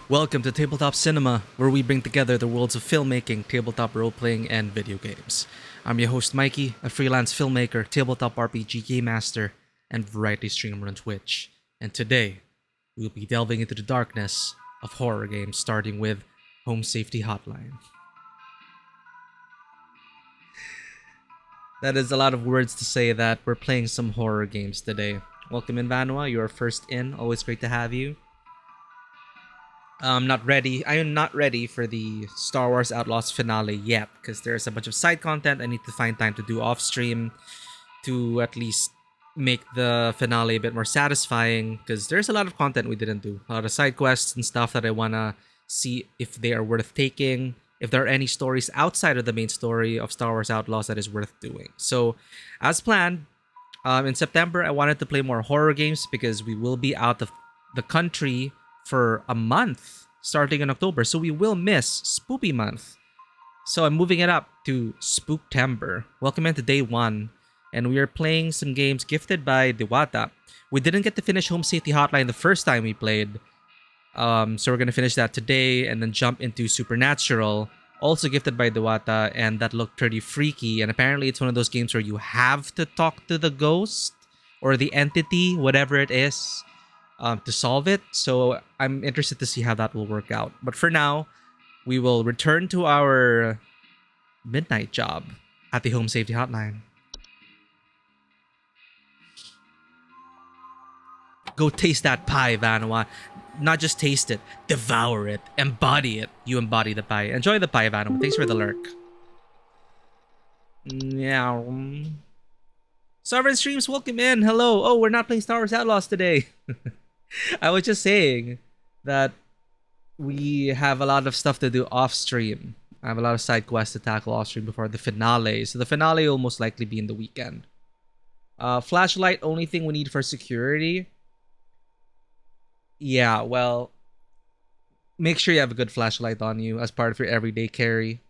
Welcome to Tabletop Cinema, where we bring together the worlds of filmmaking, tabletop role-playing, and video games. I'm your host Mikey, a freelance filmmaker, tabletop RPG game master, and variety streamer on Twitch. And today, we'll be delving into the darkness of horror games, starting with Home Safety Hotline. That is a lot of words to say that we're playing some horror games today. Welcome in, Vanua. You're first in. Always great to have you. I'm not ready. I am not ready for the Star Wars Outlaws finale yet because there's a bunch of side content I need to find time to do off stream to at least make the finale a bit more satisfying because there's a lot of content we didn't do. A lot of side quests and stuff that I want to see if they are worth taking, if there are any stories outside of the main story of Star Wars Outlaws that is worth doing. So, as planned, in September, I wanted to play more horror games because we will be out of the country for a month starting in October. So we will miss Spoopy Month. So I'm moving it up to Spooktember. Welcome into day one. And we are playing some games gifted by Diwata. We didn't get to finish Home Safety Hotline the first time we played. So we're going to finish that today and then jump into Supernatural, also gifted by Diwata, and that looked pretty freaky. And apparently it's one of those games where you have to talk to the ghost or the entity, whatever it is, to solve it. So I'm interested to see how that will work out. But for now, we will return to our midnight job at the Home Safety Hotline. Go taste that pie, Vanua. Not just taste it, devour it, embody it. You embody the pie. Enjoy the pie, Vanua. Thanks for the lurk. Meow. Sovereign Streams, welcome in. Hello. Oh, we're not playing Star Wars Outlaws today. I was just saying that we have a lot of stuff to do off stream. I have a lot of side quests to tackle off stream before the finale. So the finale will most likely be in the weekend. Flashlight, only thing we need for security. Yeah, well, make sure you have a good flashlight on you as part of your everyday carry.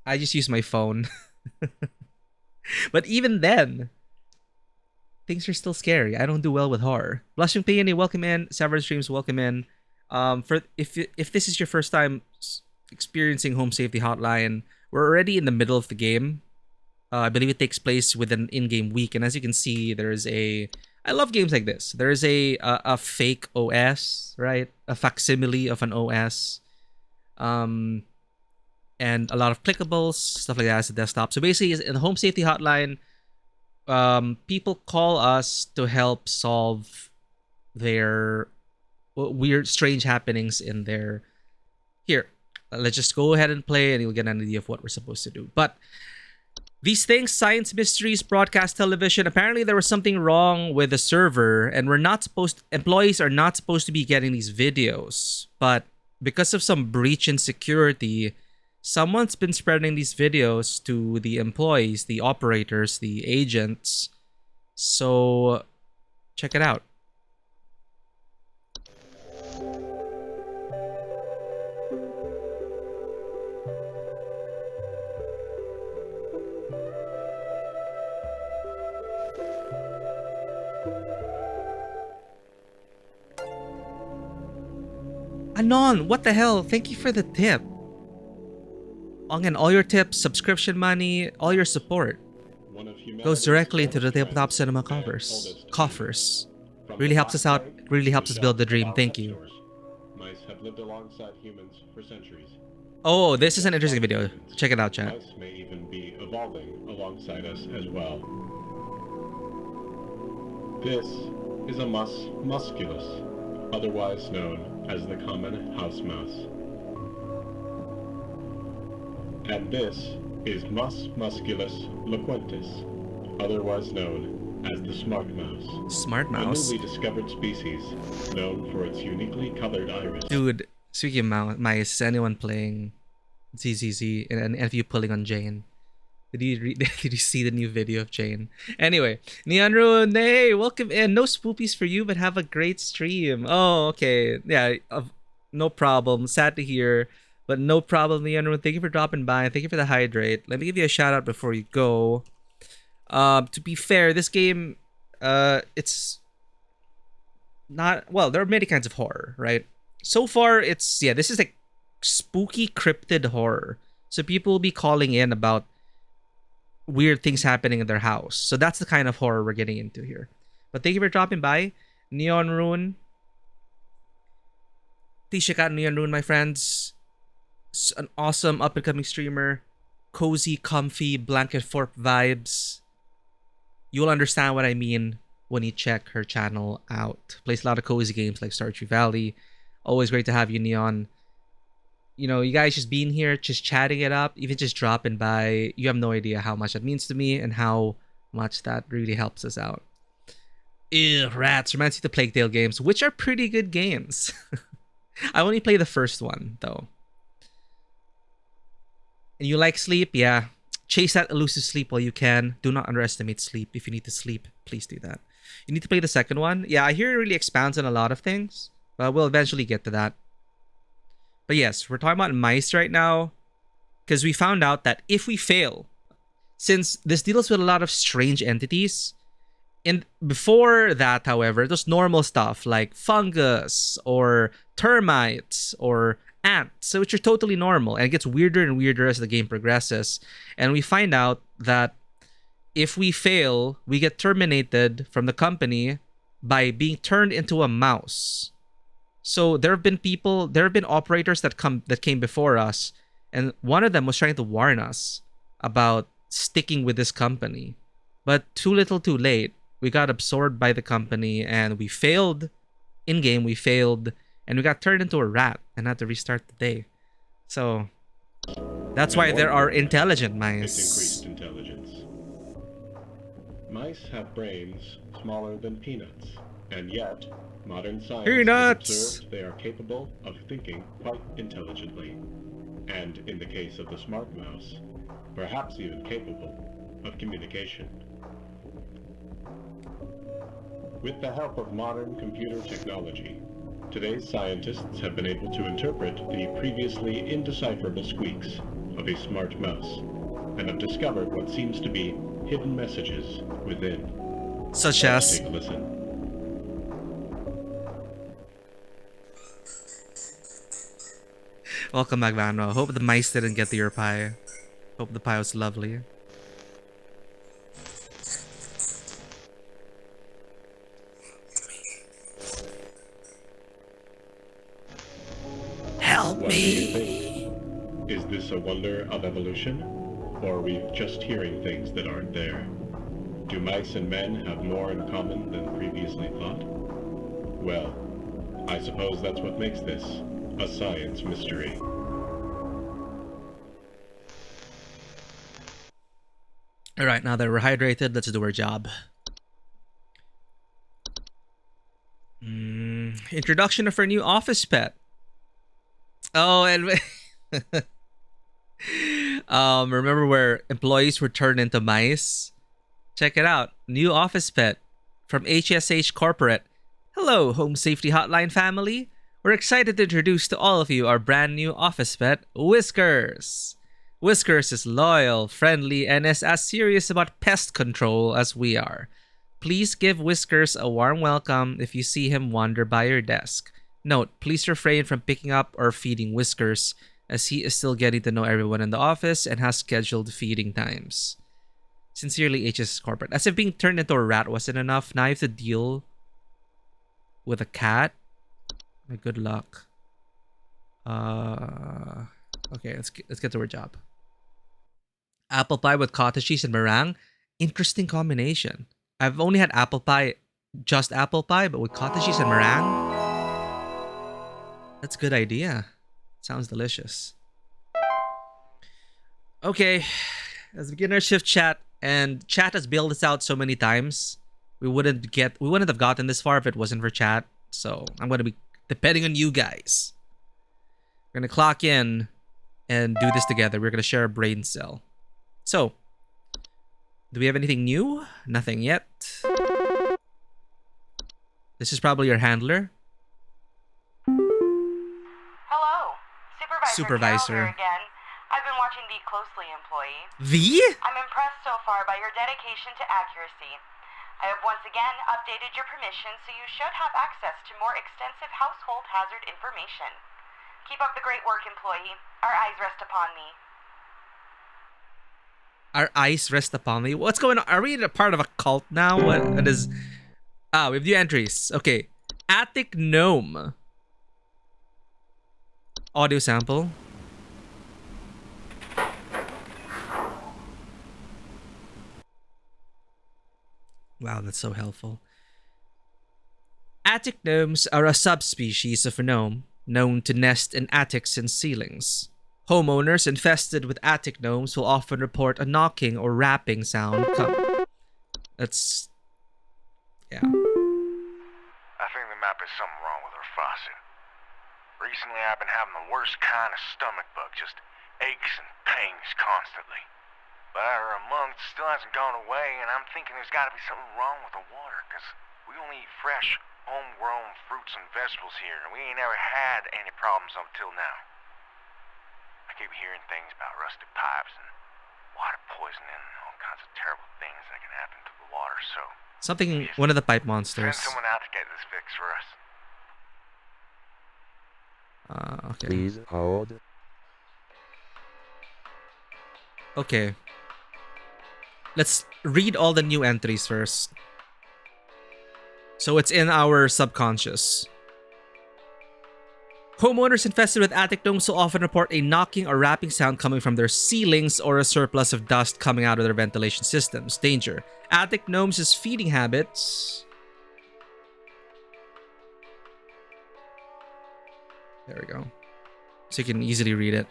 I just use my phone. But even then, things are still scary. I don't do well with horror. Blushing Peony, welcome in. Several Streams, welcome in. For if this is your first time experiencing Home Safety Hotline, we're already in the middle of the game. I believe it takes place with an in-game week, and as you can see, there's a. I love games like this. There's a fake OS, right? A facsimile of an OS, and a lot of clickables, stuff like that as a desktop. So basically, in the Home Safety Hotline, people call us to help solve their weird, strange happenings in their. Here, let's just go ahead and play, and you'll get an idea of what we're supposed to do. But these things, science mysteries, broadcast television. Apparently, there was something wrong with the server, and employees are not supposed to be getting these videos. But because of some breach in security, someone's been spreading these videos to the employees, the operators, the agents. So, check it out. Anon, what the hell? Thank you for the tip. Again, all your tips, subscription money, all your support goes directly into the Tabletop Cinema coffers. Really helps us out. Really helps us build the dream. Thank you. Mice have lived alongside humans for centuries. Oh, this is an interesting video. Check it out, chat. Mice may even be evolving alongside us as well. This is a mus musculus, otherwise known as the common house mouse. And this is Mus musculus loquentis, otherwise known as the smart mouse. Smart mouse? A newly discovered species known for its uniquely colored iris. Dude, speaking of mice, is anyone playing ZZZ and if you pulling on Jane? Did you see the new video of Jane? Anyway, Neonru, hey, welcome in. No spoopies for you, but have a great stream. Oh, okay. Yeah, no problem. Sad to hear. But no problem, Leon. Thank you for dropping by. Thank you for the hydrate. Let me give you a shout out before you go. To be fair, this game, it's not, well, there are many kinds of horror, right? So far, this is like spooky cryptid horror. So people will be calling in about weird things happening in their house. So that's the kind of horror we're getting into here. But thank you for dropping by. Neon Rune. Please check out Neon Rune, my friends. It's an awesome up and coming streamer. Cozy, comfy, blanket fort vibes. You'll understand what I mean when you check her channel out. Plays a lot of cozy games like Stardew Valley. Always great to have you, Neon. You know, you guys just being here, just chatting it up, even just dropping by. You have no idea how much that means to me and how much that really helps us out. Ew, rats. Reminds me of the Plague Tale games, which are pretty good games. I only play the first one, though. And you like sleep? Yeah. Chase that elusive sleep while you can. Do not underestimate sleep. If you need to sleep, please do that. You need to play the second one. Yeah, I hear it really expounds on a lot of things, but we'll eventually get to that. But yes, we're talking about mice right now because we found out that if we fail, since this deals with a lot of strange entities, and before that, however, it was normal stuff like fungus or termites or ants, which are totally normal, and it gets weirder and weirder as the game progresses. And we find out that if we fail, we get terminated from the company by being turned into a mouse. So there have been operators that came before us, and one of them was trying to warn us about sticking with this company. But too little too late. We got absorbed by the company and we failed in-game, and we got turned into a rat and had to restart the day. So that's why there are intelligent mice. It's increased intelligence. Mice have brains smaller than peanuts, and yet modern science has observed they are capable of thinking quite intelligently, and in the case of the smart mouse, perhaps even capable of communication. With the help of modern computer technology, today's scientists have been able to interpret the previously indecipherable squeaks of a smart mouse, and have discovered what seems to be hidden messages within. Such Let's as... take a listen. Welcome back, Vanro. Hope the mice didn't get to your pie. Hope the pie was lovely. Help What do me! you think? Is this a wonder of evolution? Or are we just hearing things that aren't there? Do mice and men have more in common than previously thought? Well, I suppose that's what makes this a science mystery. Alright, now that we're hydrated, let's do our job. Introduction of our new office pet. Oh, and remember where employees were turned into mice? Check it out. New office pet from HSH Corporate. Hello, Home Safety Hotline family. We're excited to introduce to all of you our brand new office pet, Whiskers. Whiskers is loyal, friendly, and is as serious about pest control as we are. Please give Whiskers a warm welcome if you see him wander by your desk. Note, please refrain from picking up or feeding Whiskers, as he is still getting to know everyone in the office and has scheduled feeding times. Sincerely, HS Corporate. As if being turned into a rat wasn't enough, now you have to deal with a cat. Good luck. Okay, let's get to our job. Apple pie with cottage cheese and meringue. Interesting combination. I've only had apple pie, just apple pie, but with cottage cheese and meringue. That's a good idea. Sounds delicious. Okay, let's begin our shift chat. And chat has bailed us out so many times. We wouldn't have gotten this far if it wasn't for chat. So I'm gonna be depending on you guys. We're gonna clock in and do this together. We're gonna share a brain cell. So, do we have anything new? Nothing yet. This is probably your handler. Hello, Supervisor. Carol here again. I've been watching thee closely, employee. V? I'm impressed so far by your dedication to accuracy. I have once again updated your permission, so you should have access to more extensive household hazard information. Keep up the great work, employee. Our eyes rest upon me. Our eyes rest upon me. What's going on? Are we a part of a cult now? What is... Ah, we have new entries. Okay. Attic Gnome. Audio sample. Wow, that's so helpful. Attic gnomes are a subspecies of a gnome known to nest in attics and ceilings. Homeowners infested with attic gnomes will often report a knocking or rapping sound. That's... yeah. I think there might be something wrong with our faucet. Recently I've been having the worst kind of stomach bug, just aches and pains constantly. But after a month, it still hasn't gone away, and I'm thinking there's gotta be something wrong with the water, because we only eat fresh, homegrown fruits and vegetables here, and we ain't ever had any problems up till now. I keep hearing things about rusted pipes and water poisoning and all kinds of terrible things that can happen to the water, so... Something, one of the pipe monsters. Send someone out to get this fixed for us. Okay. Please hold. Okay. Let's read all the new entries first. So it's in our subconscious. Homeowners infested with attic gnomes will often report a knocking or rapping sound coming from their ceilings or a surplus of dust coming out of their ventilation systems. Danger. Attic gnomes' feeding habits... There we go. So you can easily read it.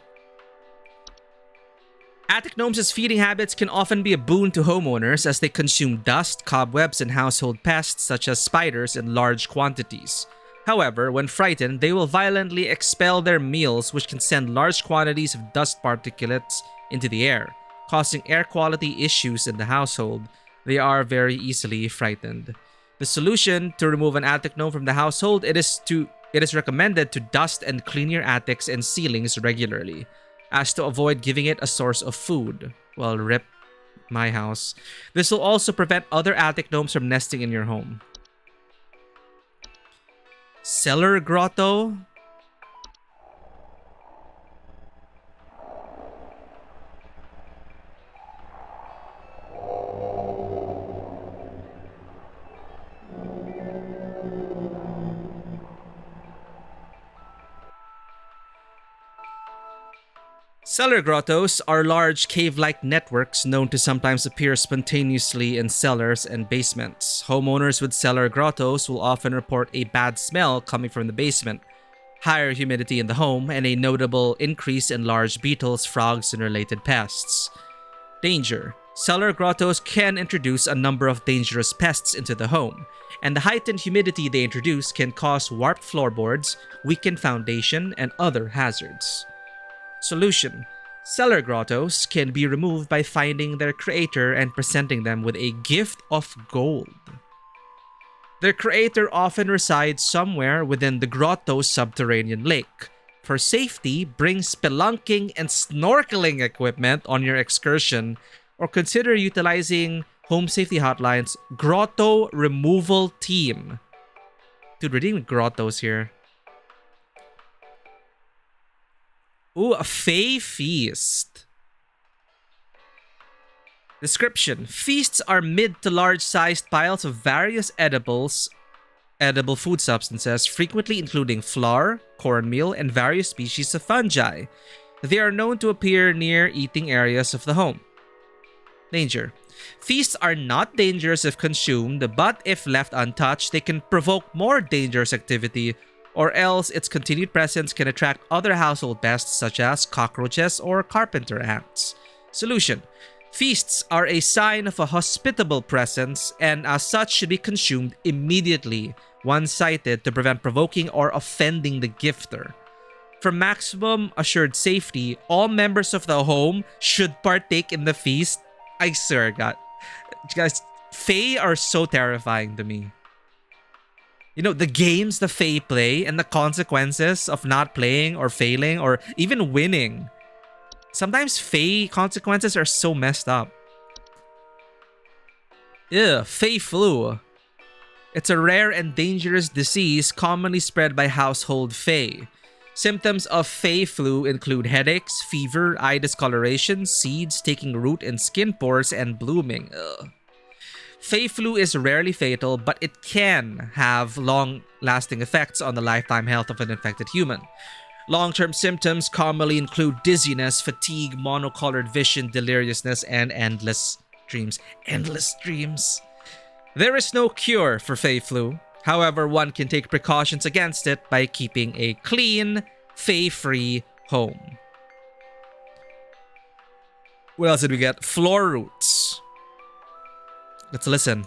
Attic gnomes' feeding habits can often be a boon to homeowners as they consume dust, cobwebs, and household pests such as spiders in large quantities. However, when frightened, they will violently expel their meals, which can send large quantities of dust particulates into the air, causing air quality issues in the household. They are very easily frightened. The solution to remove an attic gnome from the household, it is recommended to dust and clean your attics and ceilings regularly, as to avoid giving it a source of food. Well, rip my house. This will also prevent other attic gnomes from nesting in your home. Cellar grotto? Cellar grottos are large cave-like networks known to sometimes appear spontaneously in cellars and basements. Homeowners with cellar grottos will often report a bad smell coming from the basement, higher humidity in the home, and a notable increase in large beetles, frogs, and related pests. Danger. Cellar grottos can introduce a number of dangerous pests into the home, and the heightened humidity they introduce can cause warped floorboards, weakened foundation, and other hazards. Solution. Cellar grottos can be removed by finding their creator and presenting them with a gift of gold. Their creator often resides somewhere within the grotto's subterranean lake. For safety, bring spelunking and snorkeling equipment on your excursion, or consider utilizing Home Safety Hotline's Grotto Removal Team. Dude, we're dealing with grottos here. Ooh, a Fey Feast. Description. Feasts are mid to large-sized piles of various edible food substances, frequently including flour, cornmeal, and various species of fungi. They are known to appear near eating areas of the home. Danger. Feasts are not dangerous if consumed, but if left untouched, they can provoke more dangerous activity, or else its continued presence can attract other household pests such as cockroaches or carpenter ants. Solution. Feasts are a sign of a hospitable presence and as such should be consumed immediately once sighted to prevent provoking or offending the gifter. For maximum assured safety, all members of the home should partake in the feast. I swear, God. Guys, Fae are so terrifying to me. You know, the games the Fae play and the consequences of not playing or failing or even winning. Sometimes Fae consequences are so messed up. Fey flu. It's a rare and dangerous disease commonly spread by household Fey. Symptoms of Fey flu include headaches, fever, eye discoloration, seeds taking root in skin pores, and blooming. Fey flu is rarely fatal, but it can have long-lasting effects on the lifetime health of an infected human. Long-term symptoms commonly include dizziness, fatigue, monocolored vision, deliriousness, and endless dreams. Endless dreams. There is no cure for Fey flu. However, one can take precautions against it by keeping a clean, Fey-free home. What else did we get? Floor roots. Let's listen.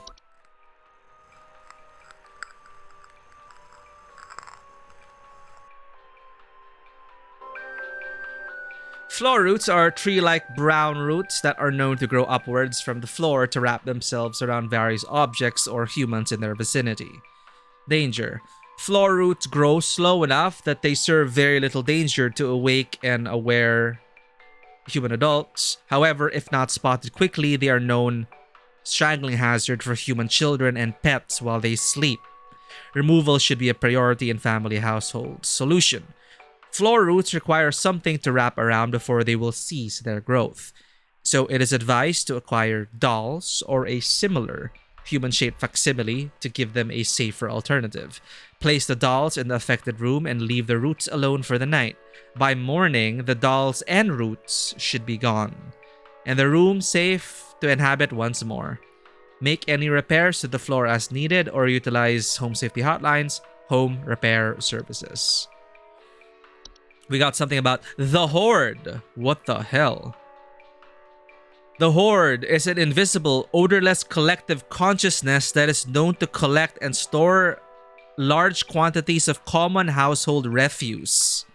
Floor roots are tree-like brown roots that are known to grow upwards from the floor to wrap themselves around various objects or humans in their vicinity. Danger. Floor roots grow slow enough that they serve very little danger to awake and aware human adults. However, if not spotted quickly, they are known strangling hazard for human children and pets while they sleep. Removal should be a priority in family households. Solution. Floor roots require something to wrap around before they will cease their growth. So it is advised to acquire dolls or a similar human-shaped facsimile to give them a safer alternative. Place the dolls in the affected room and leave the roots alone for the night. By morning, the dolls and roots should be gone, and the room safe to inhabit once more. Make any repairs to the floor as needed or utilize Home Safety Hotline's home repair services. We got something about the Horde. What the hell? The Horde is an invisible, odorless collective consciousness that is known to collect and store large quantities of common household refuse.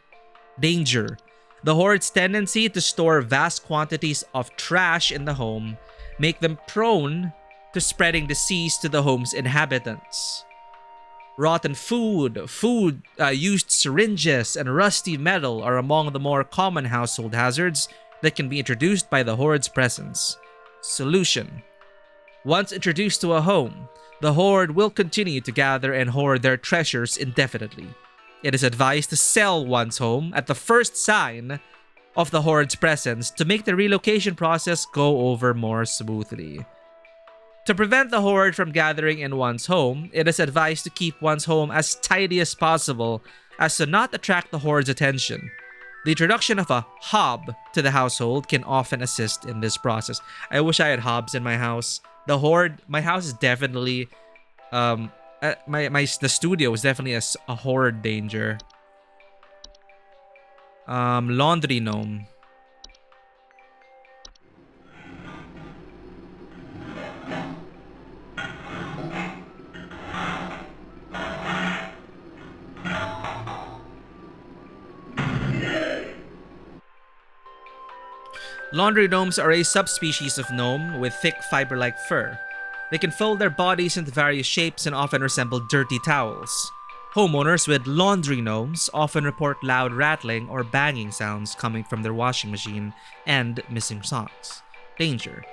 Danger. The Horde's tendency to store vast quantities of trash in the home make them prone to spreading disease to the home's inhabitants. Rotten food, used syringes, and rusty metal are among the more common household hazards that can be introduced by the Horde's presence. Solution. Once introduced to a home, the Horde will continue to gather and hoard their treasures indefinitely. It is advised to sell one's home at the first sign of the Horde's presence to make the relocation process go over more smoothly. To prevent the Horde from gathering in one's home, it is advised to keep one's home as tidy as possible as to not attract the Horde's attention. The introduction of a hob to the household can often assist in this process. I wish I had hobs in my house. The Horde, my house is definitely, the studio is definitely a Horde danger. Laundry gnome. Laundry gnomes are a subspecies of gnome with thick fiber-like fur. They can fold their bodies into various shapes and often resemble dirty towels. Homeowners with laundry gnomes often report loud rattling or banging sounds coming from their washing machine and missing socks. Danger.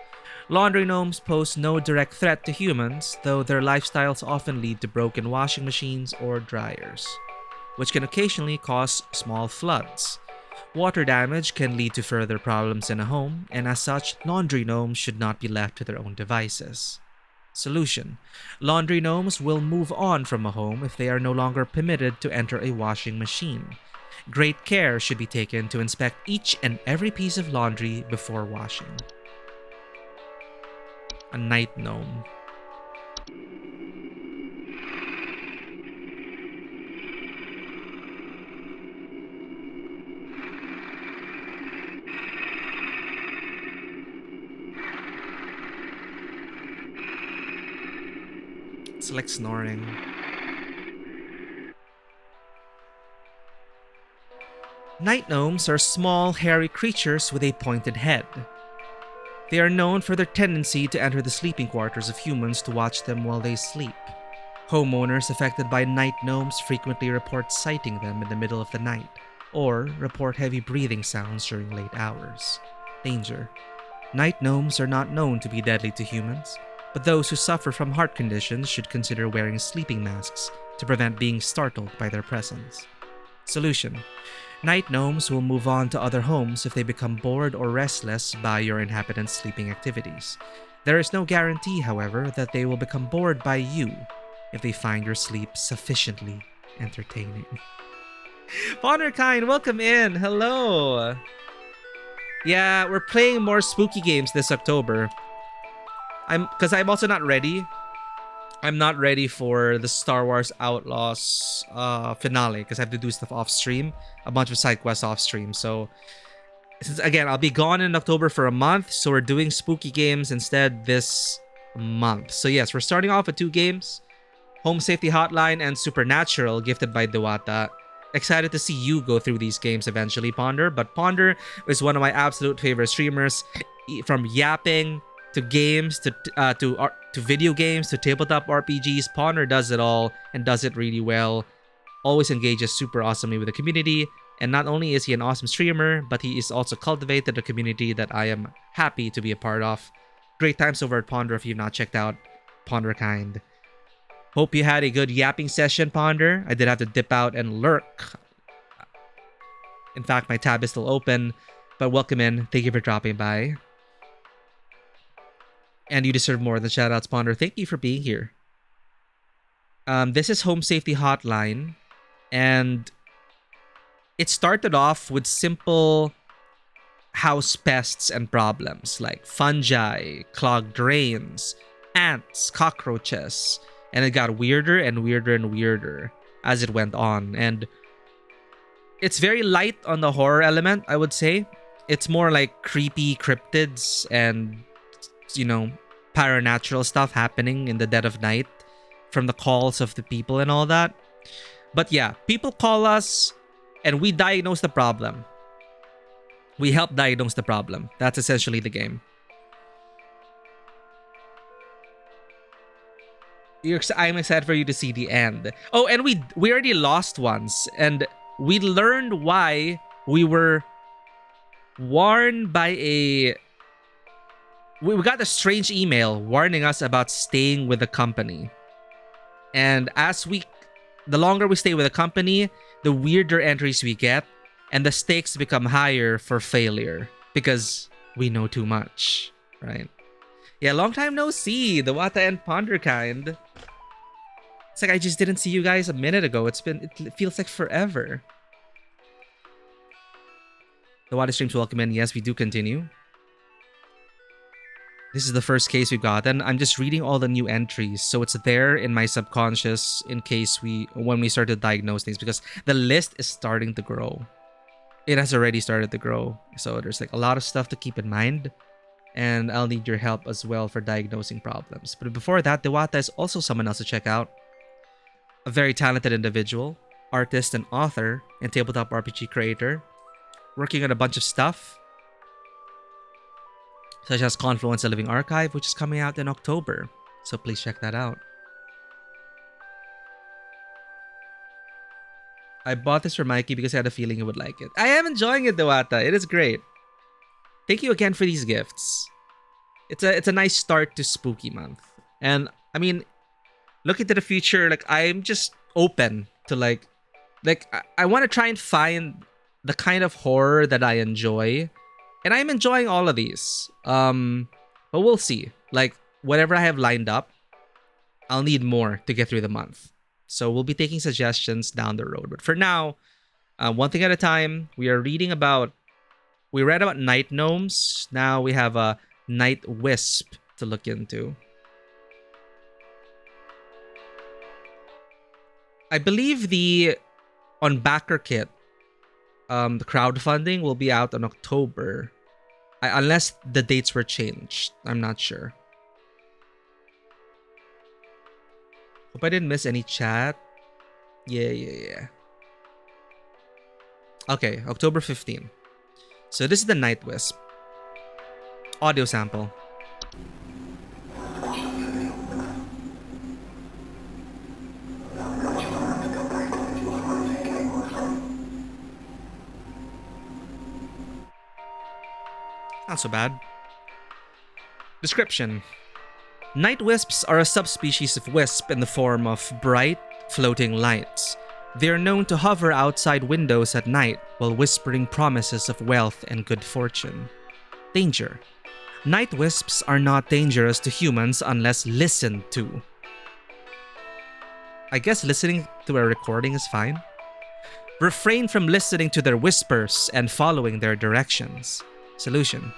Laundry gnomes pose no direct threat to humans, though their lifestyles often lead to broken washing machines or dryers, which can occasionally cause small floods. Water damage can lead to further problems in a home, and as such, laundry gnomes should not be left to their own devices. Solution. Laundry gnomes will move on from a home if they are no longer permitted to enter a washing machine. Great care should be taken to inspect each and every piece of laundry before washing. A night gnome. It's like snoring. Night gnomes are small, hairy creatures with a pointed head. They are known for their tendency to enter the sleeping quarters of humans to watch them while they sleep. Homeowners affected by night gnomes frequently report sighting them in the middle of the night, or report heavy breathing sounds during late hours. Danger. Night gnomes are not known to be deadly to humans. but those who suffer from heart conditions should consider wearing sleeping masks to prevent being startled by their presence. Solution: night gnomes will move on to other homes if they become bored or restless by your inhabitants' sleeping activities. There is no guarantee, however, that they will become bored by you if they find your sleep sufficiently entertaining. Bonnerkind, welcome in. Hello. Yeah, we're playing more spooky games this October. I'm also not ready. I'm not ready for the Star Wars Outlaws finale because I have to do stuff off stream, a bunch of side quests off stream. So since again I'll be gone in October for a month, so we're doing spooky games instead this month. So yes, we're starting off with 2 games: Home Safety Hotline and Supernatural, gifted by Dewata. Excited to see you go through these games eventually, Ponder. But Ponder is one of my absolute favorite streamers. From yapping to games to video games to tabletop RPGs, Ponder does it all and does it really well. Always engages super awesomely with the community. And not only is he an awesome streamer, but he is also cultivated a community that I am happy to be a part of. Great times over at Ponder if you've not checked out Ponderkind. Hope you had a good yapping session, Ponder. I did have to dip out and lurk. In fact, my tab is still open, but welcome in. Thank you for dropping by. And you deserve more than shoutouts, Ponder. Thank you for being here. This is Home Safety Hotline, and it started off with simple house pests and problems like fungi, clogged drains, ants, cockroaches, and it got weirder and weirder and weirder as it went on. And it's very light on the horror element, I would say. It's more like creepy cryptids and, you know, paranatural stuff happening in the dead of night from the calls of the people and all that. But yeah, people call us and we diagnose the problem. We help diagnose the problem. That's essentially the game. I'm excited for you to see the end. Oh, and we already lost once, and we learned why we were warned by we got a strange email warning us about staying with the company. And the longer we stay with the company, the weirder entries we get, and the stakes become higher for failure because we know too much, right? Yeah, long time no see, the Wata and Ponderkind. It's like I just didn't see you guys a minute ago. It feels like forever. The Wata streams welcome in. Yes, we do continue. This is the first case we got, and I'm just reading all the new entries, so it's there in my subconscious in case when we start to diagnose things, because the list is starting to grow. It has already started to grow, so there's like a lot of stuff to keep in mind, and I'll need your help as well for diagnosing problems. But before that, Dewata is also someone else to check out. A very talented individual, artist and author, and tabletop RPG creator, working on a bunch of stuff, such as Confluence: The Living Archive, which is coming out in October. So please check that out. I bought this for Mikey because I had a feeling he would like it. I am enjoying it, Dewata. It is great. Thank you again for these gifts. It's a nice start to Spooky Month. And I mean, looking to the future, like I'm just open to like I want to try and find the kind of horror that I enjoy. And I'm enjoying all of these. But we'll see. Like, whatever I have lined up, I'll need more to get through the month. So we'll be taking suggestions down the road. But for now, one thing at a time, we read about night gnomes. Now we have a night wisp to look into. I believe on Backer Kit, the crowdfunding will be out in October. Unless the dates were changed. I'm not sure. Hope I didn't miss any chat. Yeah. Okay, October 15. So this is the Night Wisp. Audio sample. Not so bad. Description. Night wisps are a subspecies of wisp in the form of bright, floating lights. They are known to hover outside windows at night while whispering promises of wealth and good fortune. Danger. Night wisps are not dangerous to humans unless listened to. I guess listening to a recording is fine. Refrain from listening to their whispers and following their directions. Solution.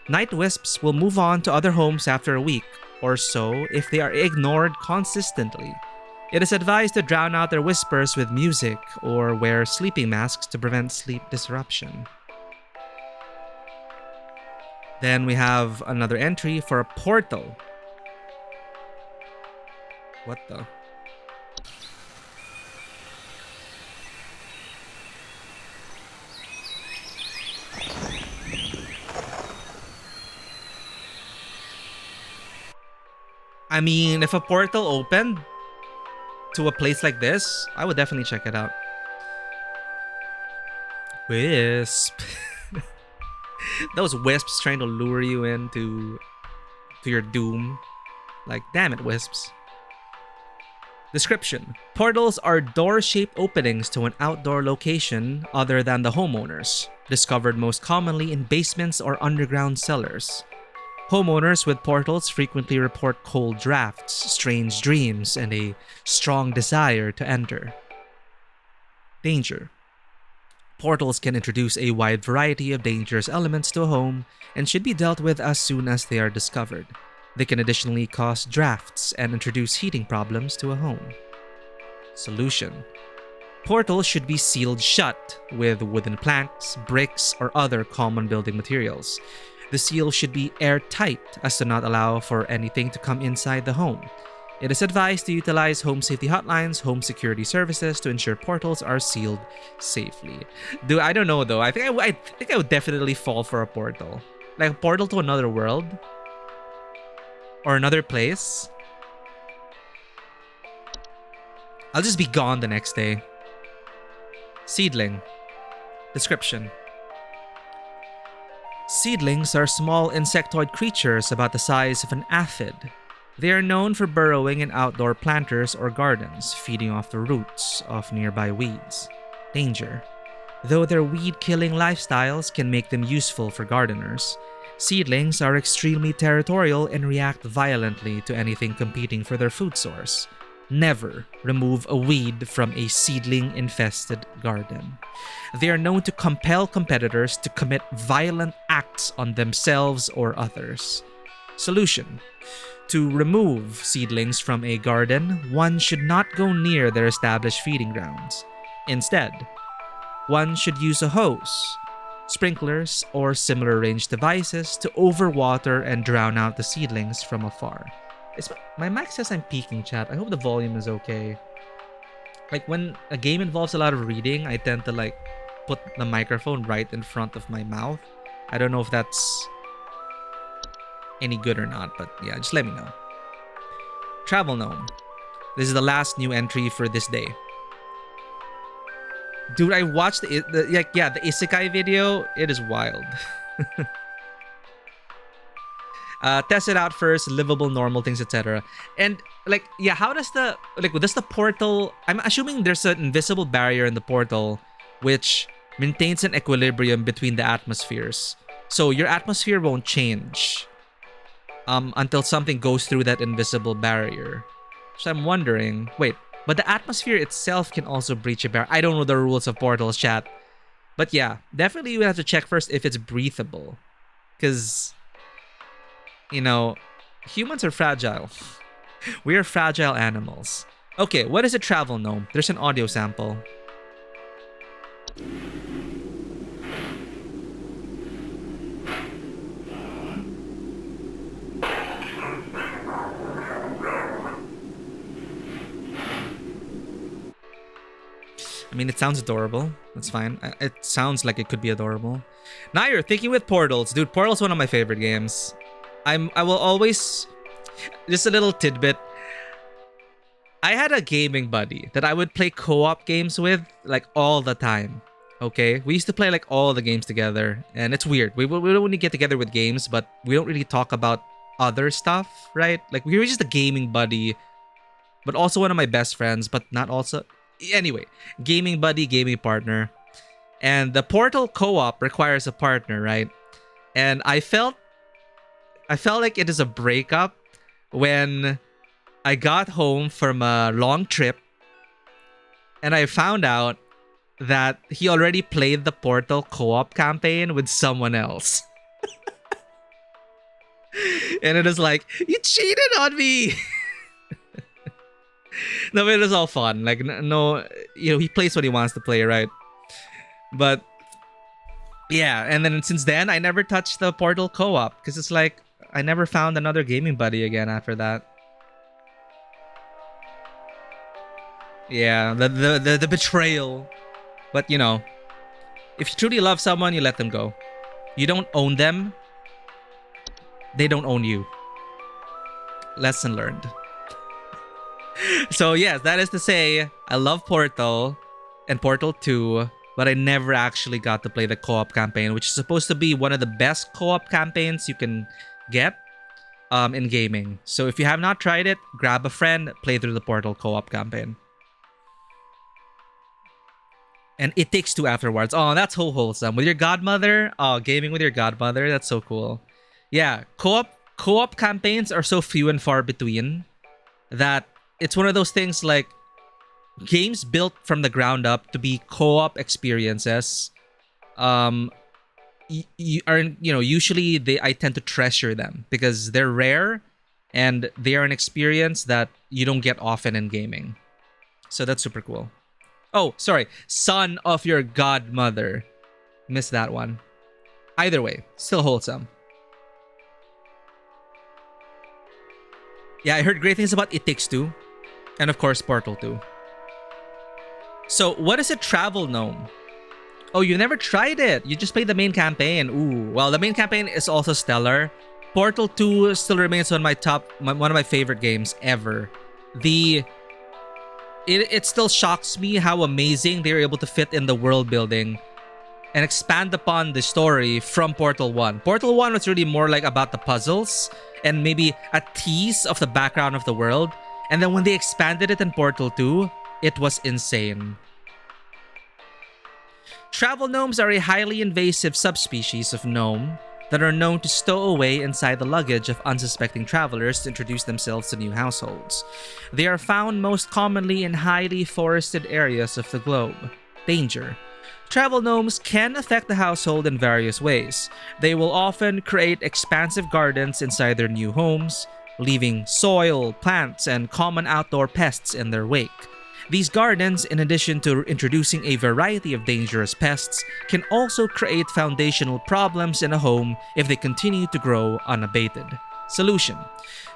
Night wisps will move on to other homes after a week or so if they are ignored consistently. It is advised to drown out their whispers with music or wear sleeping masks to prevent sleep disruption. Then we have another entry for a portal. What the? I mean, if a portal opened to a place like this, I would definitely check it out. Wisp. Those wisps trying to lure you into your doom. Like, damn it, wisps. Description. Portals are door-shaped openings to an outdoor location other than the homeowners, discovered most commonly in basements or underground cellars. Homeowners with portals frequently report cold drafts, strange dreams, and a strong desire to enter. Danger. Portals can introduce a wide variety of dangerous elements to a home and should be dealt with as soon as they are discovered. They can additionally cause drafts and introduce heating problems to a home. Solution. Portals should be sealed shut with wooden planks, bricks, or other common building materials. The seal should be airtight as to not allow for anything to come inside the home. It is advised to utilize home safety hotlines, home security services to ensure portals are sealed safely. Dude, I don't know though. I think I would definitely fall for a portal. Like a portal to another world or another place. I'll just be gone the next day. Seedling. Description. Seedlings are small insectoid creatures about the size of an aphid. They are known for burrowing in outdoor planters or gardens, feeding off the roots of nearby weeds. Danger. Though their weed-killing lifestyles can make them useful for gardeners, seedlings are extremely territorial and react violently to anything competing for their food source. Never remove a weed from a seedling-infested garden. They are known to compel competitors to commit violent acts on themselves or others. Solution. To remove seedlings from a garden, one should not go near their established feeding grounds. Instead, one should use a hose, sprinklers, or similar ranged devices to overwater and drown out the seedlings from afar. My mic says I'm peaking, chat. I hope the volume is okay. Like when a game involves a lot of reading, I tend to like put the microphone right in front of my mouth. I don't know if that's any good or not, but yeah, just let me know. Travel Gnome. This is the last new entry for this day. Dude, I watched the Isekai video. It is wild. Test it out first, livable, normal things, etc. And like, yeah, how does the portal? I'm assuming there's an invisible barrier in the portal, which maintains an equilibrium between the atmospheres. So your atmosphere won't change until something goes through that invisible barrier. So I'm wondering, wait, but the atmosphere itself can also breach a barrier. I don't know the rules of portals, chat. But yeah, definitely you have to check first if it's breathable. Because, you know, humans are fragile. We are fragile animals. Okay, what is a travel gnome? There's an audio sample. I mean, it sounds adorable. That's fine. It sounds like it could be adorable. Now you're thinking with portals. Dude, Portal's one of my favorite games. I will always... Just a little tidbit. I had a gaming buddy that I would play co-op games with like all the time. Okay? We used to play like all the games together. And it's weird. We don't really get together with games, but we don't really talk about other stuff, right? Like we were just a gaming buddy, but also one of my best friends, but not also. Anyway, gaming buddy, gaming partner. And the Portal co-op requires a partner, right? And I felt like it is a breakup when I got home from a long trip and I found out that he already played the Portal co-op campaign with someone else. And it was like, you cheated on me. No, but it was all fun. Like, no, he plays what he wants to play, right? But yeah, and then since then, I never touched the Portal co-op because it's like I never found another gaming buddy again after that. Yeah, the betrayal. But if you truly love someone, you let them go. You don't own them. They don't own you. Lesson learned. So yes, that is to say, I love Portal and Portal 2, but I never actually got to play the co-op campaign, which is supposed to be one of the best co-op campaigns you can get in gaming. So if you have not tried it, grab a friend, play through the Portal co-op campaign. And It Takes Two afterwards. Oh, that's so wholesome. With your godmother? Oh, gaming with your godmother? That's so cool. Yeah, co-op campaigns are so few and far between that it's one of those things like games built from the ground up to be co-op experiences. Usually I tend to treasure them because they're rare and they are an experience that you don't get often in gaming. So that's super cool. Oh, sorry. Son of your godmother. Missed that one. Either way, still wholesome. Yeah, I heard great things about It Takes Two. And of course, Portal 2. So, what is a travel gnome? Oh, you never tried it. You just played the main campaign. Ooh, well, the main campaign is also stellar. Portal 2 still remains one of my favorite games ever. It still shocks me how amazing they were able to fit in the world building and expand upon the story from Portal 1. Portal 1 was really more like about the puzzles and maybe a tease of the background of the world. And then when they expanded it in Portal 2, it was insane. Travel gnomes are a highly invasive subspecies of gnome that are known to stow away inside the luggage of unsuspecting travelers to introduce themselves to new households. They are found most commonly in highly forested areas of the globe. Danger. Travel gnomes can affect the household in various ways. They will often create expansive gardens inside their new homes, leaving soil, plants, and common outdoor pests in their wake. These gardens, in addition to introducing a variety of dangerous pests, can also create foundational problems in a home if they continue to grow unabated. Solution: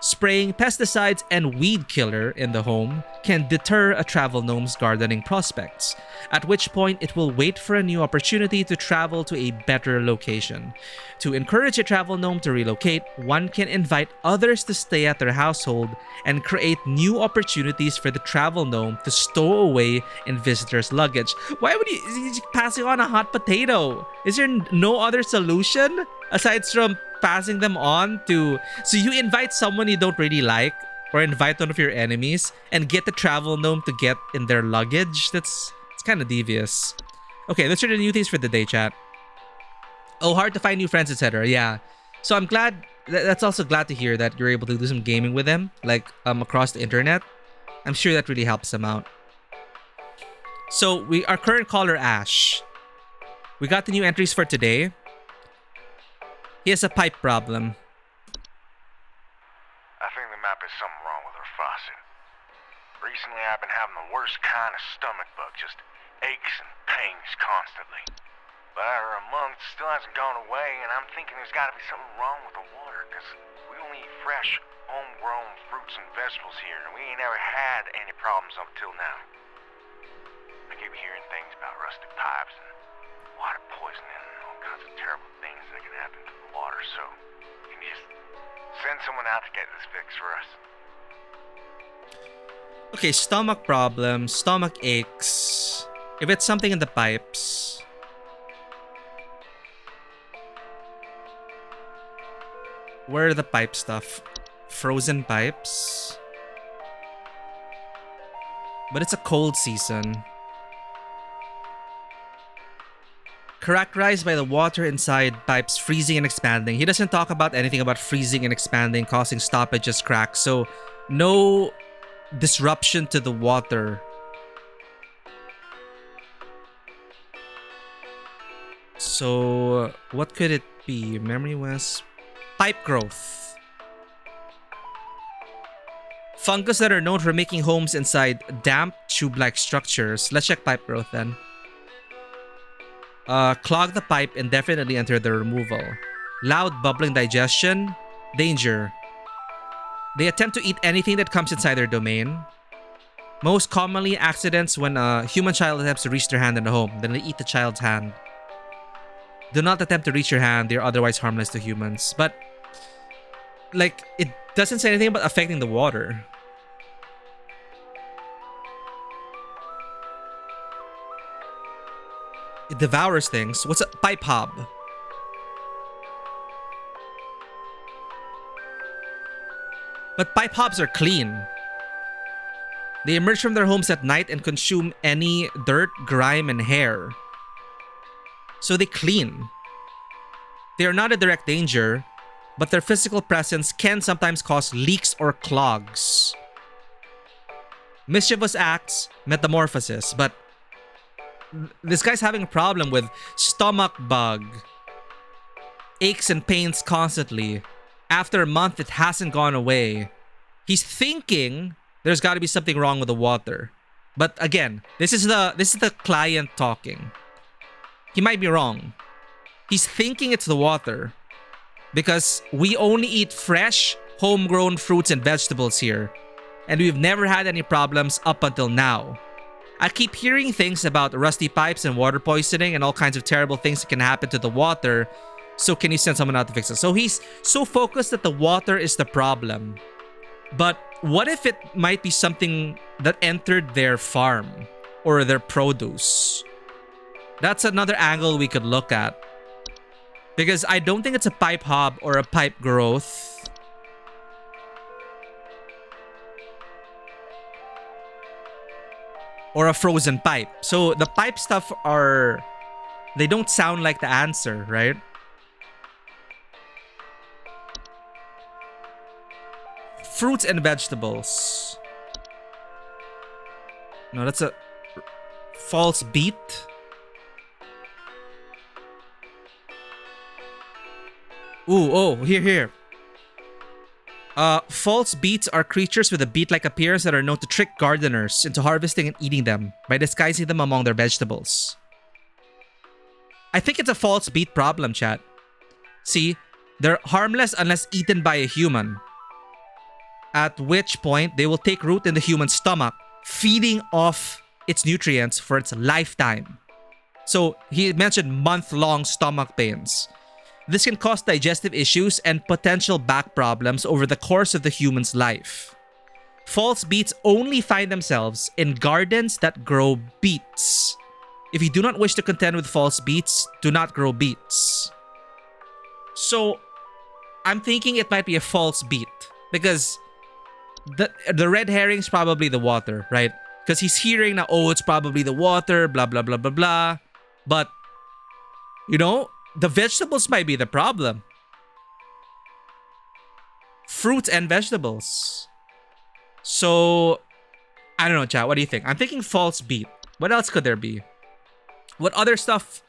spraying pesticides and weed killer in the home can deter a travel gnome's gardening prospects, at which point it will wait for a new opportunity to travel to a better location. To encourage a travel gnome to relocate, one can invite others to stay at their household and create new opportunities for the travel gnome to stow away in visitors' luggage. Why would you passing on a hot potato? Is there no other solution aside from passing them on to... So you invite someone you don't really like or invite one of your enemies and get the travel gnome to get in their luggage? It's kind of devious. Okay, let's read the new things for the day, chat. Oh, hard to find new friends, etc. Yeah. So I'm glad... That's also glad to hear that you're able to do some gaming with them, like across the internet. I'm sure that really helps them out. So our current caller, Ash. We got the new entries for today. He has a pipe problem. I think there might be something wrong with her faucet. Recently I've been having the worst kind of stomach bug, just aches and pains constantly. But after a month, it still hasn't gone away, and I'm thinking there's got to be something wrong with the water, because we only eat fresh, homegrown fruits and vegetables here, and we ain't ever had any problems up till now. I keep hearing things about rusted pipes and water poisoning and all kinds of terrible things that can happen to the water, so can you just send someone out to get this fixed for us? Okay, stomach problems, stomach aches. If it's something in the pipes... Where are the pipe stuff? Frozen pipes. But it's a cold season. Characterized by the water inside pipes freezing and expanding. He doesn't talk about anything about freezing and expanding, causing stoppages, cracks. So no disruption to the water. So what could it be? Memory was pipe growth. Fungus that are known for making homes inside damp tube-like structures. Let's check pipe growth then. Clog the pipe and definitely enter the removal. Loud bubbling digestion. Danger. They attempt to eat anything that comes inside their domain. Most commonly accidents when a human child attempts to reach their hand in the home. Then they eat the child's hand. Do not attempt to reach your hand. They are otherwise harmless to humans. But, like, it doesn't say anything about affecting the water. It devours things. What's a pipe hob? But pipe hobs are clean. They emerge from their homes at night and consume any dirt, grime, and hair. So they clean. They are not a direct danger, but their physical presence can sometimes cause leaks or clogs. Mischievous acts, metamorphosis, but this guy's having a problem with stomach bug, aches and pains constantly. After a month, it hasn't gone away. He's thinking there's got to be something wrong with the water. But again, this is the client talking. He might be wrong. He's thinking it's the water because we only eat fresh, homegrown fruits and vegetables here, and we've never had any problems up until now. I keep hearing things about rusty pipes and water poisoning and all kinds of terrible things that can happen to the water. So can you send someone out to fix it? So he's so focused that the water is the problem. But what if it might be something that entered their farm or their produce? That's another angle we could look at. Because I don't think it's a pipe hob or a pipe growth. Or a frozen pipe. So the pipe stuff are... They don't sound like the answer, right? Fruits and vegetables. No, that's a false beat. Ooh, oh, here. False beets are creatures with a beet-like appearance that are known to trick gardeners into harvesting and eating them by disguising them among their vegetables. I think it's a false beet problem, chat. See, they're harmless unless eaten by a human. At which point, they will take root in the human stomach, feeding off its nutrients for its lifetime. So, he mentioned month-long stomach pains. This can cause digestive issues and potential back problems over the course of the human's life. False beets only find themselves in gardens that grow beets. If you do not wish to contend with false beets, do not grow beets. So, I'm thinking it might be a false beet because the red herring's probably the water, right? Because he's hearing now, oh, it's probably the water, blah, blah, blah, blah, blah. But, you know, the vegetables might be the problem. Fruits and vegetables. So, I don't know, chat. What do you think? I'm thinking false beet. What else could there be? What other stuff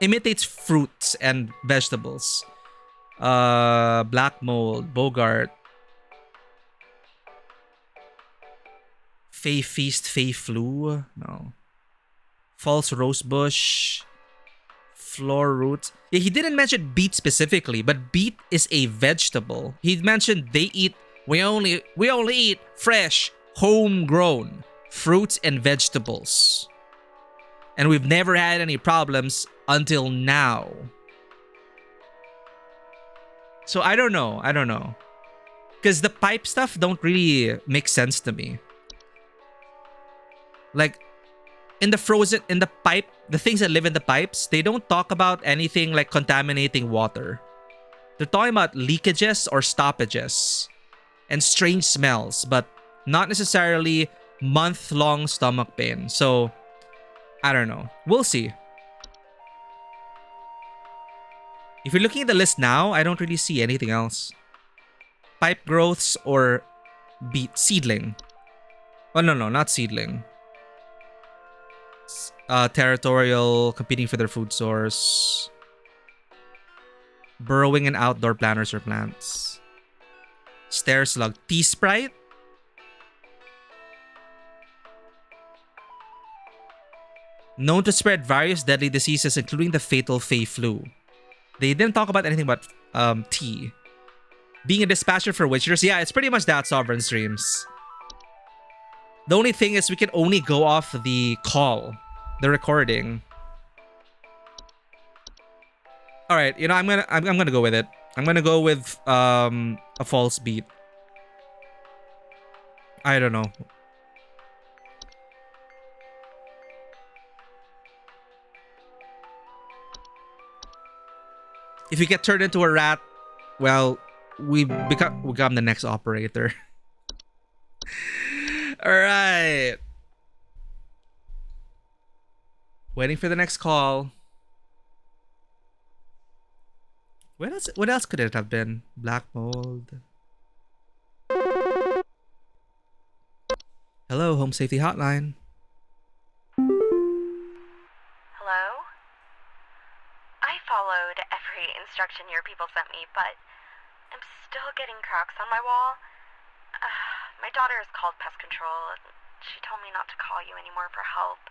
imitates fruits and vegetables? Black mold, Bogart. Fey feast, fey flu. No. False rosebush. Floor root. Yeah, he didn't mention beet specifically, but beet is a vegetable. He mentioned we only eat fresh, homegrown fruits and vegetables. And we've never had any problems until now. So I don't know. Because the pipe stuff don't really make sense to me. Like, in the pipe, the things that live in the pipes, they don't talk about anything like contaminating water. They're talking about leakages or stoppages and strange smells, but not necessarily month-long stomach pain. So, I don't know. We'll see. If you're looking at the list now, I don't really see anything else. Pipe growths or seedling. Oh, no, not seedling. Territorial, competing for their food source. Burrowing and outdoor planters or plants. Stair slug. Tea sprite? Known to spread various deadly diseases, including the fatal Fey flu. They didn't talk about anything about tea. Being a dispatcher for witchers. Yeah, it's pretty much that, Sovereign Streams. The only thing is we can only go off the call. The recording. All right, you know, I'm gonna go with it. I'm gonna go with a false beat. I don't know. If you get turned into a rat, well, we become the next operator. All right. Waiting for the next call. What else could it have been? Black mold. Hello, Home Safety Hotline. Hello? I followed every instruction your people sent me, but I'm still getting cracks on my wall. My daughter has called pest control. She told me not to call you anymore for help.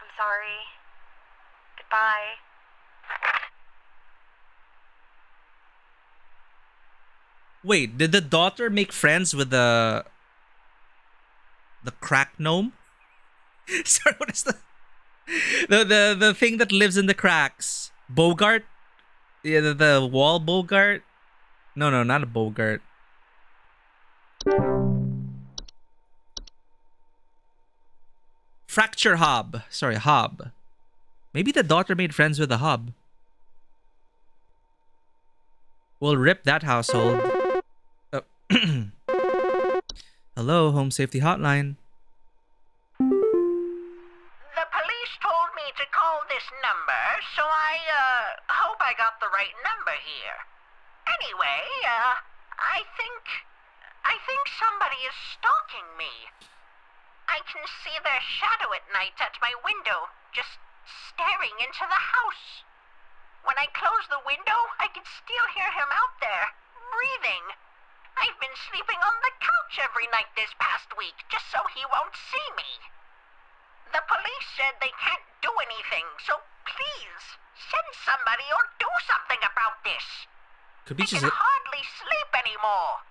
I'm sorry. Goodbye. Wait, did the daughter make friends with the crack gnome? Sorry, what is the thing that lives in the cracks? Bogart? Yeah, the wall Bogart? No, not a Bogart. Fracture Hob. Sorry, Hob. Maybe the daughter made friends with the Hob. We'll rip that household. Hello, Home Safety Hotline. The police told me to call this number, so I hope I got the right number here. Anyway, I think somebody is stalking me. I can see their shadow at night at my window, just staring into the house. When I close the window, I can still hear him out there, breathing. I've been sleeping on the couch every night this past week, just so he won't see me. The police said they can't do anything, so please, send somebody or do something about this. Could be I can hardly sleep anymore.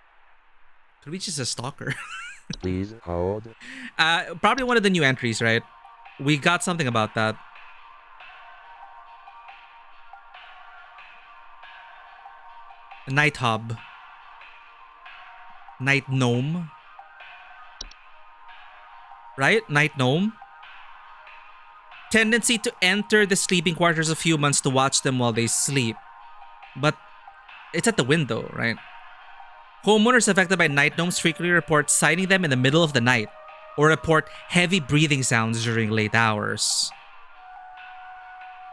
Could be just a stalker. Please hold. Probably one of the new entries, right? We got something about that. Night Hob. Night Gnome. Right? Night Gnome. Tendency to enter the sleeping quarters of humans to watch them while they sleep. But it's at the window, right? Homeowners affected by night gnomes frequently report sighting them in the middle of the night or report heavy breathing sounds during late hours.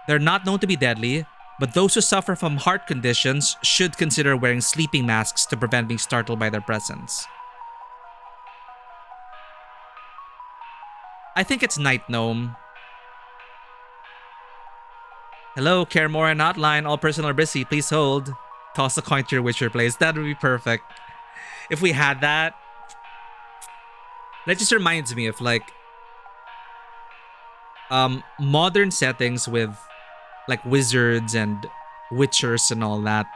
They're not known to be deadly, but those who suffer from heart conditions should consider wearing sleeping masks to prevent being startled by their presence. I think it's Night Gnome. Hello, Caremore and Hotline. All personnel are busy. Please hold. Toss a coin to your Witcher place. That would be perfect. If we had that. That just reminds me of like modern settings with like wizards and witchers and all that.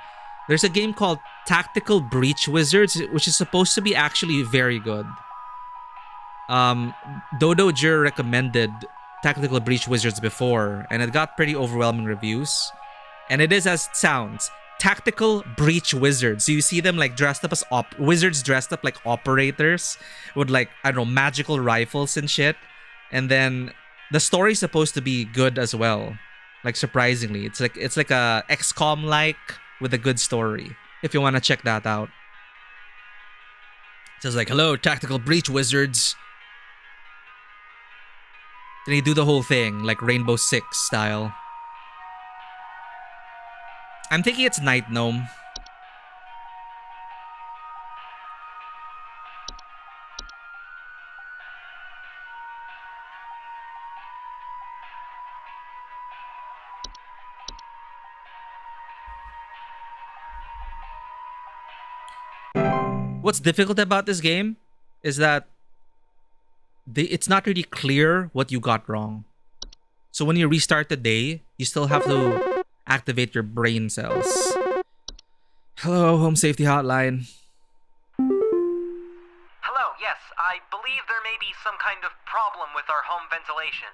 There's a game called Tactical Breach Wizards, which is supposed to be actually very good. Dodo Jur recommended Tactical Breach Wizards before, and it got pretty overwhelming reviews. And it is as it sounds. Tactical Breach Wizards. So you see them like dressed up as wizards dressed up like operators with like, I don't know, magical rifles and shit. And then the story's supposed to be good as well. Like surprisingly. It's like a XCOM like with a good story. If you want to check that out. It says like, hello, tactical breach wizards. Then you do the whole thing, like Rainbow Six style. I'm thinking it's Night Gnome. What's difficult about this game is that it's not really clear what you got wrong. So when you restart the day, you still have to activate your brain cells. Hello, Home Safety Hotline. Hello, yes, I believe there may be some kind of problem with our home ventilation.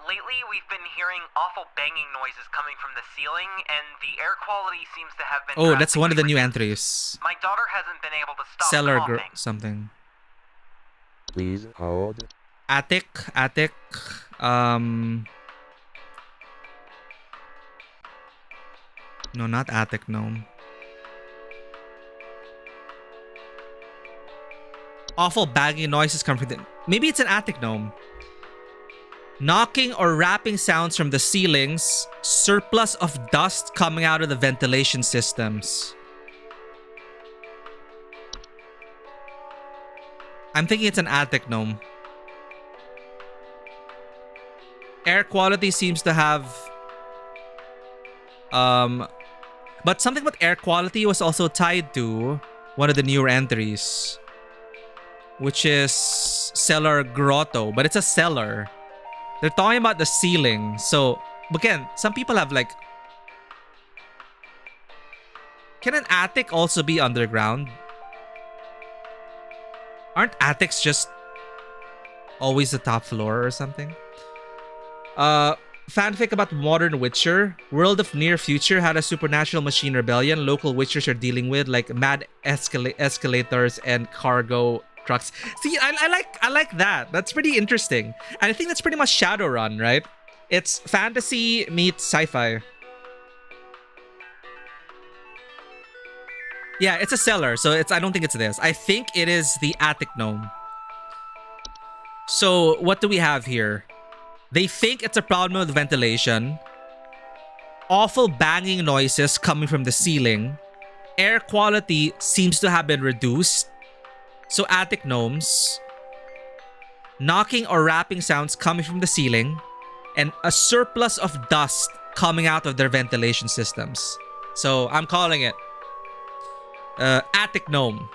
Lately, we've been hearing awful banging noises coming from the ceiling, and the air quality seems to have been... Oh, that's one of the new reduced. entries. My daughter hasn't been able to stop Cellar coughing. something. Please hold. Attic. No, not Attic Gnome. Awful banging noises come from the... Maybe it's an Attic Gnome. Knocking or rapping sounds from the ceilings. Surplus of dust coming out of the ventilation systems. I'm thinking it's an Attic Gnome. Air quality seems to have... But something about air quality was also tied to one of the newer entries. Which is Cellar Grotto. But it's a cellar. They're talking about the ceiling. So, again, some people have like... Can an attic also be underground? Aren't attics just always the top floor or something? Fanfic about modern Witcher. World of near future had a supernatural machine rebellion local Witchers are dealing with, like mad escalators and cargo trucks. See, I like that. That's pretty interesting. And I think that's pretty much Shadowrun, right? It's fantasy meets sci-fi. Yeah, it's a cellar, so I don't think it's this. I think it is the Attic Gnome. So, what do we have here? They think it's a problem with ventilation. Awful banging noises coming from the ceiling. Air quality seems to have been reduced. So attic gnomes. Knocking or rapping sounds coming from the ceiling. And a surplus of dust coming out of their ventilation systems. So I'm calling it Attic Gnome.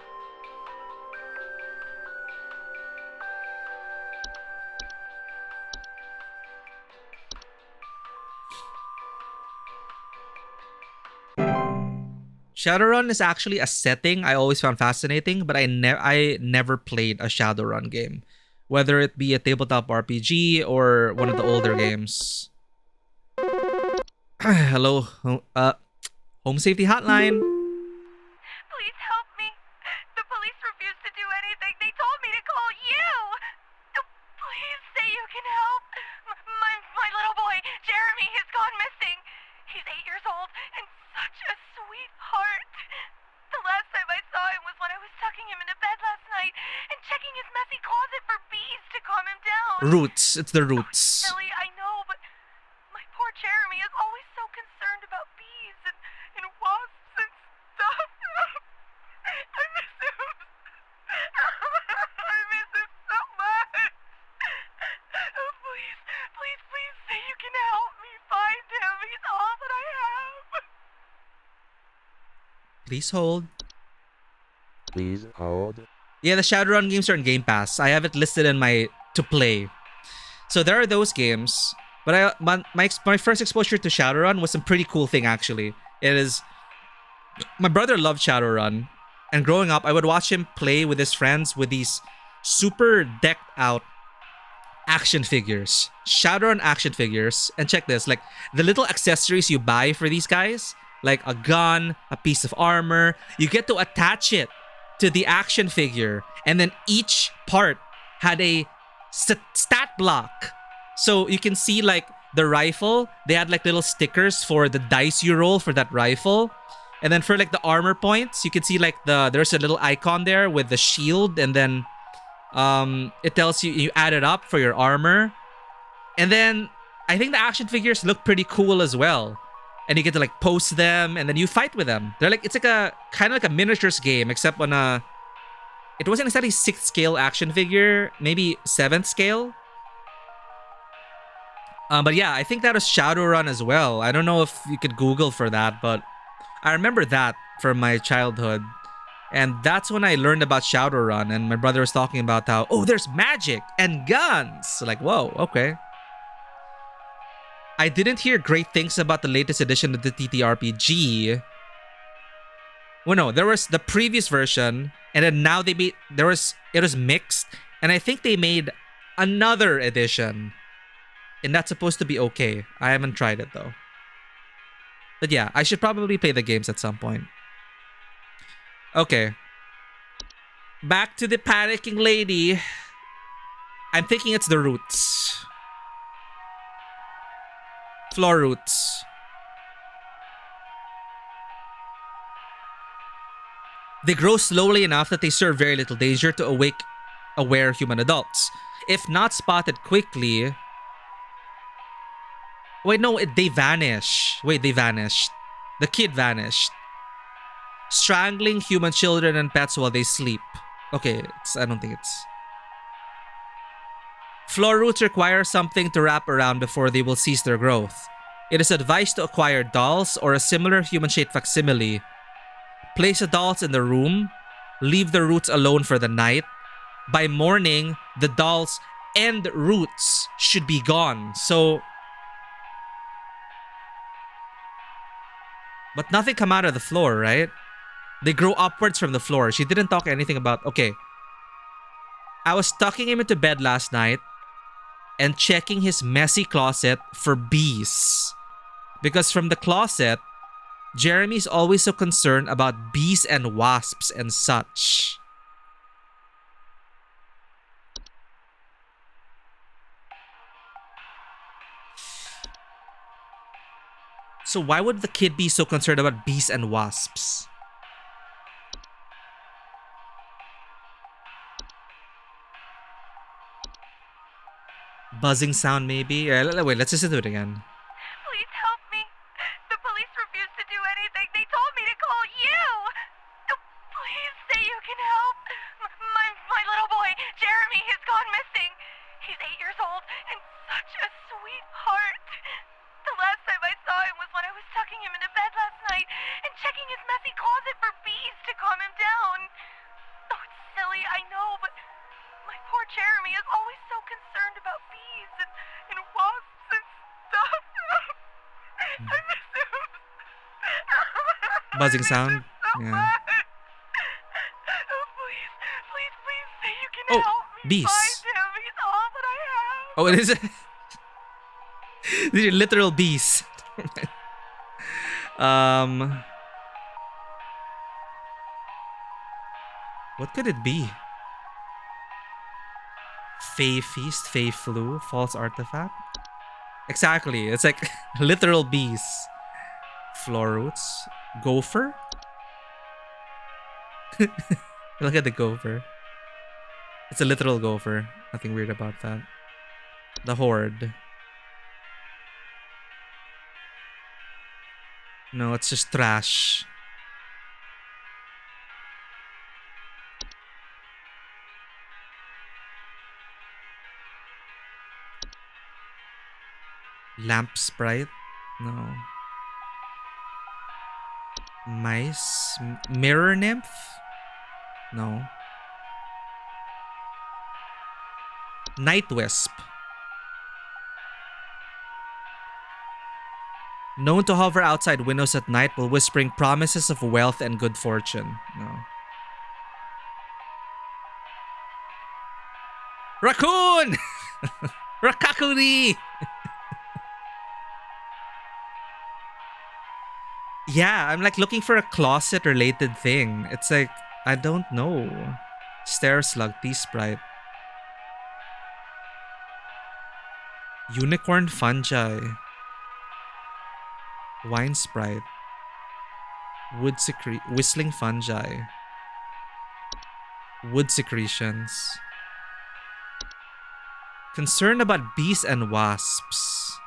Shadowrun is actually a setting I always found fascinating, but I never played a Shadowrun game, whether it be a tabletop RPG or one of the older games. Hello, Home Safety Hotline. Please help me. The police refuse to do anything. They told me to call you. Please say you can help. My little boy, Jeremy, has gone missing. He's 8 years old and such a sweetheart. The last time I saw him was when I was tucking him into bed last night and checking his messy closet for bees to calm him down. Roots. It's the roots. Silly, I know, but my poor Jeremy is always so concerned about bees and wasps and stuff. I miss him. I miss him so much. Please say you can help me find him. He's all that I have. Please hold. Please hold. Yeah, the Shadowrun games are in Game Pass. I have it listed in my to play. So there are those games. But my first exposure to Shadowrun was some pretty cool thing actually. It is... My brother loved Shadowrun. And growing up, I would watch him play with his friends with these super decked out action figures. Shadowrun action figures. And check this, like the little accessories you buy for these guys, like a gun, a piece of armor, you get to attach it to the action figure. And then each part had a stat block. So you can see like the rifle, they had like little stickers for the dice you roll for that rifle. And then for like the armor points, you can see like there's a little icon there with the shield, and then it tells you add it up for your armor. And then I think the action figures look pretty cool as well. And you get to like post them, and then you fight with them. They're like, it's like a kind of like a miniatures game, except on a, it wasn't exactly 6th scale action figure, maybe 7th scale. But yeah, I think that was Shadowrun as well. I don't know if you could Google for that, but I remember that from my childhood. And that's when I learned about Shadowrun, and my brother was talking about how, oh, there's magic and guns. So like, whoa, okay. I didn't hear great things about the latest edition of the TTRPG. Well, no, there was the previous version, and then now they made, it was mixed, and I think they made another edition. And that's supposed to be okay. I haven't tried it though. But yeah, I should probably play the games at some point. Okay. Back to the panicking lady. I'm thinking it's the roots. Floor roots. They grow slowly enough that they serve very little danger to aware human adults. If not spotted quickly... Wait, no, they vanish. Wait, they vanished. The kid vanished. Strangling human children and pets while they sleep. Okay, I don't think it's... Floor roots require something to wrap around before they will cease their growth. It is advised to acquire dolls or a similar human-shaped facsimile. Place the dolls in the room. Leave the roots alone for the night. By morning, the dolls and roots should be gone. So... But nothing come out of the floor, right? They grow upwards from the floor. She didn't talk anything about... Okay. I was tucking him into bed last night and checking his messy closet for bees. Because from the closet, Jeremy's always so concerned about bees and wasps and such. So why would the kid be so concerned about bees and wasps? Buzzing sound maybe? Wait, let's listen to it again. Please help me. The police refuse to do anything. They told me to call you. Please say you can help. My little boy, Jeremy, has gone missing. He's 8 years old and such a sweetheart. The last time I saw him was when I was tucking him into bed last night and checking his messy closet for bees to calm him down. Oh, it's silly, I know, but my poor Jeremy is always so concerned about bees and wasps and stuff. I miss him. Buzzing sound? Yeah. Oh, please say you can Oh, help me bees. find him. He's all that I have. Oh, it is... These are literal bees. What could it be? Fey feast, fey flu, false artifact? Exactly. It's like literal bees. Floor roots. Gopher? Look at the gopher. It's a literal gopher. Nothing weird about that. The horde. No, it's just trash. Lamp sprite? No. Mice? Mirror nymph? No. Night wisp. Known to hover outside windows at night while whispering promises of wealth and good fortune. No. Raccoon! Rakakuri! Yeah, I'm like looking for a closet related thing. It's like, I don't know. Stair slug, tea sprite. Unicorn fungi. Wine sprite. whistling fungi. Wood secretions. Concern about bees and wasps.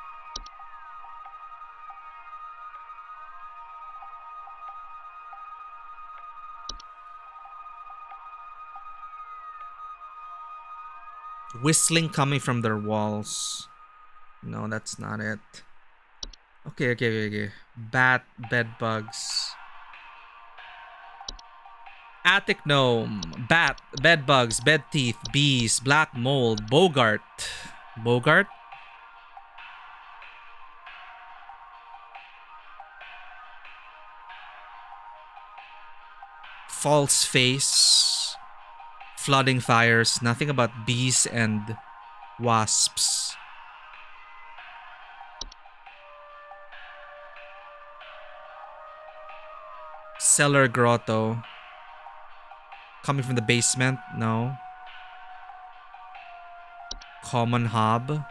Whistling coming from their walls. No, that's not it. Okay. Bat, bed bugs. Attic gnome, bat, bed bugs, bed teeth, bees, black mold, Bogart. Bogart? False face. Flooding fires. Nothing about bees and wasps. Cellar grotto. Coming from the basement? No. Common hob.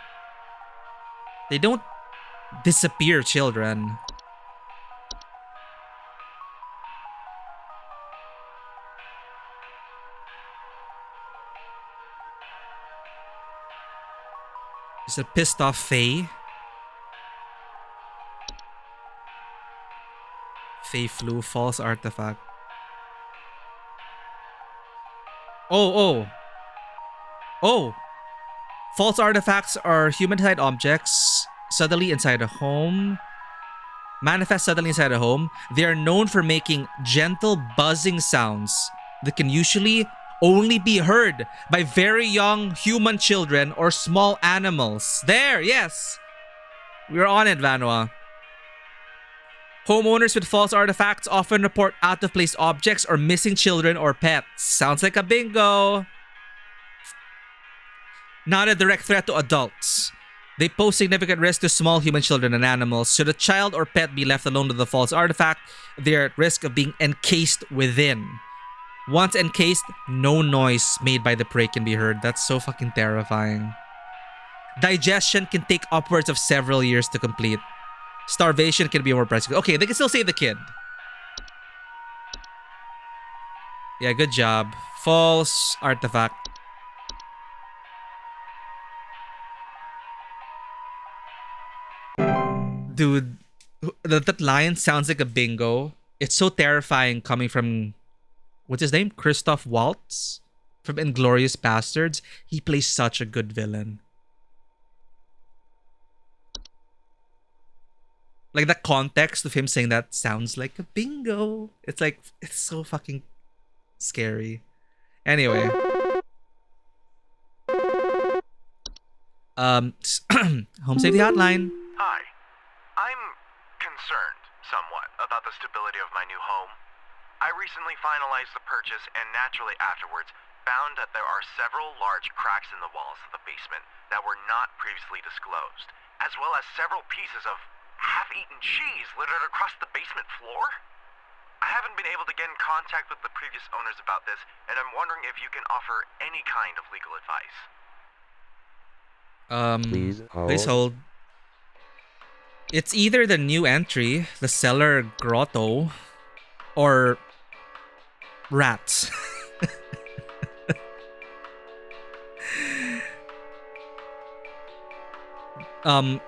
They don't disappear children. Is it pissed off Fae? Fae flu, false artifact. Oh. False artifacts are human-type objects suddenly inside a home. Manifest suddenly inside a home. They are known for making gentle buzzing sounds that can usually only be heard by very young human children or small animals. There, yes. We're on it, Vanwa. Homeowners with false artifacts often report out-of-place objects or missing children or pets. Sounds like a bingo. Not a direct threat to adults. They pose significant risk to small human children and animals. Should a child or pet be left alone with the false artifact, they are at risk of being encased within. Once encased, no noise made by the prey can be heard. That's so fucking terrifying. Digestion can take upwards of several years to complete. Starvation can be more practical. Okay, they can still save the kid. Yeah, good job. False artifact. Dude, that line sounds like a bingo. It's so terrifying coming from, what's his name? Christoph Waltz from Inglourious Bastards. He plays such a good villain. Like the context of him saying that sounds like a bingo. It's like, it's so fucking scary. Anyway. Home safety hotline. Hi. I'm concerned somewhat about the stability of my new home. I recently finalized the purchase and naturally afterwards found that there are several large cracks in the walls of the basement that were not previously disclosed, as well as several pieces of half-eaten cheese littered across the basement floor. I haven't been able to get in contact with the previous owners about this, and I'm wondering if you can offer any kind of legal advice. Please hold. It's either the new entry, the cellar grotto, or rats.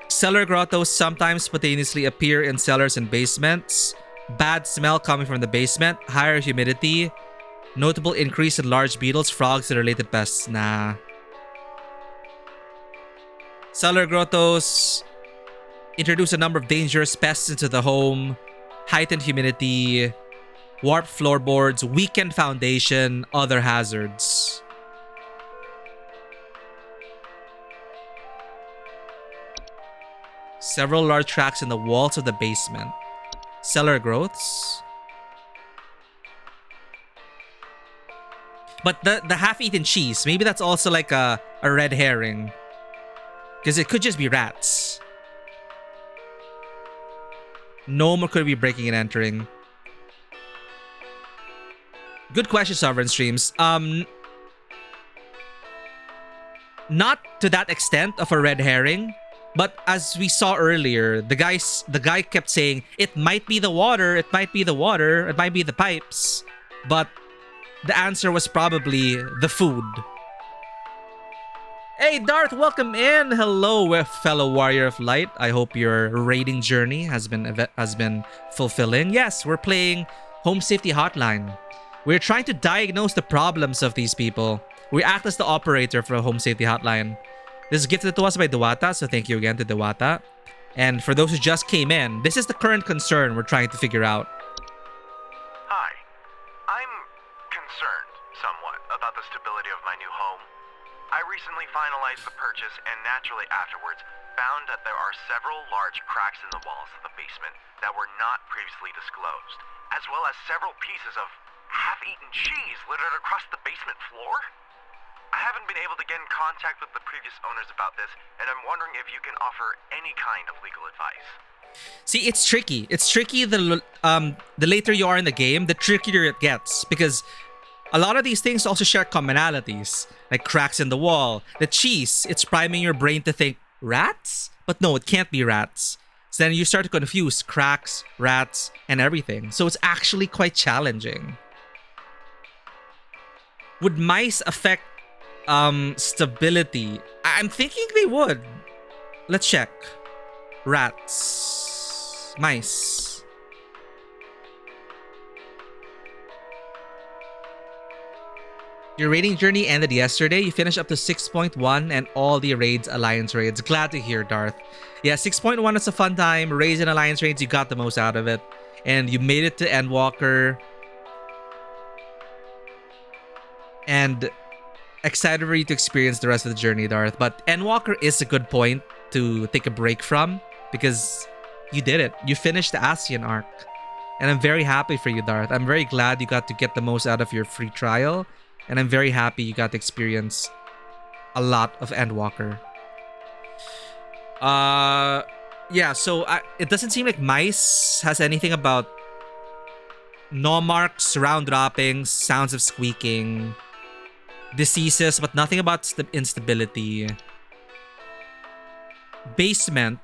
Cellar grottos sometimes spontaneously appear in cellars and basements. Bad smell coming from the basement. Higher humidity. Notable increase in large beetles, frogs, and related pests. Nah. Cellar grottos introduce a number of dangerous pests into the home. Heightened humidity. Warped floorboards. Weakened foundation. Other hazards. Several large cracks in the walls of the basement. Cellar growths. But the half-eaten cheese, maybe that's also like a red herring. Because it could just be rats. Gnome or could be breaking and entering. Good question, Sovereign Streams. Not to that extent of a red herring. But as we saw earlier, the guy kept saying, it might be the water, it might be the water, it might be the pipes. But the answer was probably the food. Hey Darth, welcome in. Hello, fellow warrior of light. I hope your raiding journey has been fulfilling. Yes, we're playing Home Safety Hotline. We're trying to diagnose the problems of these people. We act as the operator for a Home Safety Hotline. This is gifted to us by Dewata, so thank you again to Dewata. And for those who just came in, this is the current concern we're trying to figure out. Hi. I'm concerned somewhat about the stability of my new home. I recently finalized the purchase and naturally afterwards found that there are several large cracks in the walls of the basement that were not previously disclosed, as well as several pieces of half-eaten cheese littered across the basement floor. I haven't been able to get in contact with the previous owners about this, and I'm wondering if you can offer any kind of legal advice. See, it's tricky. It's tricky the later you are in the game, the trickier it gets. Because a lot of these things also share commonalities. Like cracks in the wall. The cheese, it's priming your brain to think, rats? But no, it can't be rats. So then you start to confuse cracks, rats, and everything. So it's actually quite challenging. Would mice affect stability? I'm thinking they would. Let's check. Rats. Mice. Your raiding journey ended yesterday. You finished up to 6.1 and all the raids, alliance raids. Glad to hear, Darth. Yeah, 6.1 is a fun time. Raids and alliance raids, you got the most out of it. And you made it to Endwalker. And excited for you to experience the rest of the journey, Darth. But Endwalker is a good point to take a break from because you did it. You finished the Ascian arc. And I'm very happy for you, Darth. I'm very glad you got to get the most out of your free trial. And I'm very happy you got to experience a lot of Endwalker. Yeah, so it doesn't seem like Mice has anything about gnaw marks, round droppings, sounds of squeaking, diseases, but nothing about instability. Basement,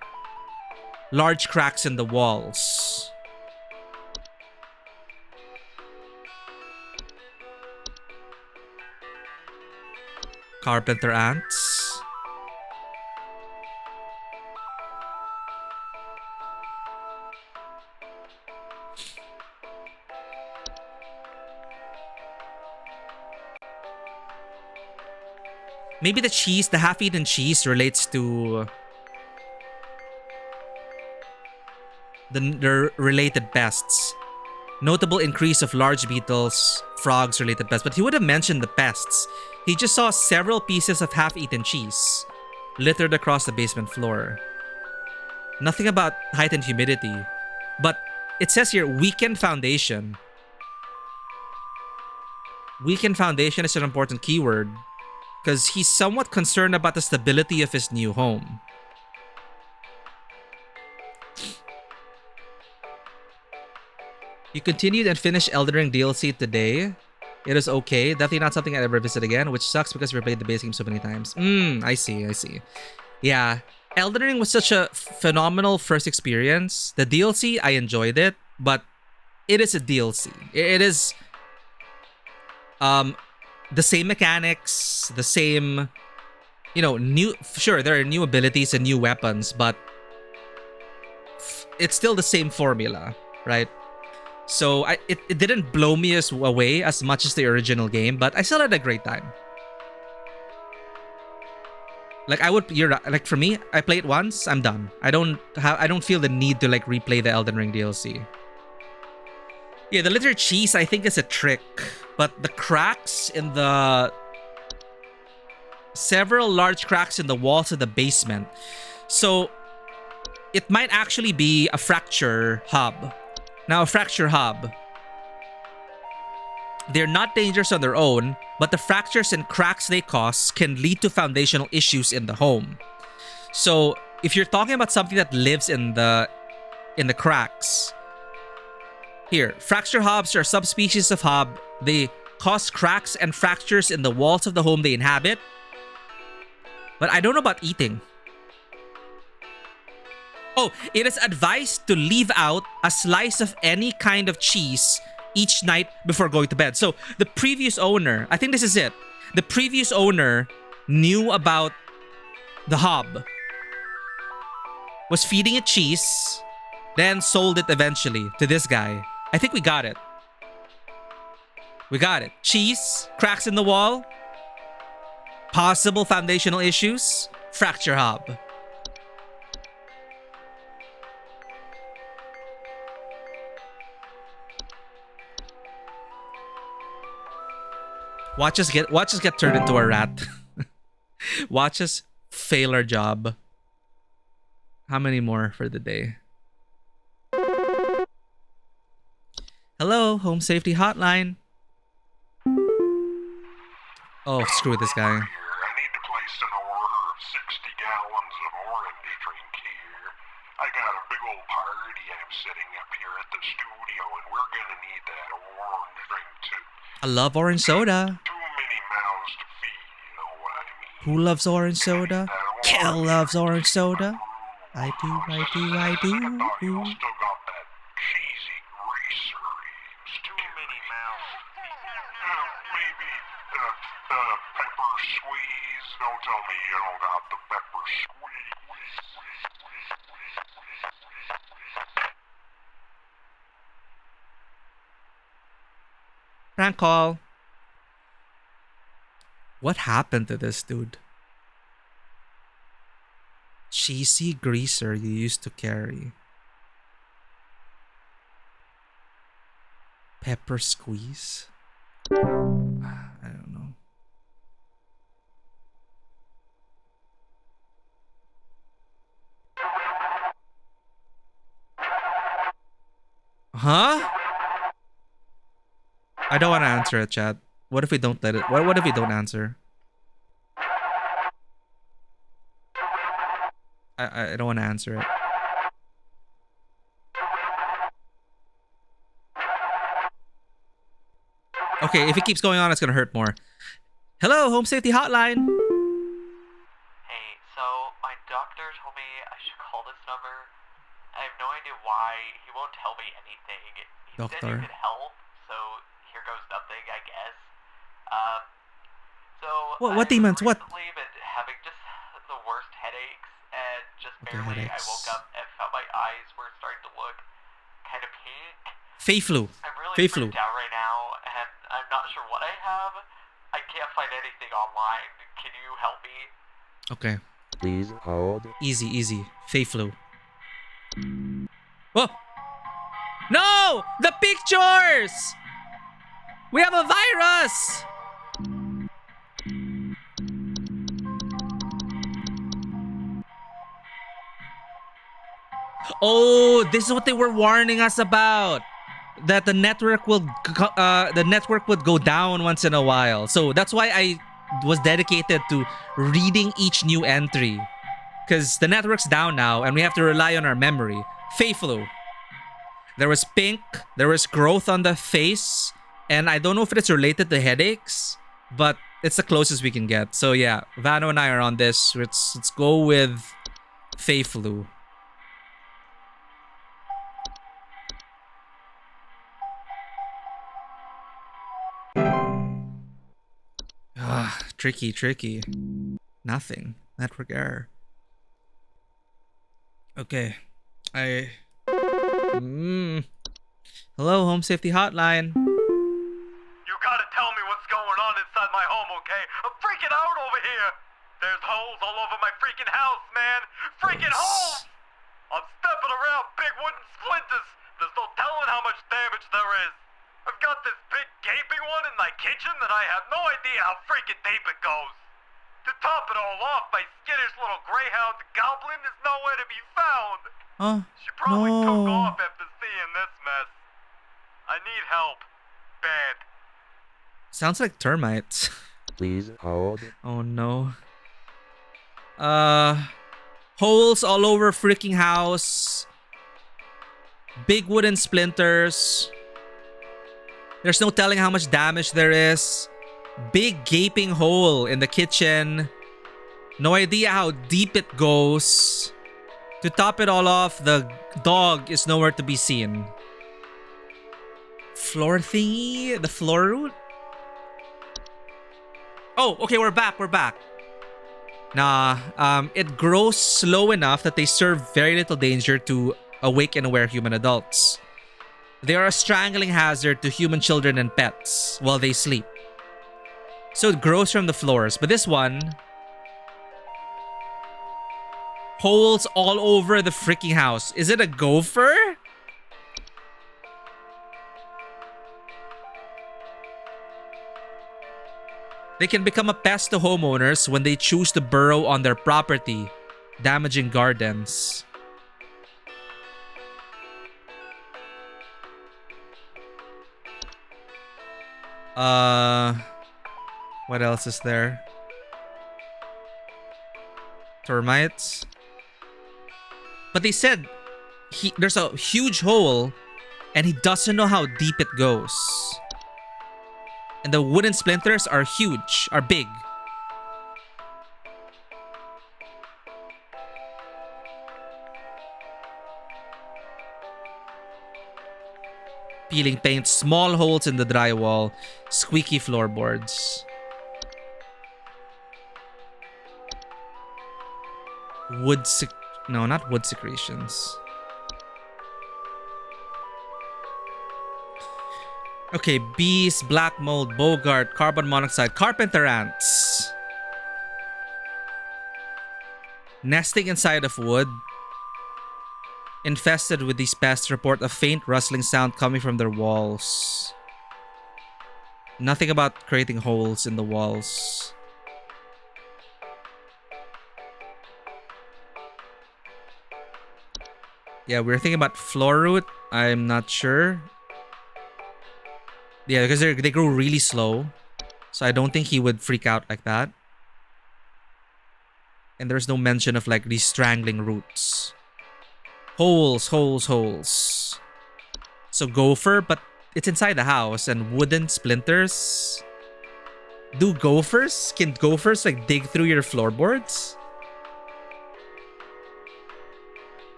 large cracks in the walls. Carpenter ants. Maybe the cheese, the half-eaten cheese relates to the related pests. Notable increase of large beetles, frogs related pests. But he would have mentioned the pests. He just saw several pieces of half-eaten cheese littered across the basement floor. Nothing about heightened humidity. But it says here, weakened foundation. Weakened foundation is an important keyword because he's somewhat concerned about the stability of his new home. You continued and finished Elden Ring DLC today. It is okay. Definitely not something I'd ever visit again, which sucks because we've played the base game so many times. I see. Yeah. Elden Ring was such a phenomenal first experience. The DLC, I enjoyed it, but it is a DLC. It is the same mechanics, the same, new, sure, there are new abilities and new weapons, but it's still the same formula, right? So it didn't blow me away as much as the original game, but I still had a great time. Like for me, I play it once, I'm done. I don't feel the need to replay the Elden Ring DLC. Yeah, the littered cheese I think is a trick, but the cracks in several large cracks in the walls of the basement. So it might actually be a fracture hub. Now, a fracture hub, they're not dangerous on their own, but the fractures and cracks they cause can lead to foundational issues in the home. So, if you're talking about something that lives in the cracks, here, fracture hubs are subspecies of hub. They cause cracks and fractures in the walls of the home they inhabit. But I don't know about eating. Oh, it is advised to leave out a slice of any kind of cheese each night before going to bed. So the previous owner, I think this is it. The previous owner knew about the hob, was feeding it cheese, then sold it eventually to this guy. I think we got it. We got it. Cheese, cracks in the wall, possible foundational issues, fracture hob. Watch us get turned into a rat. Watch us fail our job. How many more for the day? Hello, home safety hotline. Oh, screw this guy. I need to place an order of 60 gallons of orange drink here. I got a big old party I'm setting up here at the studio, and we're gonna need that orange drink too. I love orange soda. Too many mouths to feed, you know what I mean? Who loves orange soda? Kel loves orange soda. I do. I thought you all still got that cheesy greaser ribs. Too many mouths. Maybe pepper squeeze. Don't tell me you don't got the pepper squeeze. Prank call. What happened to this dude? Cheesy greaser you used to carry. Pepper squeeze? I don't know. Huh? I don't want to answer it, chat. What if we don't let it? What if we don't answer? I don't want to answer it. Okay, if it keeps going on, it's gonna hurt more. Hello, home safety hotline. Hey, so my doctor told me I should call this number. I have no idea why. He won't tell me anything. He said Doctor. he could help, so here goes nothing, I guess. So What demons? What? I've recently been having just the worst headaches, and just Okay, barely I headaches. woke up and felt my eyes were starting to look kind of pink. Fey flu. I'm really Fey flu. freaked out right now, and I'm not sure what I have. I can't find anything online. Can you help me? Okay. Please hold. Easy. Fey flu. Whoa! No! The pictures! We have a virus! Oh, this is what they were warning us about. That the network would go down once in a while. So that's why I was dedicated to reading each new entry. Because the network's down now and we have to rely on our memory. Fey flu. There was pink, there was growth on the face, and I don't know if it's related to headaches, but it's the closest we can get. So yeah, Vano and I are on this. Let's go with Fey flu. Tricky. Nothing. Network error. Okay. Hello, home safety hotline. You gotta tell me what's going on inside my home, okay? I'm freaking out over here! There's holes all over my freaking house, man! Freaking holes! I'm stepping around big wooden splinters! There's no telling how much damage there is! I've got this big gaping one in my kitchen that I have no idea how freaking deep it goes! To top it all off, my skittish little greyhound goblin is nowhere to be found! She probably took off after seeing this mess. I need help. Bad. Sounds like termites. Please hold. Oh no. Holes all over freaking house. Big wooden splinters. There's no telling how much damage there is. Big gaping hole in the kitchen. No idea how deep it goes. To top it all off, the dog is nowhere to be seen. Floor thingy? The floor root? Oh, okay, we're back. Nah, it grows slow enough that they serve very little danger to awake and aware human adults. They are a strangling hazard to human children and pets while they sleep. So it grows from the floors. But this one, holes all over the freaking house. Is it a gopher? They can become a pest to homeowners when they choose to burrow on their property, damaging gardens. What else is there? Termites. But they said there's a huge hole and he doesn't know how deep it goes. And the wooden splinters are huge, are big. Peeling paint, small holes in the drywall, squeaky floorboards. No, not wood secretions. Okay, bees, black mold, bogart, carbon monoxide, carpenter ants. Nesting inside of wood. Infested with these pests, report a faint rustling sound coming from their walls. Nothing about creating holes in the walls. Yeah, we're thinking about floor root. I'm not sure. Yeah, because they grow really slow. So I don't think he would freak out like that. And there's no mention of like these strangling roots. Holes. So gopher, but it's inside the house and wooden splinters. Can gophers like dig through your floorboards?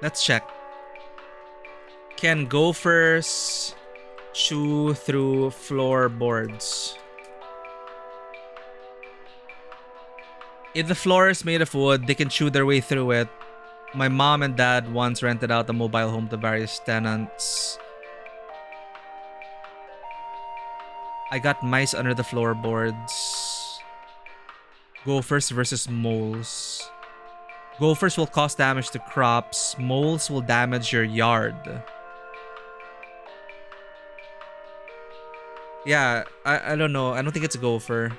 Let's check. Can gophers chew through floorboards? If the floor is made of wood, they can chew their way through it. My mom and dad once rented out a mobile home to various tenants. I got mice under the floorboards. Gophers versus moles. Gophers will cause damage to crops. Moles will damage your yard. Yeah, I don't know. I don't think it's a gopher.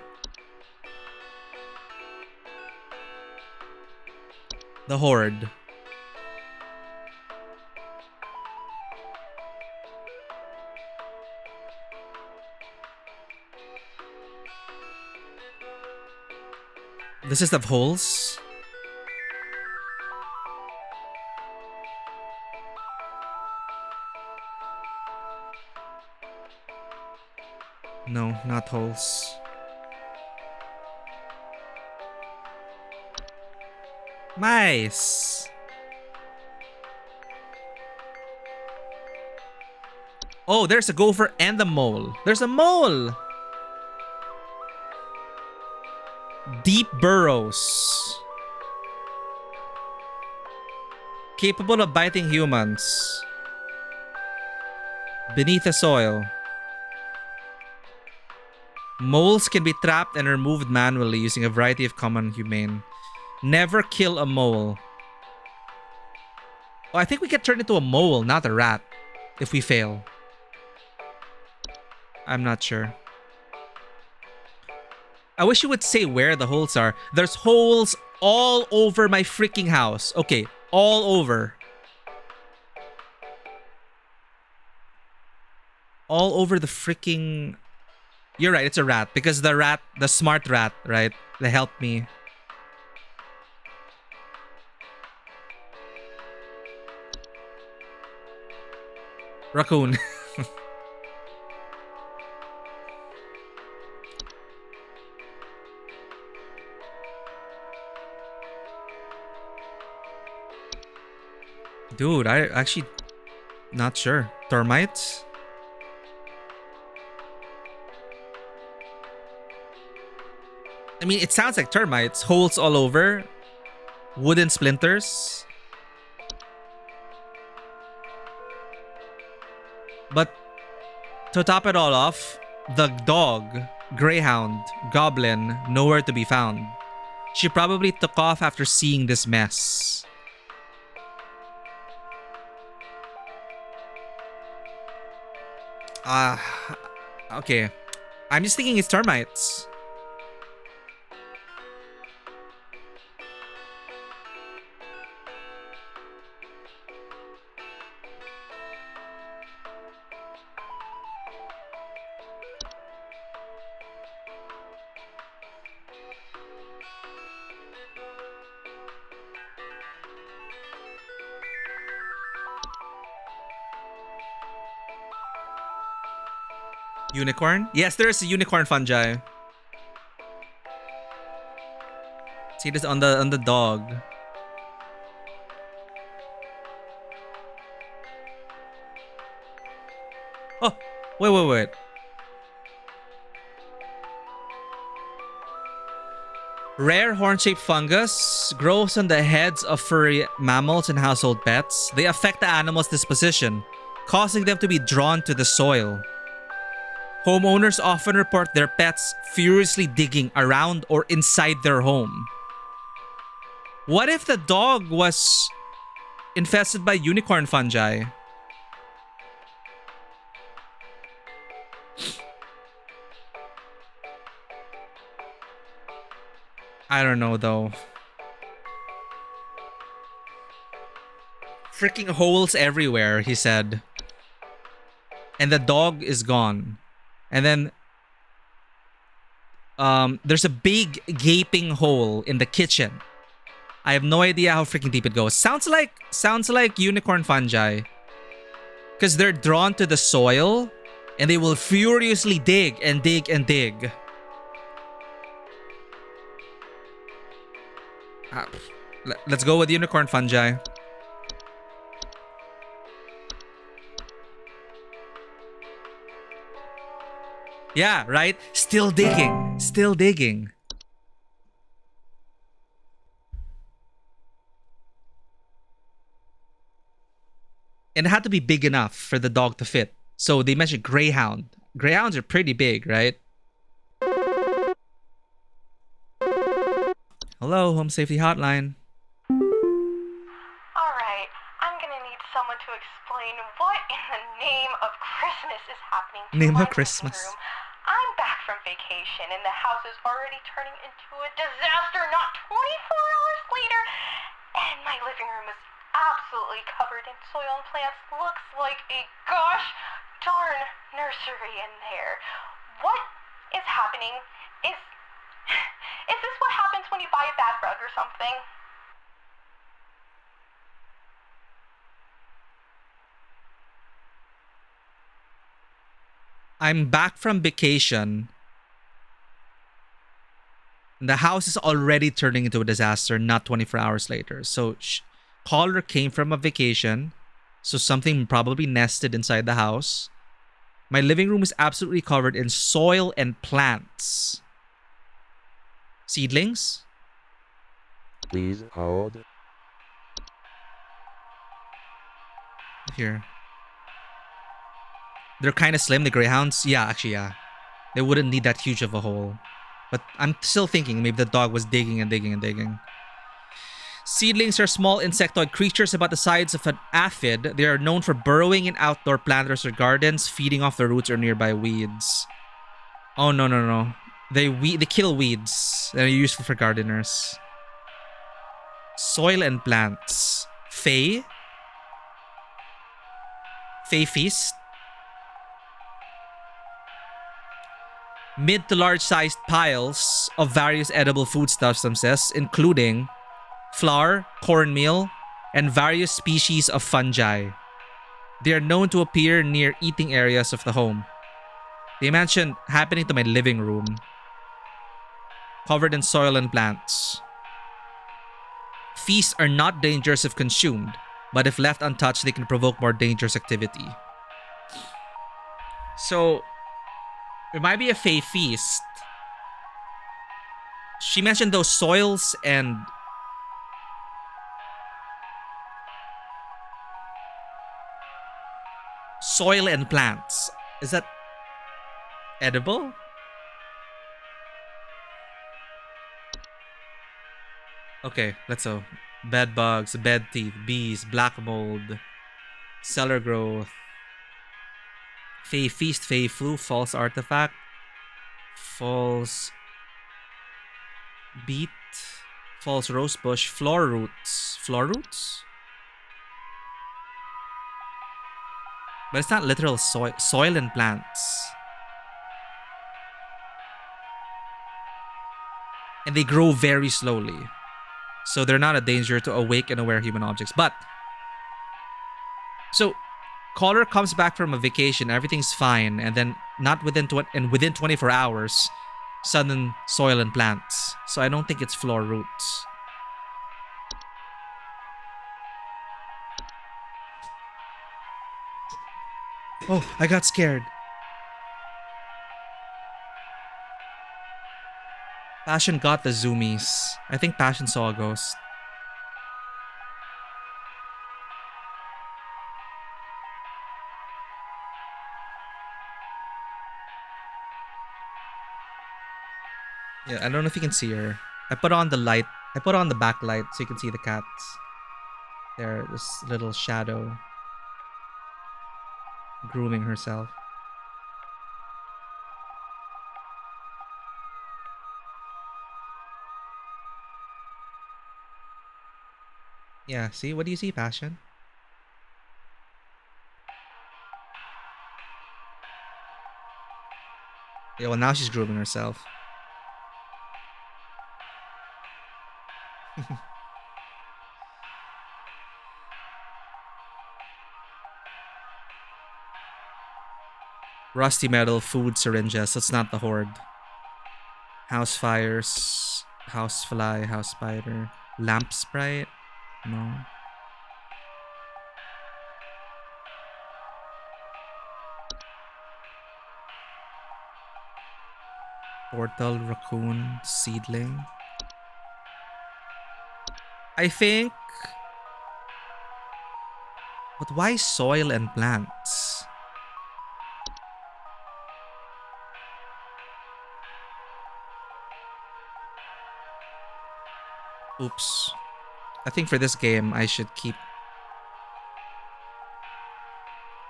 The horde. This is the holes. No, not holes. Mice. Oh, there's a gopher and a mole. There's a mole. Deep burrows. Capable of biting humans. Beneath the soil. Moles can be trapped and removed manually using a variety of common humane. Never kill a mole. Oh, I think we get turned into a mole, not a rat, if we fail. I'm not sure. I wish you would say where the holes are. There's holes all over my freaking house. Okay, all over. All over the freaking... You're right, it's a rat. Because the smart rat, right? They helped me. Raccoon. Dude, I actually not sure. Termites? I mean, it sounds like termites. Holes all over. Wooden splinters. But to top it all off, the dog, greyhound, goblin, nowhere to be found. She probably took off after seeing this mess. Okay. I'm just thinking it's termites. Unicorn? Yes, there is a unicorn fungi. See this on the dog. Oh, wait. Rare horn-shaped fungus grows on the heads of furry mammals and household pets. They affect the animal's disposition, causing them to be drawn to the soil. Homeowners often report their pets furiously digging around or inside their home. What if the dog was infested by unicorn fungi? I don't know though. Freaking holes everywhere, he said. And the dog is gone. And then there's a big gaping hole in the kitchen. I have no idea how freaking deep it goes. Sounds like unicorn fungi. Because they're drawn to the soil and they will furiously dig and dig and dig. Let's go with unicorn fungi. Yeah, right? Still digging. Still digging. And it had to be big enough for the dog to fit. So they mentioned greyhound. Greyhounds are pretty big, right? Hello, Home Safety Hotline. Alright, I'm gonna need someone to explain what in the name of Christmas is happening to Name my of Christmas. living room. I'm back from vacation and the house is already turning into a disaster not 24 hours later. And my living room is absolutely covered in soil and plants. Looks like a gosh darn nursery in there. What is happening? Is this what happens when you buy a bad rug or something? I'm back from vacation. The house is already turning into a disaster, not 24 hours later. So, caller came from a vacation. So, something probably nested inside the house. My living room is absolutely covered in soil and plants. Seedlings? Please hold. Here. They're kind of slim, the greyhounds. Yeah, actually, yeah. They wouldn't need that huge of a hole. But I'm still thinking maybe the dog was digging and digging and digging. Seedlings are small insectoid creatures about the size of an aphid. They are known for burrowing in outdoor planters or gardens, feeding off the roots or nearby weeds. Oh, no. They kill weeds. They're useful for gardeners. Soil and plants. Fae feast. Mid to large sized piles of various edible foodstuffs, some says, including flour, cornmeal, and various species of fungi. They are known to appear near eating areas of the home. They mentioned happening to my living room, covered in soil and plants. Feasts are not dangerous if consumed. but if left untouched, they can provoke more dangerous activity. So, it might be a Fey feast. She mentioned those soils and plants. Is that edible? Okay, let's go. Bed bugs, bed teeth, bees, black mold, cellar growth, Fey feast, Fey flu, false artifact, false beet, false rose bush, floor roots. Floor roots? But it's not literal soil and plants. And they grow very slowly. So they're not a danger to awake and aware human objects. But, so, caller comes back from a vacation, everything's fine, and then within 24 hours, sudden soil and plants. So I don't think it's floor roots. Oh, I got scared. Passion got the zoomies. I think Passion saw a ghost. Yeah, I don't know if you can see her. I put on the light. I put on the backlight so you can see the cats. There, this little shadow grooming herself. Yeah, see? What do you see, Passion? Yeah, well, now she's grooming herself. Rusty metal, food, syringes. That's not the horde. House fires, house fly, house spider, lamp sprite. No. Portal, raccoon, seedling. I think. But why soil and plants? Oops. I think for this game, I should keep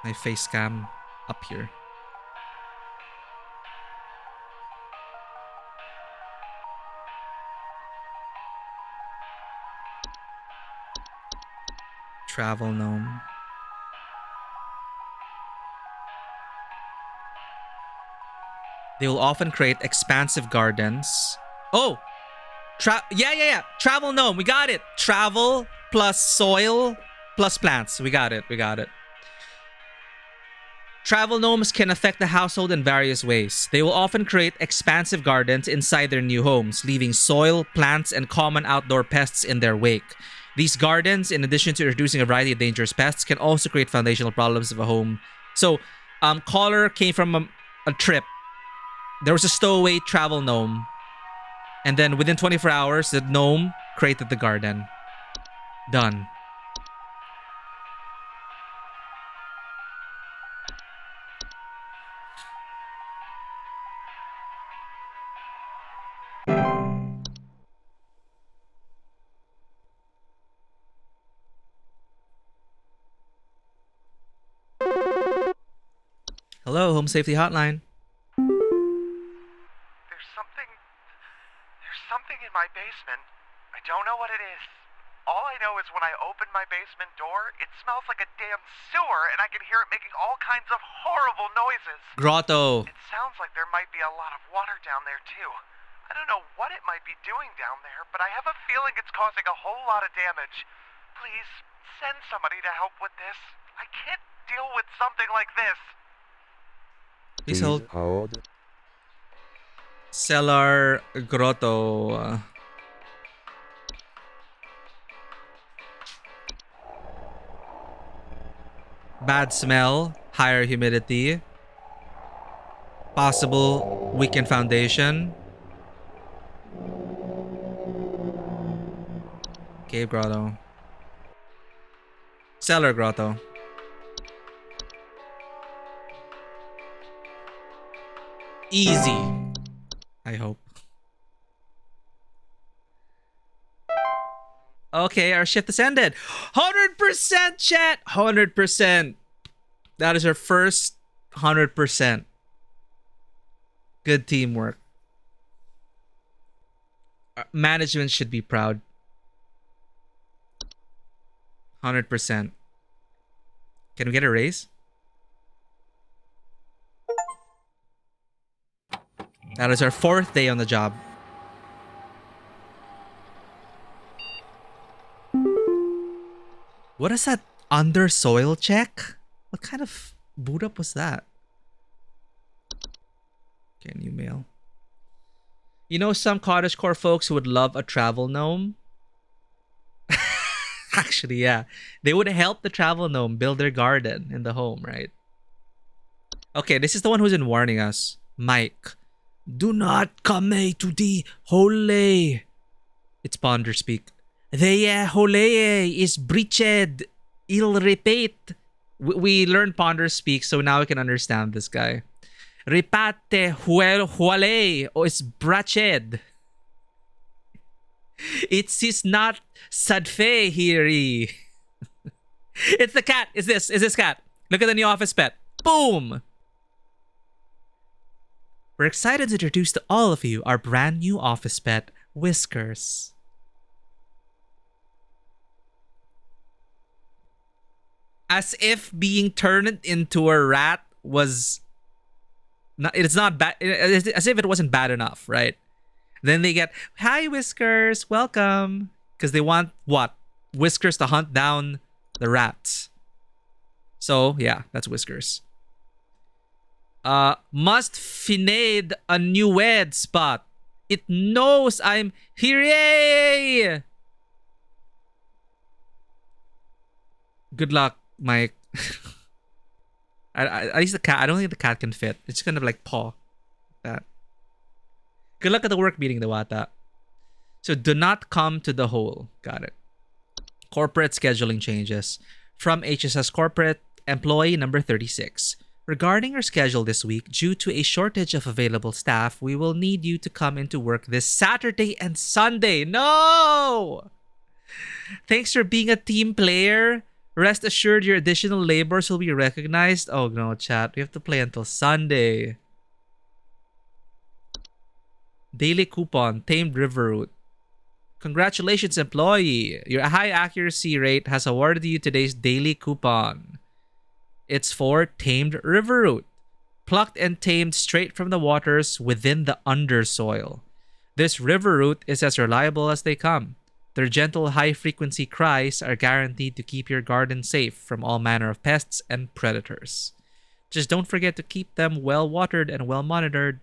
my face cam up here. Travel gnome. They will often create expansive gardens. Oh! Yeah. Travel gnome. We got it. Travel plus soil plus plants. We got it. Travel gnomes can affect the household in various ways. They will often create expansive gardens inside their new homes, leaving soil, plants, and common outdoor pests in their wake. These gardens, in addition to introducing a variety of dangerous pests, can also create foundational problems of a home. So, caller came from a trip. There was a stowaway travel gnome. And then within 24 hours, the gnome created the garden. Done. Hello, Home Safety Hotline. There's something in my basement. I don't know what it is. All I know is when I open my basement door, it smells like a damn sewer, and I can hear it making all kinds of horrible noises. Grotto. It sounds like there might be a lot of water down there, too. I don't know what it might be doing down there, but I have a feeling it's causing a whole lot of damage. Please, send somebody to help with this. I can't deal with something like this. Please hold. Cellar grotto. Bad smell, higher humidity, possible weakened foundation. Cave grotto. Cellar grotto. Easy. I hope. Okay, our shift has ended. 100% chat! 100%. That is our first 100%. Good teamwork. Management should be proud. 100%. Can we get a raise? That is our 4th day on the job. What is that under soil check? What kind of boot up was that? Okay, new mail. You know some cottagecore folks who would love a travel gnome? Actually, yeah. They would help the travel gnome build their garden in the home, right? Okay, this is the one who's been warning us. Mike. Do not come to the hole. It's Ponder speak. The hole is breached. I'll repeat. We learned Ponder speak, so now we can understand this guy. Repate hole o is breached. It is not sadfe here. It's the cat. Is this cat? Look at the new office pet. Boom. We're excited to introduce to all of you our brand new office pet, Whiskers. As if being turned into a rat was not, it's not bad, as if it wasn't bad enough, right? Then they get, hi Whiskers, welcome. Because they want what? Whiskers to hunt down the rats. So yeah, that's Whiskers. Must finade a new wed spot. It knows I'm here. Yay! Good luck, Mike. At least the cat. I don't think the cat can fit. It's kind of like paw. That. Good luck at the work meeting, the wata. So do not come to the hole. Got it. Corporate scheduling changes. From HSS Corporate, employee number 36. Regarding our schedule this week, due to a shortage of available staff, we will need you to come into work this Saturday and Sunday. No! Thanks for being a team player. Rest assured your additional labors will be recognized. Oh no, chat. We have to play until Sunday. Daily coupon, tamed river root. Congratulations, employee. Your high accuracy rate has awarded you today's daily coupon. It's for tamed river root, plucked and tamed straight from the waters within the undersoil. This river root is as reliable as they come. Their gentle high-frequency cries are guaranteed to keep your garden safe from all manner of pests and predators. Just don't forget to keep them well-watered and well-monitored.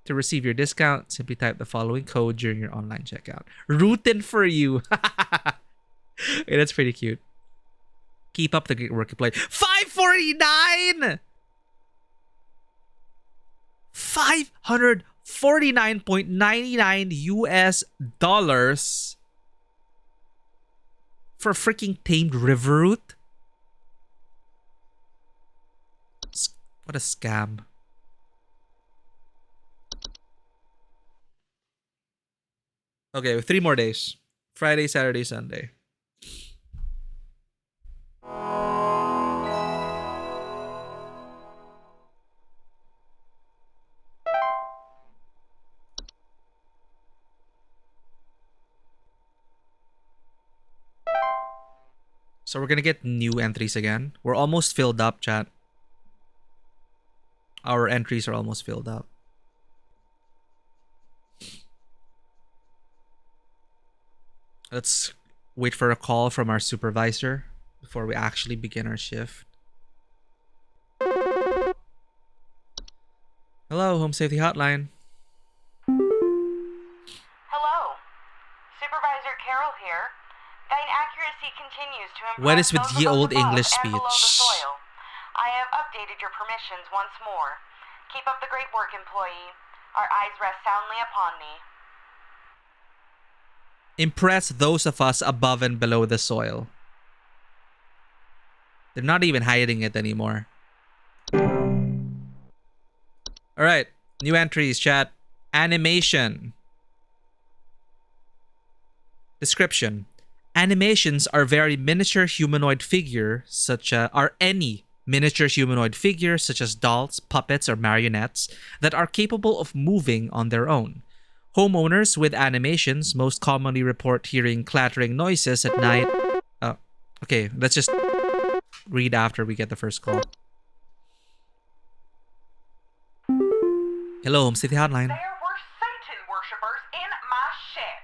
To receive your discount, simply type the following code during your online checkout. Rootin' for you! Hey, that's pretty cute. Keep up the great work you play. $549! $549.99 US dollars for freaking tamed river root? What a scam. Okay, with 3 more days. Friday, Saturday, Sunday. So we're gonna get new entries again. We're almost filled up, chat. Our entries are almost filled up. Let's wait for a call from our supervisor before we actually begin our shift. Hello, Home Safety Hotline. Hello. Supervisor Carol here. Thine accuracy continues to improve What is with both ye above old the above English and below the speech? soil. missions once more. Keep up the great work, employee. Our eyes rest soundly upon thee. Impress those of us above and below the soil. They're not even hiding it anymore. Alright, new entries, chat. Animation. Description. Animations are very miniature humanoid figure, are any miniature humanoid figures such as dolls, puppets, or marionettes that are capable of moving on their own. Homeowners with animations most commonly report hearing clattering noises at night. Okay, let's just read after we get the first call. Hello, Home City Hotline. There were Satan worshippers in my shed.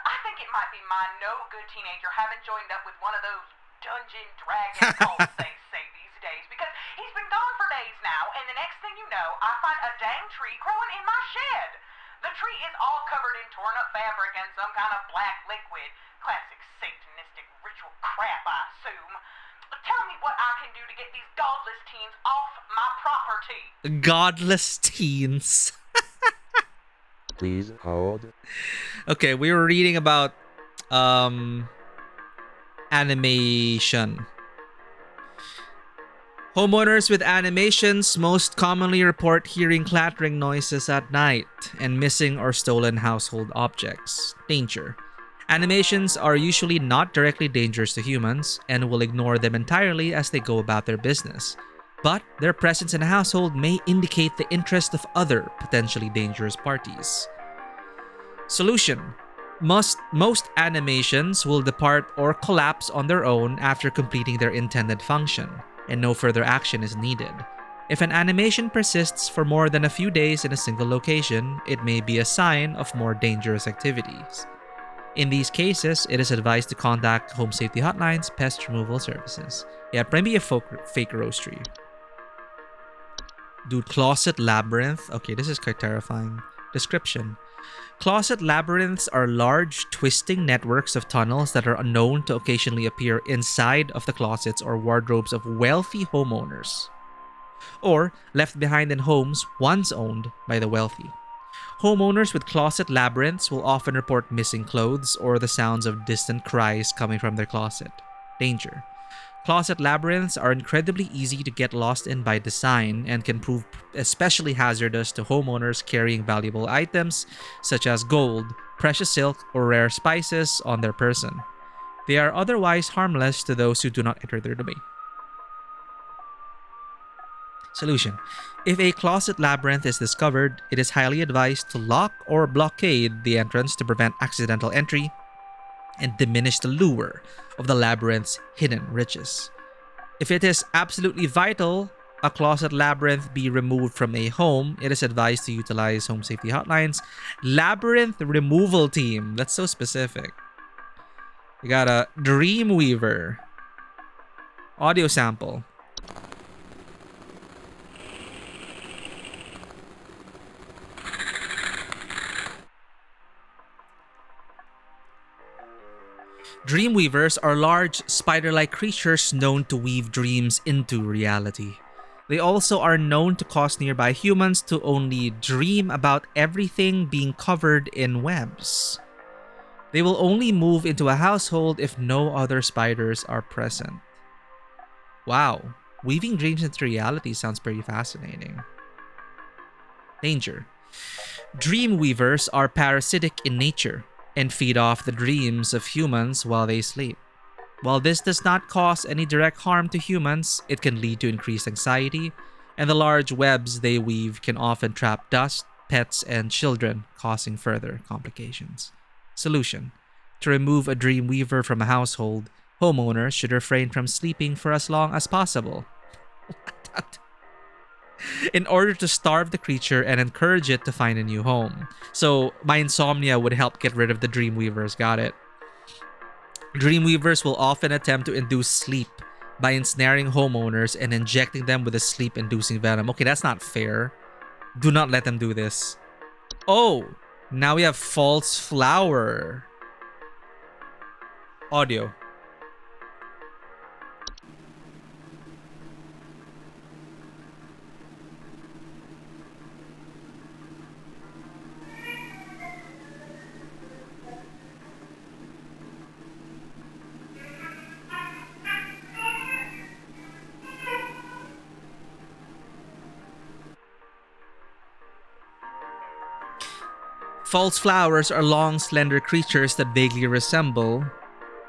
I think it might be my no-good teenager having joined up with one of those Dungeon Dragon cults they say these days, because he's been gone for days now, and the next thing you know, I find a dang tree growing in my shed. The tree is all covered in torn-up fabric and some kind of black liquid. Classic satanistic ritual crap, I assume. Tell me what I can do to get these godless teens off my property. Godless teens. Please hold. Okay, we were reading about animation. Homeowners with animations most commonly report hearing clattering noises at night and missing or stolen household objects. Danger. Animations are usually not directly dangerous to humans and will ignore them entirely as they go about their business. But their presence in a household may indicate the interest of other potentially dangerous parties. Solution. Most animations will depart or collapse on their own after completing their intended function, and no further action is needed. If an animation persists for more than a few days in a single location, it may be a sign of more dangerous activities. In these cases, it is advised to contact Home Safety Hotline's pest removal services. Yeah, maybe a fake roastery. Dude, closet labyrinth. Okay, this is quite terrifying. Description. Closet labyrinths are large, twisting networks of tunnels that are known to occasionally appear inside of the closets or wardrobes of wealthy homeowners, or left behind in homes once owned by the wealthy. Homeowners with closet labyrinths will often report missing clothes or the sounds of distant cries coming from their closet. Danger. Closet labyrinths are incredibly easy to get lost in by design and can prove especially hazardous to homeowners carrying valuable items such as gold, precious silk, or rare spices on their person. They are otherwise harmless to those who do not enter their domain. Solution. If a closet labyrinth is discovered, it is highly advised to lock or blockade the entrance to prevent accidental entry and diminish the lure of the labyrinth's hidden riches. If it is absolutely vital a closet labyrinth be removed from a home, it is advised to utilize Home Safety Hotline's labyrinth removal team. That's so specific. We got a Dreamweaver audio sample. Dreamweavers are large, spider-like creatures known to weave dreams into reality. They also are known to cause nearby humans to only dream about everything being covered in webs. They will only move into a household if no other spiders are present. Wow, weaving dreams into reality sounds pretty fascinating. Danger. Dreamweavers are parasitic in nature and feed off the dreams of humans while they sleep. While this does not cause any direct harm to humans, it can lead to increased anxiety, and the large webs they weave can often trap dust, pets, and children, causing further complications. Solution. To remove a Dreamweaver from a household, homeowners should refrain from sleeping for as long as possible in order to starve the creature and encourage it to find a new home. So my insomnia would help get rid of the Dreamweavers. Got it. Dreamweavers will often attempt to induce sleep by ensnaring homeowners and injecting them with a sleep-inducing venom. Okay, that's not fair. Do not let them do this. Oh, now we have false flower. Audio. False flowers are long, slender creatures that vaguely resemble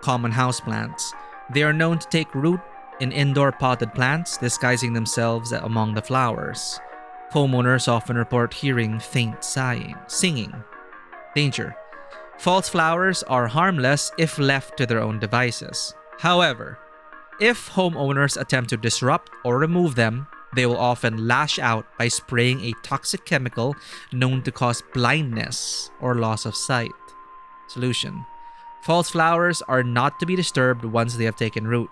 common houseplants. They are known to take root in indoor potted plants, disguising themselves among the flowers. Homeowners often report hearing faint singing. Danger. False flowers are harmless if left to their own devices. However, if homeowners attempt to disrupt or remove them, they will often lash out by spraying a toxic chemical known to cause blindness or loss of sight. Solution. False flowers are not to be disturbed once they have taken root.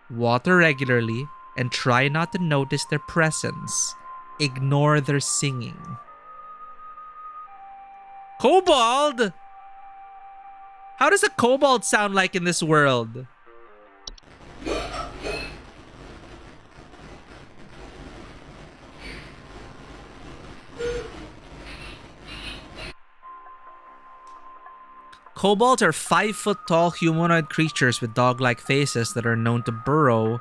Water regularly and try not to notice their presence. Ignore their singing. Kobold? How does a kobold sound like in this world? Kobolds are 5-foot-tall humanoid creatures with dog-like faces that are known to burrow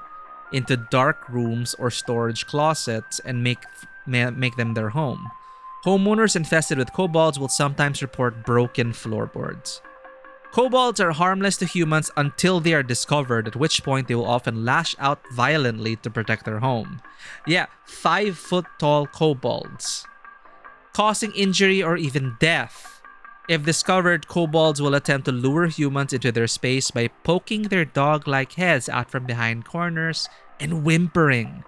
into dark rooms or storage closets and make them their home. Homeowners infested with kobolds will sometimes report broken floorboards. Kobolds are harmless to humans until they are discovered, at which point they will often lash out violently to protect their home. Yeah, 5-foot-tall kobolds, causing injury or even death. If discovered, kobolds will attempt to lure humans into their space by poking their dog-like heads out from behind corners and whimpering.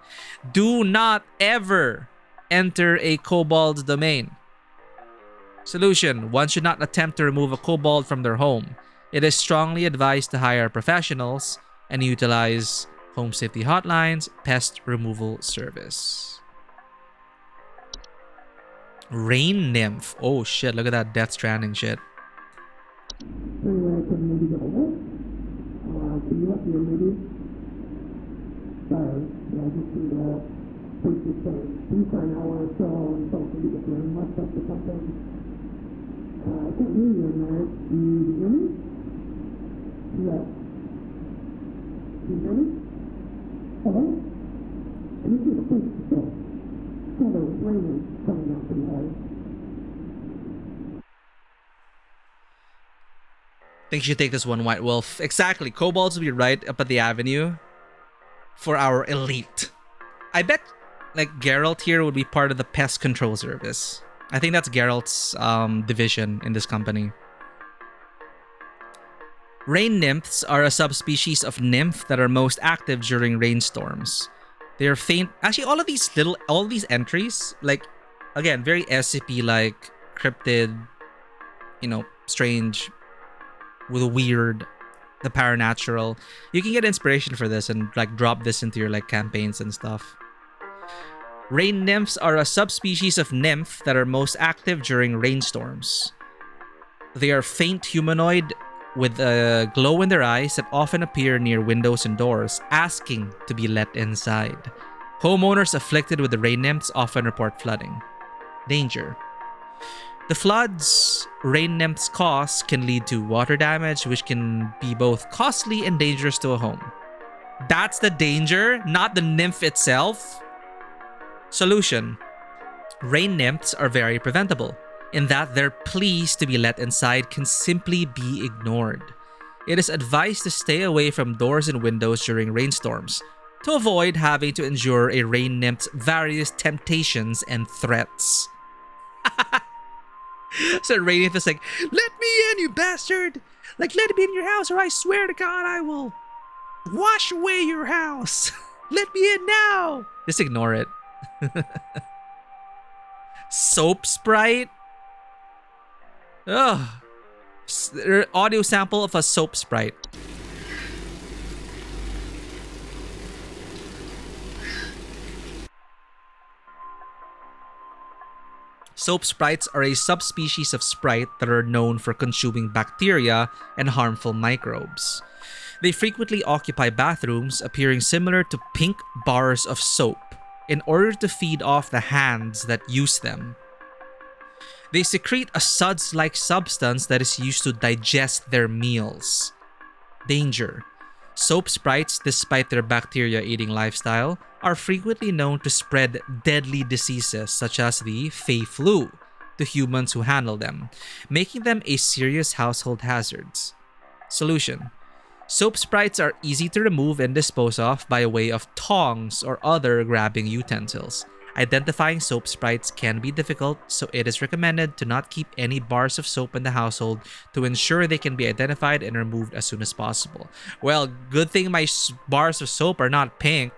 Do not ever enter a kobold's domain. Solution. One should not attempt to remove a kobold from their home. It is strongly advised to hire professionals and utilize Home Safety Hotline's pest removal service. Rain Nymph. Oh shit, look at that Death Stranding shit. Think you should take this one, White Wolf. Exactly. Kobolds will be right up at the avenue for our elite. I bet like Geralt here would be part of the pest control service. I think that's Geralt's division in this company. Rain nymphs are a subspecies of nymph that are most active during rainstorms. They are faint. Actually, all these entries, like, again, very SCP-like, cryptid, strange, with a weird, the paranatural. You can get inspiration for this and like drop this into your like campaigns and stuff. Rain nymphs are a subspecies of nymph that are most active during rainstorms. They are faint humanoid with a glow in their eyes that often appear near windows and doors, asking to be let inside. Homeowners afflicted with the rain nymphs often report flooding. Danger. The floods rain nymphs cause can lead to water damage, which can be both costly and dangerous to a home. That's the danger, not the nymph itself. Solution. Rain nymphs are very preventable, in that their pleas to be let inside can simply be ignored. It is advised to stay away from doors and windows during rainstorms, to avoid having to endure a rain nymph's various temptations and threats. So rain nymph is like, let me in, you bastard! Like, let me in your house or I swear to God I will wash away your house! Let me in now! Just ignore it. Soap Sprite? Ugh. Audio sample of a soap sprite. Soap sprites are a subspecies of sprite that are known for consuming bacteria and harmful microbes. They frequently occupy bathrooms, appearing similar to pink bars of soap, in order to feed off the hands that use them. They secrete a suds-like substance that is used to digest their meals. Danger. Soap sprites, despite their bacteria-eating lifestyle, are frequently known to spread deadly diseases such as the Fey flu, to humans who handle them, making them a serious household hazard. Solution: soap sprites are easy to remove and dispose of by way of tongs or other grabbing utensils. Identifying soap sprites can be difficult, so it is recommended to not keep any bars of soap in the household to ensure they can be identified and removed as soon as possible. Well, good thing my bars of soap are not pink.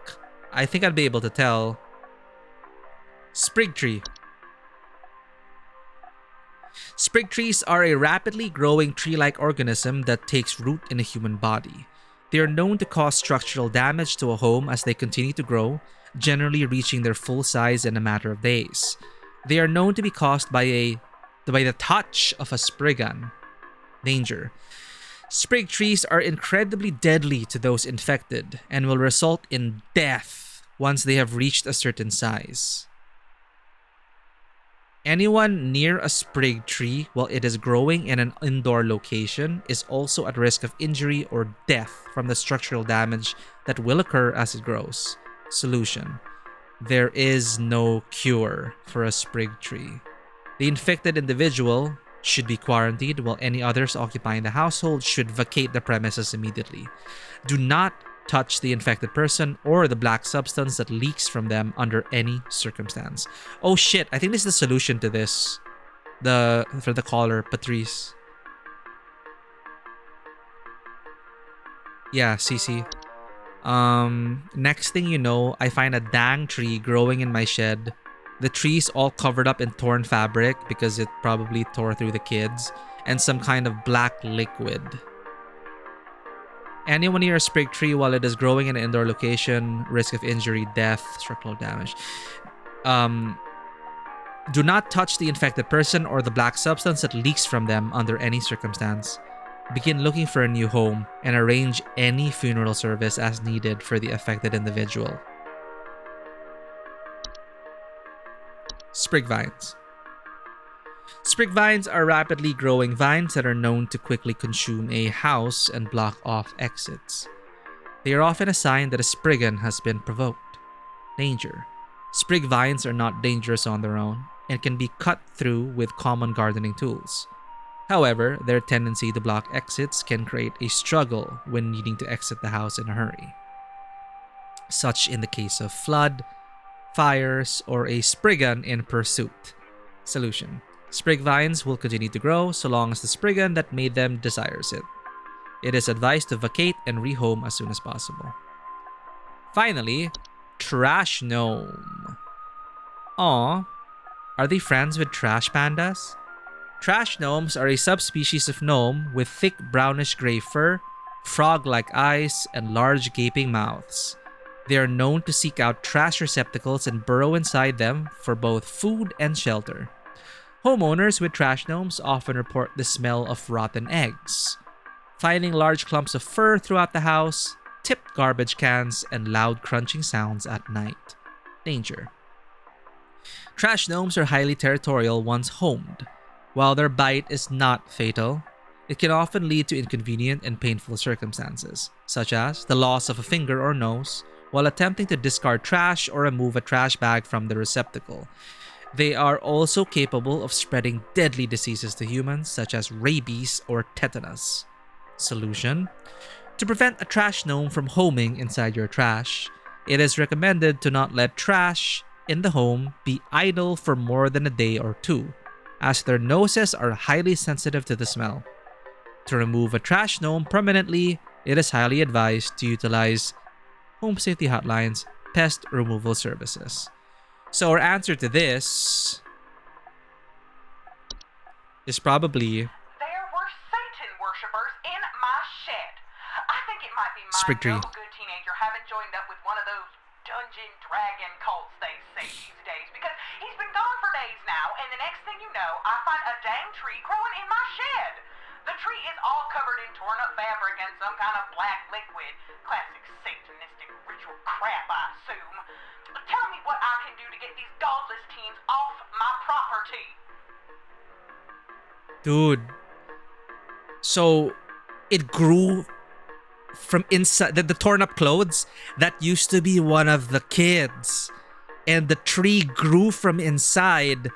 I think I'd be able to tell. Sprig tree. Sprig trees are a rapidly growing tree-like organism that takes root in a human body. They are known to cause structural damage to a home as they continue to grow, generally reaching their full size in a matter of days. They are known to be caused by the touch of a spriggan. Danger. Sprig trees are incredibly deadly to those infected and will result in death once they have reached a certain size. Anyone near a sprig tree while it is growing in an indoor location is also at risk of injury or death from the structural damage that will occur as it grows. Solution: there is no cure for a sprig tree. The infected individual should be quarantined, while any others occupying the household should vacate the premises immediately. Do not touch the infected person or the black substance that leaks from them under any circumstance. Oh shit, I think this is the solution to this. For the caller, Patrice. Yeah, CC. Next thing you know, I find a dang tree growing in my shed. The tree's all covered up in torn fabric because it probably tore through the kids, and some kind of black liquid. Anyone near a sprig tree while it is growing in an indoor location, risk of injury, death, structural damage. Do not touch the infected person or the black substance that leaks from them under any circumstance. Begin looking for a new home and arrange any funeral service as needed for the affected individual. Sprig vines. Sprig vines are rapidly growing vines that are known to quickly consume a house and block off exits. They are often a sign that a spriggan has been provoked. Danger. Sprig vines are not dangerous on their own and can be cut through with common gardening tools. However, their tendency to block exits can create a struggle when needing to exit the house in a hurry, such in the case of flood, fires, or a spriggan in pursuit. Solution: sprig vines will continue to grow so long as the spriggan that made them desires it. It is advised to vacate and rehome as soon as possible. Finally, trash gnome. Aw, are they friends with trash pandas? Trash gnomes are a subspecies of gnome with thick brownish-gray fur, frog-like eyes, and large gaping mouths. They are known to seek out trash receptacles and burrow inside them for both food and shelter. Homeowners with trash gnomes often report the smell of rotten eggs, finding large clumps of fur throughout the house, tipped garbage cans, and loud crunching sounds at night. Danger. Trash gnomes are highly territorial once homed. While their bite is not fatal, it can often lead to inconvenient and painful circumstances, such as the loss of a finger or nose while attempting to discard trash or remove a trash bag from the receptacle. They are also capable of spreading deadly diseases to humans, such as rabies or tetanus. Solution: to prevent a trash gnome from homing inside your trash, it is recommended to not let trash in the home be idle for more than a day or two, as their noses are highly sensitive to the smell. To remove a trash gnome permanently, it is highly advised to utilize Home Safety Hotline's pest removal services. So our answer to this is probably There were Satan worshippers in my shed. I think it might be my Sprig tree. no good teenager having joined up with one of those dungeon dragon cults they say these days, because he's been gone for days now, and the next thing you know, I find a dang tree growing in my shed. The tree is all covered in torn up fabric and some kind of black liquid. Classic satanistic ritual crap, I assume. Tell me what I can do to get these godless teens off my property. Dude. So it grew from inside the torn up clothes that used to be one of the kids, and the tree grew from inside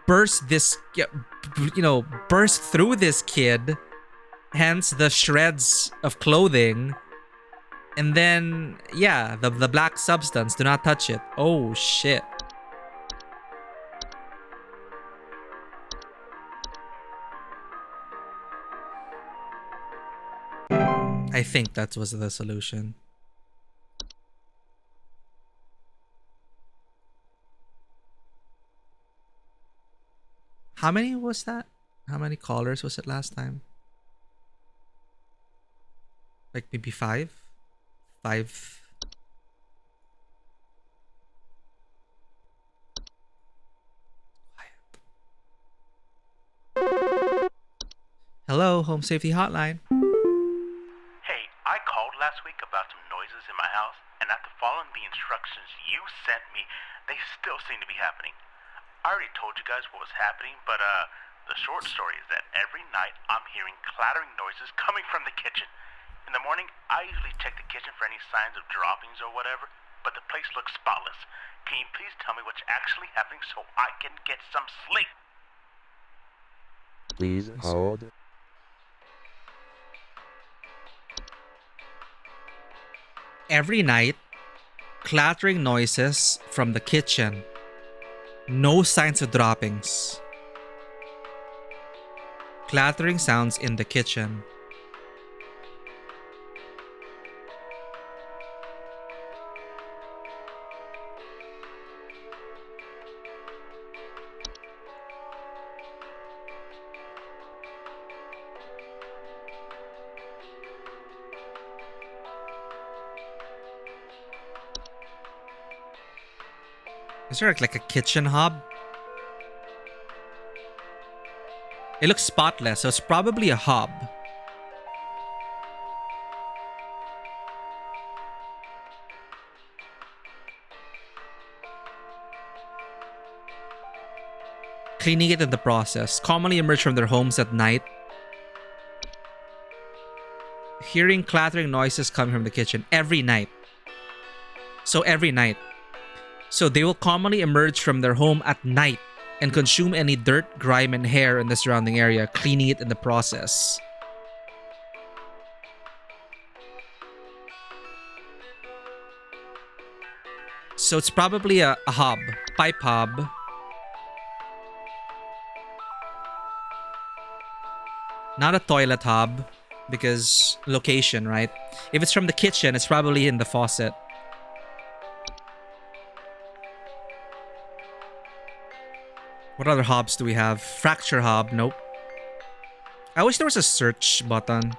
burst burst through this kid, hence the shreds of clothing. And then, yeah, the black substance. Do not touch it. Oh, shit. I think that was the solution. How many was that? How many callers was it last time? Like maybe 5? 5. Hello, Home Safety Hotline. Hey, I called last week about some noises in my house, and after following the instructions you sent me, they still seem to be happening. I already told you guys what was happening, but the short story is that every night I'm hearing clattering noises coming from the kitchen. In the morning, I usually check the kitchen for any signs of droppings or whatever, but the place looks spotless. Can you please tell me what's actually happening so I can get some sleep? Please hold. Every night, clattering noises from the kitchen. No signs of droppings. Clattering sounds in the kitchen. Is there like a kitchen hob? It looks spotless, so it's probably a hob. Cleaning it in the process. Commonly emerge from their homes at night. Hearing clattering noises coming from the kitchen every night. So every night. So they will commonly emerge from their home at night and consume any dirt, grime, and hair in the surrounding area, cleaning it in the process. So it's probably a hob, pipe hob. Not a toilet hob, because location, right? If it's from the kitchen, it's probably in the faucet. What other hobs do we have? Fracture hob, nope. I wish there was a search button.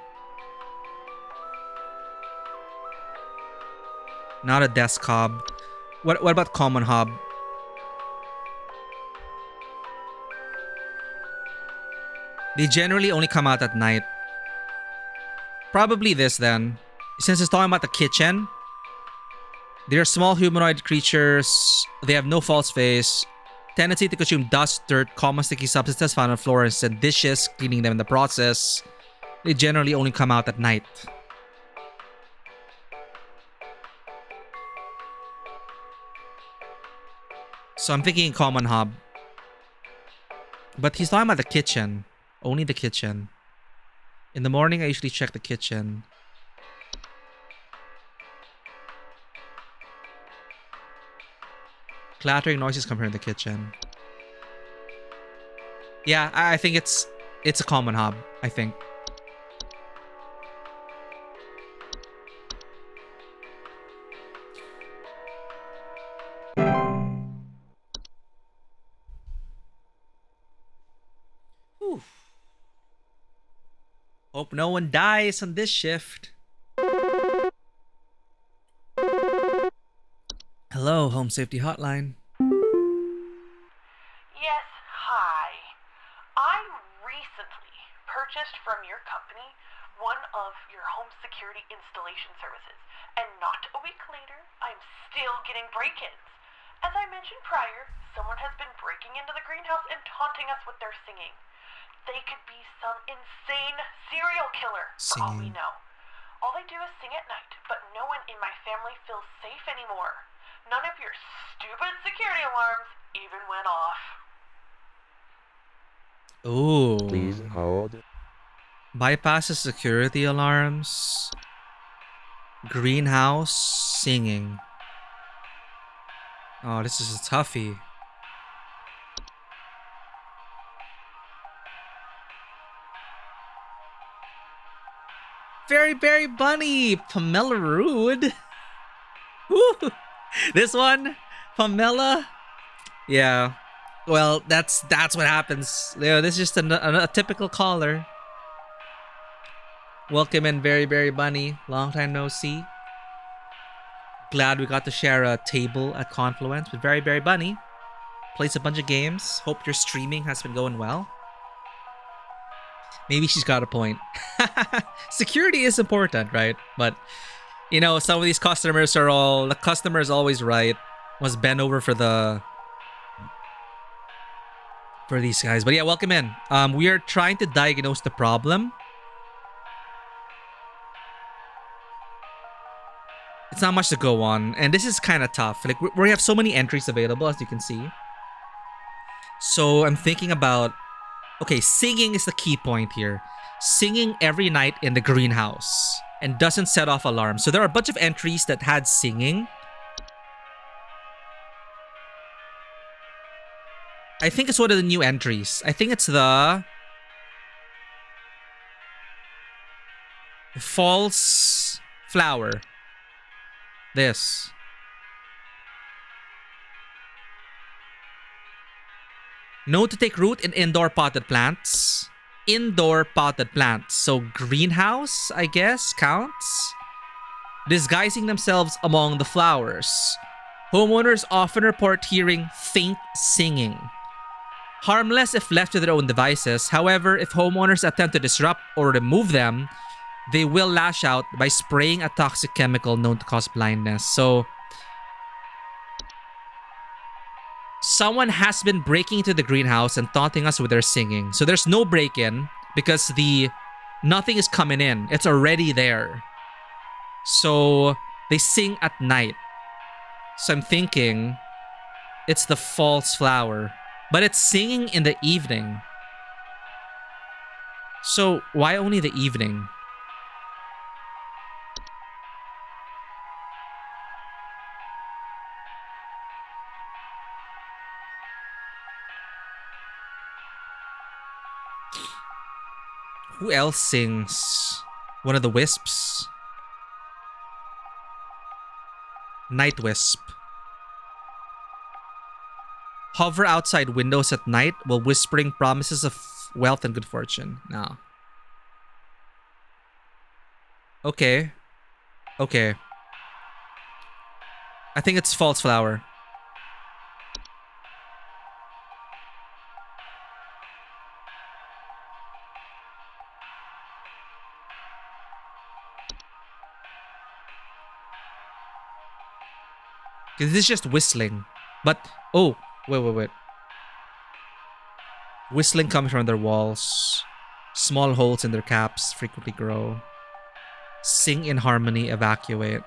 Not a desk hob. What about common hob? They generally only come out at night. Probably this then. Since it's talking about the kitchen, they're small humanoid creatures. They have no false face. Tendency to consume dust, dirt, common sticky substances found on floors and dishes, cleaning them in the process. They generally only come out at night. So I'm thinking common hob. But he's talking about the kitchen. Only the kitchen. In the morning, I usually check the kitchen. Clattering noises come from the kitchen. Yeah, I think it's a common hob, I think. Whew. Hope no one dies on this shift. Hello, Home Safety Hotline. Yes, hi. I recently purchased from your company one of your home security installation services, and not a week later, I'm still getting break-ins. As I mentioned prior, someone has been breaking into the greenhouse and taunting us with their singing. They could be some insane serial killer, for all we know. All they do is sing at night, but no one in my family feels safe anymore. None of your stupid security alarms even went off. Please Ooh. hold. Bypasses security alarms. Greenhouse singing. Oh, this is a toughie. Very bunny. Pamela Rude. Woo. This one, Pamela. Yeah. Well, that's what happens. Yeah, this is just a typical caller. Welcome in, very bunny. Long time no see. Glad we got to share a table at Confluence with very bunny. Plays a bunch of games. Hope your streaming has been going well. Maybe she's got a point. Security is important, right? But you know, some of these customers are all the customer is always right. Must bend over for these guys. But yeah, welcome in. We are trying to diagnose the problem. It's not much to go on, and this is kind of tough. Like we have so many entries available, as you can see. So I'm thinking about, okay, singing is the key point here. Singing every night in the greenhouse and doesn't set off alarms. So there are a bunch of entries that had singing. I think it's one of the new entries. I think it's the false flower. This. Known to take root in indoor potted plants. Indoor potted plants. So greenhouse, I guess, counts. Disguising themselves among the flowers. Homeowners often report hearing faint singing. Harmless if left to their own devices. However, if homeowners attempt to disrupt or remove them, they will lash out by spraying a toxic chemical known to cause blindness. So, someone has been breaking into the greenhouse and taunting us with their singing. So there's no break-in because nothing is coming in. It's already there. So they sing at night. So I'm thinking it's the false flower. But it's singing in the evening. So why only the evening? Who else sings? One of the wisps? Night wisp. Hover outside windows at night while whispering promises of wealth and good fortune. No. Okay. Okay. I think it's false flower. This is just whistling. But, oh, wait. Whistling comes from their walls. Small holes in their caps frequently grow. Sing in harmony, evacuate.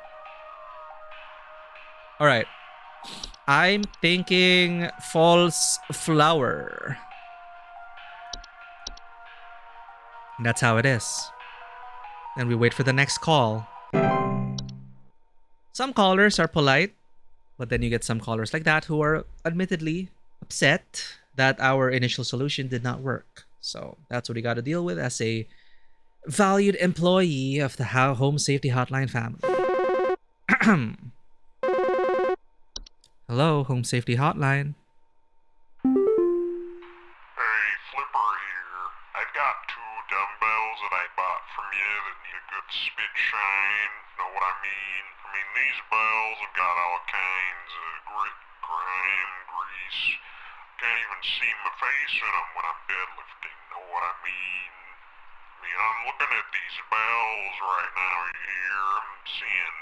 Alright. I'm thinking false flower. And that's how it is. And we wait for the next call. Some callers are polite, but then you get some callers like that who are admittedly upset that our initial solution did not work. So that's what we got to deal with as a valued employee of the Home Safety Hotline family. Hello, Home Safety Hotline. Hey, Flipper here. I've got 2 dumbbells that I bought from you that need a good spit shine. Know what I mean? These bells have got all kinds of grit, grime, grease. Can't even see my face in them when I'm deadlifting. Know what I mean? I'm looking at these bells right now here. I'm seeing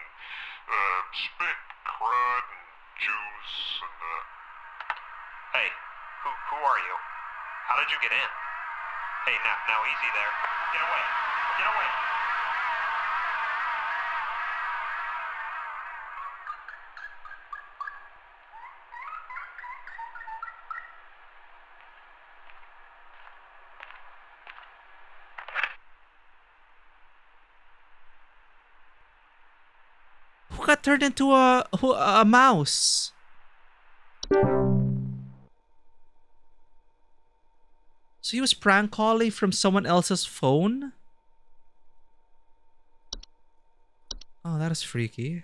spit, crud, and juice, and Hey, who are you? How did you get in? Hey, now easy there. Get away. Get away. got turned into a mouse? So he was prank calling from someone else's phone? Oh, that is freaky.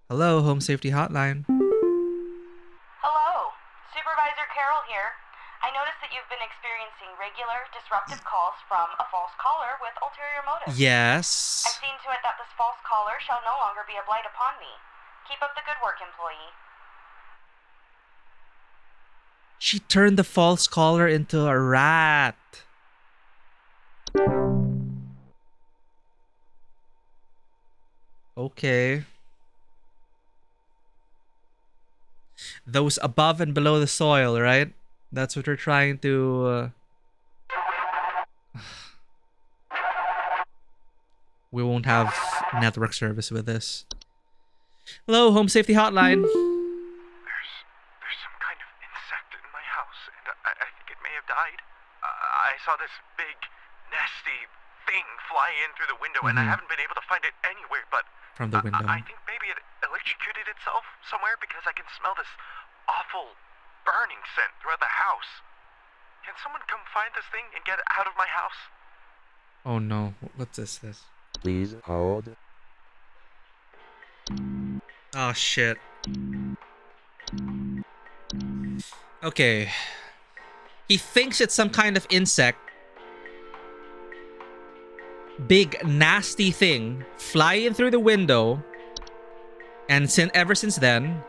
Hello, Home Safety Hotline. Hello, Supervisor Carol here. I noticed that you've been experiencing regular, disruptive calls from a false caller with ulterior motives. Yes. I've seen to it that this false caller shall no longer be a blight upon me. Keep up the good work, employee. She turned the false caller into a rat. Okay. Those above and below the soil, right? That's what we're trying to... We won't have network service with this. Hello, Home Safety Hotline. There's some kind of insect in my house, and I think it may have died. I saw this big, nasty thing fly in through the window, and I haven't been able to find it anywhere, but... From the window. I think maybe it electrocuted itself somewhere because I can smell this awful burning scent throughout the house. Can someone come find this thing and get it out of my house? Oh no, what's this? Please hold. Oh shit. Okay. He thinks it's some kind of insect. Big nasty thing flying through the window, and ever since then,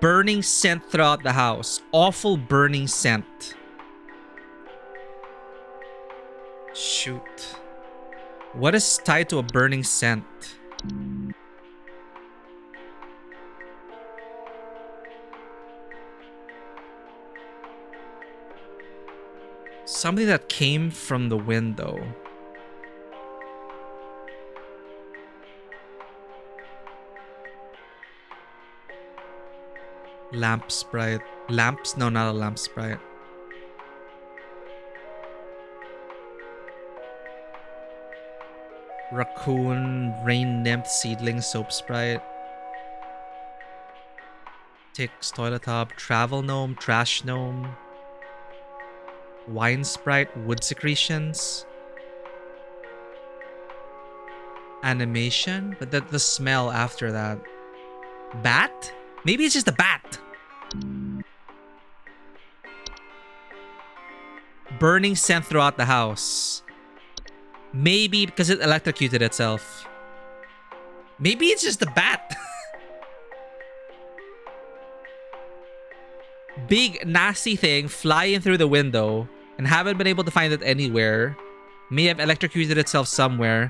burning scent throughout the house. Awful burning scent. Shoot. What is tied to a burning scent? Something that came from the window. Lamp sprite. Lamps? No, not a lamp sprite. Raccoon, rain nymph, seedling, soap sprite. Ticks, toilet top, travel gnome, trash gnome. Wine sprite, wood secretions. Animation? But the smell after that. Bat? Maybe it's just a bat. Burning scent throughout the house. Maybe because it electrocuted itself. Maybe it's just a bat. Big nasty thing flying through the window and haven't been able to find it anywhere. May have electrocuted itself somewhere.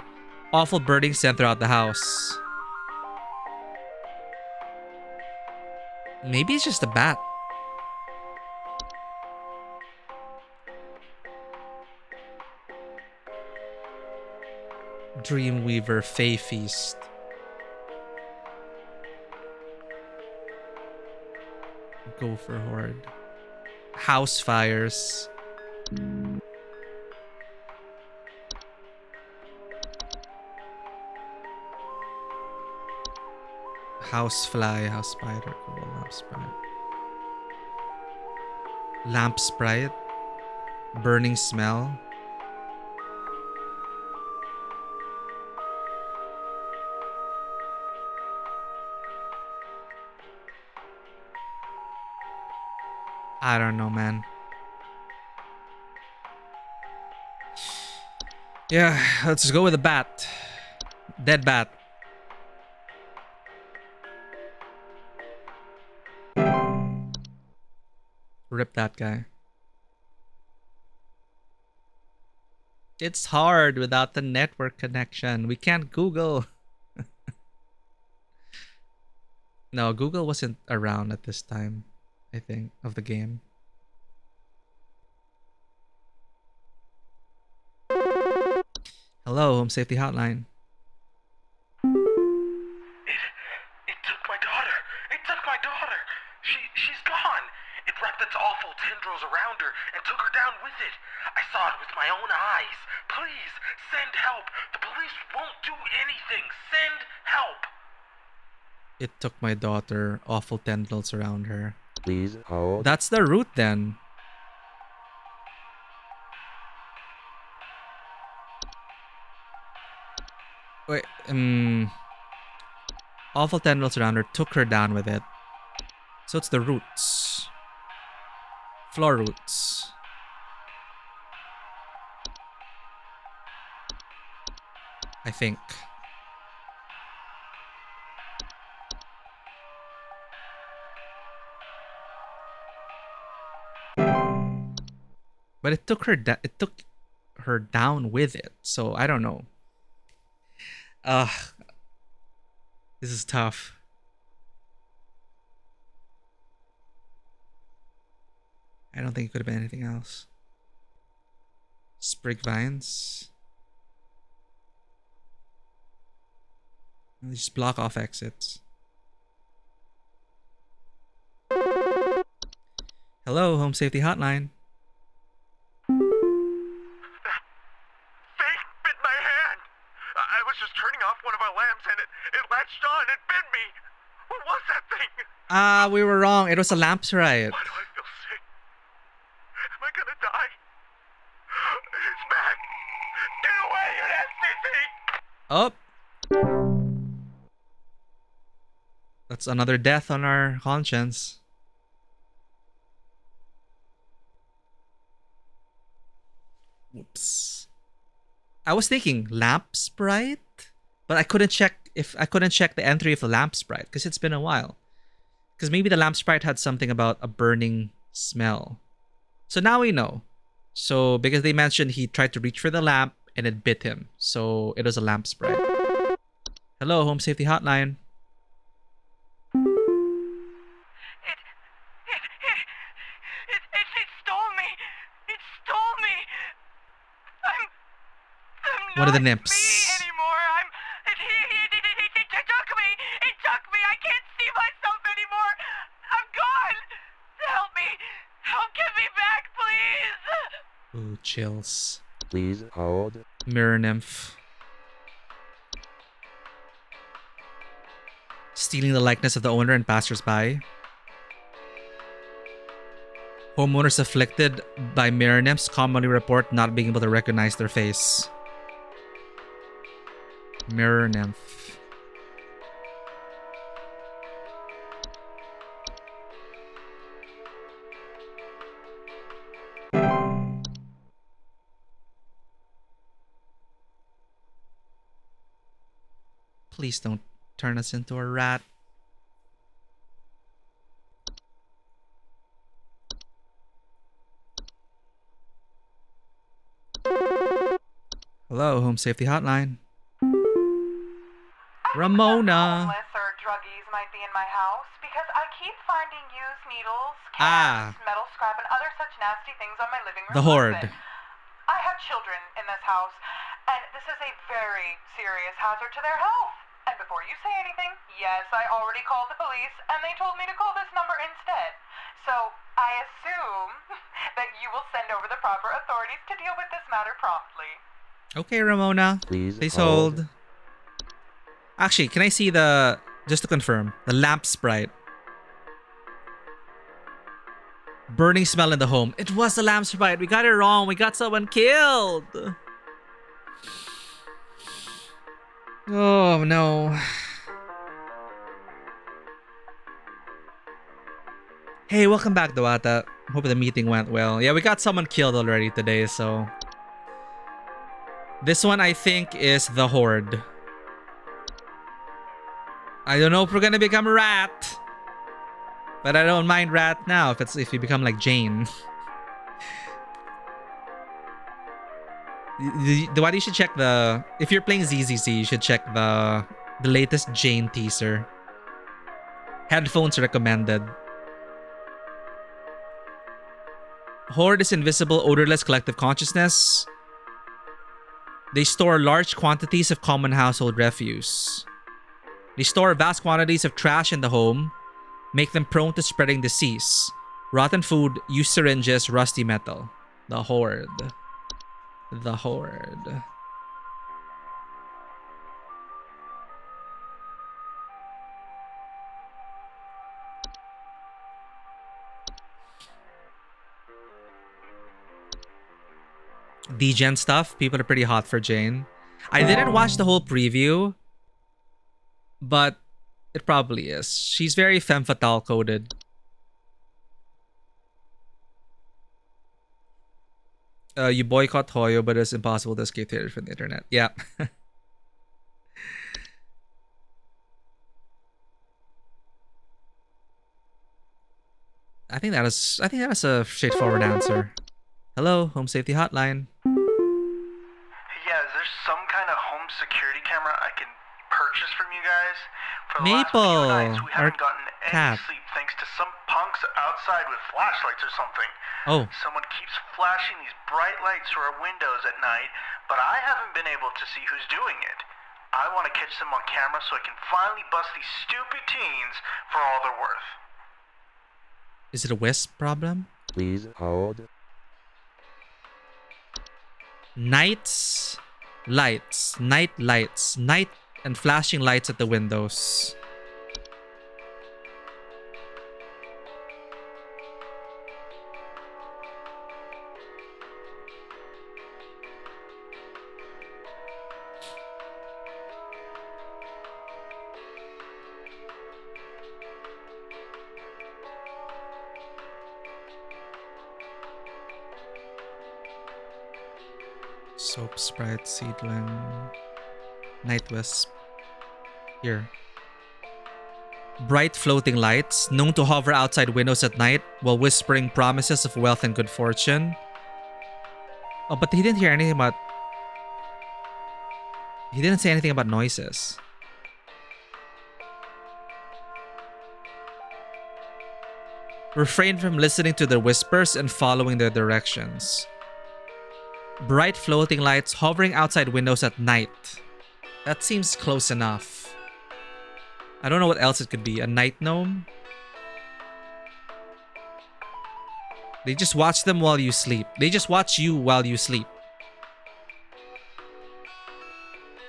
Awful burning scent throughout the house. Maybe it's just a bat. Dreamweaver, Fey Feast. Gopher Horde. House fires. Housefly, house spider, cool, lamp sprite. Lamp sprite. Burning smell. I don't know, man. Yeah, let's go with a bat. Dead bat. Rip that guy. It's hard without the network connection. We can't Google. No, Google wasn't around at this time, I think, of the game. Hello, Home Safety Hotline. It took my daughter. It took my daughter. She's gone. It wrapped its awful tendrils around her and took her down with it. I saw it with my own eyes. Please, send help. The police won't do anything. Send help. It took my daughter. Awful tendrils around her. Please hold. That's the route then. Wait, awful tendrils around her took her down with it. So it's the roots. Floor roots. I think. But it took her down with it. So I don't know. This is tough. I don't think it could have been anything else. Sprig vines. Just block off exits. Hello, Home Safety Hotline. Thing bit my hand. I was just turning off one of our lamps and it latched on. It bit me. What was that thing? We were wrong. It was a lamp riot. Why do I feel sick? Am I gonna die? It's back. Get away, you nasty thing! Oh. That's another death on our conscience. Whoops. I was thinking lamp sprite, but I couldn't check the entry of the lamp sprite because it's been a while. Because maybe the lamp sprite had something about a burning smell. So now we know. So because they mentioned he tried to reach for the lamp and it bit him. So it was a lamp sprite. Hello, Home Safety Hotline. It stole me. It stole me. I'm What are the not nymphs? me anymore. It took me. It took me. I can't see myself anymore. I'm gone. Help me. Help get me back, please. Ooh, chills. Please hold. Mirror nymph. Stealing the likeness of the owner and passersby. Homeowners afflicted by mirror nymphs commonly report not being able to recognize their face. Mirror nymph. Please don't turn us into a rat. Hello, Home Safety Hotline. Ramona. Homeless or druggies might be in my house because I keep finding used needles, Ah. cans, metal scrap, and other such nasty things on my living room The horde. carpet. I have children in this house, and this is a very serious hazard to their health. And before you say anything, yes, I already called the police, and they told me to call this number instead. So I assume that you will send over the proper authorities to deal with this matter promptly. Okay, Ramona. Please hold. Actually, can I see just to confirm, the lamp sprite? Burning smell in the home. It was the lamp sprite. We got it wrong. We got someone killed. Oh, no. Hey, welcome back, Dawata. Hope the meeting went well. Yeah, we got someone killed already today, so... This one, I think, is the horde. I don't know if we're gonna become rat. But I don't mind rat now if you become like Jane. Why you should check if you're playing ZZC, you should check the latest Jane teaser. Headphones recommended. Horde is invisible, odorless collective consciousness. They store large quantities of common household refuse. They store vast quantities of trash in the home, make them prone to spreading disease. Rotten food, used syringes, rusty metal. The horde. The Horde. D-Gen stuff. People are pretty hot for Jane. I didn't watch the whole preview, but it probably is. She's very femme fatale coded. You boycott Hoyo, but it's impossible to escape theaters from the internet. Yeah. I think that is a straightforward answer. Hello, home safety hotline. Yeah, is there some kind of home security camera I can purchase from you guys? For the last Maple, few nights, we our haven't gotten any cat. sleep thanks to some punks outside with flashlights or something. Oh, Someone keeps flashing these bright lights through our windows at night, but I haven't been able to see who's doing it. I want to catch them on camera so I can finally bust these stupid teens for all they're worth. is it a wisp problem? Please hold. Night lights, night and flashing lights at the windows. Soap, Sprite, Seedling, Night Wisp. Here. Bright floating lights, known to hover outside windows at night while whispering promises of wealth and good fortune. Oh, but he didn't hear anything about... He didn't say anything about noises. Refrain from listening to their whispers and following their directions. Bright floating lights hovering outside windows at night. That seems close enough. I don't know what else it could be. A night gnome? They just watch them while you sleep. They just watch you while you sleep.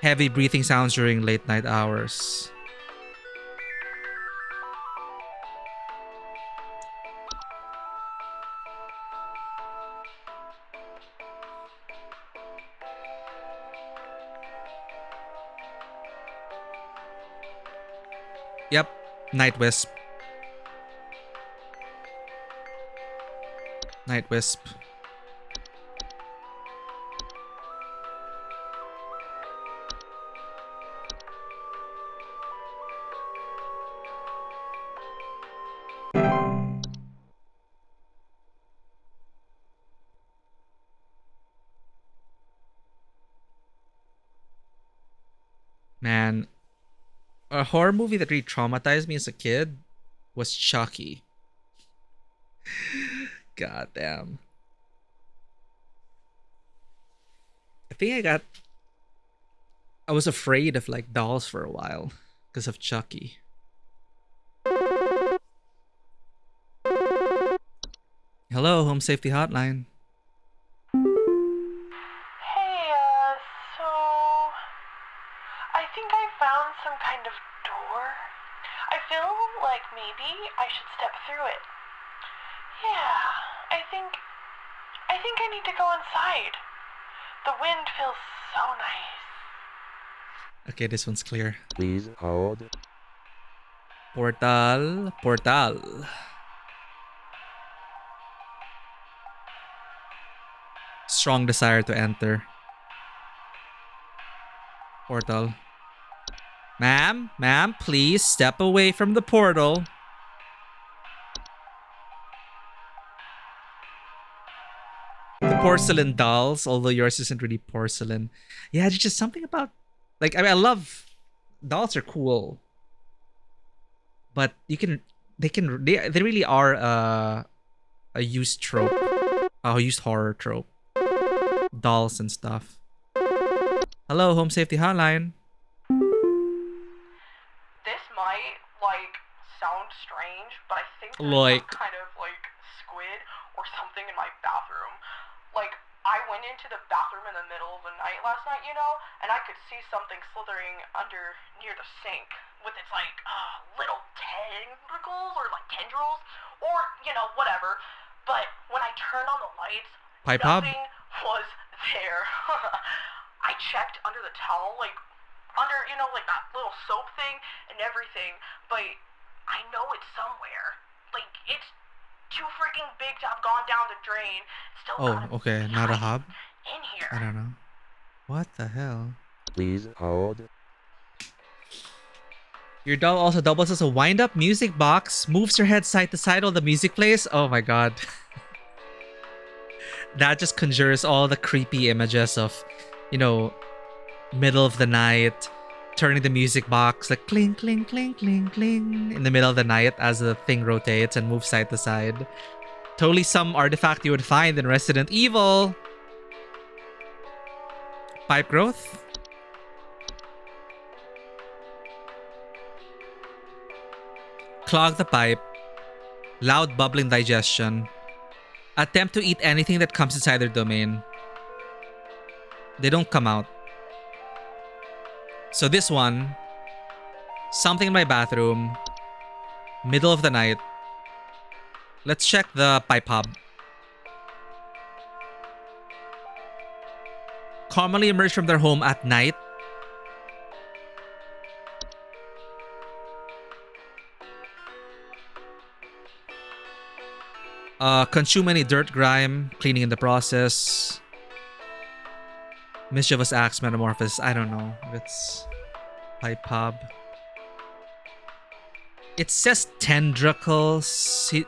Heavy breathing sounds during late night hours. Yep, Night Wisp. Night Wisp. Man, a horror movie that really traumatized me as a kid was Chucky. God damn. I think I was afraid of like dolls for a while because of Chucky. Hello, home safety hotline. Hey, so I think I found some kind of door. I feel like maybe I should step through it. Yeah, I think I need to go inside. The wind feels so nice. Okay, this one's clear. Please hold. Portal. Strong desire to enter. Portal. Ma'am, please step away from the portal. The porcelain dolls, although yours isn't really porcelain. Yeah, there's just something about, like, I mean, I love dolls are cool, but they really are a used trope, a used horror trope. Dolls and stuff. Hello, home safety hotline. This might, sound strange, but I think there's Like- some kind of, squid or something in my bathroom. I went into the bathroom in the middle of the night last night, you know, and I could see something slithering under near the sink with its like little tentacles or like tendrils or you know whatever. But when I turned on the lights, Pipe Hob? nothing was there. I checked under the towel, like under you know like that little soap thing and everything, but I know it's somewhere. Like it's too freaking big to have gone down the drain. Still gotta Oh, okay. be Not a hiding hob? in here. I don't know. What the hell? Please hold. Your doll also doubles as a wind-up music box, moves her head side to side while the music plays. Oh my god. That just conjures all the creepy images of, you know, middle of the night, turning the music box like cling, cling, cling, cling, cling in the middle of the night as the thing rotates and moves side to side. Totally some artifact you would find in Resident Evil. Pipe growth? Clog the pipe. Loud bubbling digestion. Attempt to eat anything that comes inside their domain. They don't come out. So this one, something in my bathroom, middle of the night. Let's check the pipe hub. Commonly emerge from their home at night. Consume any dirt, grime, cleaning in the process. Mischievous acts, metamorphosis. I don't know if it's pipe hub. It says tendricles. The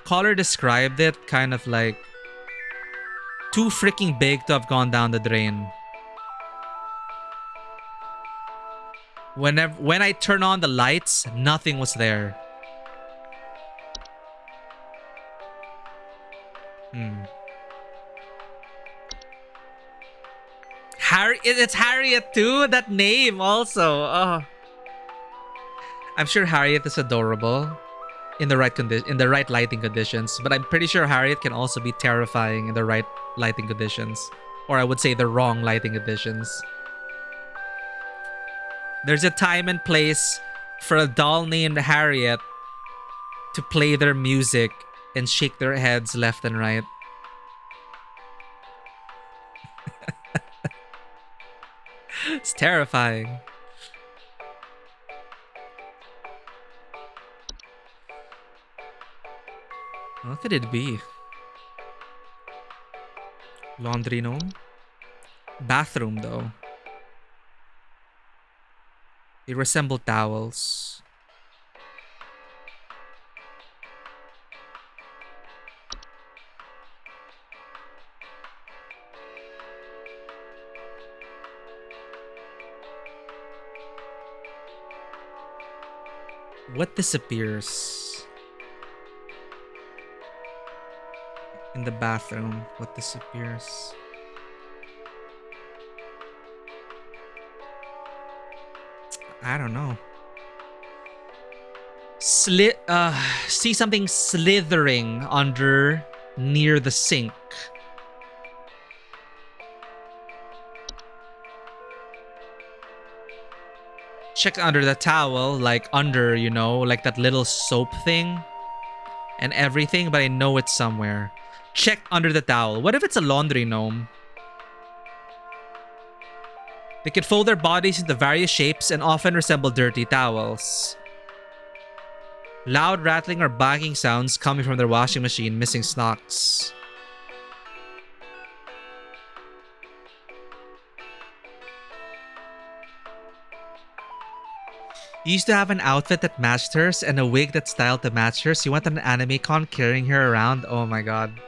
caller described it kind of like too freaking big to have gone down the drain. When I turn on the lights, nothing was there. It's Harriet too. That name also. Oh. I'm sure Harriet is adorable in the right lighting conditions, but I'm pretty sure Harriet can also be terrifying in the right lighting conditions, or I would say the wrong lighting conditions. There's a time and place for a doll named Harriet to play their music and shake their heads left and right. It's terrifying. What could it be? Laundry gnome? Bathroom though. They resemble towels. What disappears? In the bathroom, what disappears? I don't know. See something slithering under near the sink. Check under the towel, like under, you know, like that little soap thing and everything, but I know it's somewhere. Check under the towel. What if it's a laundry gnome? They can fold their bodies into various shapes and often resemble dirty towels. Loud rattling or banging sounds coming from their washing machine, missing socks. You used to have an outfit that matched hers and a wig that styled to match hers. You went on an anime con carrying her around. Oh my god.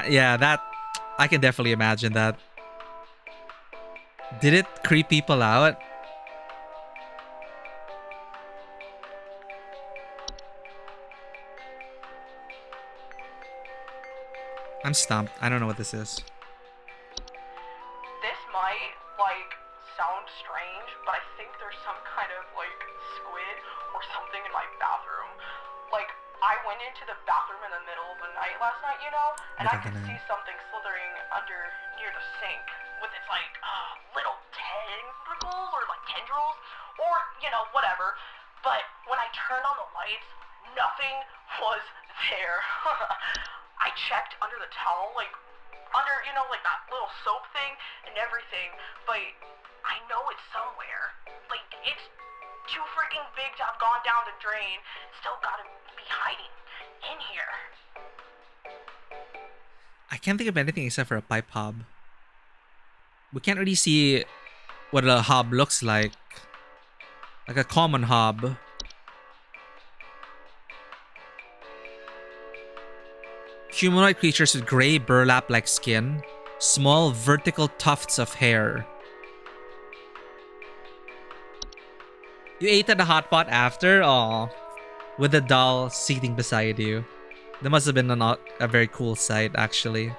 Yeah, that I can definitely imagine that. Did it creep people out? I'm stumped. I don't know what this is. This might, like, sound strange, but I think there's some kind of, like, squid or something in my bathroom. Like, I went into the bathroom in the middle of the night last night, you know, and I could see something slithering under near the sink with its, like, little tentacles or, like, tendrils or, you know, whatever. But when I turned on the lights, nothing was there. I checked under the towel, like, under, you know, like that little soap thing and everything, but I know it's somewhere. Like, it's too freaking big to have gone down the drain. Still gotta be hiding in here. I can't think of anything except for a pipe hob. We can't really see what a hob looks like. Like a common hob. Humanoid creatures with gray burlap-like skin. Small vertical tufts of hair. You ate at the hot pot after? Aw. With a doll seating beside you. That must have been a very cool sight, actually.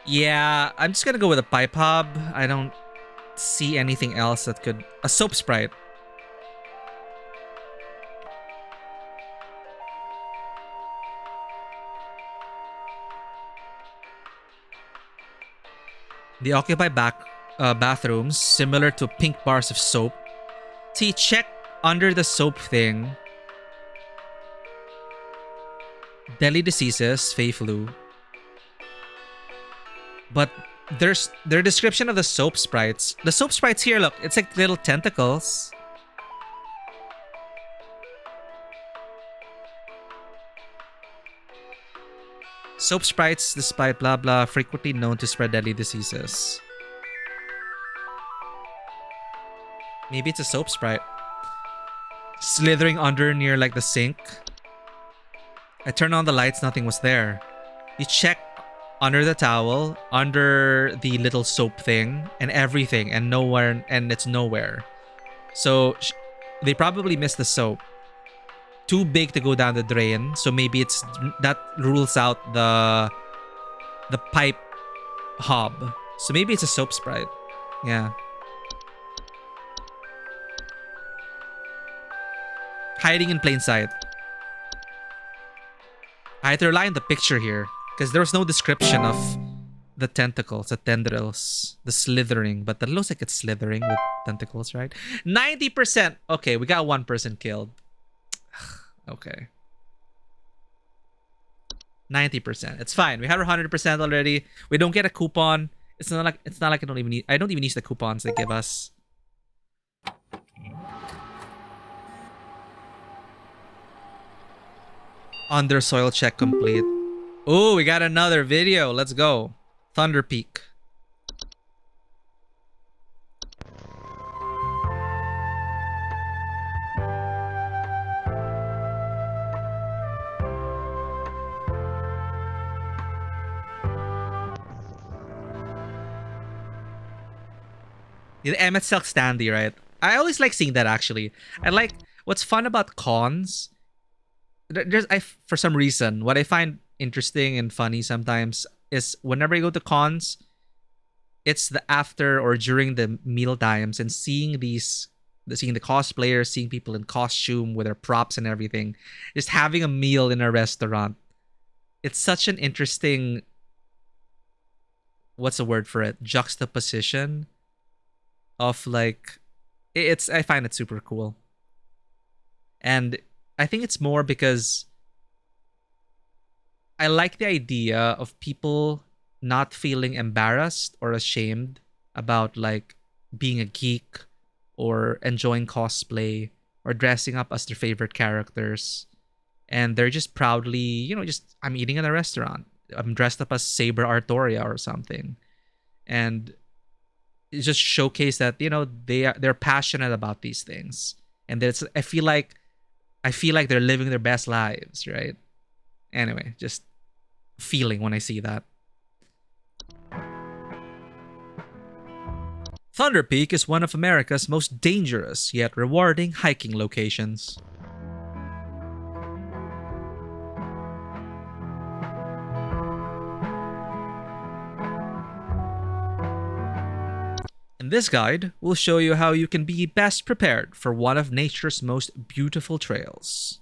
Yeah, I'm just gonna go with a pipe hob. I don't see anything else that could... A soap sprite. They occupy bathrooms similar to pink bars of soap. See, check under the soap thing. Deadly diseases, Fey flu. But there's their description of the soap sprites. The soap sprites here, look, it's like little tentacles. Soap sprites, despite blah blah, frequently known to spread deadly diseases. Maybe it's a soap sprite. Slithering under near like the sink. I turned on the lights, nothing was there. You check under the towel, under the little soap thing, and everything, and nowhere, and it's nowhere. So they probably missed the soap. Too big to go down the drain, so maybe it's that rules out the pipe hob. So maybe it's a soap sprite. Yeah. Hiding in plain sight. I had to rely on the picture here because there was no description of the tentacles, the tendrils, the slithering, but that looks like it's slithering with tentacles, right? 90%. Okay, we got one person killed. Okay. 90%. It's fine. We have 100% already. We don't get a coupon. It's not like I don't even use the coupons they give us. Under soil check complete. Oh, we got another video. Let's go. Thunder Peak. The Emmett Silk Standy, right? I always like seeing that, actually. I like... What's fun about cons... for some reason, what I find interesting and funny sometimes is whenever I go to cons, it's the after or during the meal times and seeing the cosplayers, seeing people in costume with their props and everything, just having a meal in a restaurant. It's such an interesting... What's the word for it? Juxtaposition of like... I find it super cool. And I think it's more because I like the idea of people not feeling embarrassed or ashamed about like being a geek or enjoying cosplay or dressing up as their favorite characters. And they're just proudly, just I'm eating in a restaurant. I'm dressed up as Saber Artoria or something. And it just showcase that, they're passionate about these things. And I feel like they're living their best lives, right? Anyway, just feeling when I see that. Thunder Peak is one of America's most dangerous yet rewarding hiking locations. This guide will show you how you can be best prepared for one of nature's most beautiful trails.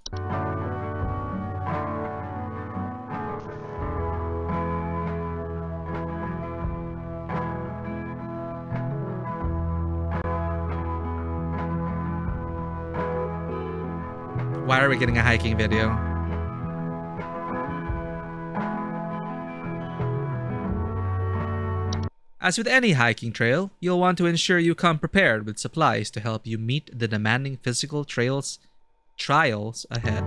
Why are we getting a hiking video? As with any hiking trail, you'll want to ensure you come prepared with supplies to help you meet the demanding physical trials ahead.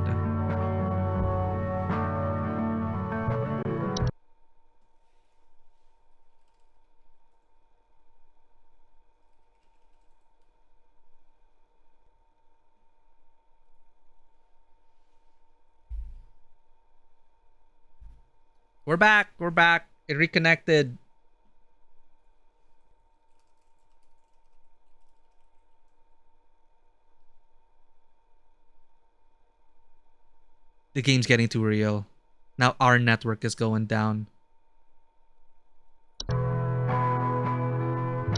We're back. It reconnected. The game's getting too real. Now our network is going down.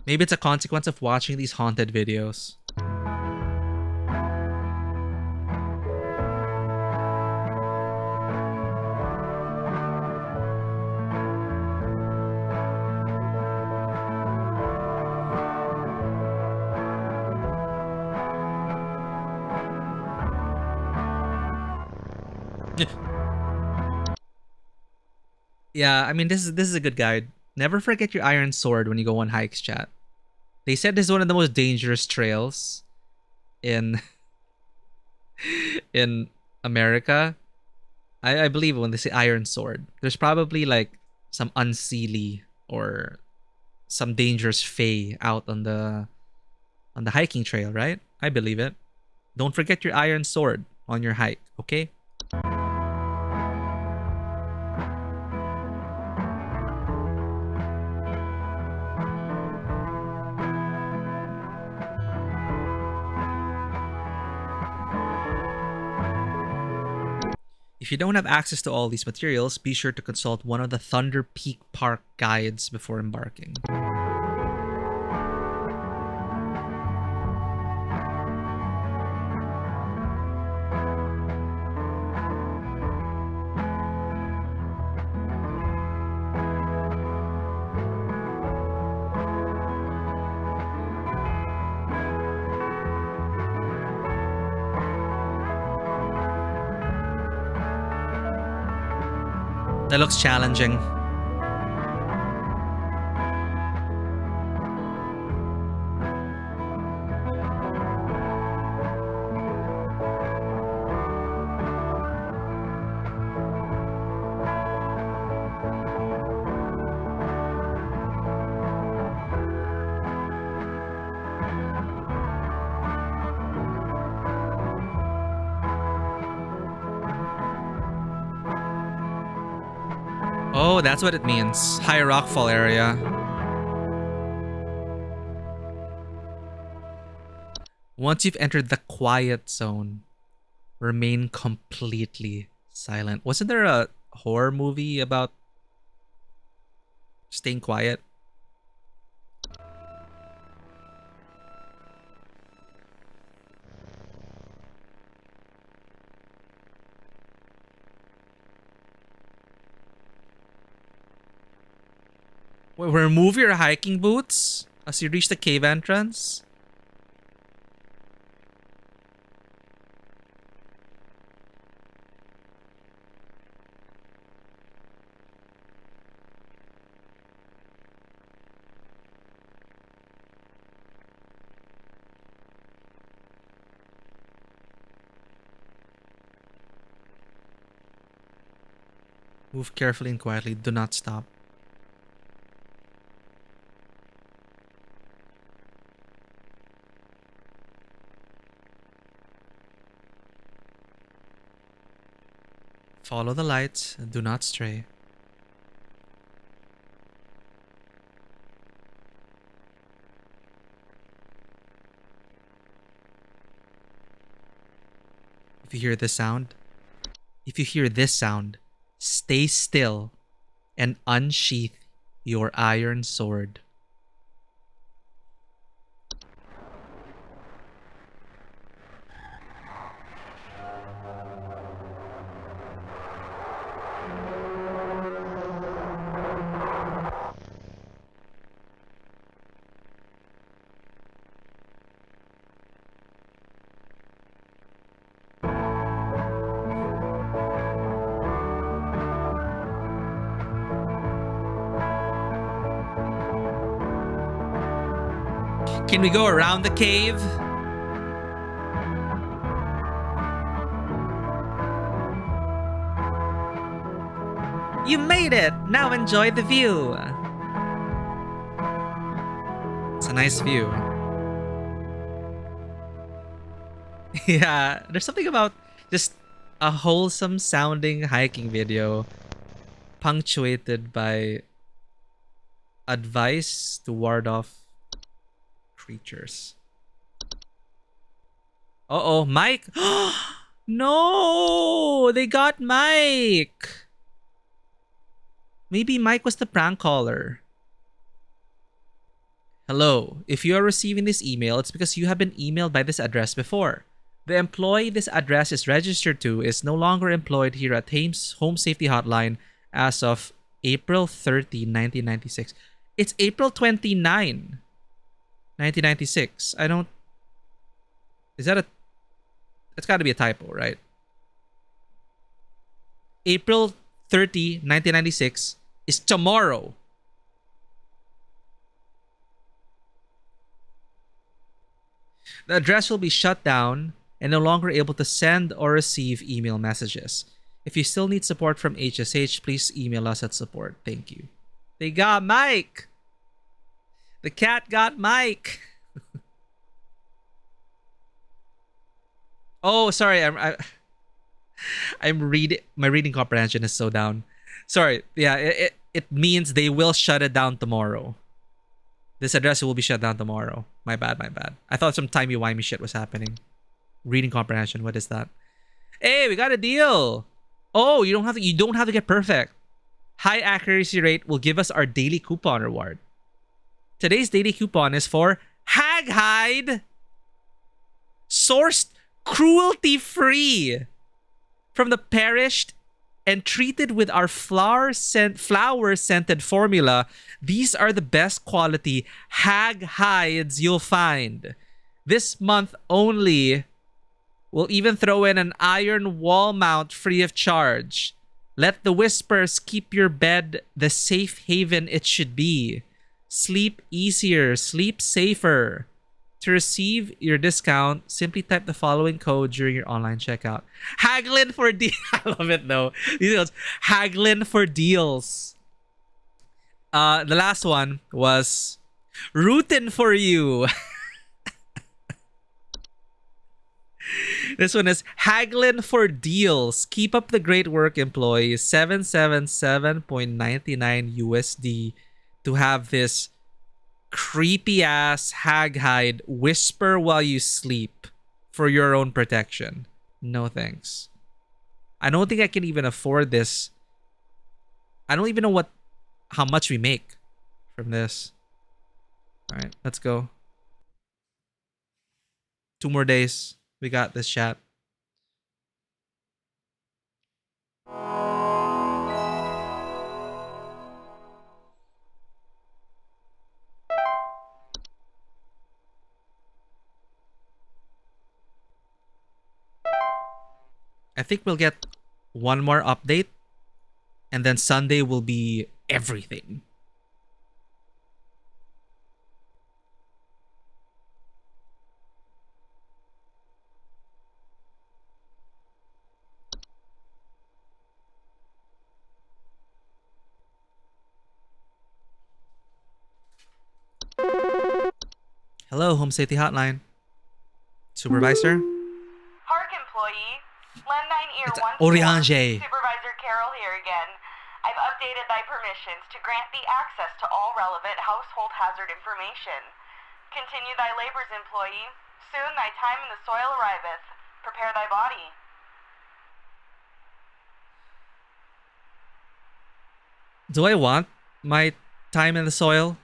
Maybe it's a consequence of watching these haunted videos. Yeah, I mean this is a good guide. Never forget your iron sword when you go on hikes, chat. They said this is one of the most dangerous trails in in America. I believe when they say iron sword, there's probably like some unseelie or some dangerous fae out on the hiking trail, right? I believe it. Don't forget your iron sword on your hike, okay? If you don't have access to all these materials, be sure to consult one of the Thunder Peak Park guides before embarking. That looks challenging. Oh, that's what it means. High rockfall area. Once you've entered the quiet zone, remain completely silent. Wasn't there a horror movie about staying quiet? Remove your hiking boots as you reach the cave entrance. Move carefully and quietly. Do not stop. Follow the lights and do not stray. If you hear this sound, stay still and unsheath your iron sword. Can we go around the cave? You made it! Now enjoy the view! It's a nice view. Yeah, there's something about just a wholesome sounding hiking video punctuated by advice to ward off creatures. Uh-oh, Mike! No! They got Mike! Maybe Mike was the prank caller. Hello, if you are receiving this email, it's because you have been emailed by this address before. The employee this address is registered to is no longer employed here at Thames Home Safety Hotline as of April 30, 1996. It's April 29, 1996. I don't... Is that a... It's got to be a typo, right? April 30, 1996 is tomorrow. The address will be shut down and no longer able to send or receive email messages. If you still need support from HSH, please email us at support. Thank you. They got Mike! The cat got Mike! Oh, sorry. I'm reading. My reading comprehension is so down. Sorry. Yeah, it means they will shut it down tomorrow. This address will be shut down tomorrow. My bad, my bad. I thought some timey-wimey shit was happening. Reading comprehension, what is that? Hey, we got a deal. Oh, you don't have to get perfect. High accuracy rate will give us our daily coupon reward. Today's daily coupon is for Hag Hide. Sourced cruelty-free from the perished and treated with our flower-scented formula. These are the best quality hag hides you'll find. This month only, we'll even throw in an iron wall mount free of charge. Let the whispers keep your bed the safe haven it should be. Sleep easier, sleep safer. To receive your discount, simply type the following code during your online checkout. Haglin for deals. I love it though. These are haglin for deals. The last one was rootin' for you. This one is haglin for deals. Keep up the great work, employees. $777.99 USD to have this creepy ass hag hide whisper while you sleep for your own protection. No thanks. I don't think I can even afford this. I don't even know how much we make from this. All right, let's go. 2 more days. We got this, chat. I think we'll get one more update and then Sunday will be everything. Hello, Home Safety Hotline. Supervisor? Park employee, lend thine ear It's once Oriange. more. Supervisor Carroll here again. I've updated thy permissions to grant thee access to all relevant household hazard information. Continue thy labors, employee. Soon thy time in the soil arriveth. Prepare thy body. Do I want my time in the soil?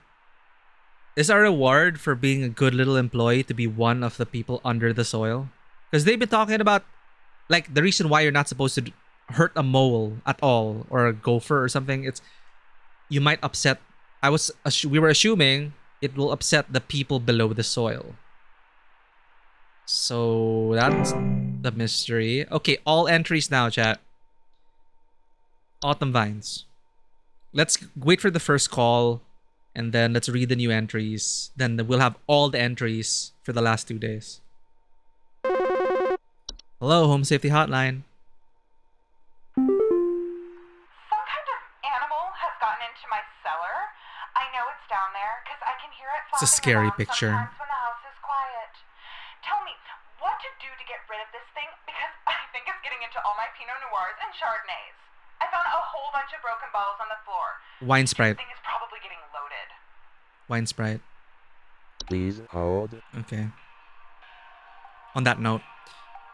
Is our reward for being a good little employee to be one of the people under the soil? Because they've been talking about, like, the reason why you're not supposed to hurt a mole at all or a gopher or something. It's you might upset. We were assuming it will upset the people below the soil. So that's the mystery. Okay, all entries now, chat. Autumn vines. Let's wait for the first call And then let's read the new entries. Then we'll have all the entries for the last 2 days. Hello, Home Safety Hotline. Some kind of animal has gotten into my cellar. I know it's down there because I can hear it It's a flopping scary around picture. sometimes when the house is quiet. Tell me what to do to get rid of this thing because I think it's getting into all my Pinot Noirs and Chardonnays. I found a whole bunch of broken bottles on the floor. Wine Sprite. This thing is probably getting loaded. Wine Sprite. Please hold. Okay. On that note,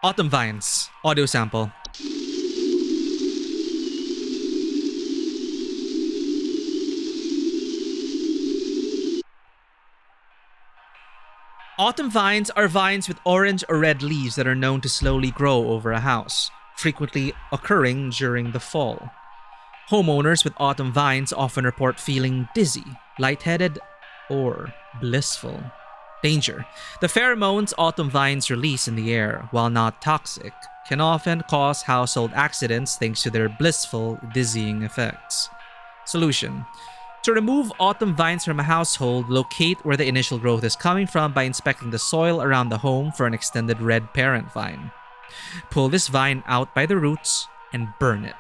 Autumn Vines, audio sample. Autumn vines are vines with orange or red leaves that are known to slowly grow over a house, frequently occurring during the fall. Homeowners with autumn vines often report feeling dizzy, lightheaded, or blissful. Danger. The pheromones autumn vines release in the air, while not toxic, can often cause household accidents thanks to their blissful, dizzying effects. Solution. To remove autumn vines from a household, locate where the initial growth is coming from by inspecting the soil around the home for an extended red parent vine. Pull this vine out by the roots and burn it.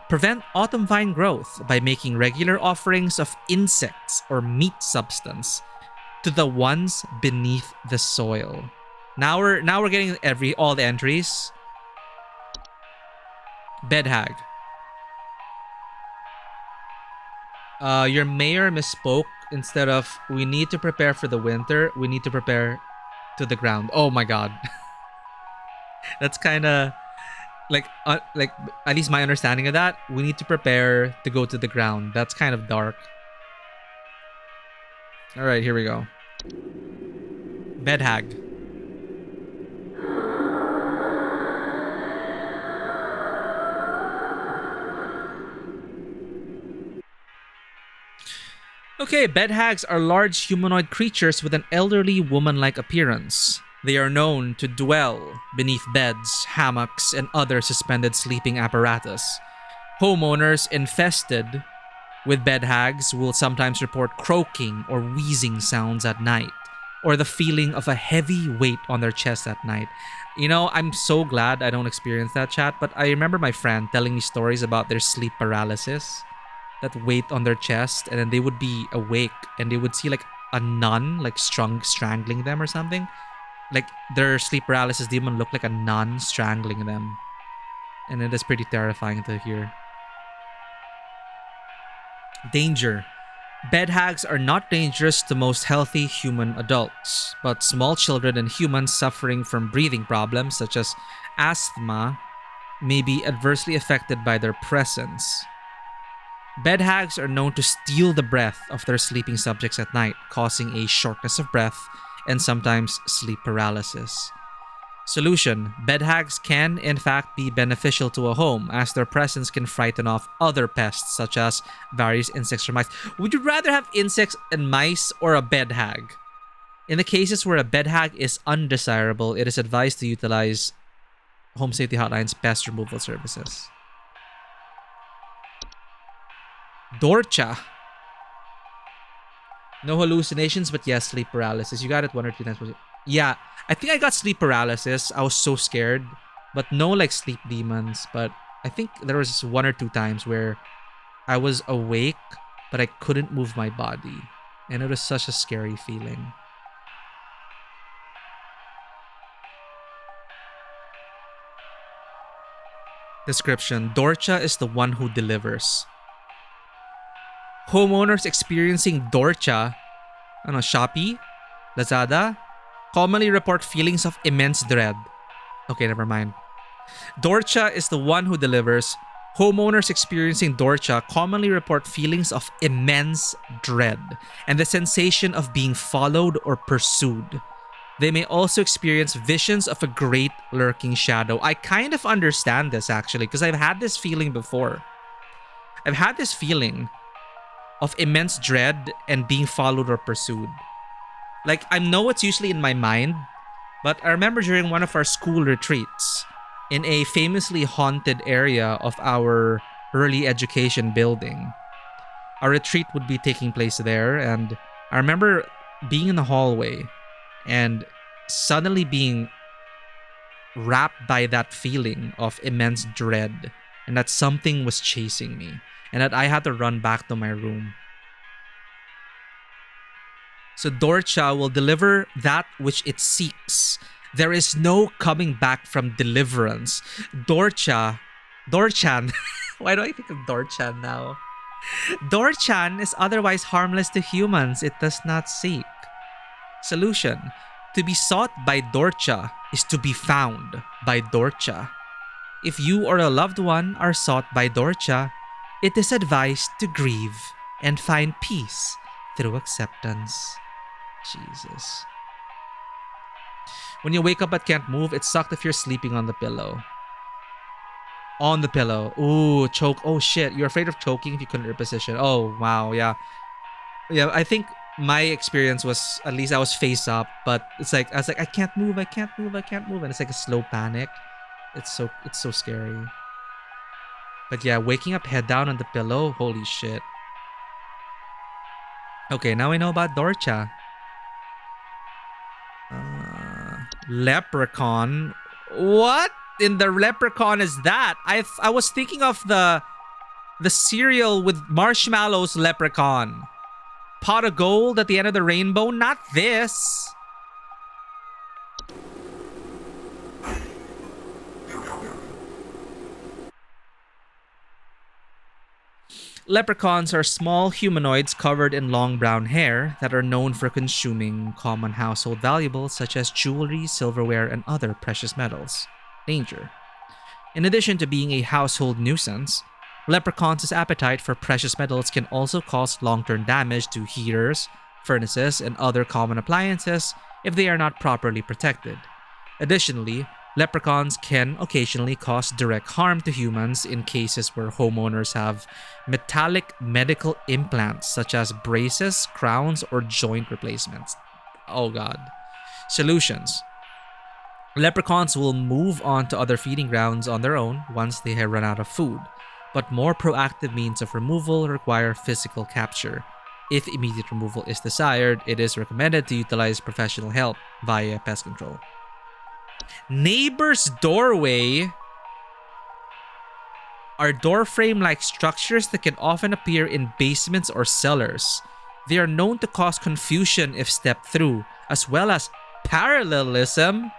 Prevent autumn vine growth by making regular offerings of insects or meat substance to the ones beneath the soil. Now we're getting all the entries. Bed hag. Your mayor misspoke. Instead of we need to prepare for the winter, we need to prepare to the ground. Oh my god. That's kind of like at least my understanding of that. We need to prepare to go to the ground. That's kind of dark. All right, here we go. Bed hag. Okay, bed hags are large humanoid creatures with an elderly woman-like appearance. They are known to dwell beneath beds, hammocks, and other suspended sleeping apparatus. Homeowners infested with bed hags will sometimes report croaking or wheezing sounds at night, or the feeling of a heavy weight on their chest at night. You know, I'm so glad I don't experience that, chat, but I remember my friend telling me stories about their sleep paralysis. That weight on their chest, and then they would be awake and they would see like a nun like strangling them or something. Like their sleep paralysis demon looked like a nun strangling them. And it is pretty terrifying to hear. Danger. Bed hags are not dangerous to most healthy human adults, but small children and humans suffering from breathing problems such as asthma may be adversely affected by their presence. Bed hags are known to steal the breath of their sleeping subjects at night, causing a shortness of breath and sometimes sleep paralysis. Solution. Bed hags can, in fact, be beneficial to a home, as their presence can frighten off other pests, such as various insects or mice. Would you rather have insects and mice or a bed hag? In the cases where a bed hag is undesirable, it is advised to utilize Home Safety Hotline's pest removal services. Dorcha. No hallucinations, but yes, sleep paralysis. You got it 1 or 2 times. Yeah, I think I got sleep paralysis. I was so scared. But no like sleep demons. But I think there was 1 or 2 times where I was awake, but I couldn't move my body. And it was such a scary feeling. Description. Dorcha is the one who delivers. Homeowners experiencing Dorcha, Shopee, Lazada, commonly report feelings of immense dread. Okay, never mind. Dorcha is the one who delivers. Homeowners experiencing Dorcha commonly report feelings of immense dread and the sensation of being followed or pursued. They may also experience visions of a great lurking shadow. I kind of understand this actually, because I've had this feeling before. I've had this feeling of immense dread and being followed or pursued. Like, I know it's usually in my mind, but I remember during one of our school retreats in a famously haunted area of our early education building, a retreat would be taking place there, and I remember being in the hallway and suddenly being wrapped by that feeling of immense dread, and that something was chasing me, and that I had to run back to my room. So Dorcha will deliver that which it seeks. There is no coming back from deliverance. Dorchan. Why do I think of Dorchan now? Dorchan is otherwise harmless to humans it does not seek. Solution. To be sought by Dorcha is to be found by Dorcha. If you or a loved one are sought by Dorcha, it is advised to grieve and find peace through acceptance. Jesus. When you wake up but can't move, it sucked if you're sleeping on the pillow. On the pillow. Ooh, choke. Oh shit. You're afraid of choking if you couldn't reposition. Oh, wow. Yeah. Yeah, I think my experience was, at least I was face up, but it's like, I was like, I can't move. And it's like a slow panic. It's so scary. But yeah, waking up head down on the pillow. Holy shit. Okay, now we know about Dorcha. Leprechaun. What in the leprechaun is that? I was thinking of the cereal with marshmallows leprechaun. Pot of gold at the end of the rainbow. Not this. Leprechauns are small humanoids covered in long brown hair that are known for consuming common household valuables such as jewelry, silverware, and other precious metals. Danger. In addition to being a household nuisance, leprechauns' appetite for precious metals can also cause long-term damage to heaters, furnaces, and other common appliances if they are not properly protected. Additionally, leprechauns can occasionally cause direct harm to humans in cases where homeowners have metallic medical implants such as braces, crowns, or joint replacements. Oh god. Solutions. Leprechauns will move on to other feeding grounds on their own once they have run out of food, but more proactive means of removal require physical capture. If immediate removal is desired, it is recommended to utilize professional help via pest control. Neighbor's doorway are door frame-like structures that can often appear in basements or cellars. They are known to cause confusion if stepped through, as well as parallelism.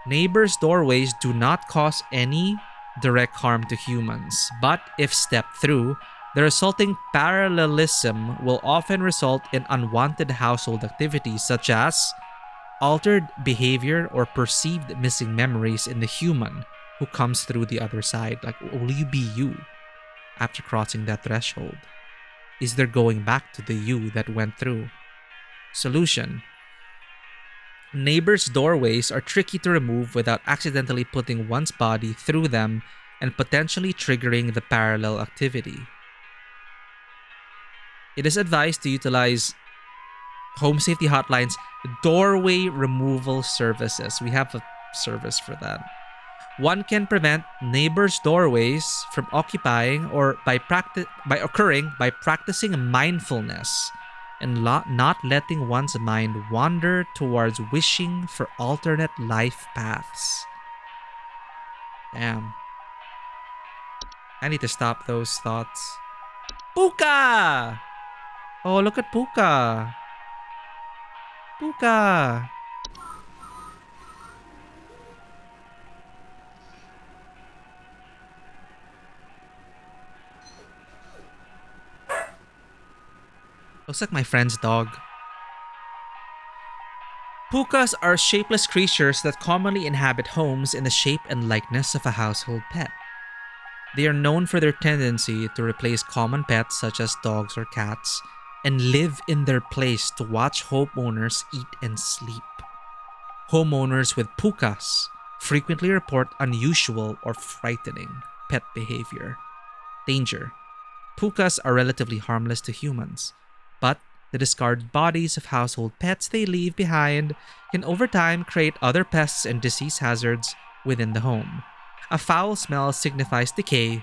Neighbor's doorways do not cause any direct harm to humans, but if stepped through, the resulting parallelism will often result in unwanted household activities such as altered behavior or perceived missing memories in the human who comes through the other side. Like, will you be you after crossing that threshold? Is there going back to the you that went through? Solution. Neighbors' doorways are tricky to remove without accidentally putting one's body through them and potentially triggering the parallel activity. It is advised to utilize Home Safety Hotline's doorway removal services. We have a service for that. One can prevent neighbors' doorways from occupying or by occurring by practicing mindfulness and not letting one's mind wander towards wishing for alternate life paths. Damn. I need to stop those thoughts. Puka! Oh, look at Puka. Puka! Looks like my friend's dog. Pukas are shapeless creatures that commonly inhabit homes in the shape and likeness of a household pet. They are known for their tendency to replace common pets such as dogs or cats and live in their place to watch homeowners eat and sleep. Homeowners with pukas frequently report unusual or frightening pet behavior. Danger. Pukas are relatively harmless to humans, but the discarded bodies of household pets they leave behind can over time create other pests and disease hazards within the home. A foul smell signifies decay,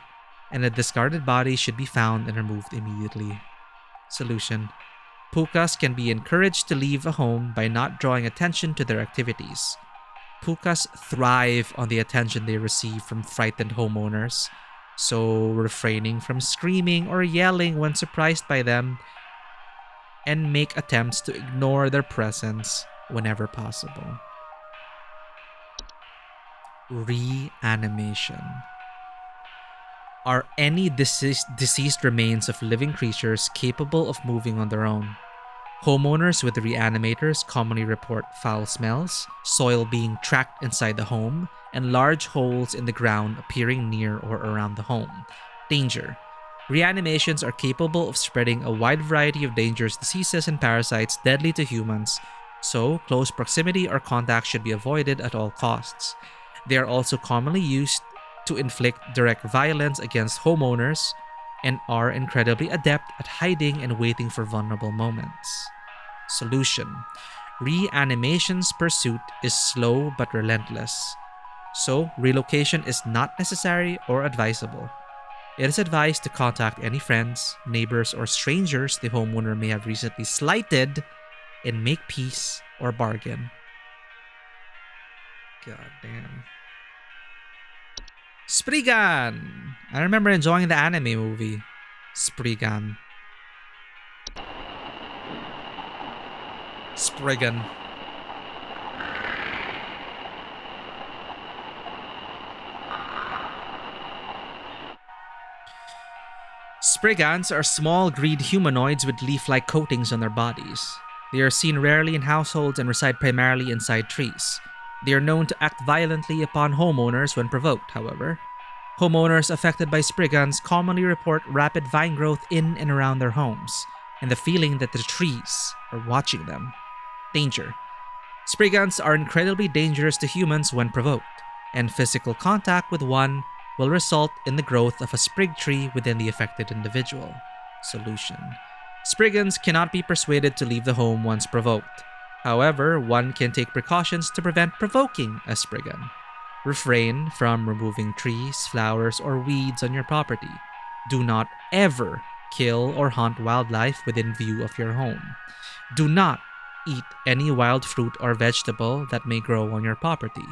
and a discarded body should be found and removed immediately. Solution: Pukas can be encouraged to leave a home by not drawing attention to their activities. Pukas thrive on the attention they receive from frightened homeowners, so refraining from screaming or yelling when surprised by them, and make attempts to ignore their presence whenever possible. Reanimation. Are any deceased remains of living creatures capable of moving on their own? Homeowners with reanimators commonly report foul smells, soil being tracked inside the home, and large holes in the ground appearing near or around the home. Danger. Reanimations are capable of spreading a wide variety of dangerous diseases and parasites deadly to humans, so close proximity or contact should be avoided at all costs. They are also commonly used to inflict direct violence against homeowners and are incredibly adept at hiding and waiting for vulnerable moments. Solution: Reanimation's pursuit is slow but relentless, so relocation is not necessary or advisable. It is advised to contact any friends, neighbors, or strangers the homeowner may have recently slighted and make peace or bargain. God damn. Spriggan! I remember enjoying the anime movie. Spriggan. Spriggan. Spriggans are small green humanoids with leaf-like coatings on their bodies. They are seen rarely in households and reside primarily inside trees. They are known to act violently upon homeowners when provoked, however. Homeowners affected by Spriggans commonly report rapid vine growth in and around their homes, and the feeling that the trees are watching them. Danger. Spriggans are incredibly dangerous to humans when provoked, and physical contact with one will result in the growth of a sprig tree within the affected individual. Solution: Spriggans cannot be persuaded to leave the home once provoked. However, one can take precautions to prevent provoking a Spriggan. Refrain from removing trees, flowers, or weeds on your property. Do not ever kill or hunt wildlife within view of your home. Do not eat any wild fruit or vegetable that may grow on your property.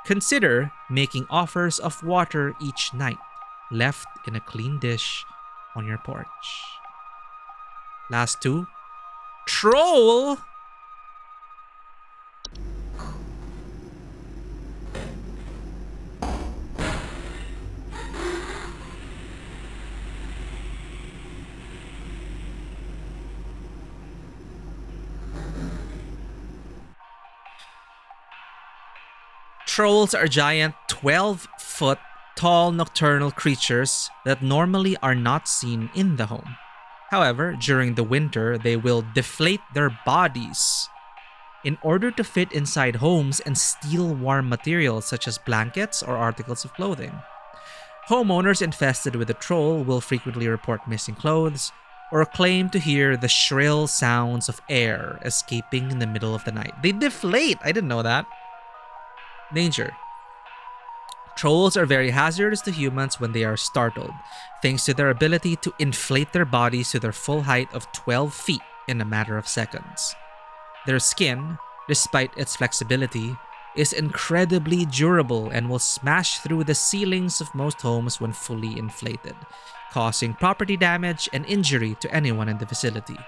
Consider making offers of water each night, left in a clean dish on your porch. Last two. Troll! Trolls are giant 12-foot tall nocturnal creatures that normally are not seen in the home. However, during the winter, they will deflate their bodies in order to fit inside homes and steal warm materials such as blankets or articles of clothing. Homeowners infested with a troll will frequently report missing clothes or claim to hear the shrill sounds of air escaping in the middle of the night. They deflate! I didn't know that. Danger. Trolls are very hazardous to humans when they are startled, thanks to their ability to inflate their bodies to their full height of 12 feet in a matter of seconds. Their skin, despite its flexibility, is incredibly durable and will smash through the ceilings of most homes when fully inflated, causing property damage and injury to anyone in the vicinity.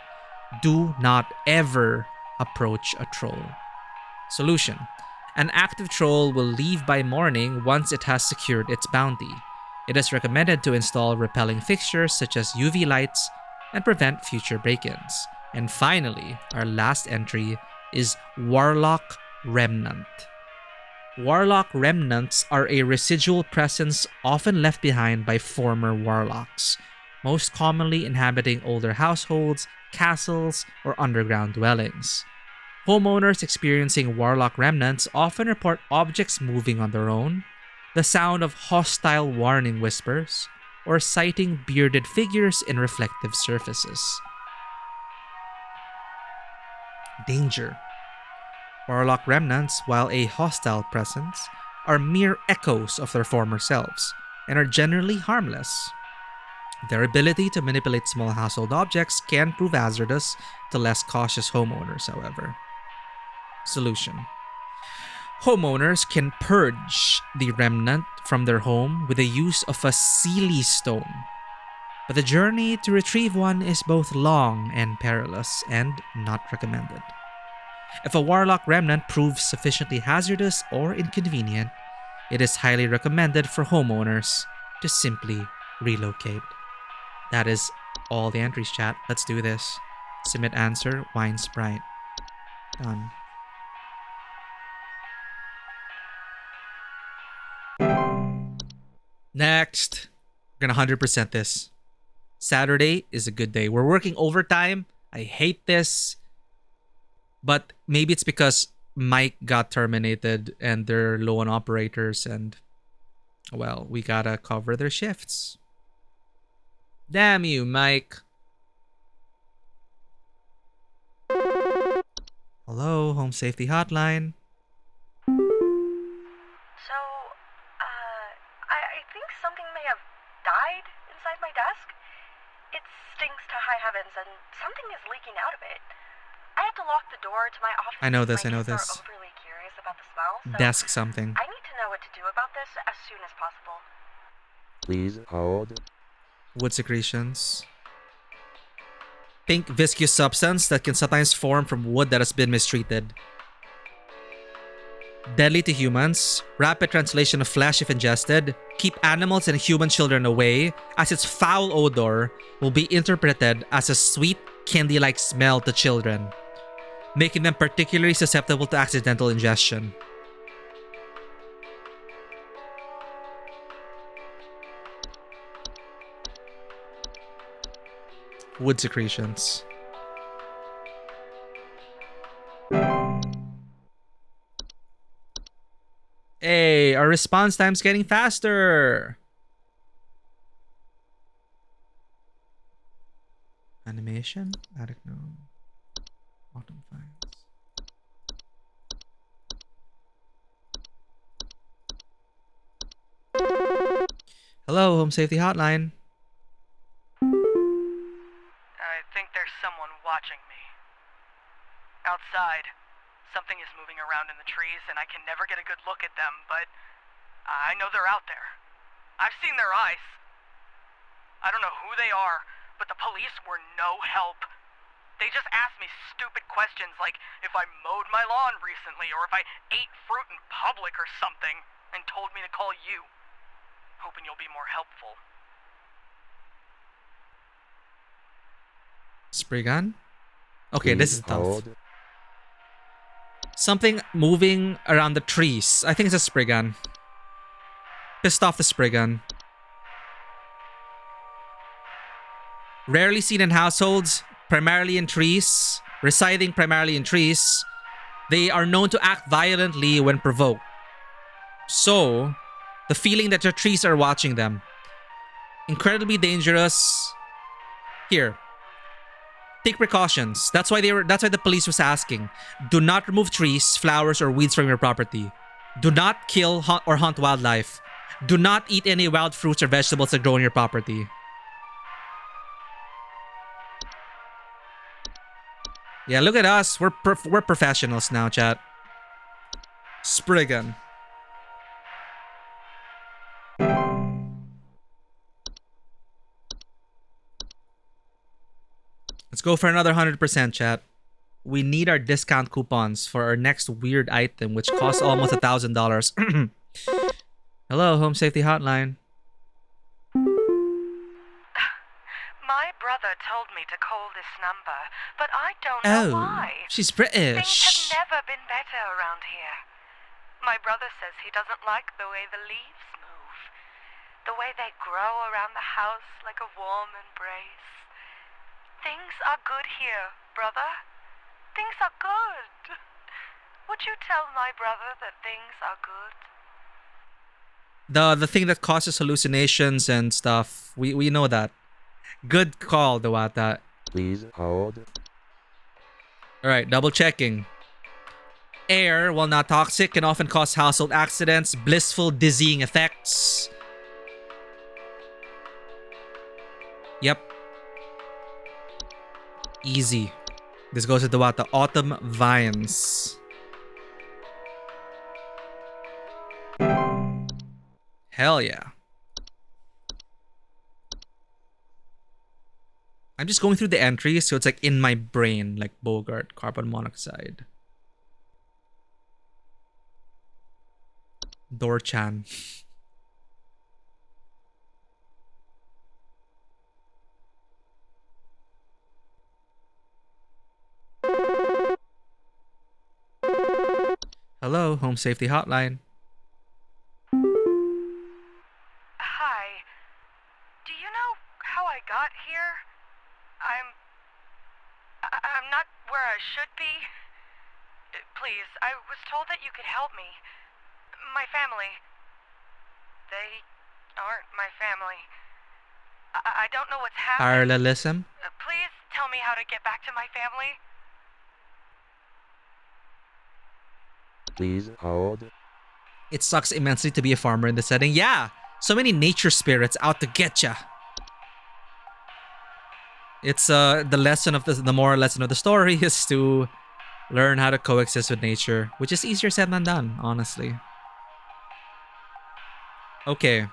Do not ever approach a troll. Solution: an active troll will leave by morning once it has secured its bounty. It is recommended to install repelling fixtures such as UV lights and prevent future break-ins. And finally, our last entry is Warlock Remnant. Warlock remnants are a residual presence often left behind by former warlocks, most commonly inhabiting older households, castles, or underground dwellings. Homeowners experiencing warlock remnants often report objects moving on their own, the sound of hostile warning whispers, or sighting bearded figures in reflective surfaces. Danger. Warlock remnants, while a hostile presence, are mere echoes of their former selves and are generally harmless. Their ability to manipulate small household objects can prove hazardous to less cautious homeowners, however. Solution. Homeowners can purge the remnant from their home with the use of a Seelie stone. But the journey to retrieve one is both long and perilous and not recommended. If a warlock remnant proves sufficiently hazardous or inconvenient, it is highly recommended for homeowners to simply relocate. That is all the entries, chat. Let's do this. Submit answer, wine sprite. Done. Next. We're gonna 100% this. Saturday is a good day. We're working overtime. I hate this. But maybe it's because Mike got terminated and they're low on operators and, well, we gotta cover their shifts. Damn you, Mike. Hello, Home Safety Hotline. So, I think something may have died inside my desk. It stinks to high heavens and something is leaking out of it. I had to lock the door to my office. I know this. My kids are overly curious about the smell, so Desk something. I need to know what to do about this as soon as possible. Please hold. Wood secretions. Pink viscous substance that can sometimes form from wood that has been mistreated. Deadly to humans. Rapid translation of flesh if ingested. Keep animals and human children away, as its foul odor will be interpreted as a sweet, candy-like smell to children, making them particularly susceptible to accidental ingestion. Wood secretions. Hey, our response time's getting faster. Animation? Attic gnome. Autumn finds. Hello, Home Safety Hotline. I think there's someone watching me. Outside, something is moving around in the trees and I can never get a good look at them, but I know they're out there. I've seen their eyes. I don't know who they are, but the police were no help. They just asked me stupid questions like if I mowed my lawn recently or if I ate fruit in public or something, and told me to call you. Hoping you'll be more helpful. Spray gun? Okay, this is tough. Hold. Something moving around the trees. I think it's a spray gun. Pissed off the spray gun. Rarely seen in households, primarily in trees, residing primarily in trees. They are known to act violently when provoked. So, the feeling that your trees are watching them. Incredibly dangerous. Here. Take precautions. That's why the police was asking. Do not remove trees, flowers, or weeds from your property. Do not kill or hunt wildlife. Do not eat any wild fruits or vegetables that grow on your property. Yeah, look at us. We're professionals now, chat. Spray gun. Let's go for another 100%, chat. We need our discount coupons for our next weird item, which costs almost $1,000. Hello, Home Safety Hotline. My brother told me to call this number, but I don't know why. She's Things British. have never been better around here. My brother says he doesn't like the way the leaves move, the way they grow around the house like a warm embrace. Things are good here, brother. Things are good. Would you tell my brother that things are good? The thing that causes hallucinations and stuff. We know that. Good call, Dewata. Please hold. Alright, double checking. Air, while not toxic, can often cause household accidents, blissful, dizzying effects. Yep. Easy. This goes into what? The autumn vines. Hell yeah. I'm just going through the entries, so it's like in my brain, like Bogart, carbon monoxide. Dorchan. Hello, Home Safety Hotline. Hi. Do you know how I got here? I'm not where I should be. Please, I was told that you could help me. My family. They aren't my family. I don't know what's happening. Parallelism? Please tell me how to get back to my family. Please hold. It sucks immensely to be a farmer in this setting. Yeah, so many nature spirits out to get ya. It's the lesson of the moral lesson of the story is to learn how to coexist with nature, which is easier said than done, honestly. Okay.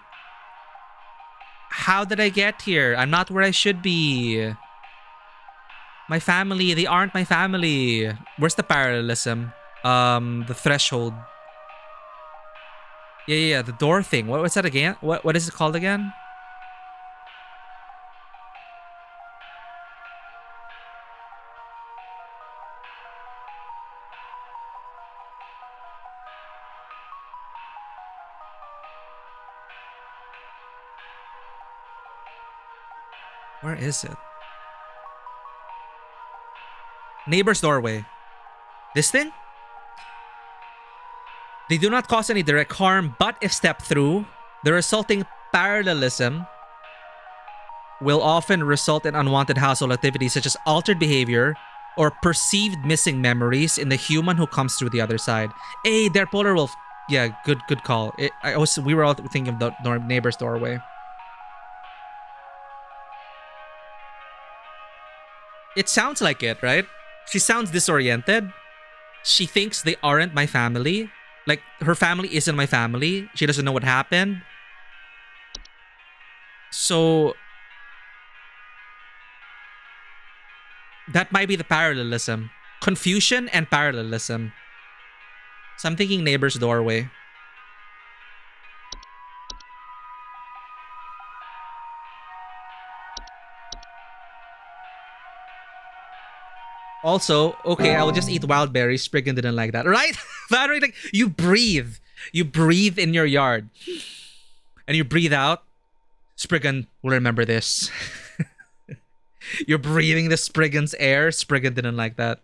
How did I get here? I'm not where I should be. My family, they aren't my family. Where's the parallelism? The threshold. Yeah, the door thing. What was that again? What is it called again? Where is it? Neighbor's doorway. This thing? They do not cause any direct harm, but if stepped through, the resulting parallelism will often result in unwanted household activities such as altered behavior or perceived missing memories in the human who comes through the other side. Hey, there, Polar Wolf. Yeah, good call. We were all thinking of the neighbor's doorway. It sounds like it, right? She sounds disoriented. She thinks they aren't my family. Like, her family isn't my family. She doesn't know what happened. So, that might be the parallelism. Confusion and parallelism. So I'm thinking neighbor's doorway. Also, okay, I will just eat wild berries. Spriggan didn't like that, right? Valerie, like, you breathe. You breathe in your yard. And you breathe out. Spriggan will remember this. You're breathing the Spriggan's air. Spriggan didn't like that.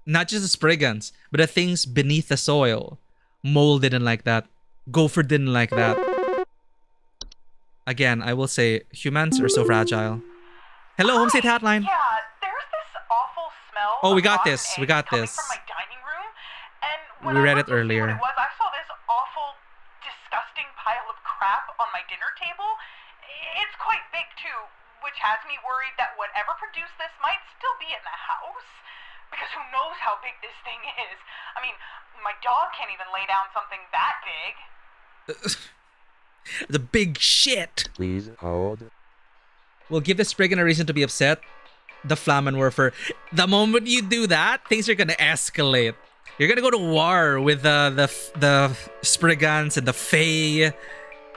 Not just the Spriggans, but the things beneath the soil. Mole didn't like that. Gopher didn't like that. Again, I will say, humans are so fragile. Hello, Home State Hotline. Yeah, there's this awful smell. Oh, we of got rotten this. We eggs got coming this. From my dining room, and when We I read went it to see earlier. what it was, I saw this awful, disgusting pile of crap on my dinner table. It's quite big too, which has me worried that whatever produced this might still be in the house. Because who knows how big this thing is? I mean, my dog can't even lay down something that big. The big shit. Please hold. We'll give the Spriggan a reason to be upset. The Flammenwerfer. The moment you do that, things are gonna escalate. You're gonna go to war with the Spriggans and the Fae.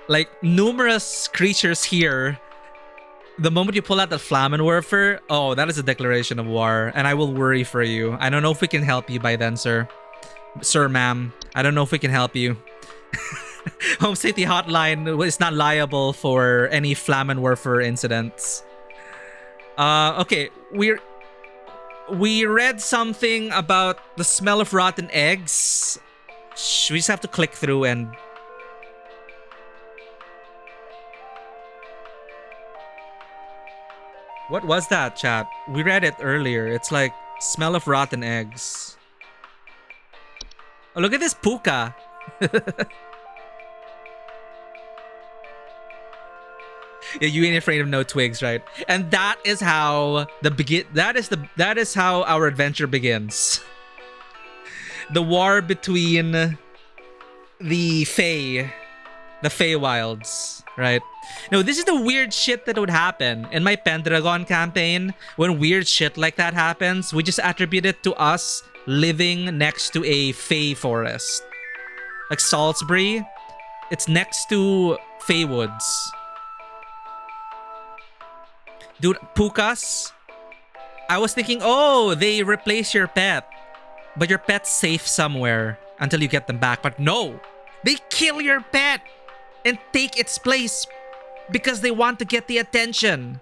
Like, numerous creatures here. The moment you pull out the Flammenwerfer, oh, that is a declaration of war. And I will worry for you. I don't know if we can help you by then, sir. Sir, ma'am. I don't know if we can help you. Home Safety Hotline is not liable for any Flammenwerfer incidents. Okay, we read something about the smell of rotten eggs. We just have to click through and... What was that, chat? We read it earlier. It's like, smell of rotten eggs. Oh, look at this puka. Yeah, you ain't afraid of no twigs, right? And that is how that is how our adventure begins. The war between the Feywilds, right? No, this is the weird shit that would happen in my Pendragon campaign. When weird shit like that happens, we just attribute it to us living next to a Fey forest. Like Salisbury, it's next to Feywoods. Dude, Pukas, I was thinking, oh, they replace your pet, but your pet's safe somewhere until you get them back. But no, they kill your pet and take its place because they want to get the attention.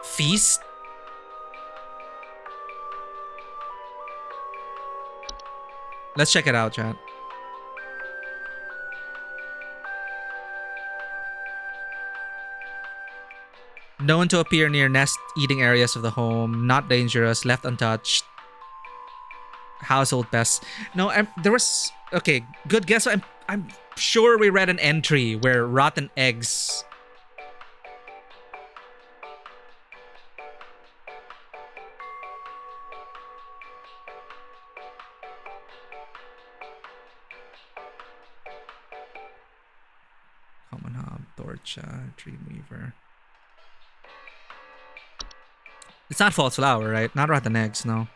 Feast? Let's check it out, chat. Known to appear near nest-eating areas of the home, not dangerous, left untouched. Household pests. No, there was... Okay, good guess. I'm sure we read an entry where rotten eggs... Common Hob, Torcha, Dreamweaver... It's not false flower, right? Not rotten eggs, no.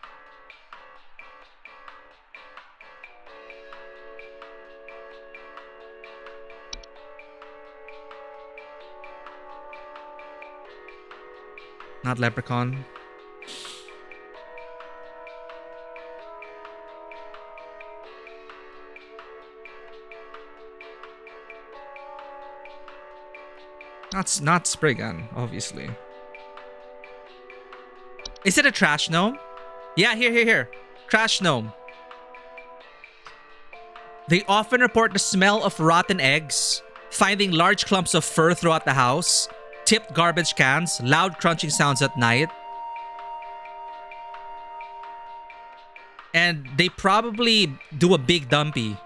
Not leprechaun. Not Spriggan, obviously. Is it a trash gnome? Yeah, here. Trash gnome. They often report the smell of rotten eggs, finding large clumps of fur throughout the house, tipped garbage cans, loud crunching sounds at night. And they probably do a big dumpy.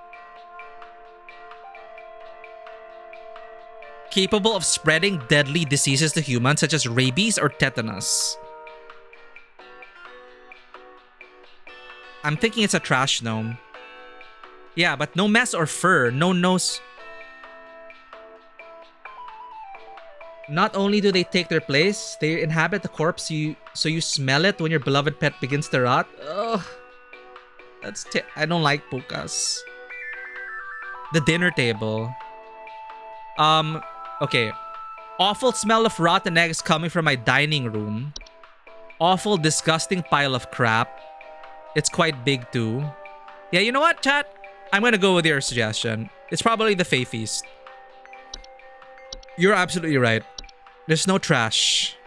Capable of spreading deadly diseases to humans such as rabies or tetanus. I'm thinking it's a trash gnome. Yeah, but no mess or fur. No nose. Not only do they take their place, they inhabit the corpse so you smell it when your beloved pet begins to rot. Ugh. I don't like pukas. The dinner table. Okay. Awful smell of rotten eggs coming from my dining room. Awful, disgusting pile of crap. It's quite big too. Yeah, you know what, chat? I'm gonna go with your suggestion. It's probably the Fey Feast. You're absolutely right. There's no trash.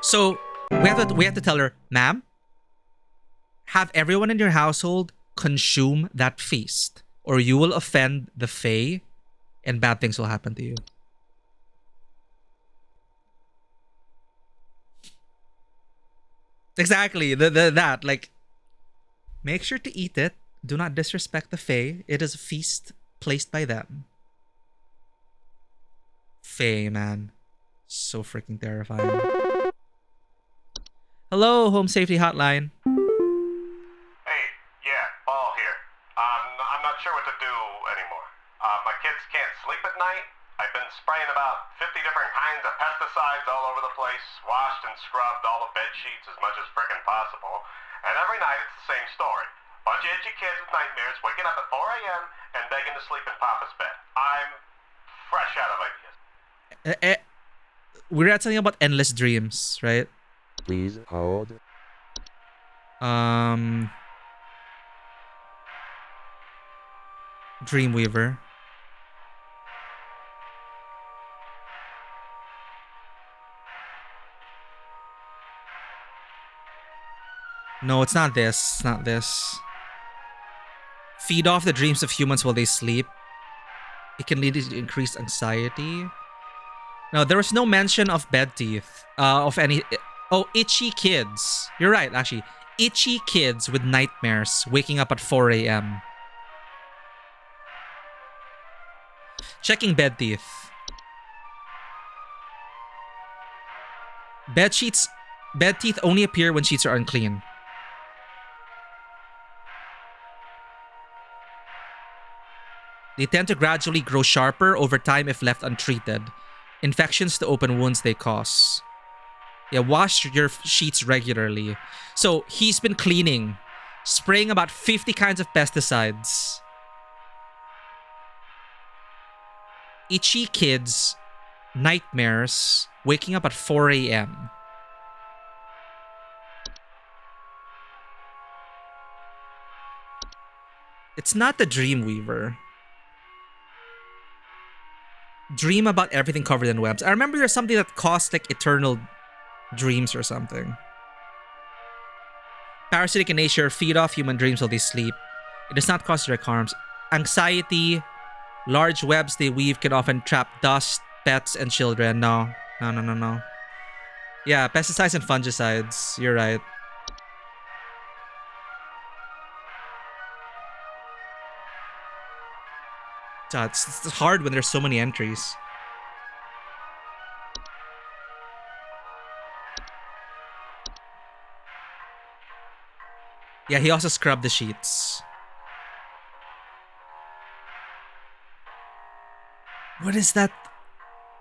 So we have to tell her, ma'am, have everyone in your household consume that feast, or you will offend the Fey, and bad things will happen to you. Exactly. That, like, make sure to eat it. Do not disrespect the Fae. It is a feast placed by them. Fae, man. So freaking terrifying. Hello, Home Safety Hotline. Hey, yeah, Ball here. I'm not sure what to do anymore. My kids can't sleep at night. I've been spraying about 50 different kinds of pesticides all over the place, washed and scrubbed all the bed sheets as much as frickin' possible, and every night it's the same story. Bunch of itchy kids with nightmares waking up at 4 a.m. and begging to sleep in Papa's bed. I'm fresh out of ideas. We read something about endless dreams, right? Please hold. Dreamweaver. No, it's not this. It's not this. Feed off the dreams of humans while they sleep. It can lead to increased anxiety. No, there was no mention of bed teeth. Of any... Oh, itchy kids. You're right, actually. itchy kids with nightmares waking up at 4 a.m. Checking bed teeth. Bed teeth only appear when sheets are unclean. They tend to gradually grow sharper over time if left untreated. Infections to open wounds they cause. Yeah, wash your sheets regularly. So he's been cleaning, spraying about 50 kinds of pesticides. Itchy kids, nightmares, waking up at 4 a.m. It's not the Dreamweaver. Dream about everything covered in webs. I remember there's something that caused like eternal dreams or something. Parasitic in nature, feed off human dreams while they sleep. It does not cause direct harms. Anxiety, large webs they weave can often trap dust, pets, and children. No. Yeah, pesticides and fungicides. You're right. It's hard when there's so many entries. Yeah, he also scrubbed the sheets. What is that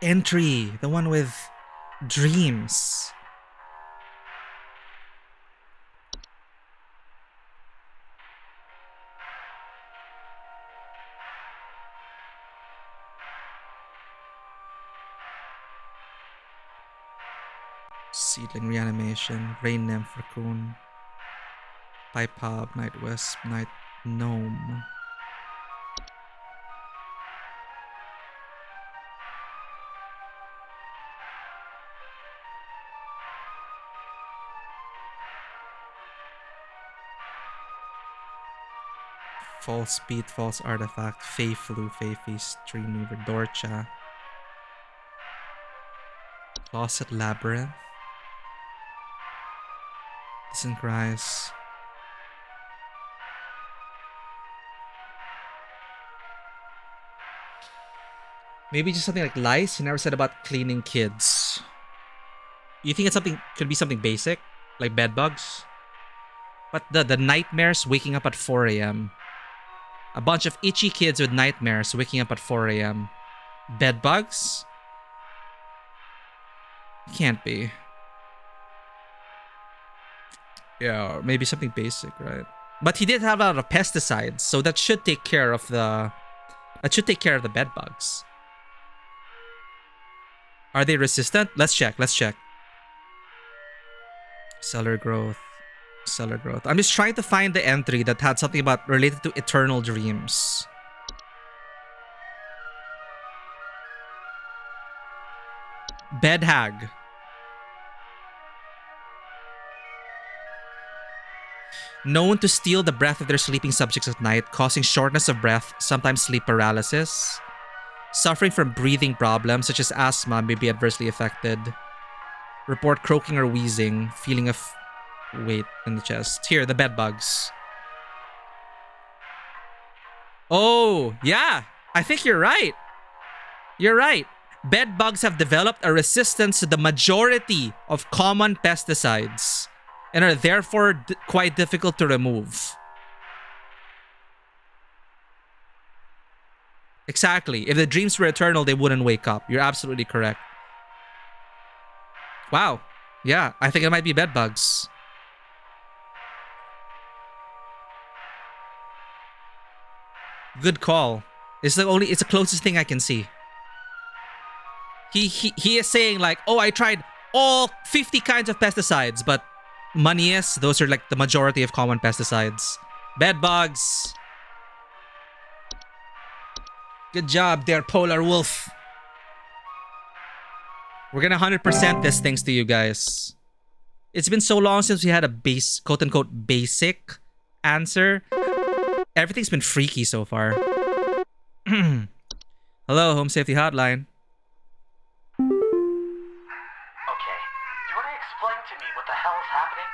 entry? The one with dreams. Seedling reanimation, rain nymph, raccoon, pipe hob, night wisp, night gnome. False beat, false artifact, fey flu, fey feast, dreamweaver, dorcha, closet labyrinth, disenchrise. Maybe just something like lice. He never said about cleaning kids. You think it's something, could be something basic, like bed bugs? But the nightmares waking up at 4 a.m. A bunch of itchy kids with nightmares waking up at 4 a.m. Bed bugs? Can't be. Yeah, maybe something basic, right? But he did have a lot of pesticides, so that should take care of the bed bugs. Are they resistant? Let's check. Cellar growth. I'm just trying to find the entry that had something about related to eternal dreams. Bed hag. Known to steal the breath of their sleeping subjects at night, causing shortness of breath, sometimes sleep paralysis. Suffering from breathing problems such as asthma may be adversely affected. Report croaking or wheezing, feeling of weight in the chest. Here, the bed bugs. Oh, yeah. I think you're right. Bed bugs have developed a resistance to the majority of common pesticides and are therefore quite difficult to remove. Exactly. If the dreams were eternal, they wouldn't wake up. You're absolutely correct. Wow. Yeah, I think it might be bed bugs. Good call. It's the closest thing I can see. He is saying like, oh, I tried all 50 kinds of pesticides, but Manias, those are like the majority of common pesticides. Bed bugs. Good job there, Polar Wolf. We're gonna 100% this thanks to you guys. It's been so long since we had a quote-unquote basic answer. Everything's been freaky so far. Hello, Home Safety Hotline. Okay, you want to explain to me what the hell is happening?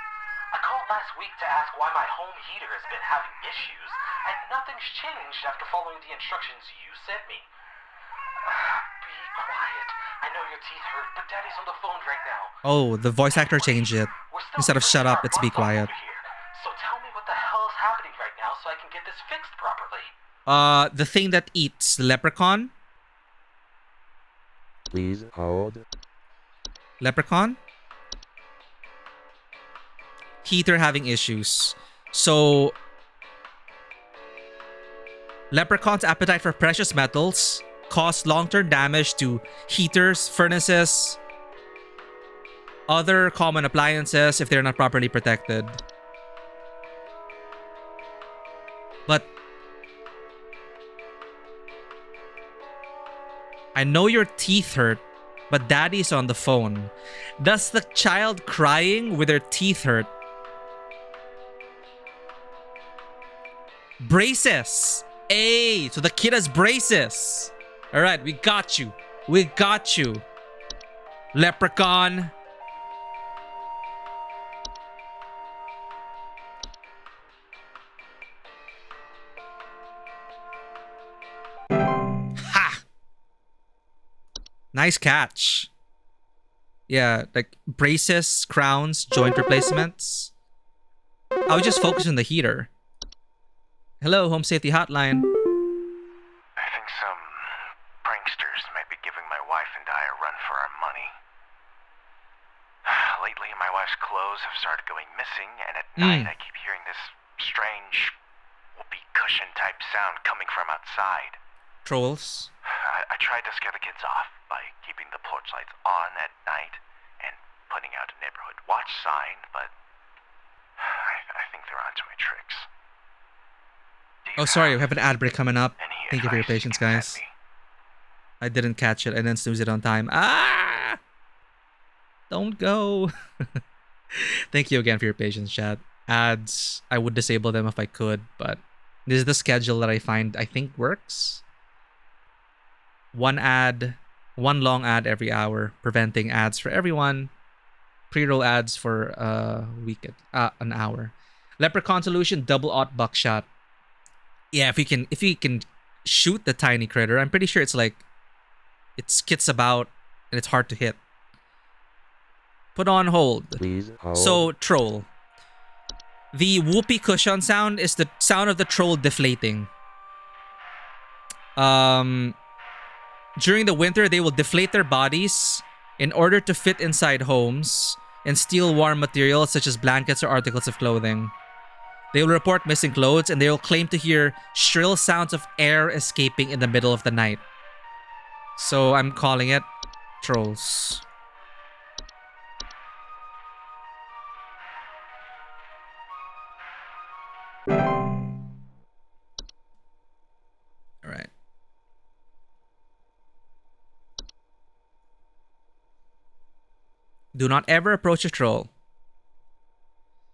I called last week to ask why my home heater has been having issues, and nothing's changed after following the instructions you sent me. Be quiet. I know your teeth hurt, but Daddy's on the phone right now. Oh, the voice actor changed it. Instead of shut up, it's be quiet. So tell me what the hell is happening right now so I can get this fixed properly. The thing that eats leprechaun. Please hold. Leprechaun? Heater having issues. So, leprechaun's appetite for precious metals cause long-term damage to heaters, furnaces, other common appliances if they're not properly protected. But I know your teeth hurt, but Daddy's on the phone. Does the child crying with her teeth hurt? Braces! Hey, so the kid has braces. All right, we got you. We got you. Leprechaun. Ha! Nice catch. Yeah, like braces, crowns, joint replacements. I was just focused on the heater. Hello, Home Safety Hotline. I think some pranksters might be giving my wife and I a run for our money. Lately, my wife's clothes have started going missing, and at night I keep hearing this strange whoopee cushion type sound coming from outside. Trolls. I tried to scare the kids off by keeping the porch lights on at night and putting out a neighborhood watch sign, but I think they're onto my tricks. Oh, sorry, we have an ad break coming up. Thank you for your patience, guys. I didn't catch it. I didn't snooze it on time. Ah! Don't go. Thank you again for your patience, chat. Ads, I would disable them if I could, but this is the schedule that I think works. One long ad every hour, preventing ads for everyone. Pre-roll ads for an hour. Leprechaun solution, double aught buckshot. Yeah, if we can shoot the tiny critter, I'm pretty sure it's like it skits about and it's hard to hit. Put on hold. Please hold. So, troll. The whoopee cushion sound is the sound of the troll deflating. During the winter, they will deflate their bodies in order to fit inside homes and steal warm materials such as blankets or articles of clothing. They will report missing clothes and they will claim to hear shrill sounds of air escaping in the middle of the night. So I'm calling it trolls. Alright. Do not ever approach a troll.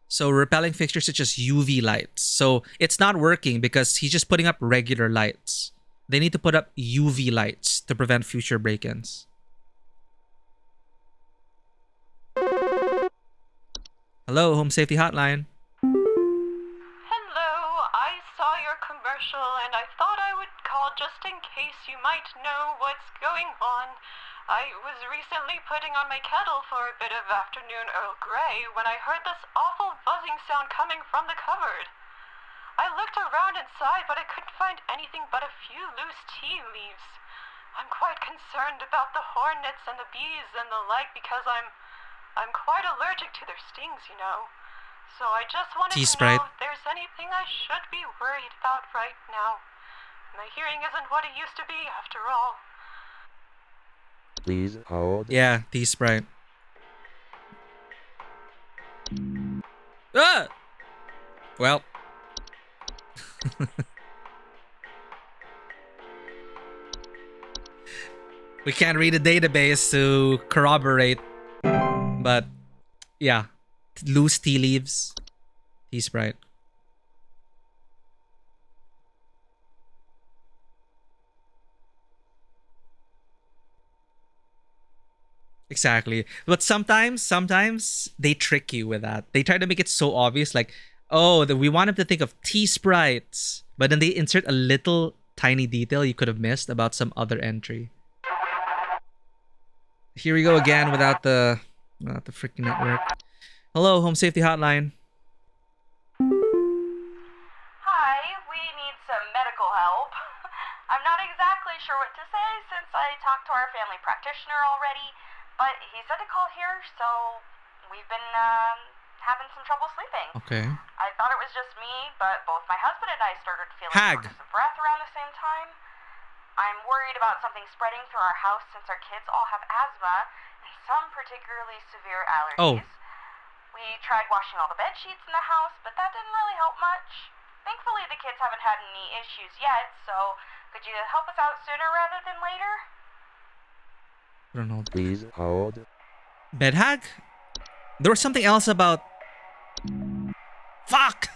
So repelling fixtures such as UV lights. So it's not working because he's just putting up regular lights. They need to put up UV lights to prevent future break-ins. Hello, Home Safety Hotline. Hello, I saw your commercial and I thought I would call just in case you might know what's going on. I was recently putting on my kettle for a bit of afternoon Earl Grey when I heard this awful buzzing sound coming from the cupboard. I looked around inside, but I couldn't find anything but a few loose tea leaves. I'm quite concerned about the hornets and the bees and the like because I'm quite allergic to their stings, you know. So I just wanted to know if there's anything I should be worried about right now. My hearing isn't what it used to be, after all. Please hold. Yeah, tea Sprite. Ah! Well. We can't read a database to corroborate. But, yeah. Loose tea leaves. Tea Sprite. Exactly. But sometimes they trick you with that. They try to make it so obvious, like, oh, we want him to think of tea sprites, but then they insert a little tiny detail you could have missed about some other entry. Here we go again without the freaking network. Hello, Home Safety Hotline. Hi, we need some medical help. I'm not exactly sure what to say since I talked to our family practitioner already, but he said to call here, so we've been having some trouble sleeping. Okay. I thought it was just me, but both my husband and I started feeling Hag. shortness of breath around the same time. I'm worried about something spreading through our house since our kids all have asthma and some particularly severe allergies. Oh. We tried washing all the bed sheets in the house, but that didn't really help much. Thankfully, the kids haven't had any issues yet, so could you help us out sooner rather than later? I don't know. Please hold. Bed hag? There was something else about. Fuck!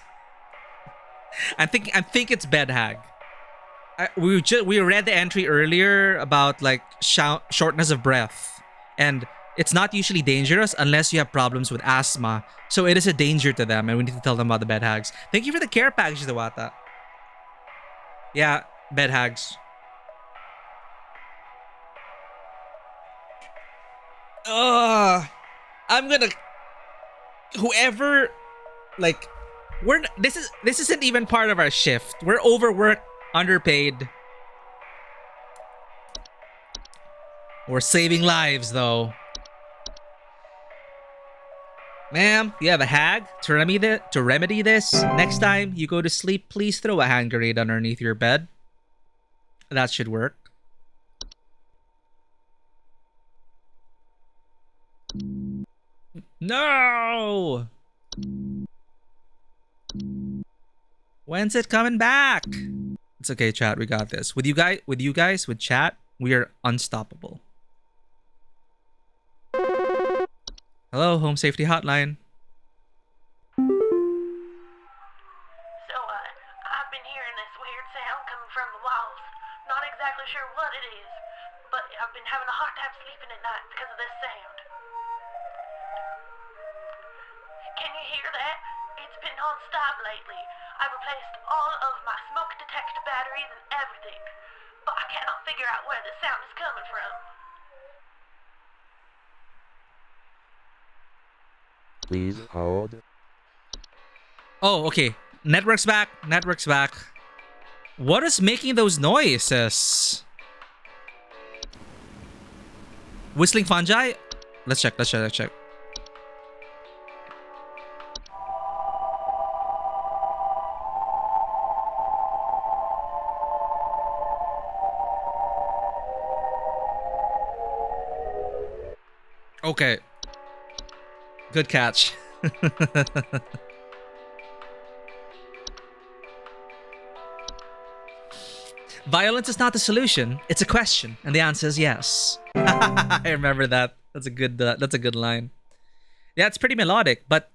I think it's bed hag. We read the entry earlier about like shortness of breath, and it's not usually dangerous unless you have problems with asthma. So it is a danger to them, and we need to tell them about the bed hags. Thank you for the care package, Dawata. Yeah, bed hags. I'm gonna. Whoever, like, this isn't even part of our shift. We're overworked, underpaid. We're saving lives, though. Ma'am, you have a hag to remedy this. Next time you go to sleep, please throw a hand grenade underneath your bed. That should work. No! When's it coming back? It's okay, chat. We got this. With you guys, with chat, we are unstoppable. Hello, Home Safety Hotline. So, I've been hearing this weird sound coming from the walls. Not exactly sure what it is, but I've been having a hard time sleeping at night because of this sound. Can you hear that? It's been non-stop lately. I've replaced all of my smoke detector batteries and everything, but I cannot figure out where the sound is coming from. Please hold. Oh, okay. Network's back. Network's back. What is making those noises? Whistling fungi? Let's check. Okay. Good catch. Violence is not the solution. It's a question, and the answer is yes. I remember that. That's a good line. Yeah, it's pretty melodic, but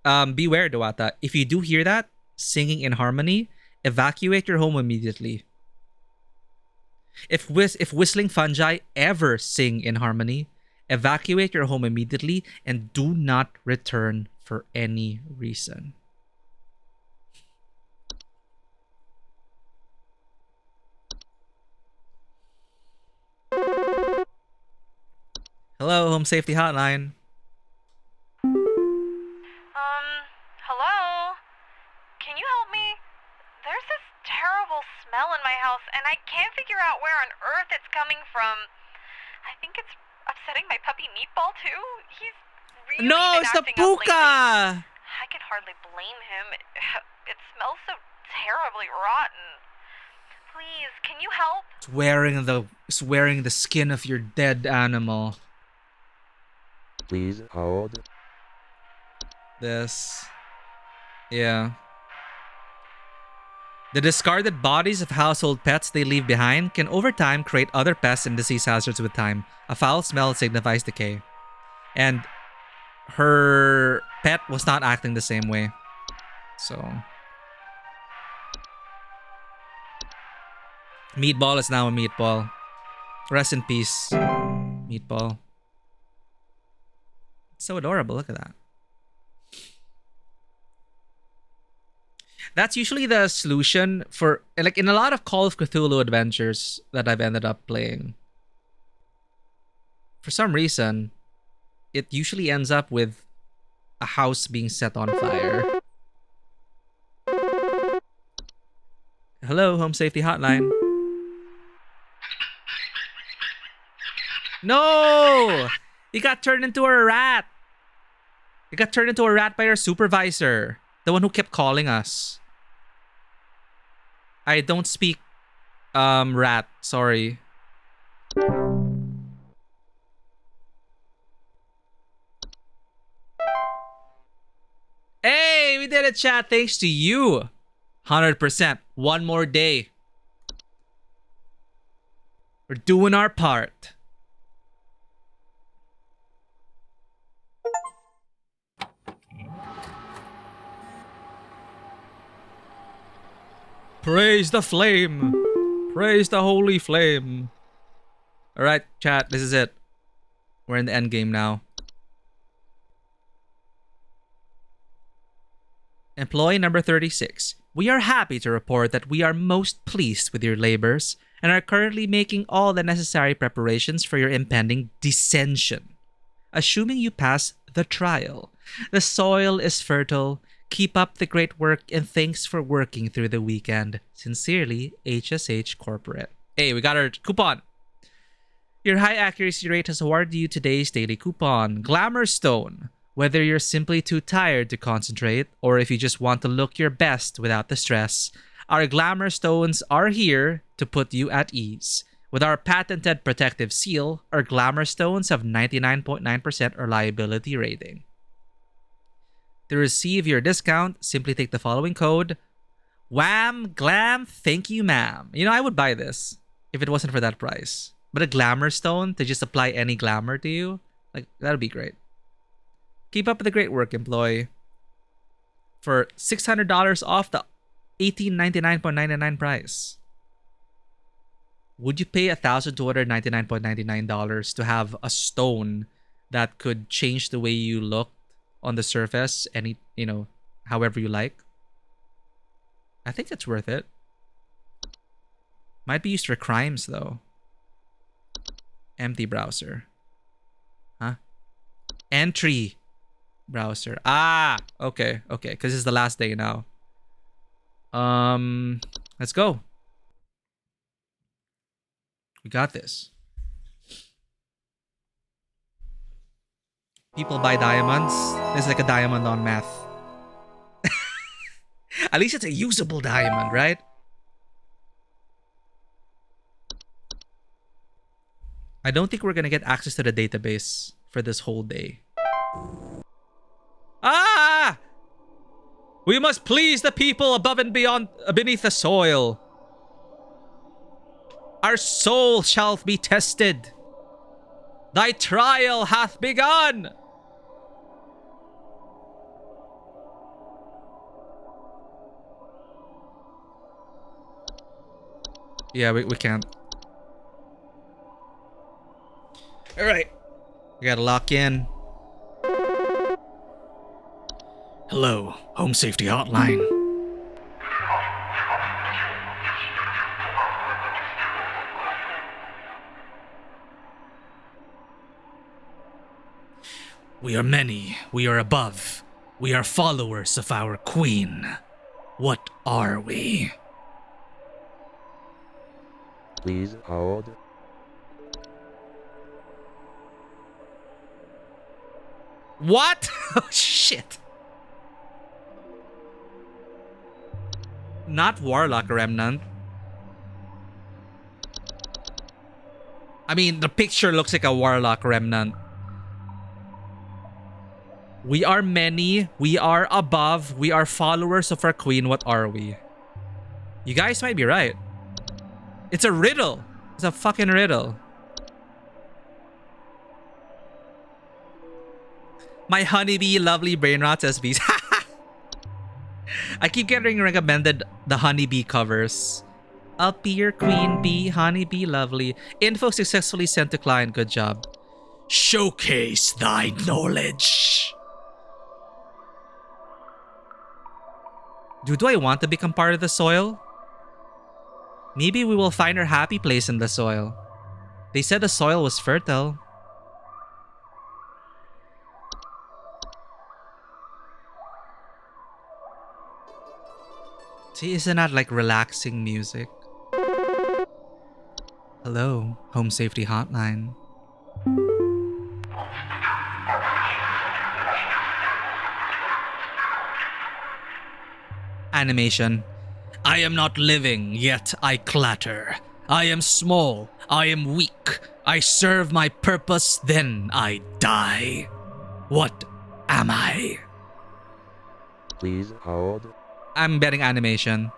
beware, Dawata. If you do hear that singing in harmony, evacuate your home immediately. If whistling fungi ever sing in harmony, evacuate your home immediately and do not return for any reason. Hello, Home Safety Hotline. Hello? Can you help me? There's this terrible smell in my house, and I can't figure out where on earth it's coming from. I think it's upsetting my puppy Meatball, too. He's really No, been it's the acting up lately. puka! I can hardly blame him. It smells so terribly rotten. Please, can you help? It's wearing the skin of your dead animal. Please hold. This. Yeah. The discarded bodies of household pets they leave behind can over time create other pests and disease hazards with time. A foul smell signifies decay. And her pet was not acting the same way. So. Meatball is now a meatball. Rest in peace, Meatball. So adorable. Look at that. That's usually the solution for, like, in a lot of Call of Cthulhu adventures that I've ended up playing. For some reason, it usually ends up with a house being set on fire. Hello, Home Safety Hotline. No! He got turned into a rat. He got turned into a rat by our supervisor. The one who kept calling us. I don't speak rat, sorry. Hey, we did it, chat. Thanks to you. 100%. One more day. We're doing our part. Praise the flame. Praise the holy flame. Alright, chat. This is it. We're in the end game now. Employee number 36. We are happy to report that we are most pleased with your labors and are currently making all the necessary preparations for your impending descension. Assuming you pass the trial, the soil is fertile. Keep up the great work and thanks for working through the weekend. Sincerely, HSH Corporate. Hey, we got our coupon. Your high accuracy rate has awarded you today's daily coupon, Glamour Stone. Whether you're simply too tired to concentrate or if you just want to look your best without the stress, our Glamour Stones are here to put you at ease. With our patented protective seal, our Glamour Stones have 99.9% reliability rating. To receive your discount, simply take the following code, Wham Glam Thank You Ma'am. You know, I would buy this if it wasn't for that price. But a Glamour Stone to just apply any glamour to you, like, that'd be great. Keep up the great work, employee. For $600 off the $1,899.99 price. Would you pay $1,299.99 to have a stone that could change the way you look on the surface, however you like? I think it's worth it. Might be used for crimes though. Empty browser. Huh? Entry browser. Ah, okay, because it's the last day now. Let's go. We got this. People buy diamonds. It's like a diamond on meth. At least it's a usable diamond, right? I don't think we're gonna get access to the database for this whole day. Ah! We must please the people above and beyond, beneath the soil. Our soul shall be tested. Thy trial hath begun. Yeah, we can't. Alright. We gotta lock in. Hello, Home Safety Hotline. We are many. We are above. We are followers of our queen. What are we? Please hold. What? Oh, shit. Not Warlock Remnant. I mean, the picture looks like a Warlock Remnant. We are many. We are above. We are followers of our queen. What are we? You guys might be right. It's a riddle. It's a fucking riddle. My honeybee lovely brain rot says bees. I keep getting recommended the honeybee covers. I'll be your queen bee, honeybee lovely. Info successfully sent to client. Good job. Showcase thy knowledge. Do I want to become part of the soil? Maybe we will find our happy place in the soil. They said the soil was fertile. See, isn't that like relaxing music? Hello, Home Safety Hotline. Animation. I am not living, yet I clatter. I am small, I am weak. I serve my purpose, then I die. What am I? Please hold. I'm betting animation.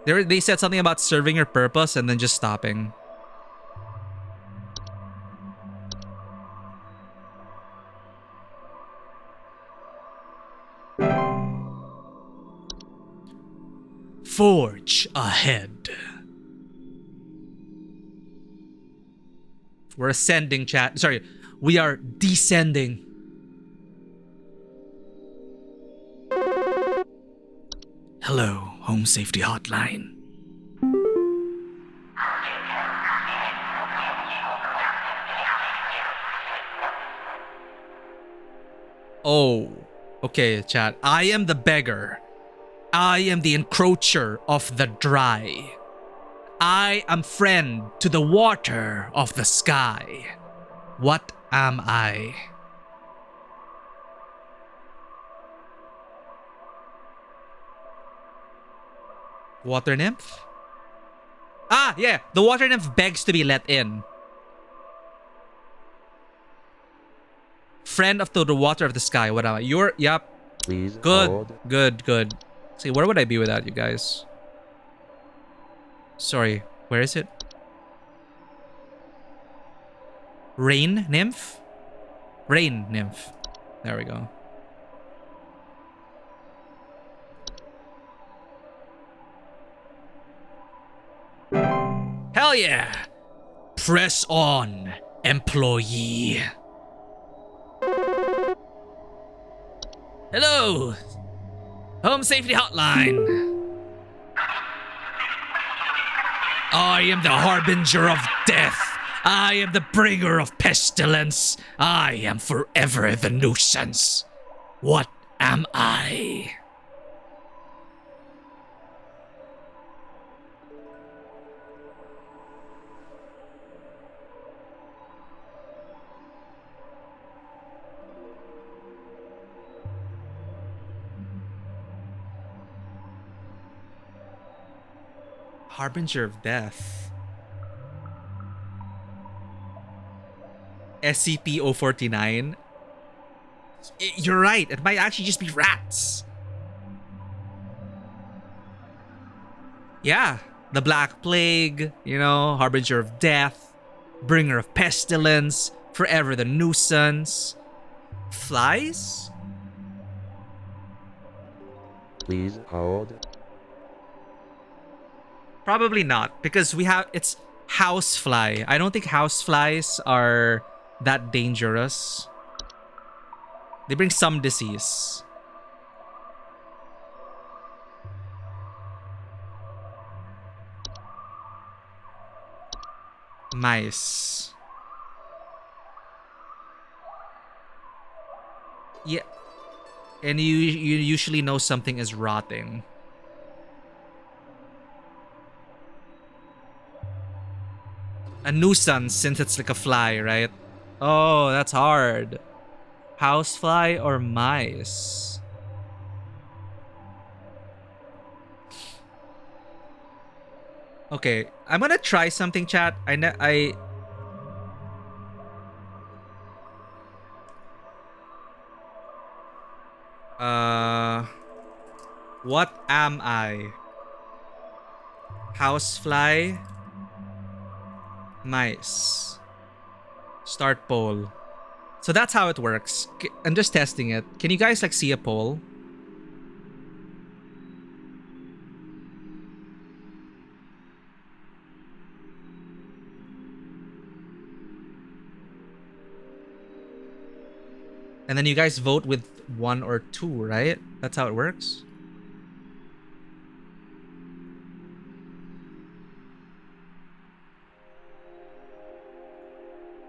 They said something about serving your purpose and then just stopping. Forge ahead. We're ascending, chat. Sorry, we are descending. Hello, Home Safety Hotline. Oh, okay, chat. I am the beggar. I am the encroacher of the dry. I am friend to the water of the sky. What am I? Water nymph? Ah, yeah. The water nymph begs to be let in. Friend of the water of the sky. What am I? You're, yep. Please Good, hold. good. See, where would I be without you guys? Sorry, where is it? Rain nymph? Rain nymph. There we go. Hell yeah! Press on, employee. Hello! Home Safety Hotline. I am the harbinger of death. I am the bringer of pestilence. I am forever the nuisance. What am I? Harbinger of death. SCP-049. You're right. It might actually just be rats. Yeah. The Black Plague, you know, Harbinger of Death, Bringer of Pestilence, Forever the Nuisance. Flies? Please hold. Probably not, because it's housefly. I don't think houseflies are that dangerous. They bring some disease. Mice. Yeah. And you usually know something is rotting. A nuisance, since it's like a fly, right? Oh, that's hard. Housefly or mice? Okay, I'm gonna try something, chat. What am I? Housefly, mice. Start poll. So that's how it works. I'm just testing it. Can you guys like see a poll? And then you guys vote with 1 or 2, right? That's how it works?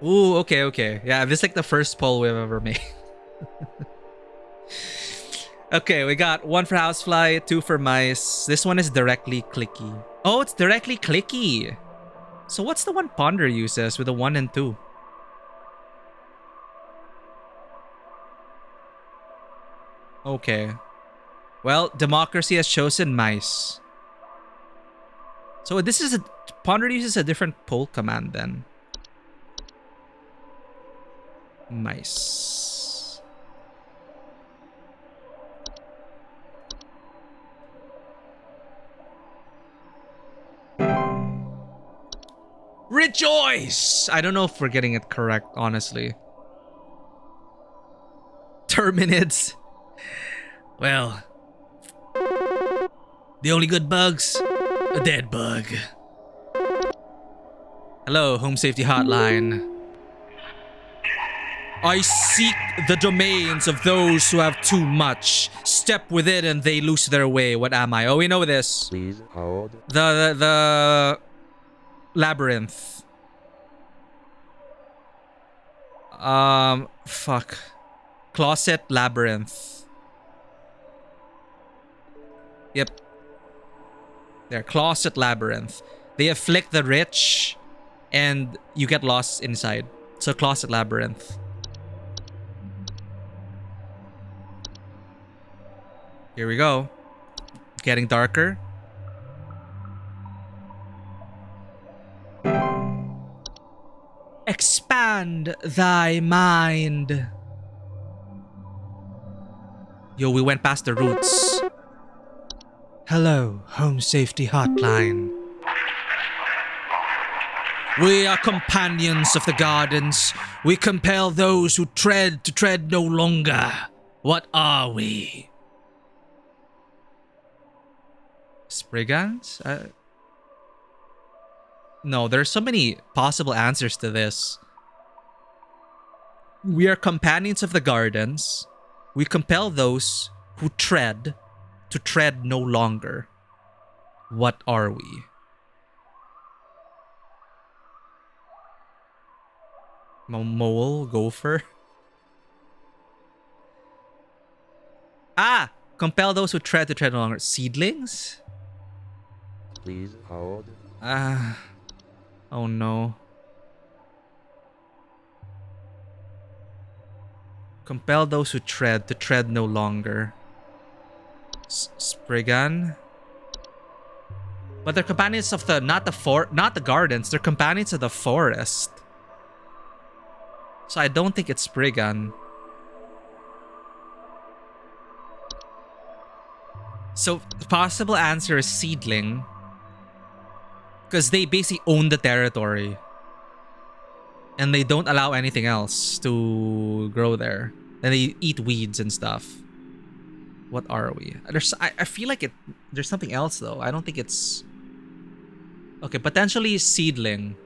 Ooh, okay, okay. Yeah, this is like the first poll we've ever made. Okay, we got 1 for housefly, 2 for mice. This one is directly clicky. Oh, it's directly clicky. So what's the one Ponder uses with the 1 and 2? Okay. Well, democracy has chosen mice. So this is a... Ponder uses a different poll command then. Mice. Rejoice! I don't know if we're getting it correct, honestly. Terminids. Well, the only good bug's a dead bug. Hello, Home Safety Hotline. I seek the domains of those who have too much. Step within and they lose their way. What am I? Oh, we know this. Please hold. The labyrinth. Fuck. Closet labyrinth. Yep. There, closet labyrinth. They afflict the rich and you get lost inside. So closet labyrinth. Here we go. Getting darker. Expand thy mind. Yo, we went past the roots. Hello, Home Safety Hotline. We are companions of the gardens. We compel those who tread to tread no longer. What are we? Spriggans? No, there's so many possible answers to this. We are companions of the gardens. We compel those who tread to tread no longer. What are we? Mole? Gopher? Ah! Compel those who tread to tread no longer. Seedlings? Please hold. Oh no. Compel those who tread to tread no longer. Spriggan? But they're companions of the not the gardens, they're companions of the forest. So I don't think it's Spriggan. So the possible answer is seedling. Because they basically own the territory. And they don't allow anything else to grow there. And they eat weeds and stuff. What are we? I feel like there's something else though. I don't think it's... Okay, potentially seedling.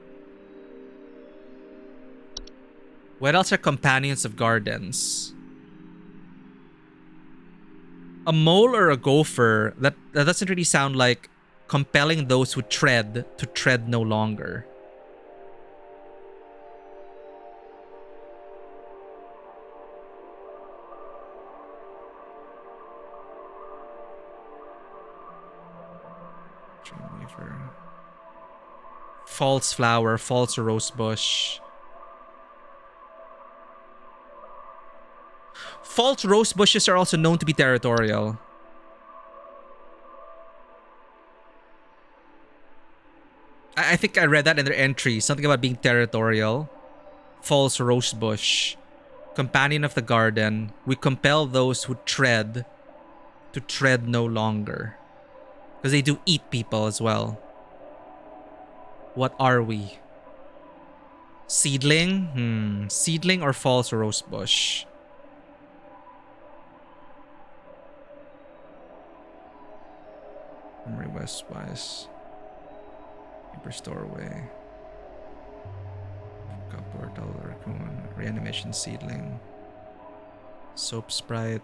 What else are companions of gardens? A mole or a gopher, that doesn't really sound like compelling those who tread to tread no longer. False flower, false rose bush. False rose bushes are also known to be territorial. I think I read that in their entry. Something about being territorial. False rose bush. Companion of the garden. We compel those who tread to tread no longer. Because they do eat people as well. What are we? Seedling? Seedling or false rose bush? Memory West-wise. Keeper Storeway. Portal Raccoon. Reanimation Seedling. Soap Sprite.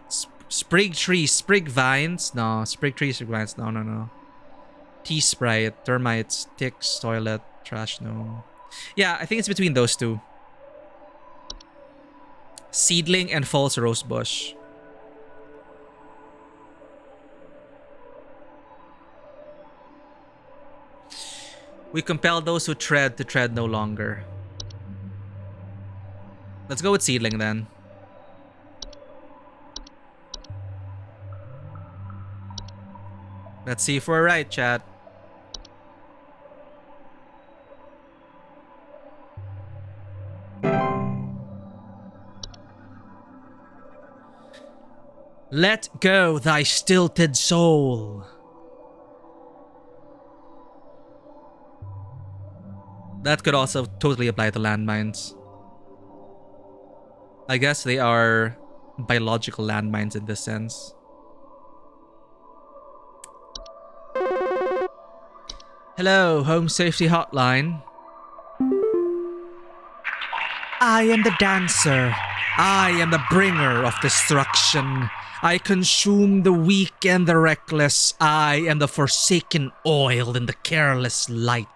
Sprig trees, sprig vines. No, sprig trees, sprig vines. No, no, no. Tea Sprite, termites, ticks, toilet, trash gnome. Yeah, I think it's between those two. Seedling and false rosebush. We compel those who tread to tread no longer. Let's go with seedling then. Let's see if we're right, chat. Let go thy stilted soul. That could also totally apply to landmines. I guess they are biological landmines in this sense. Hello, Home Safety Hotline. I am the dancer. I am the bringer of destruction. I consume the weak and the reckless. I am the forsaken oil in the careless light.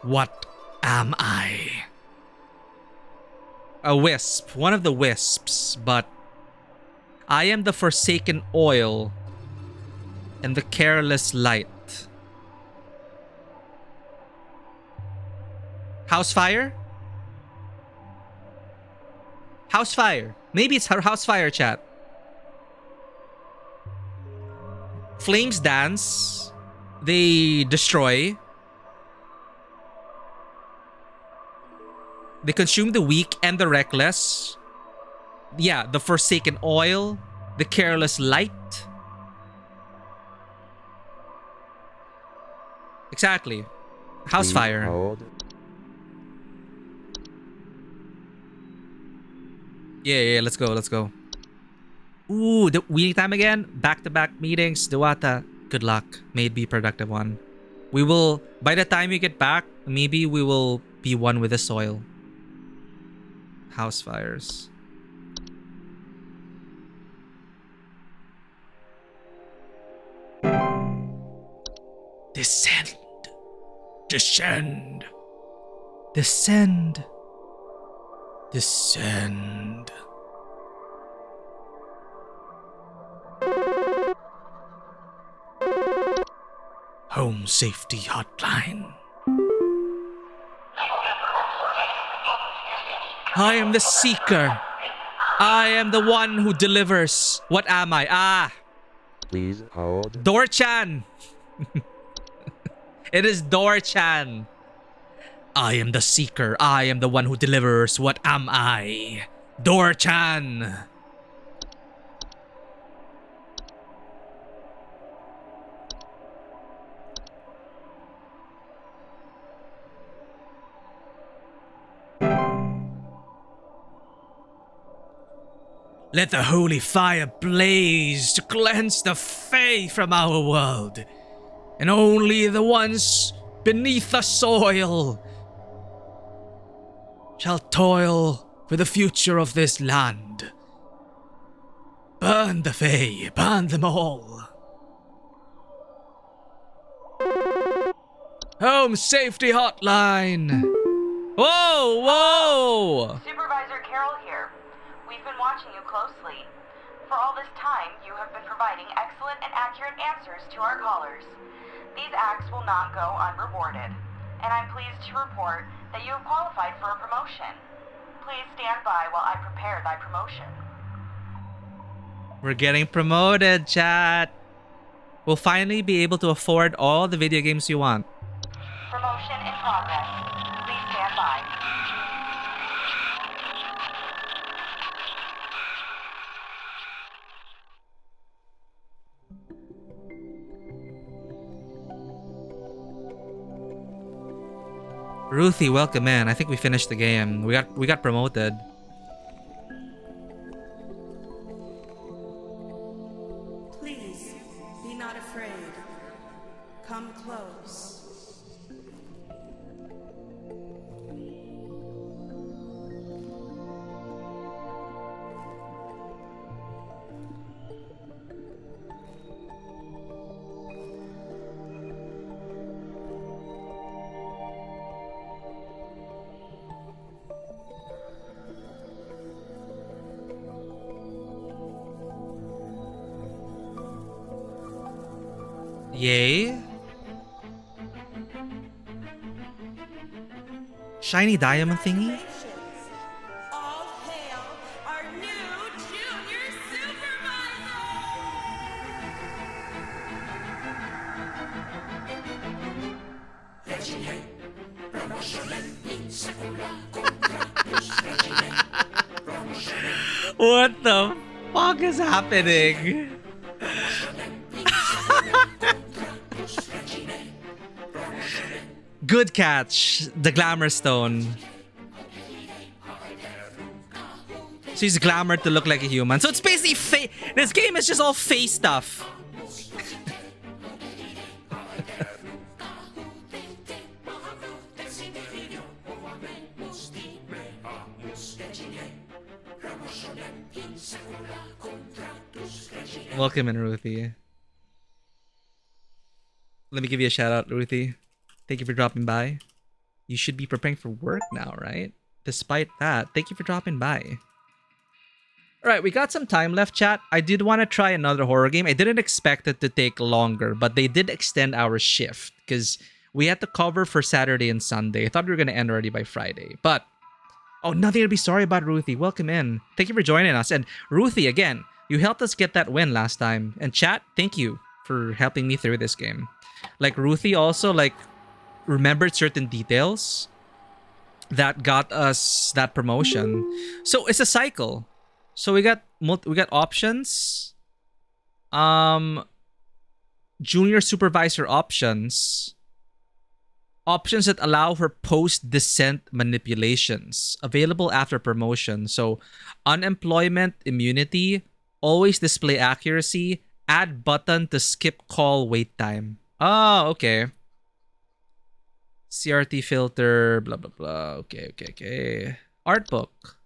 What am I? A wisp. One of the wisps, but I am the forsaken oil in the careless light. House fire? House fire. Maybe it's her house fire, chat. Flames dance. They destroy. They consume the weak and the reckless. Yeah, the forsaken oil. The careless light. Exactly. House fire. Yeah, let's go, let's go. Ooh, the week time again. Back-to-back meetings. Duwata. Good luck. May it be a productive one. We will, by the time we get back, maybe we will be one with the soil. House fires. Descend. Descend. Descend. Descend. Home Safety Hotline. I am the seeker. I am the one who delivers. What am I? Ah. Please hold. Dorchan. It is Dorchan. I am the seeker. I am the one who delivers. What am I? Dorchan. Let the holy fire blaze to cleanse the Fae from our world. And only the ones beneath the soil shall toil for the future of this land. Burn the Fae, burn them all. Home Safety Hotline. Whoa, whoa! Supervisor Carroll here. We've been watching you closely. For all this time, you have been providing excellent and accurate answers to our callers. These acts will not go unrewarded, and I'm pleased to report that you have qualified for a promotion. Please stand by while I prepare thy promotion. We're getting promoted, chat. We'll finally be able to afford all the video games you want. Promotion in progress. Please stand by. Ruthie, welcome in. I think we finished the game. We got promoted. Please, be not afraid. Come close. Yay. Shiny diamond thingy? All hail our new junior supervisor! What the fuck is happening? Good catch. The glamour stone. She's glamored to look like a human. So it's basically this game is just all face stuff. Welcome in, Ruthie. Let me give you a shout out, Ruthie. Thank you for dropping by. You should be preparing for work now, right? Despite that, thank you for dropping by. Alright, we got some time left, chat. I did want to try another horror game. I didn't expect it to take longer, but they did extend our shift because we had to cover for Saturday and Sunday. I thought we were going to end already by Friday. But, oh, nothing to be sorry about, Ruthie. Welcome in. Thank you for joining us. And Ruthie, again, you helped us get that win last time. And chat, thank you for helping me through this game. Like, Ruthie also, like, remembered certain details that got us that promotion. So it's a cycle. So we got options, junior supervisor options, options that allow for post-descent manipulations available after promotion. So unemployment immunity, always display accuracy, add button to skip call wait time. Oh, okay. CRT filter, blah, blah, blah. Okay. Art book.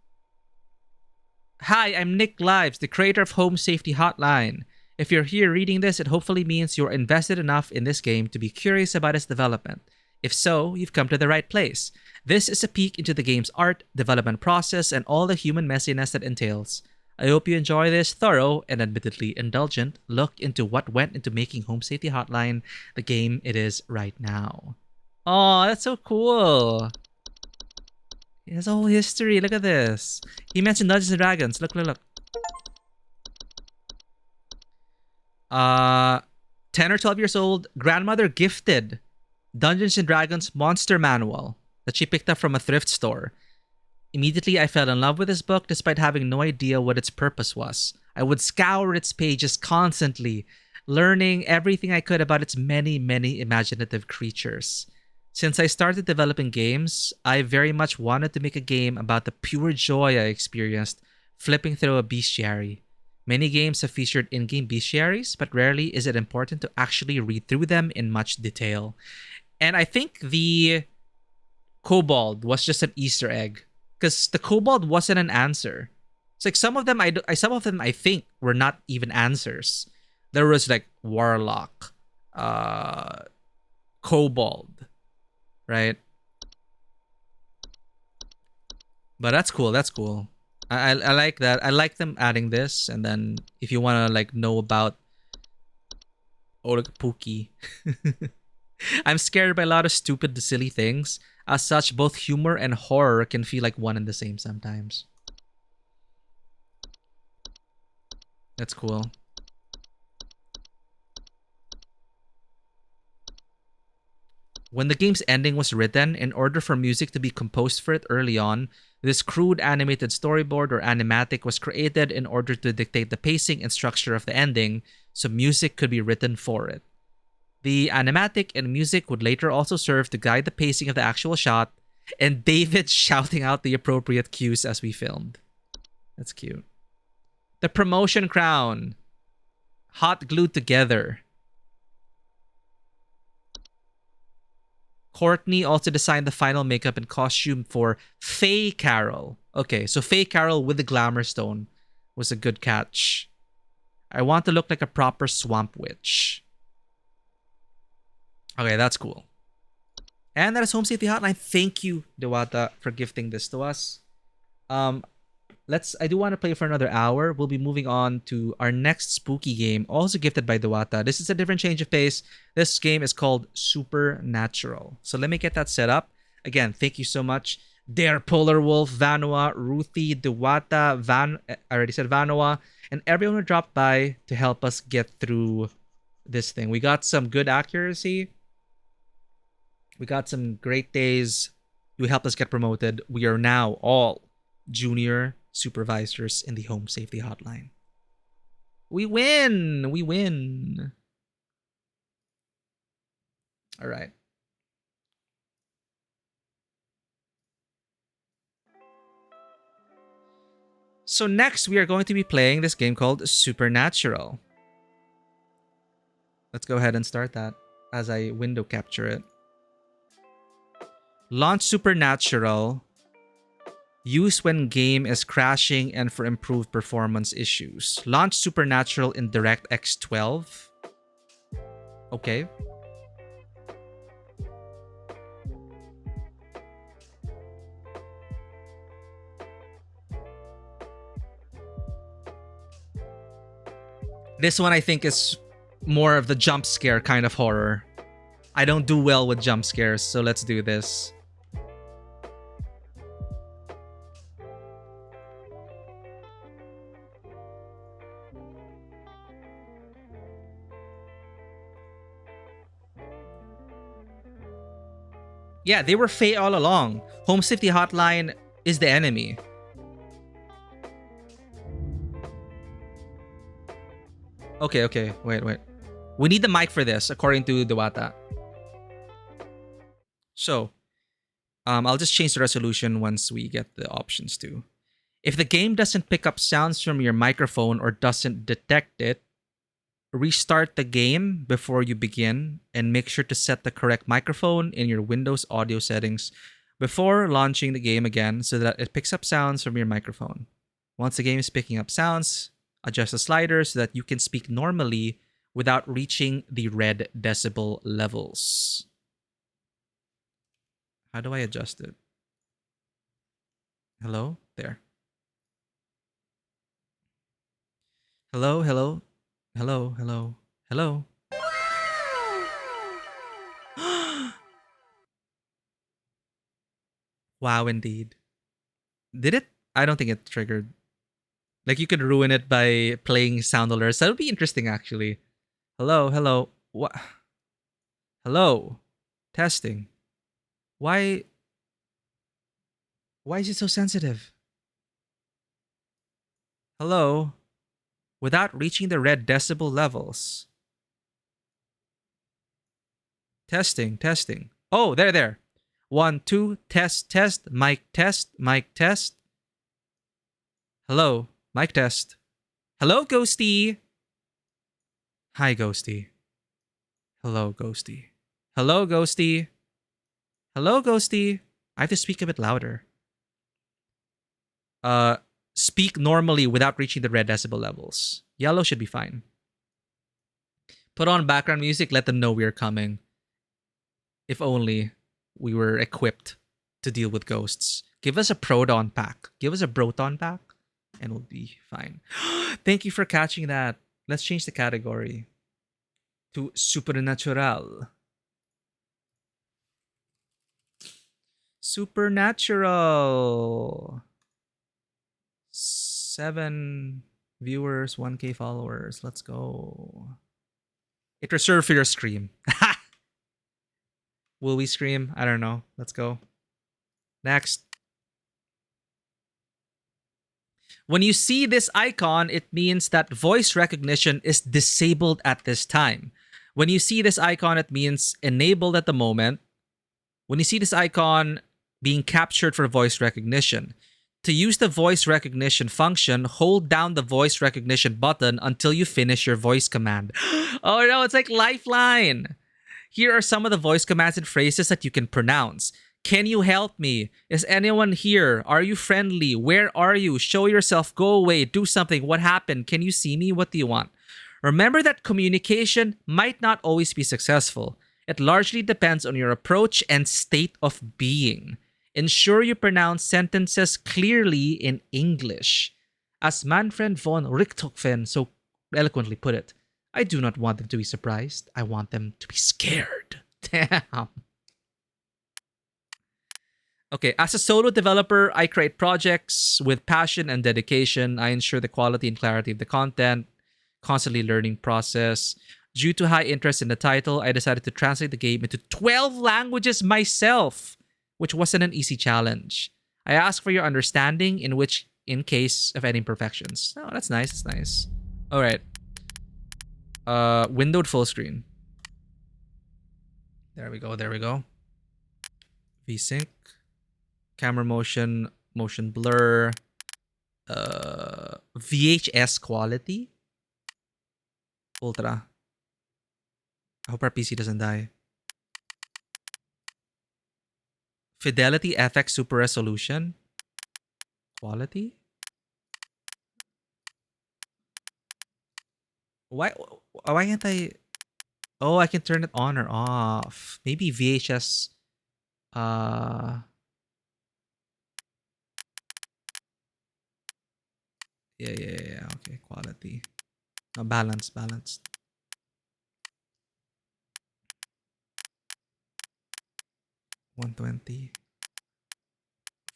Hi, I'm Nick Lives, the creator of Home Safety Hotline. If you're here reading this, it hopefully means you're invested enough in this game to be curious about its development. If so, you've come to the right place. This is a peek into the game's art, development process, and all the human messiness that entails. I hope you enjoy this thorough and admittedly indulgent look into what went into making Home Safety Hotline the game it is right now. Oh, that's so cool. He has a whole history. Look at this. He mentioned Dungeons and Dragons. Look. 10 or 12 years old, grandmother gifted Dungeons and Dragons Monster Manual that she picked up from a thrift store. Immediately, I fell in love with this book despite having no idea what its purpose was. I would scour its pages constantly, learning everything I could about its many, many imaginative creatures. Since I started developing games, I very much wanted to make a game about the pure joy I experienced flipping through a bestiary. Many games have featured in-game bestiaries, but rarely is it important to actually read through them in much detail. And I think the kobold was just an Easter egg, because the kobold wasn't an answer. It's like some of them I think were not even answers. There was like warlock, kobold. Right? But that's cool. I like that. I like them adding this. And then if you want to like know about... Oh, look at Pookie. I'm scared by a lot of stupid, silly things. As such, both humor and horror can feel like one and the same sometimes. That's cool. When the game's ending was written, in order for music to be composed for it early on, this crude animated storyboard or animatic was created in order to dictate the pacing and structure of the ending, so music could be written for it. The animatic and music would later also serve to guide the pacing of the actual shot, and David shouting out the appropriate cues as we filmed. That's cute. The promotion crown. Hot glued together. Courtney also designed the final makeup and costume for Faye Carol. Okay, so Faye Carol with the glamour stone was a good catch. I want to look like a proper swamp witch. Okay, that's cool. And that is Home Safety Hotline. Thank you, Dewata, for gifting this to us. I do want to play for another hour. We'll be moving on to our next spooky game, also gifted by Dewata. This is a different change of pace. This game is called Supernatural. So let me get that set up. Again, thank you so much. Dare, Polar Wolf, Vanua, Ruthie, Dewata, I already said Vanua, and everyone who dropped by to help us get through this thing. We got some good accuracy. We got some great days. You helped us get promoted. We are now all junior supervisors in the home safety hotline. We win! We win! All right. So next, we are going to be playing this game called Supernatural. Let's go ahead and start that as I window capture it. Launch Supernatural. Use when game is crashing and for improved performance issues. Launch Supernatural in DirectX 12. Okay. This one I think is more of the jump scare kind of horror. I don't do well with jump scares, so let's do this. Yeah, they were Fae all along. Home Safety Hotline is the enemy. Okay. Wait. We need the mic for this, according to Dewata. So, I'll just change the resolution once we get the options too. If the game doesn't pick up sounds from your microphone or doesn't detect it, restart the game before you begin and make sure to set the correct microphone in your Windows audio settings before launching the game again so that it picks up sounds from your microphone. Once the game is picking up sounds, adjust the slider so that you can speak normally without reaching the red decibel levels. How do I adjust it? Hello? There. Hello? Wow, indeed. Did it? I don't think it triggered. Like, you could ruin it by playing sound alerts. That would be interesting, actually. Hello. What? Hello? Testing. Why is it so sensitive? Hello? Without reaching the red decibel levels. Testing. Oh, there. 1, 2, test, mic test. Hello, mic test. Hello, Ghosty. Hi, Ghosty. Hello, Ghosty. I have to speak a bit louder. Speak normally without reaching the red decibel levels. Yellow should be fine. Put on background music, let them know we are coming. If only we were equipped to deal with ghosts. Give us a Proton pack. Give us a Broton pack, and we'll be fine. Thank you for catching that. Let's change the category to Supernatural. Supernatural. 7 viewers, 1K followers. Let's go. It reserved for your scream. Will we scream? I don't know. Let's go. Next. When you see this icon, it means that voice recognition is disabled at this time. When you see this icon, it means enabled at the moment. When you see this icon being captured for voice recognition, to use the voice recognition function, hold down the voice recognition button until you finish your voice command. Oh no, it's like Lifeline. Here are some of the voice commands and phrases that you can pronounce. Can you help me? Is anyone here? Are you friendly? Where are you? Show yourself. Go away. Do something. What happened? Can you see me? What do you want? Remember that communication might not always be successful. It largely depends on your approach and state of being. Ensure you pronounce sentences clearly in English. As Manfred von Richthofen so eloquently put it, I do not want them to be surprised. I want them to be scared. Damn. Okay, as a solo developer, I create projects with passion and dedication. I ensure the quality and clarity of the content, constantly learning process. Due to high interest in the title, I decided to translate the game into 12 languages myself, which wasn't an easy challenge. I ask for your understanding in case of any imperfections. Oh, that's nice. That's nice. All right. Windowed full screen. There we go. There we go. VSync. Camera motion blur. VHS quality. Ultra. I hope our PC doesn't die. Fidelity FX super resolution. Quality. Why can't I? Oh, I can turn it on or off. Maybe VHS. Yeah. Okay, quality. No, balanced. 120.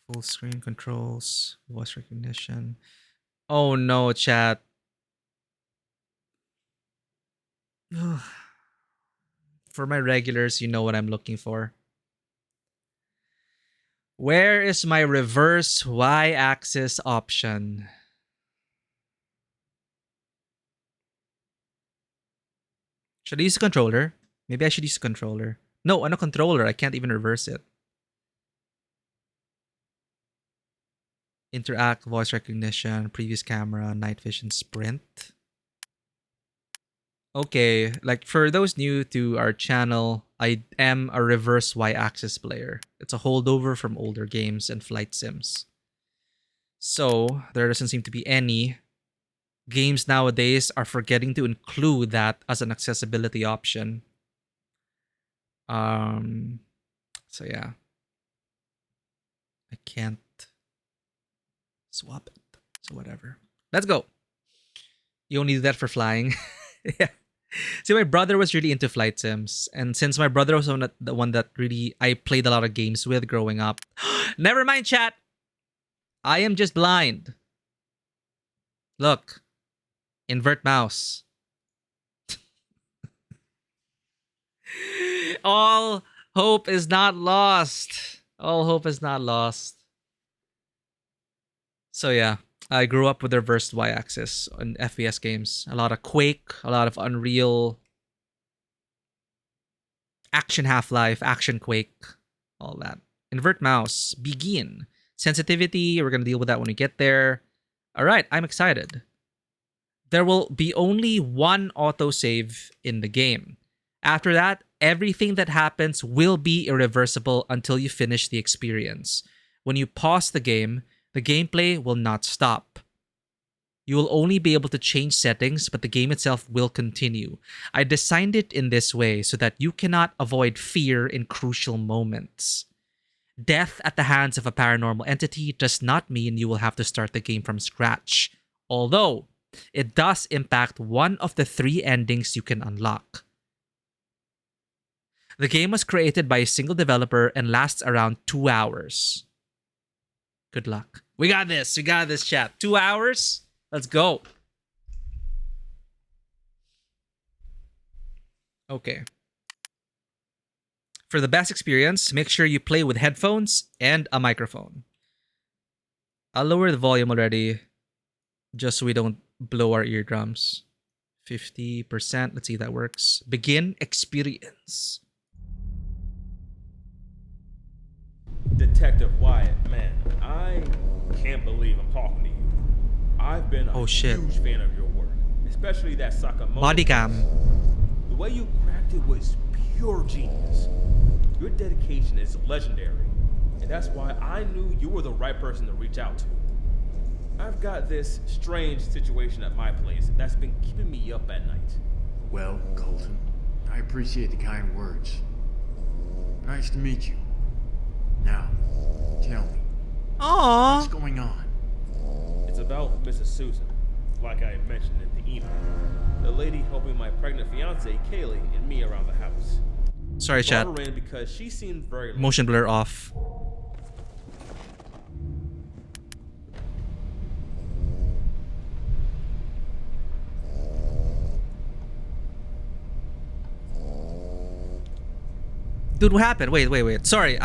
Full screen controls. Voice recognition. Oh no, chat. For my regulars, you know what I'm looking for. Where is my reverse Y-axis option? Should I use a controller? Maybe I should use a controller. No, on a controller, I can't even reverse it. Interact, voice recognition, previous camera, night vision, sprint. Okay, like for those new to our channel, I am a reverse Y-axis player. It's a holdover from older games and flight sims. So, there doesn't seem to be any. Games nowadays are forgetting to include that as an accessibility option. So yeah. I can't swap it. So whatever. Let's go. You only do that for flying. Yeah. See, my brother was really into flight sims. And since my brother was the one that really I played a lot of games with growing up. Never mind, chat. I am just blind. Look. Invert mouse. All hope is not lost. All hope is not lost. So yeah, I grew up with reversed Y-axis on FPS games. A lot of Quake, a lot of Unreal, Action Half-Life, Action Quake, all that. Invert mouse, begin. Sensitivity, we're going to deal with that when we get there. All right, I'm excited. There will be only one autosave in the game. After that, everything that happens will be irreversible until you finish the experience. When you pause the gameplay will not stop. You will only be able to change settings, but the game itself will continue. I designed it in this way so that you cannot avoid fear in crucial moments. Death at the hands of a paranormal entity does not mean you will have to start the game from scratch, although it does impact one of the 3 endings you can unlock. The game was created by a single developer and lasts around 2 hours. Good luck. We got this, chat. 2 hours? Let's go. Okay. For the best experience, make sure you play with headphones and a microphone. I'll lower the volume already, just so we don't blow our eardrums. 50%. Let's see if that works. Begin experience. Detective Wyatt, man, I can't believe I'm talking to you. I've been a huge fan of your work, especially that Sakamoto. Body cam. The way you cracked it was pure genius. Your dedication is legendary, and that's why I knew you were the right person to reach out to. I've got this strange situation at my place that's been keeping me up at night. Well, Colton, I appreciate the kind words. Nice to meet you. Now, Tell me, Aww. what's going on? It's about Mrs. Susan, like I mentioned in the email. The lady helping my pregnant fiance, Kaylee, and me around the house. Sorry, chat. Brought her in because she seemed very... Motion blur off. Dude, what happened? Wait. Sorry,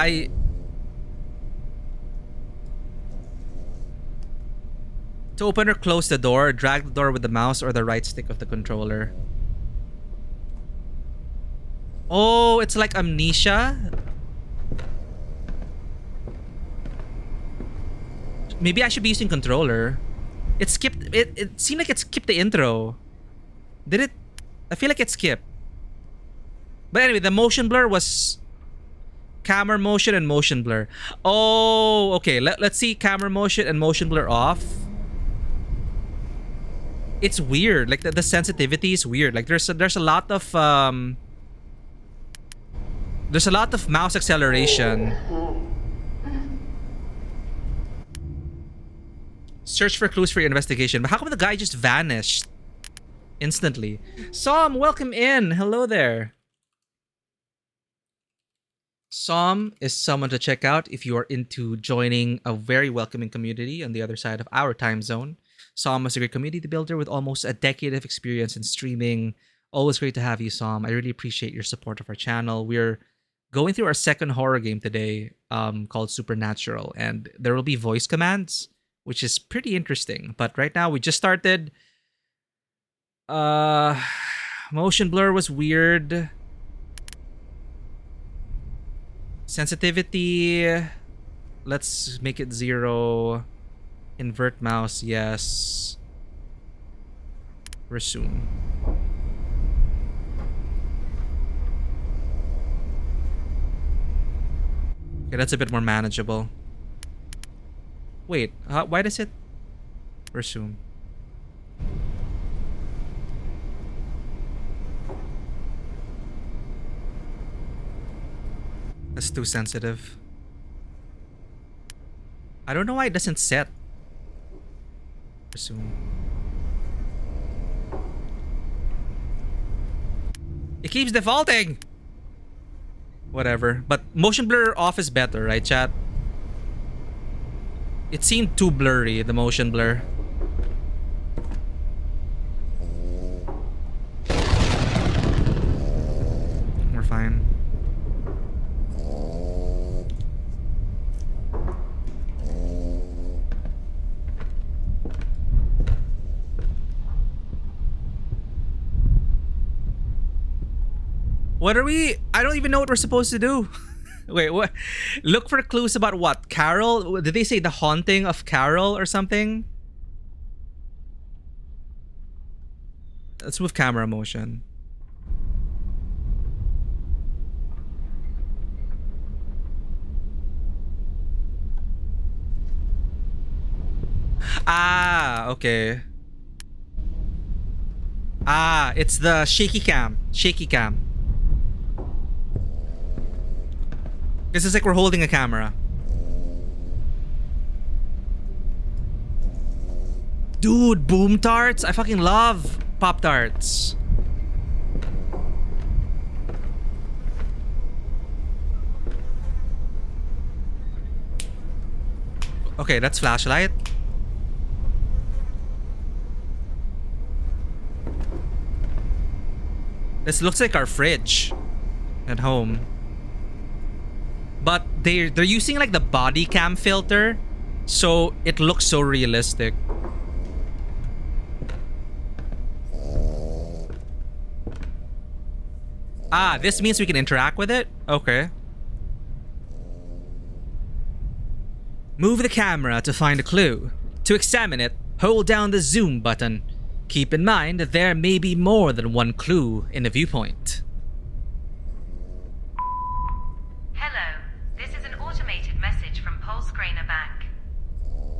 To open or close the door, drag the door with the mouse or the right stick of the controller. Oh, it's like Amnesia? Maybe I should be using controller. It skipped... It seemed like it skipped the intro. Did it? I feel like it skipped. But anyway, the motion blur was... Camera motion and motion blur. Oh, okay. Let's see camera motion and motion blur off. It's weird. Like the sensitivity is weird. Like there's a lot of mouse acceleration. Search for clues for your investigation. But how come the guy just vanished instantly? Som, welcome in. Hello there. Som is someone to check out if you are into joining a very welcoming community on the other side of our time zone. Som is a great community builder with almost a decade of experience in streaming. Always great to have you, Som. I really appreciate your support of our channel. We're going through our second horror game today called Supernatural, and there will be voice commands, which is pretty interesting. But right now, we just started. Motion blur was weird. Sensitivity, let's make it 0. Invert mouse, yes. Resume. Okay, that's a bit more manageable. Wait, why does it resume? That's too sensitive. I don't know why it doesn't set. Resume. It keeps defaulting! Whatever. But motion blur off is better, right, chat? It seemed too blurry, the motion blur. We're fine. What are we? I don't even know what we're supposed to do. Wait, what? Look for clues about what? Carol? Did they say the haunting of Carol or something? Let's move camera motion. Ah, okay. Ah, it's the shaky cam. Shaky cam. This is like we're holding a camera. Dude, boom tarts. I fucking love Pop Tarts. Okay, that's flashlight. This looks like our fridge at home. But they're using like the body cam filter, so it looks so realistic. Ah, this means we can interact with it? Okay. Move the camera to find a clue. To examine it, hold down the zoom button. Keep in mind that there may be more than one clue in the viewpoint. Hello, this is an automated message from Pulse Grainer Bank.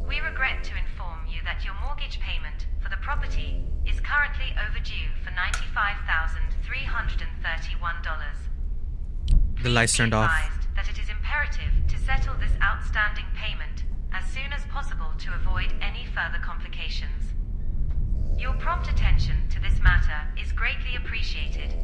We regret to inform you that your mortgage payment for the property is currently overdue for $95,331. The lights turned off. That it is imperative imperative to settle this outstanding payment as soon as possible to avoid any further complications. Your prompt attention to this matter is greatly appreciated.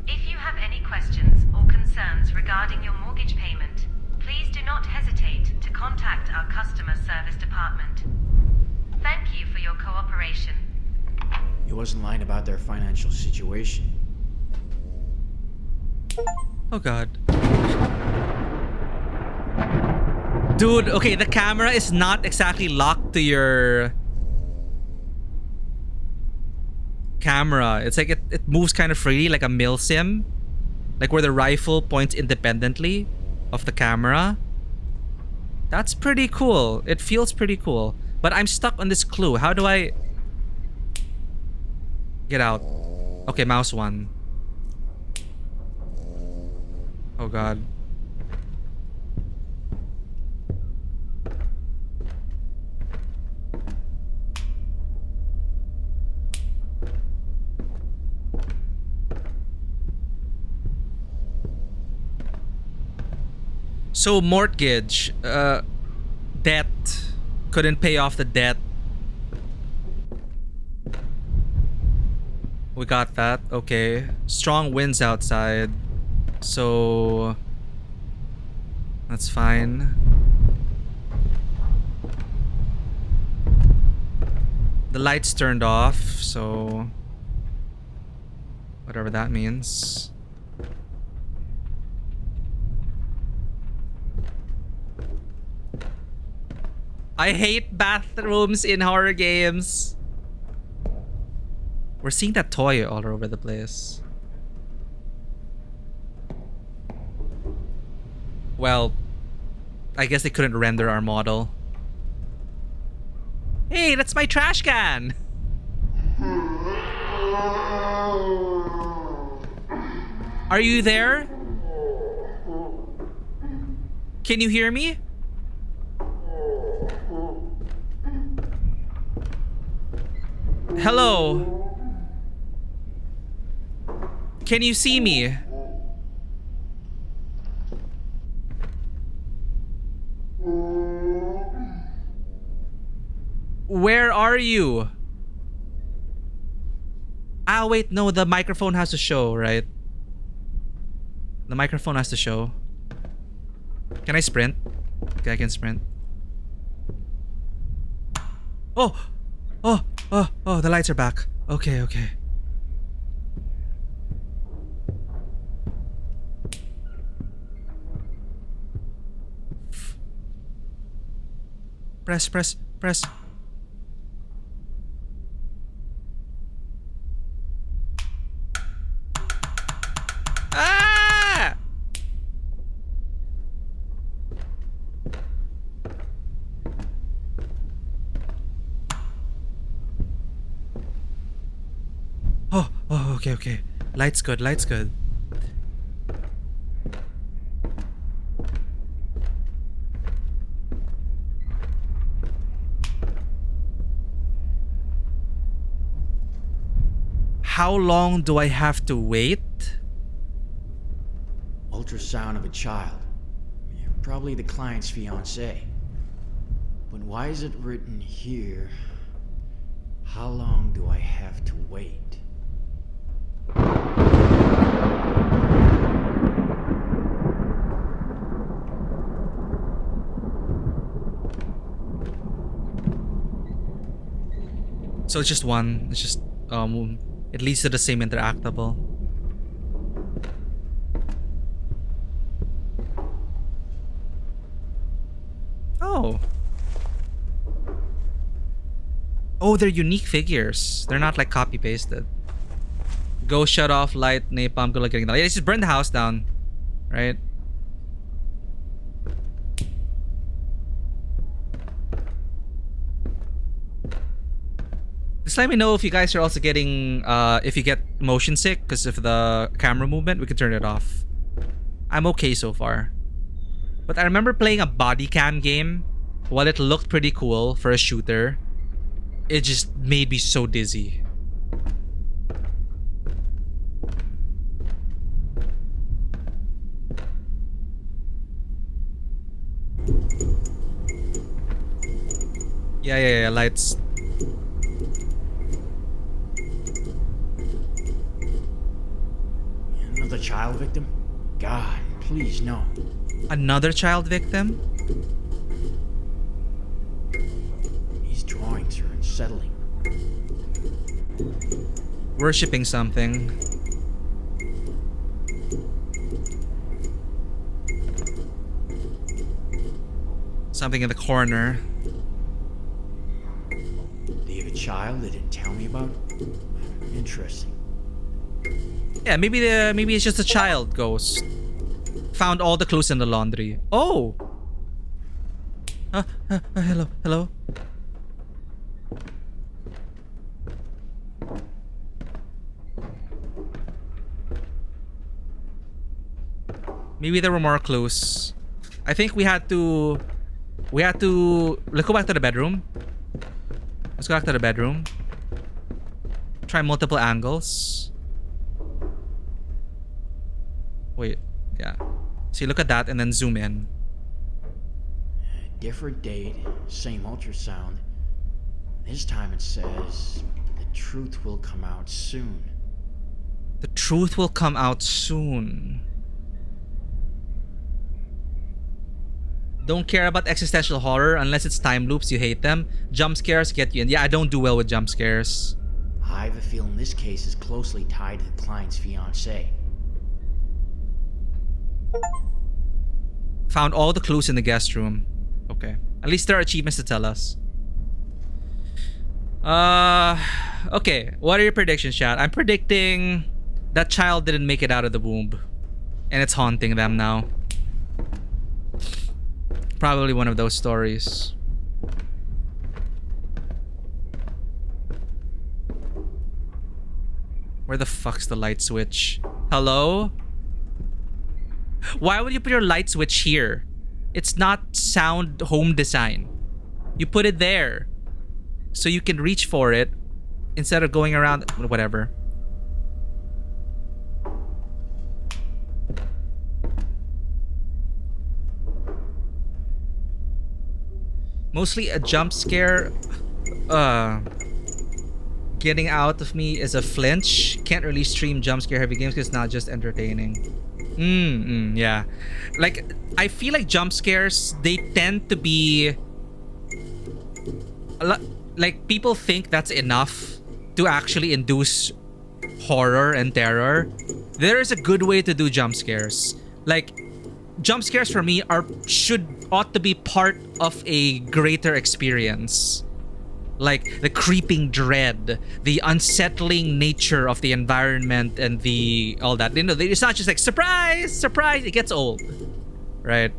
If you have any questions or concerns regarding your mortgage payment, please do not hesitate to contact our customer service department. Thank you for your cooperation. He wasn't lying about their financial situation. Oh god. Dude, okay, the camera is not exactly locked to your camera. It's like it moves kind of freely, like a milsim. Like where the rifle points independently of the camera. That's pretty cool. It feels pretty cool. But I'm stuck on this clue. How do I get out? Okay, mouse 1. Oh god. So mortgage, debt, couldn't pay off the debt. We got that. Okay. Strong winds outside. So that's fine. The lights turned off, so whatever that means. I hate bathrooms in horror games. We're seeing that toy all over the place. Well, I guess they couldn't render our model. Hey, that's my trash can! Are you there? Can you hear me? Hello? Can you see me? Where are you? Ah, wait, no, the microphone has to show, right? The microphone has to show. Can I sprint? Okay, I can sprint. Oh! Oh! Oh! Oh, the lights are back. Okay, okay. Press, press, press. Ah! Oh, oh, okay, okay. Light's good, light's good. How long do I have to wait? Ultrasound of a child. Probably the client's fiancé. But why is it written here? How long do I have to wait? So it's just one. It's just it leads to the same interactable. Oh. Oh, they're unique figures. They're not like copy pasted. Go shut off light, napalm, good luck getting the light. Yeah, just burn the house down. Right? Just let me know if you guys are also getting if you get motion sick because of the camera movement. We can turn it off. I'm okay so far. But I remember playing a body cam game. While it looked pretty cool for a shooter, it just made me so dizzy. Yeah, lights. Another child victim? God, please, no. Another child victim? These drawings are unsettling. Worshipping something. Something in the corner. They have a child they didn't tell me about? Interesting. Yeah, maybe it's just a child ghost. Found all the clues in the laundry. Oh! Hello. Maybe there were more clues. I think we had to... Let's go back to the bedroom. Let's go back to the bedroom. Try multiple angles. Wait, yeah. See, look at that and then zoom in. Different date, same ultrasound. This time it says the truth will come out soon. The truth will come out soon. Don't care about existential horror unless it's time loops, you hate them. Jump scares get you in. Yeah, I don't do well with jump scares. I have a feeling this case is closely tied to the client's fiancée. Found all the clues in the guest room. Okay. At least there are achievements to tell us. Okay. What are your predictions, chat? I'm predicting that child didn't make it out of the womb. And it's haunting them now. Probably one of those stories. Where the fuck's the light switch? Hello? Why would you put your light switch here? It's not sound home design. You put it there so you can reach for it instead of going around. Whatever. Mostly a jump scare. Getting out of me is a flinch. Can't really stream jump scare heavy games because it's not just entertaining. Yeah. Like, I feel like jump scares, they tend to be a lot, like, people think that's enough to actually induce horror and terror. There is a good way to do jump scares. Like, jump scares for me ought to be part of a greater experience. Like the creeping dread, the unsettling nature of the environment, and the all that. You know, it's not just like surprise, surprise. It gets old, right?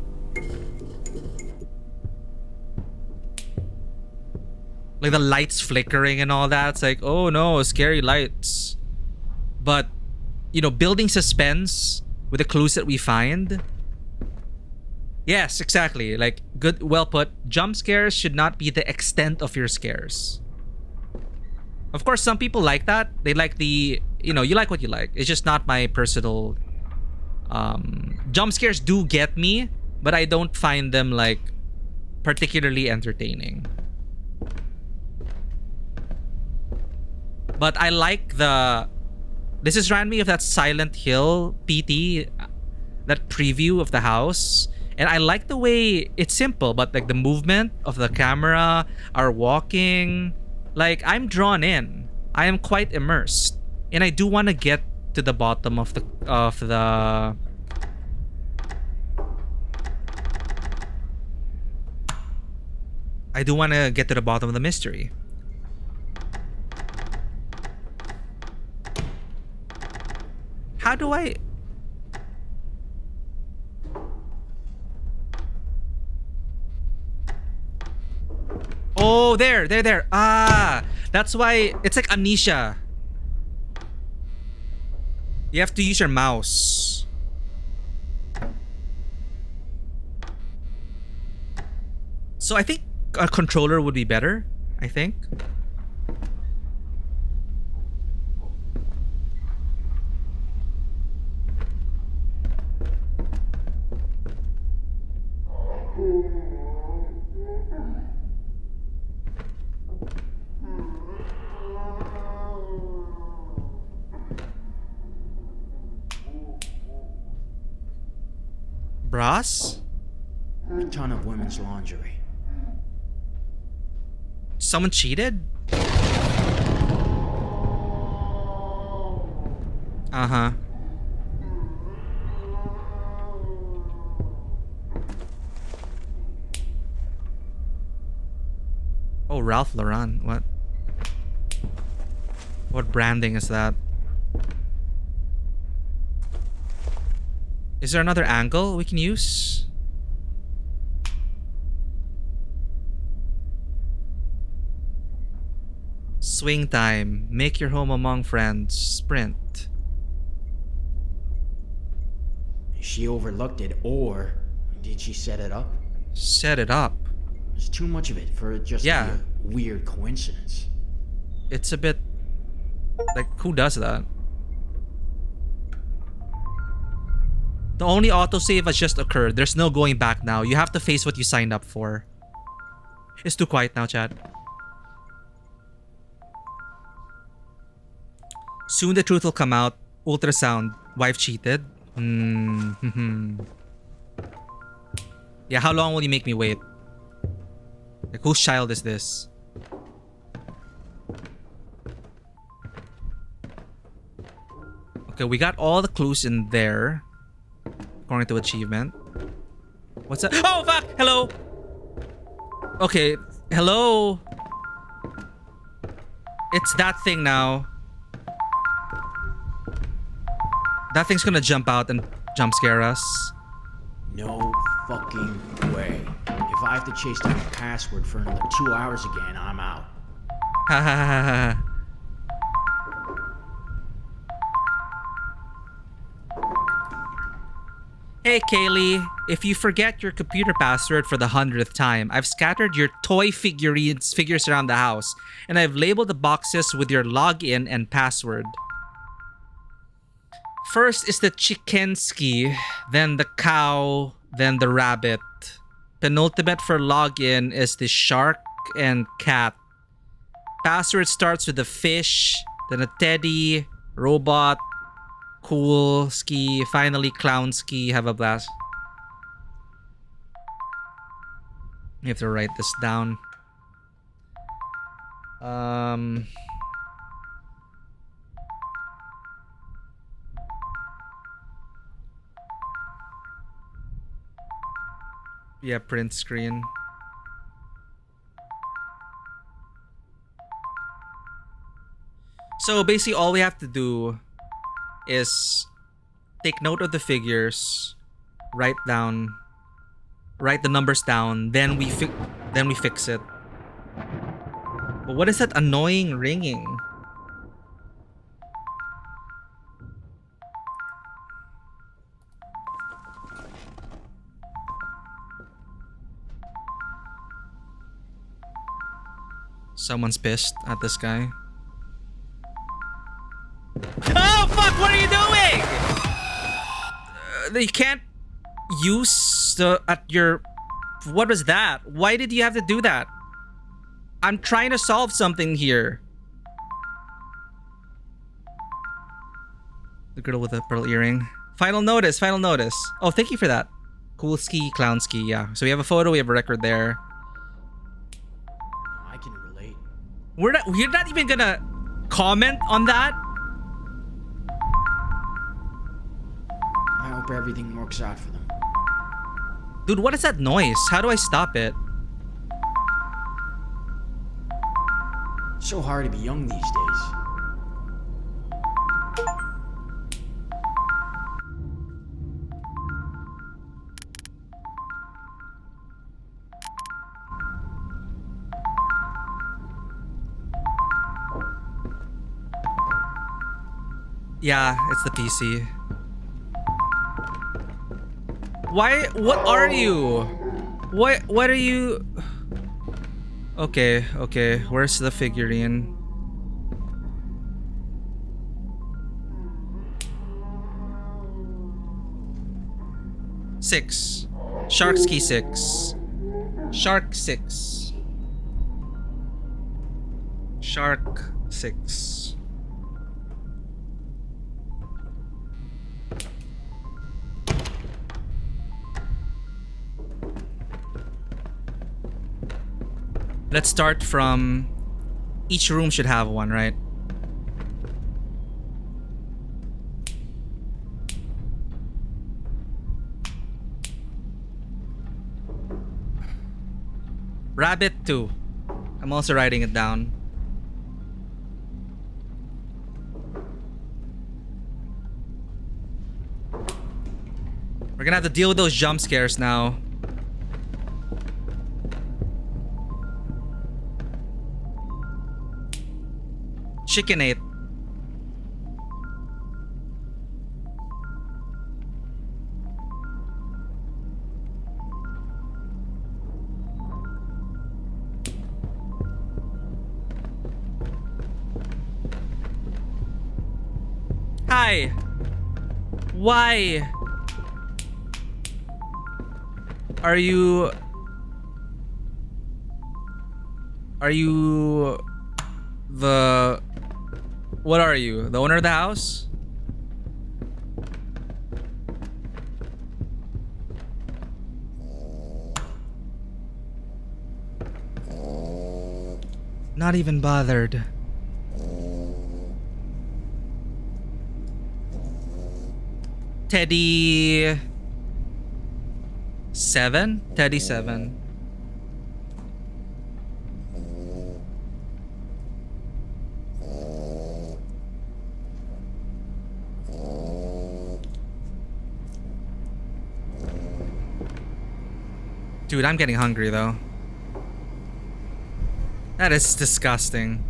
Like the lights flickering and all that. It's like, oh no, scary lights. But you know, building suspense with the clues that we find. Yes, exactly. Like, good, well put. Jump scares should not be the extent of your scares. Of course, some people like that. They like the, you know, you like what you like. It's just not my personal... jump scares do get me, but I don't find them, like, particularly entertaining. But I like the... This is reminding me of that Silent Hill PT, that preview of the house. And I like the way it's simple, but like the movement of the camera, our walking, like I'm drawn in. I am quite immersed. And I do want to get to the bottom of the I do want to get to the bottom of the mystery. How do I... Oh, there. Ah, that's why it's like amnesia. You have to use your mouse. So I think a controller would be better, I think. Bras? A ton of women's lingerie. Someone cheated? Uh-huh. Oh, Ralph Lauren. What? What branding is that? Is there another angle we can use? Swing time. Make your home among friends. Sprint. She overlooked it, or did she set it up? Set it up? There's too much of it for it just to be a weird coincidence. It's a bit... like, who does that? The only autosave has just occurred. There's no going back now. You have to face what you signed up for. It's too quiet now, chat. Soon the truth will come out. Ultrasound. Wife cheated. Yeah, how long will you make me wait? Like, whose child is this? Okay, we got all the clues in there. According to achievement. What's that? Oh, fuck! Hello! Okay, hello? It's that thing now. That thing's gonna jump out and jump scare us. No fucking way. If I have to chase down the password for another 2 hours again, I'm out. Ha ha ha ha. Hey Kaylee, if you forget your computer password for the 100th time, I've scattered your toy figures around the house, and I've labeled the boxes with your login and password. First is the Chickensky, then the cow, then the rabbit. Penultimate for login is the shark and cat. Password starts with a fish, then a teddy, robot, cool ski, finally clown ski. Have a blast. You have to write this down. Yeah, print screen. So basically all we have to do is take note of the figures, write the numbers down, then we fix it. But what is that annoying ringing? Someone's pissed at this guy. Oh fuck, what are you doing? You can't use at your... What was that? Why did you have to do that? I'm trying to solve something here. The girl with the pearl earring. Final notice, final notice. Oh, thank you for that. Cool ski, clown ski, yeah. So we have a photo, we have a record there. I can relate. We're not even gonna comment on that. I hope everything works out for them. Dude, what is that noise? How do I stop it? It's so hard to be young these days. Yeah, it's the PC. Why? What are you? What are you? Okay, okay. Where's the figurine? Six. Shark ski 6. Shark 6. Shark 6. Let's start from... Each room should have one, right? Rabbit 2. I'm also writing it down. We're gonna have to deal with those jump scares now. Chickenate. Hi. Why are you the... What are you? The owner of the house? Not even bothered. Teddy 7? Teddy 7. Dude, I'm getting hungry though. That is disgusting.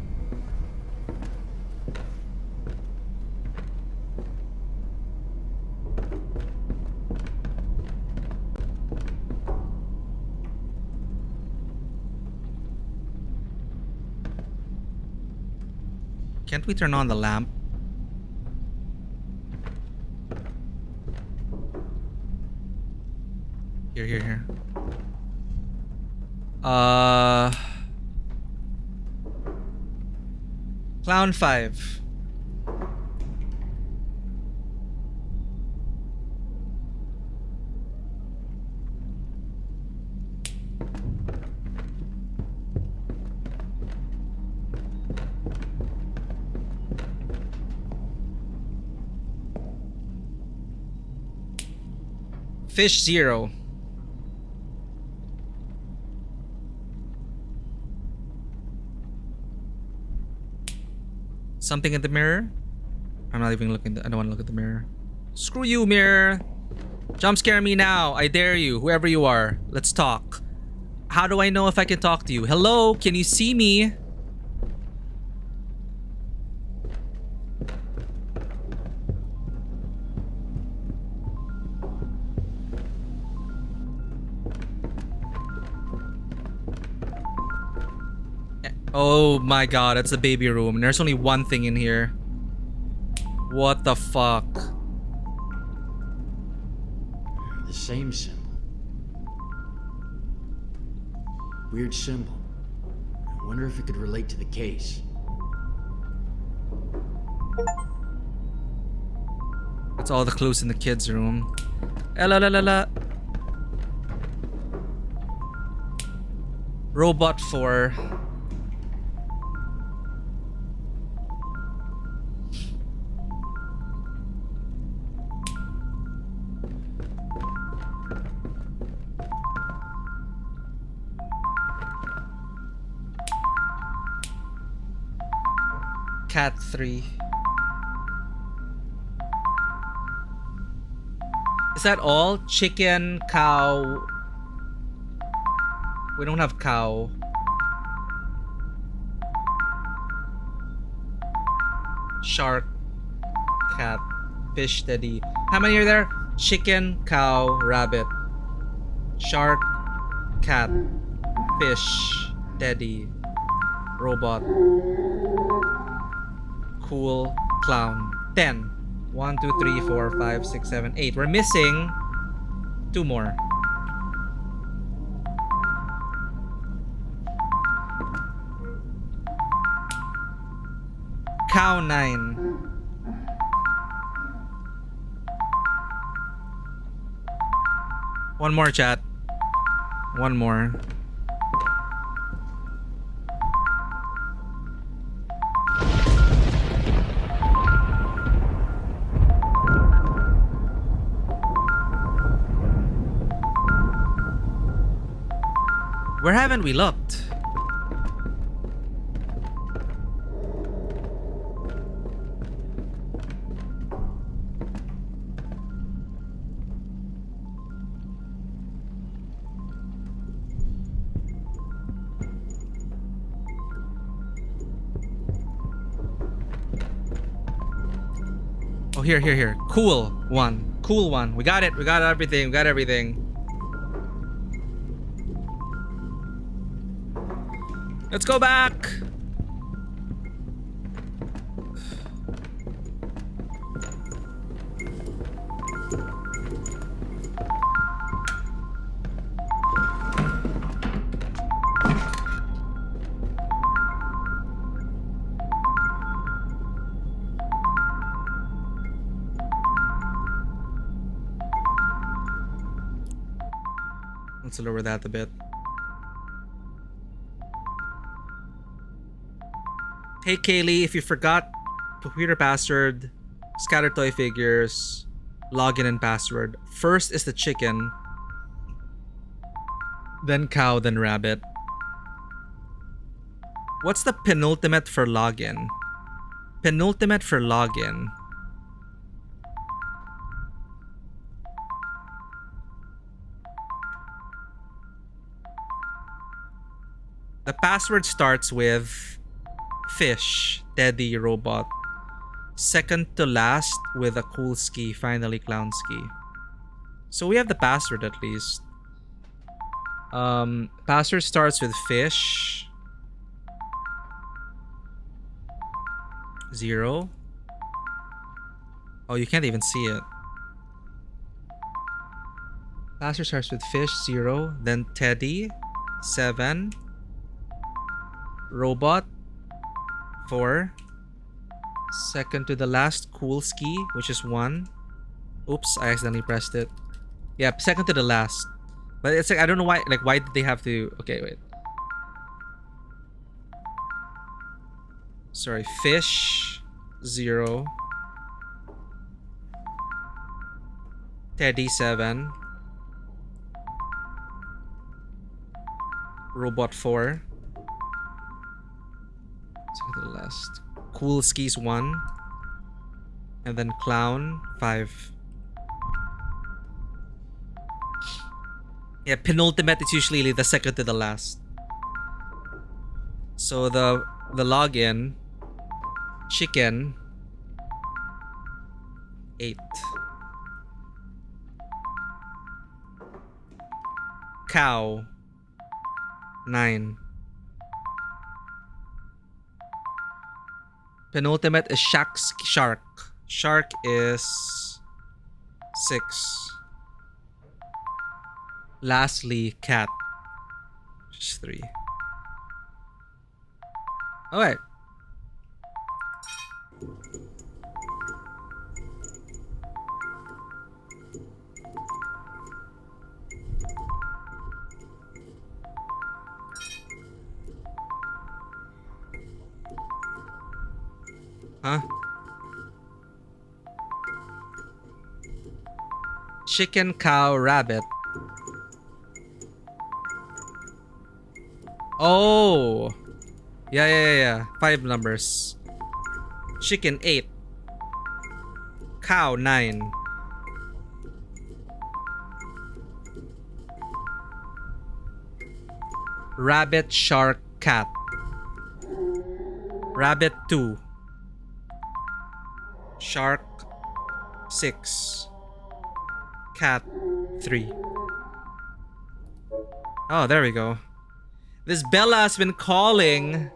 Can't we turn on the lamp? Here. Clown 5. Fish 0. Something in the mirror? I'm not even looking. I don't want to look at the mirror. Screw you, mirror. Jump scare me now. I dare you. Whoever you are. Let's talk. How do I know if I can talk to you? Hello? Can you see me? Oh my god, it's the baby room. And there's only one thing in here. What the fuck? The same symbol. Weird symbol. I wonder if it could relate to the case. That's all the clues in the kids' room. La la la la. Robot 4. Cat 3. Is that all? Chicken, cow. We don't have cow. Shark, cat, fish, teddy. How many are there? Chicken, cow, rabbit. Shark, cat, fish, teddy, robot. Cool, clown. 10. 1, 2, 3, 4, 5, 6, 7, 8. We're missing 2 more. Cow 9. One more, chat. One more. Where haven't we looked? Oh, here. Cool one. We got it. We got everything. Let's go back. Let's lower that a bit. Hey Kaylee, if you forgot computer password, scatter toy figures, login and password. First is the chicken, then cow, then rabbit. What's the penultimate for login? Penultimate for login. The password starts with fish, teddy, robot. Second to last with a cool ski, finally clown ski. So we have the password at least. Password starts with fish. 0. Oh, you can't even see it. Password starts with fish, 0. Then teddy, 7. Robot, 4. Second to the last, cool ski, which is 1. Oops, I accidentally pressed it. Yeah, second to the last. But it's like, I don't know why, like, why did they have to... Okay, wait. Sorry, fish, 0. Teddy, 7. Robot, 4. Second to the last. Cool skis, 1. And then clown, 5. Yeah, penultimate is usually the second to the last. So the login, chicken, 8. Cow, 9. Penultimate is shark. Shark is 6. Lastly, cat, which is 3. Alright. Huh? Chicken, cow, rabbit. Oh. Yeah. 5 numbers. Chicken, 8. Cow, 9. Rabbit, shark, cat. Rabbit, 2. Shark, 6. Cat, 3. Oh, there we go. This Bella has been calling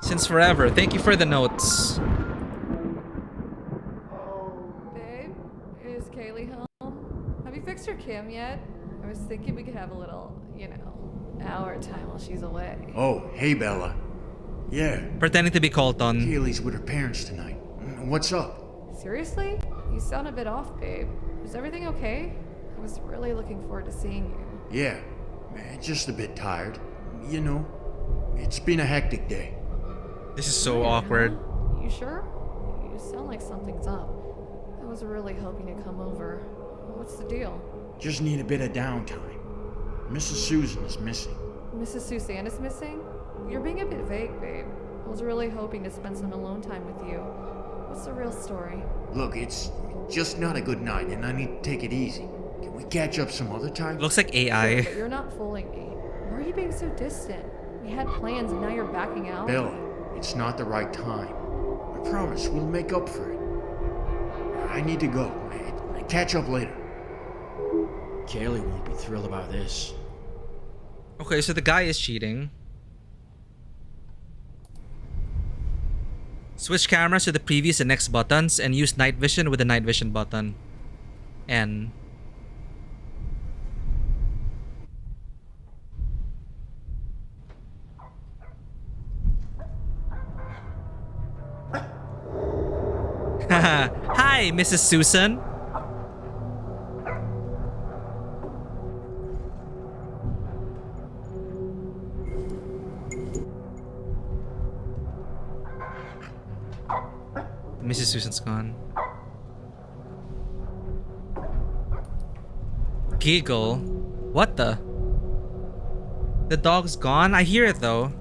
since forever. Thank you for the notes. Babe, is Kaylee home? Have you fixed her cam yet? I was thinking we could have a little, hour time while she's away. Oh, hey Bella. Yeah. Pretending to be Colton. Kaylee's with her parents tonight. What's up? Seriously? You sound a bit off, babe. Is everything okay? I was really looking forward to seeing you. Yeah. Just a bit tired. It's been a hectic day. This is so awkward. Huh? You sure? You sound like something's up. I was really hoping to come over. What's the deal? Just need a bit of downtime. Mrs. Susan is missing. Mrs. Suzanne is missing? You're being a bit vague, babe. I was really hoping to spend some alone time with you. What's the real story? Look, it's just not a good night, and I need to take it easy. Can we catch up some other time? Looks like AI. Sure, but you're not fooling me. Why are you being so distant? We had plans and now you're backing out? Bella, it's not the right time. I promise we'll make up for it. I need to go. Catch up later. Kaylee won't be thrilled about this. Okay, so the guy is cheating. Switch cameras to the previous and next buttons and use night vision with the night vision button. N. Hi, Mrs. Susan. Mrs. Susan's gone. Giggle? What the? The dog's gone? I hear it though.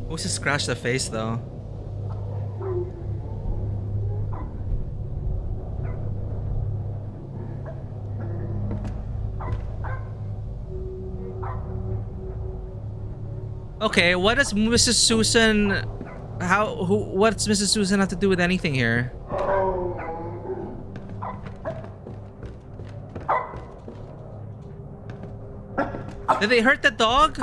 Who's to scratch the face though? Okay, what does Mrs. Susan... what's Mrs. Susan have to do with anything here? Did they hurt the dog?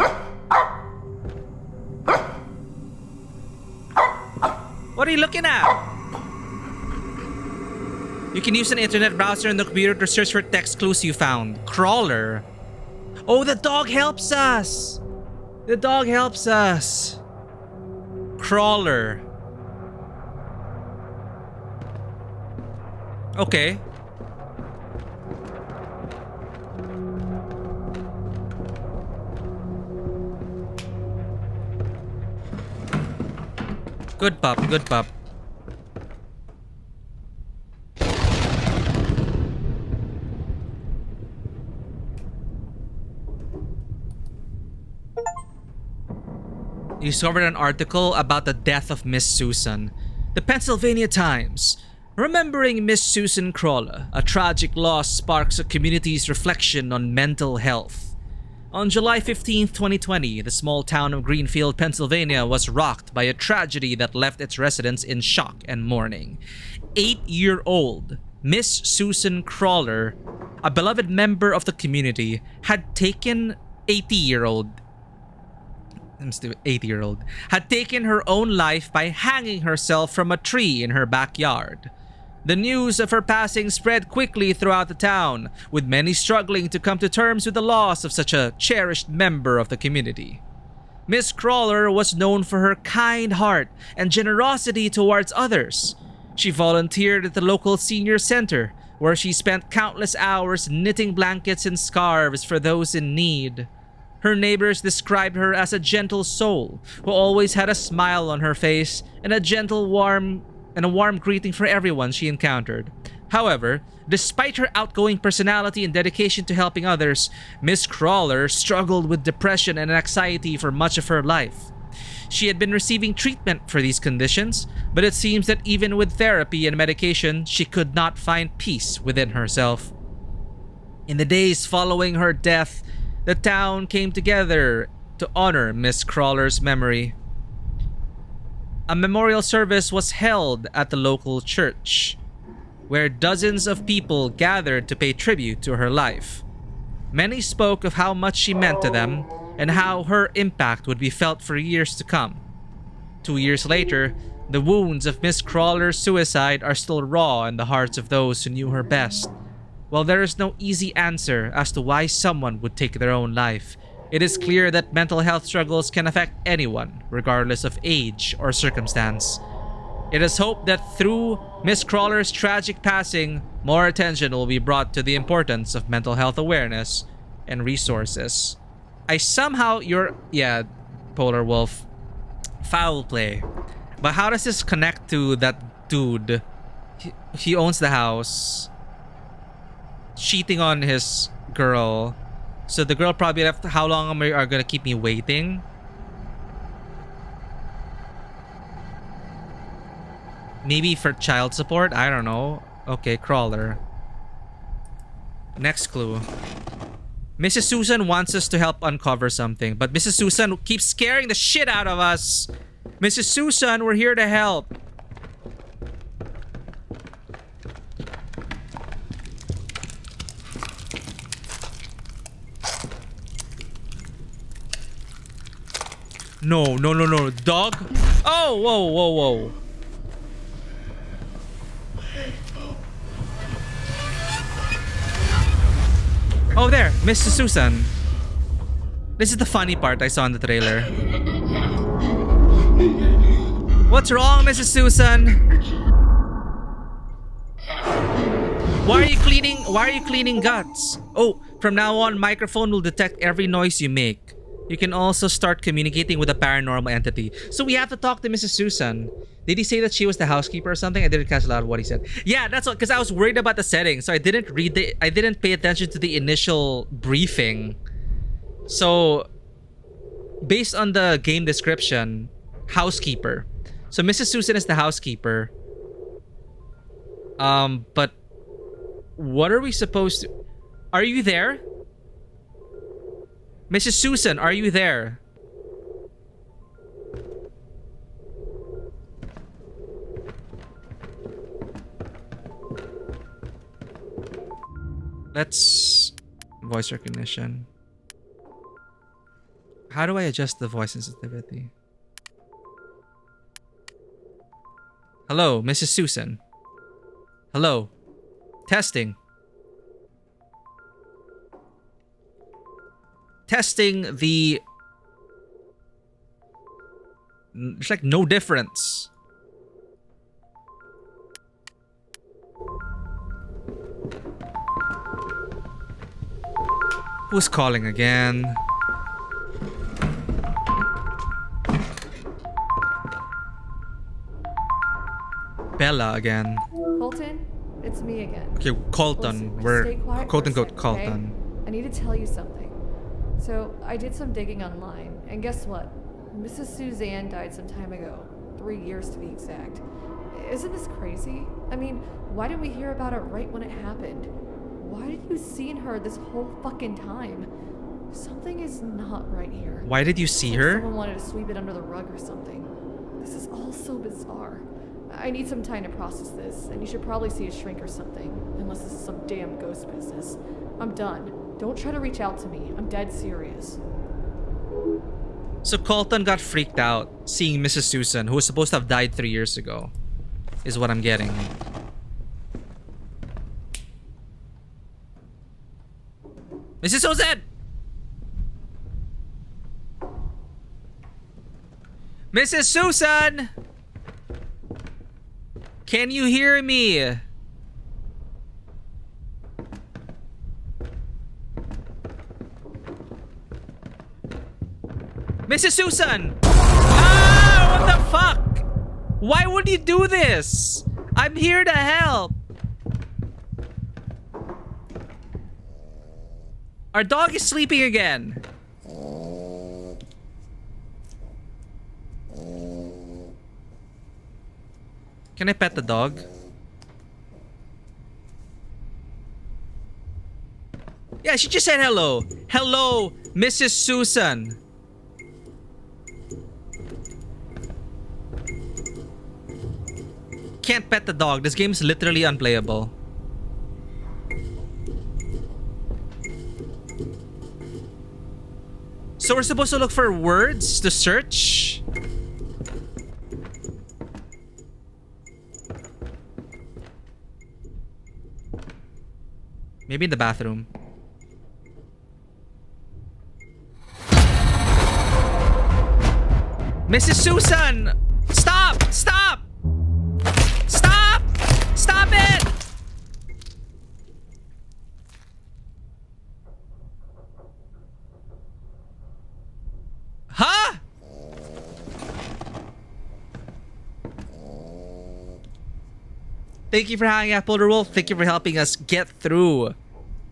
What are you looking at? You can use an internet browser on the computer to search for text clues you found. Crawler. Oh, the dog helps us! The dog helps us. Crawler. Okay. Good pup, good pup. You discovered an article about the death of Miss Susan. The Pennsylvania Times. Remembering Miss Susan Crawler, a tragic loss sparks a community's reflection on mental health. On July 15, 2020, the small town of Greenfield, Pennsylvania was rocked by a tragedy that left its residents in shock and mourning. 8-year-old Miss Susan Crawler, a beloved member of the community, had taken 80-year-old had taken her own life by hanging herself from a tree in her backyard. The news of her passing spread quickly throughout the town, with many struggling to come to terms with the loss of such a cherished member of the community. Miss Crawler was known for her kind heart and generosity towards others. She volunteered at the local senior center, where she spent countless hours knitting blankets and scarves for those in need. Her neighbors described her as a gentle soul who always had a smile on her face and a warm greeting for everyone she encountered. However, despite her outgoing personality and dedication to helping others, Miss Crawler struggled with depression and anxiety for much of her life. She had been receiving treatment for these conditions, but it seems that even with therapy and medication, she could not find peace within herself. In the days following her death, the town came together to honor Miss Crawler's memory. A memorial service was held at the local church, where dozens of people gathered to pay tribute to her life. Many spoke of how much she meant to them and how her impact would be felt for years to come. 2 years later, The wounds of Miss Crawler's suicide are still raw in the hearts of those who knew her best. While there is no easy answer as to why someone would take their own life, it is clear that mental health struggles can affect anyone, regardless of age or circumstance. It is hoped that through Miss Crawler's tragic passing, more attention will be brought to the importance of mental health awareness and resources. Yeah, Polar Wolf. Foul play. But how does this connect to that dude? He owns the house. Cheating on his girl. So the girl probably left. How long are gonna keep me waiting? Maybe for child support? I don't know. Okay, Crawler. Next clue. Mrs. Susan wants us to help uncover something, but Mrs. Susan keeps scaring the shit out of us. Mrs. Susan, we're here to help. No. Dog? Oh, whoa. Oh, there, Mr. Susan. This is the funny part I saw in the trailer. What's wrong, Mrs. Susan? Why are you cleaning guts? Oh, from now on, microphone will detect every noise you make. You can also start communicating with a paranormal entity. So we have to talk to Mrs. Susan. Did he say that she was the housekeeper or something? I didn't catch a lot of what he said. Yeah, that's what, because I was worried about the settings, so I didn't pay attention to the initial briefing. So, based on the game description, housekeeper. So Mrs. Susan is the housekeeper. But what are we supposed to... Are you there? Mrs. Susan, are you there? Let's... voice recognition. How do I adjust the voice sensitivity? Hello, Mrs. Susan. Hello. Testing. Testing the... There's like no difference. Who's calling again? Bella again. Colton, it's me again. Okay, Colton. Listen, We're stay quiet quote for a unquote second, Colton. okay? I need to tell you something. So, I did some digging online, and guess what? Mrs. Suzanne died some time ago. 3 years to be exact. Isn't this crazy? I mean, why didn't we hear about it right when it happened? Why did you see her this whole fucking time? Something is not right here. Why did you see Like her? someone wanted to sweep it under the rug or something. This is all so bizarre. I need some time to process this, and you should probably see a shrink or something, unless this is some damn ghost business. I'm done. Don't try to reach out to me. I'm dead serious. So Colton got freaked out seeing Mrs. Susan, who was supposed to have died 3 years ago, is what I'm getting. Mrs. Susan! Mrs. Susan! Can you hear me? Mrs. Susan! Ah! What the fuck? Why would you do this? I'm here to help. Our dog is sleeping again. Can I pet the dog? Yeah, she just said hello. Hello, Mrs. Susan. Can't pet the dog. This game is literally unplayable. So we're supposed to look for words to search? Maybe in the bathroom. Mrs. Susan! Stop! Stop! Stop! Stop it! Huh? Thank you for hanging out, Polder Wolf. Thank you for helping us get through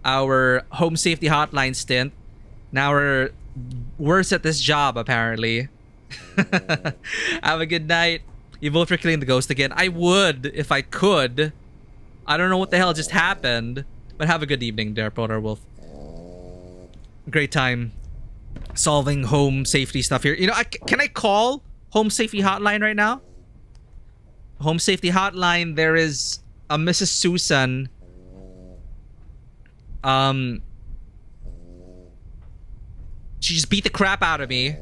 our home safety hotline stint. Now we're worse at this job, apparently. Have a good night. You vote for killing the ghost again. I would if I could. I don't know what the hell just happened, but have a good evening there, Polder Wolf. Great time solving home safety stuff here. You know, can I call home safety hotline right now? Home safety hotline, there is a Mrs. Susan. She just beat the crap out of me.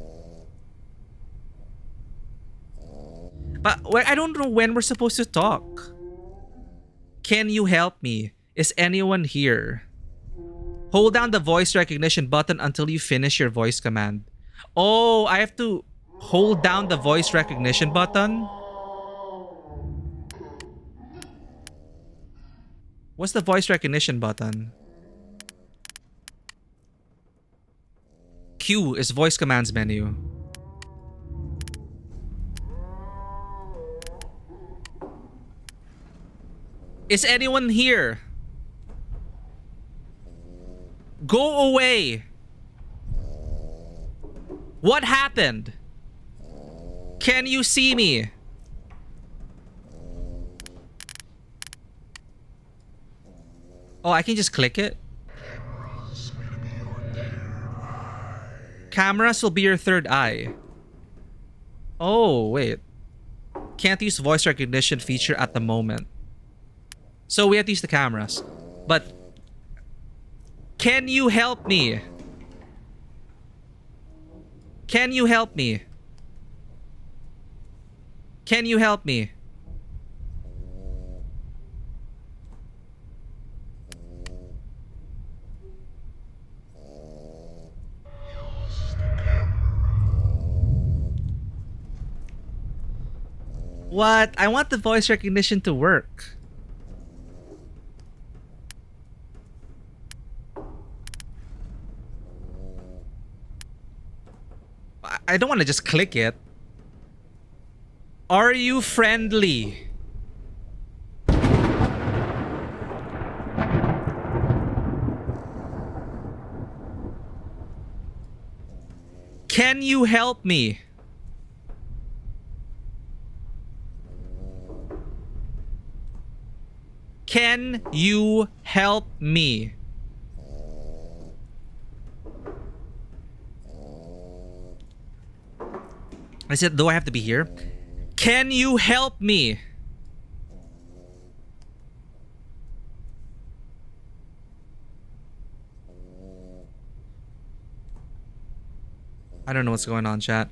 But I don't know when we're supposed to talk. Can you help me? Is anyone here? Hold down the voice recognition button until you finish your voice command. Oh, I have to hold down the voice recognition button? What's the voice recognition button? Q is voice commands menu. Is anyone here? Go away. What happened? Can you see me? Oh, I can just click it. Cameras will be your third eye. Oh, wait. Can't use voice recognition feature at the moment. So we have to use the cameras. But can you help me? Can you help me? Can you help me? What? I want the voice recognition to work. I don't want to just click it. Are you friendly? Can you help me? Can you help me? I said, do I have to be here? Can you help me? I don't know what's going on, chat.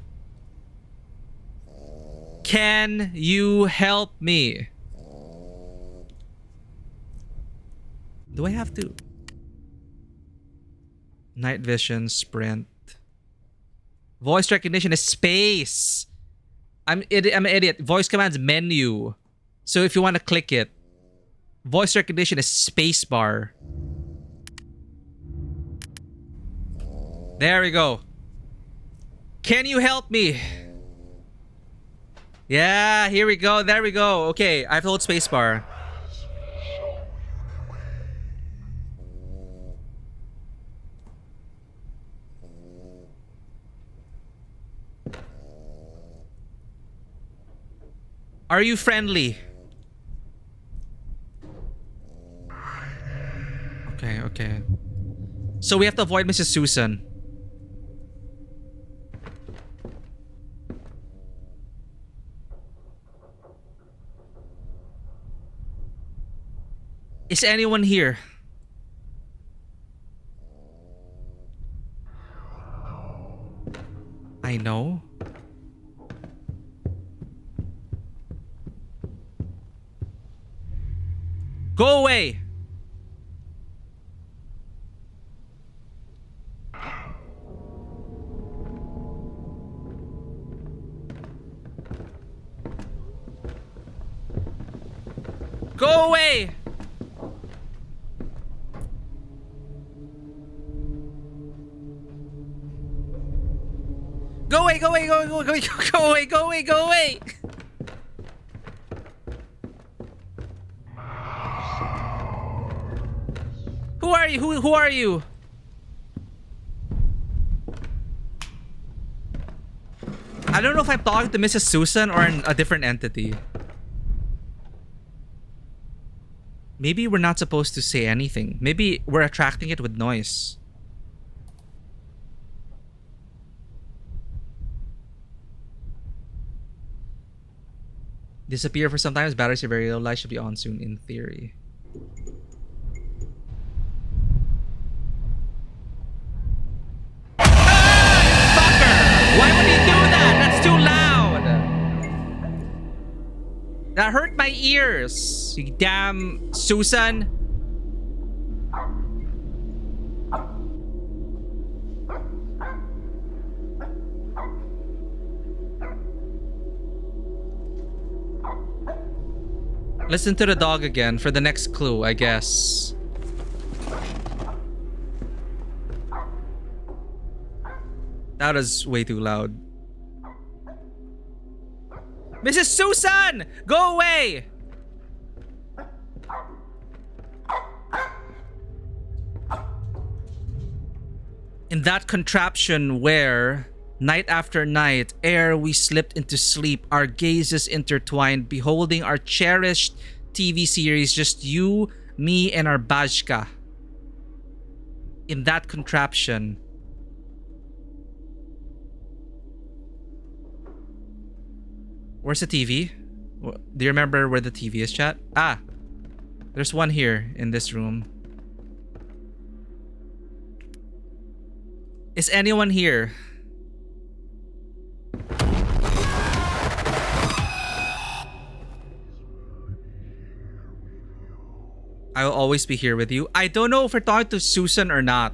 Can you help me? Do I have to? Night vision, sprint. Voice recognition is space. I'm an idiot. Voice commands menu. So if you want to click it, voice recognition is space bar. There we go. Can you help me? Yeah, here we go. There we go. Okay, I have to hold space bar. Are you friendly? Okay, okay. So we have to avoid Mrs. Susan. Is anyone here? I know. Go away! Go away! Go away, go away, go away, go away, go away, go away, go away! Who are you? Who are you? I don't know if I'm talking to Mrs. Susan or a different entity. Maybe we're not supposed to say anything. Maybe we're attracting it with noise. Disappear for sometimes. Batteries are very low. Light should be on soon in theory. Why would you do that? That's too loud. That hurt my ears. You damn Susan. Listen to the dog again for the next clue, I guess. That is way too loud. Mrs. Susan! Go away! In that contraption where, night after night, ere we slipped into sleep, our gazes intertwined, beholding our cherished TV series, just you, me, and our Bajka. In that contraption. Where's the TV? Do you remember where the TV is, chat? Ah, there's one here in this room. Is anyone here? I will always be here with you. I don't know if we're talking to Susan or not.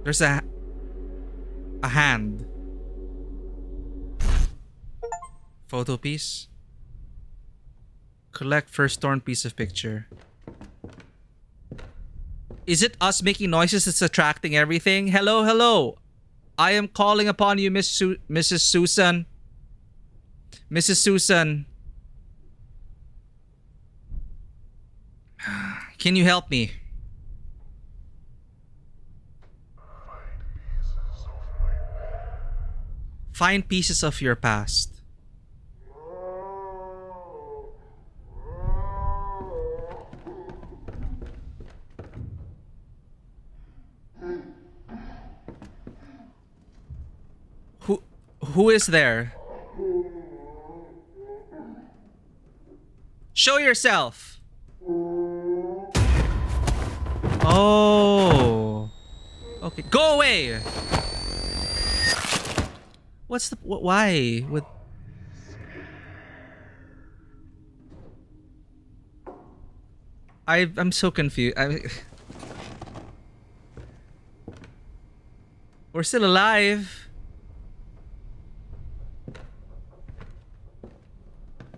There's a hand. Photo piece. Collect first torn piece of picture. Is it us making noises that's attracting everything? Hello, hello. I am calling upon you, Mrs. Susan. Mrs. Susan. Can you help me? Find pieces of your past. Who is there? Show yourself. Oh. Okay, go away. What's the why? With I'm so confused. We're still alive.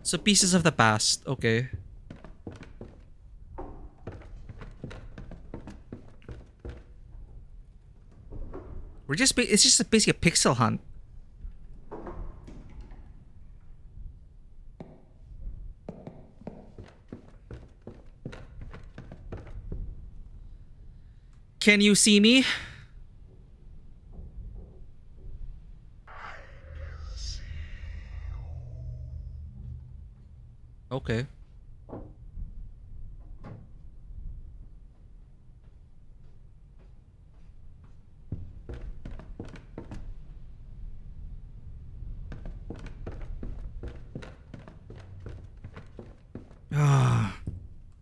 So pieces of the past, okay. It's just basically a pixel hunt. Can you see me? Okay.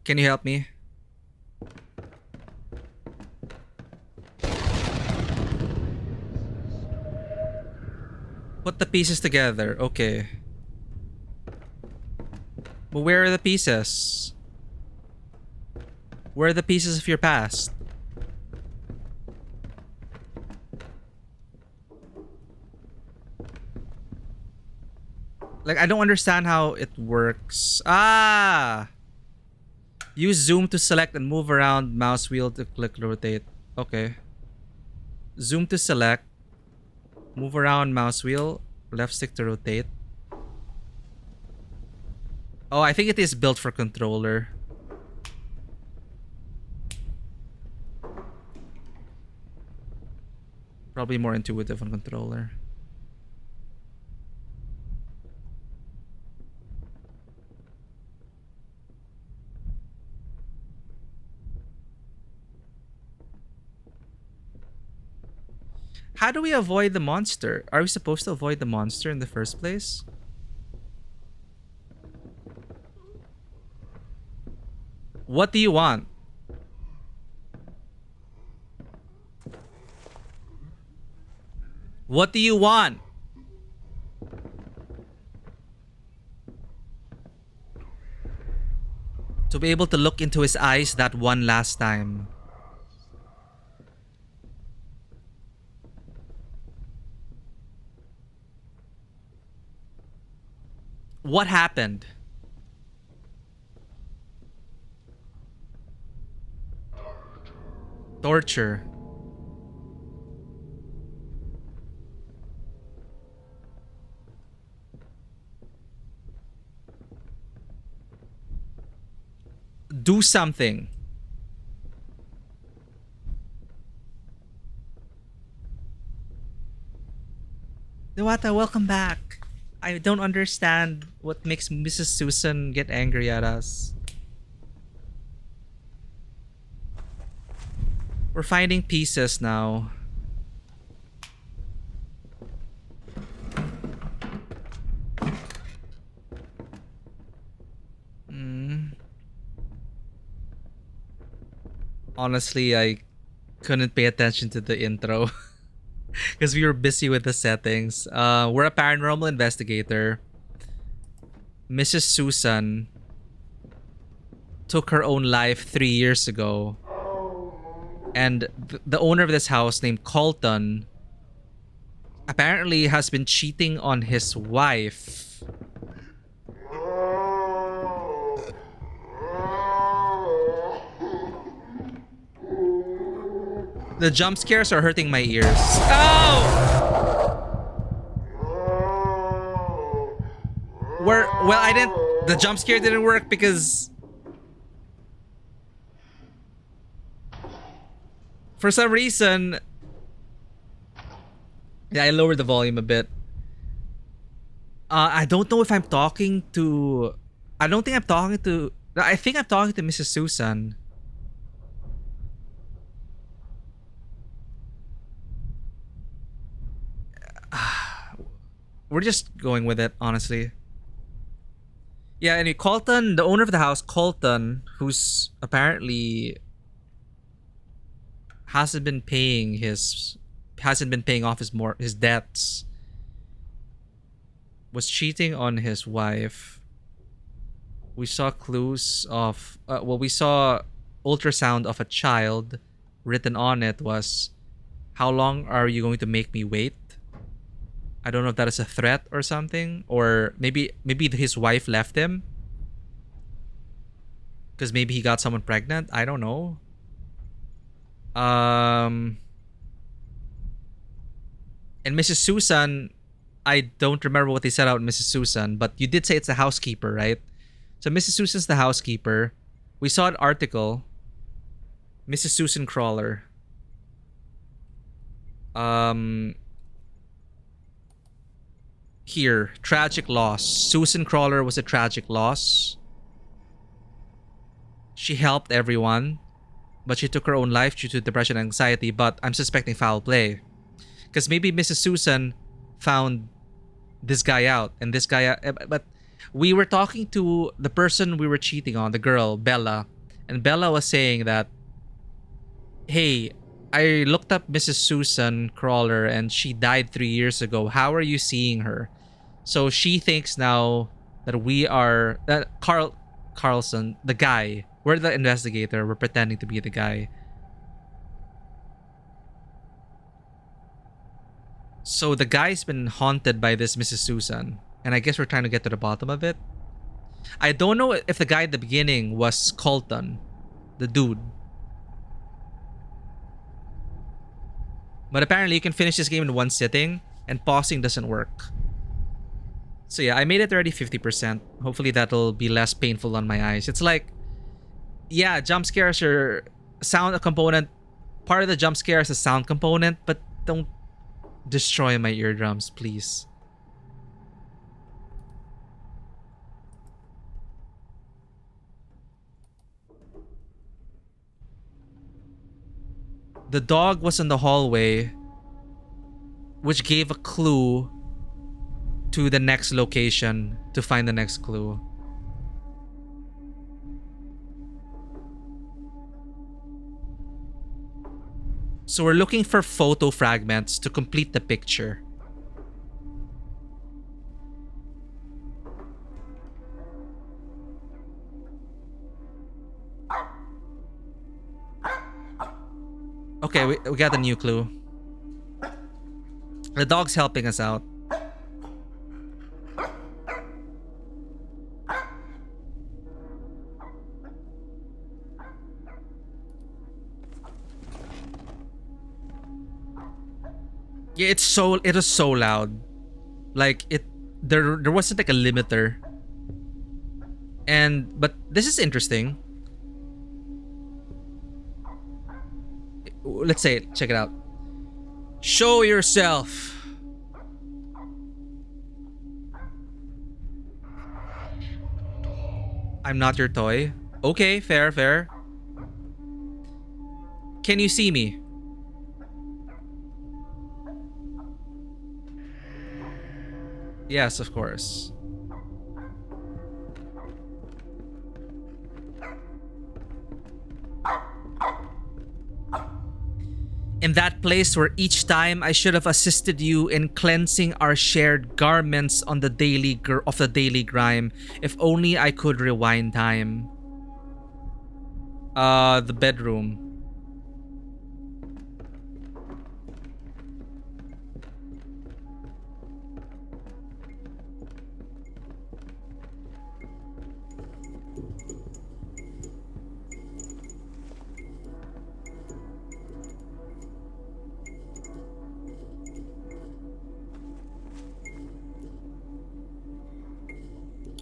Can you help me? Put the pieces together. Okay. But where are the pieces? Where are the pieces of your past? Like, I don't understand how it works. Ah! Use zoom to select and move around mouse wheel to click rotate. Okay. Zoom to select. Move around mouse wheel. Left stick to rotate. Oh, I think it is built for controller. Probably more intuitive on controller. How do we avoid the monster? Are we supposed to avoid the monster in the first place? What do you want? What do you want? To be able to look into his eyes that one last time. What happened? Torture. Do something. Dewata, welcome back. I don't understand what makes Mrs. Susan get angry at us. We're finding pieces now. Honestly, I couldn't pay attention to the intro because we were busy with the settings. We're a paranormal investigator. Mrs. Susan took her own life 3 years ago. And the owner of this house, named Colton, apparently has been cheating on his wife. The jump scares are hurting my ears. Oh! Well, I didn't... The jump scare didn't work because... For some reason... Yeah, I lowered the volume a bit. I don't know if I'm talking to... I don't think I'm talking to... I think I'm talking to Mrs. Susan. We're just going with it, honestly. Yeah, anyway, Colton, the owner of the house, Colton, who's apparently hasn't been paying off his debts, was cheating on his wife. We saw clues of we saw ultrasound of a child. Written on it was, "How long are you going to make me wait?" I don't know if that is a threat or something, or maybe his wife left him because maybe he got someone pregnant. I don't know. And Mrs. Susan, I don't remember what they said out Mrs. Susan, but you did say it's the housekeeper, right? So Mrs. Susan's the housekeeper. We saw an article. Mrs. Susan Crawler. Here, tragic loss. Susan Crawler was a tragic loss. She helped everyone, but she took her own life due to depression and anxiety, but I'm suspecting foul play. Because maybe Mrs. Susan found this guy out, and this guy... But we were talking to the person we were cheating on, the girl, Bella, and Bella was saying that, hey, I looked up Mrs. Susan Crawler and she died 3 years ago. How are you seeing her? So she thinks now that we are... Carlson, the guy. We're the investigator. We're pretending to be the guy. So the guy's been haunted by this Mrs. Susan. And I guess we're trying to get to the bottom of it. I don't know if the guy at the beginning was Colton, the dude. But apparently you can finish this game in one sitting, and pausing doesn't work. So yeah, I made it already 50%. Hopefully that'll be less painful on my eyes. It's like, yeah, jump scares are sound a component. Part of the jump scare is a sound component, but don't destroy my eardrums, please. The dog was in the hallway, which gave a clue to the next location to find the next clue. So we're looking for photo fragments to complete the picture. Okay, we got a new clue. The dog's helping us out. Yeah, it was so loud. Like there wasn't like a limiter. But this is interesting. Let's say it. Check it out. Show yourself. I'm not your toy. Okay, fair. Can you see me? Yes, of course. In that place where each time I should have assisted you in cleansing our shared garments on the daily grime, if only I could rewind time. The bedroom.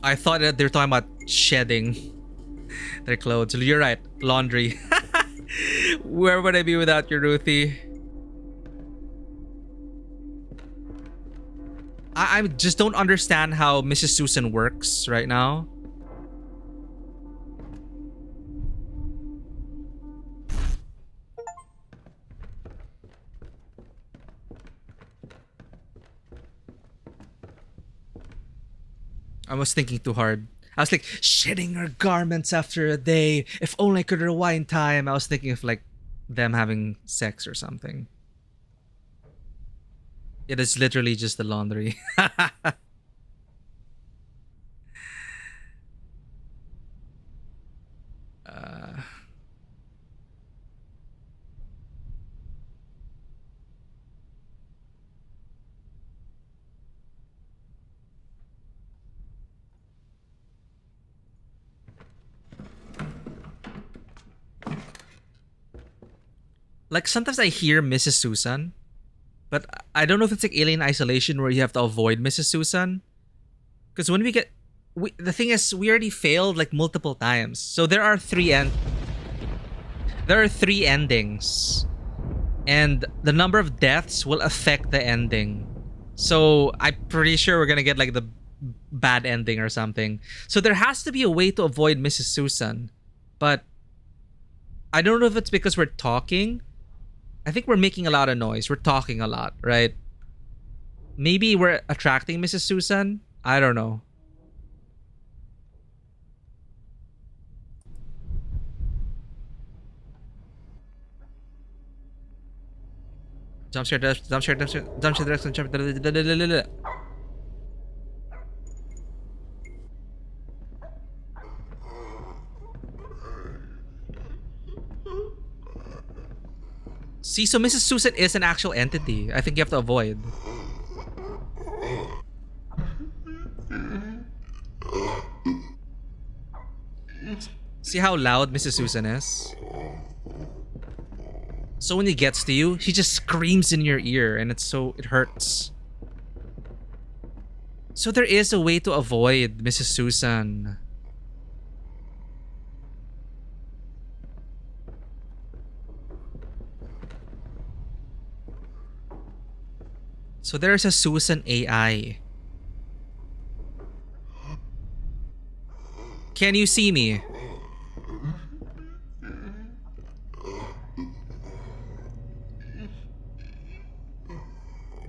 I thought that they were talking about shedding their clothes. You're right. Laundry. Where would I be without you, Ruthie? I just don't understand how Mrs. Susan works right now. I was thinking too hard. I was like, shedding her garments after a day. If only I could rewind time. I was thinking of like them having sex or something. It is literally just the laundry. Like sometimes I hear Mrs. Susan, but I don't know if it's like Alien Isolation where you have to avoid Mrs. Susan. Because when the thing is, we already failed like multiple times. So there are three endings, and the number of deaths will affect the ending. So I'm pretty sure we're gonna get like the bad ending or something. So there has to be a way to avoid Mrs. Susan, but I don't know if it's because we're talking. I think we're making a lot of noise. We're talking a lot, right? Maybe we're attracting Mrs. Susan. I don't know. Jump scare. See, so Mrs. Susan is an actual entity. I think you have to avoid. See how loud Mrs. Susan is? So when he gets to you, he just screams in your ear and it hurts. So there is a way to avoid Mrs. Susan. So there's a Susan AI. Can you see me?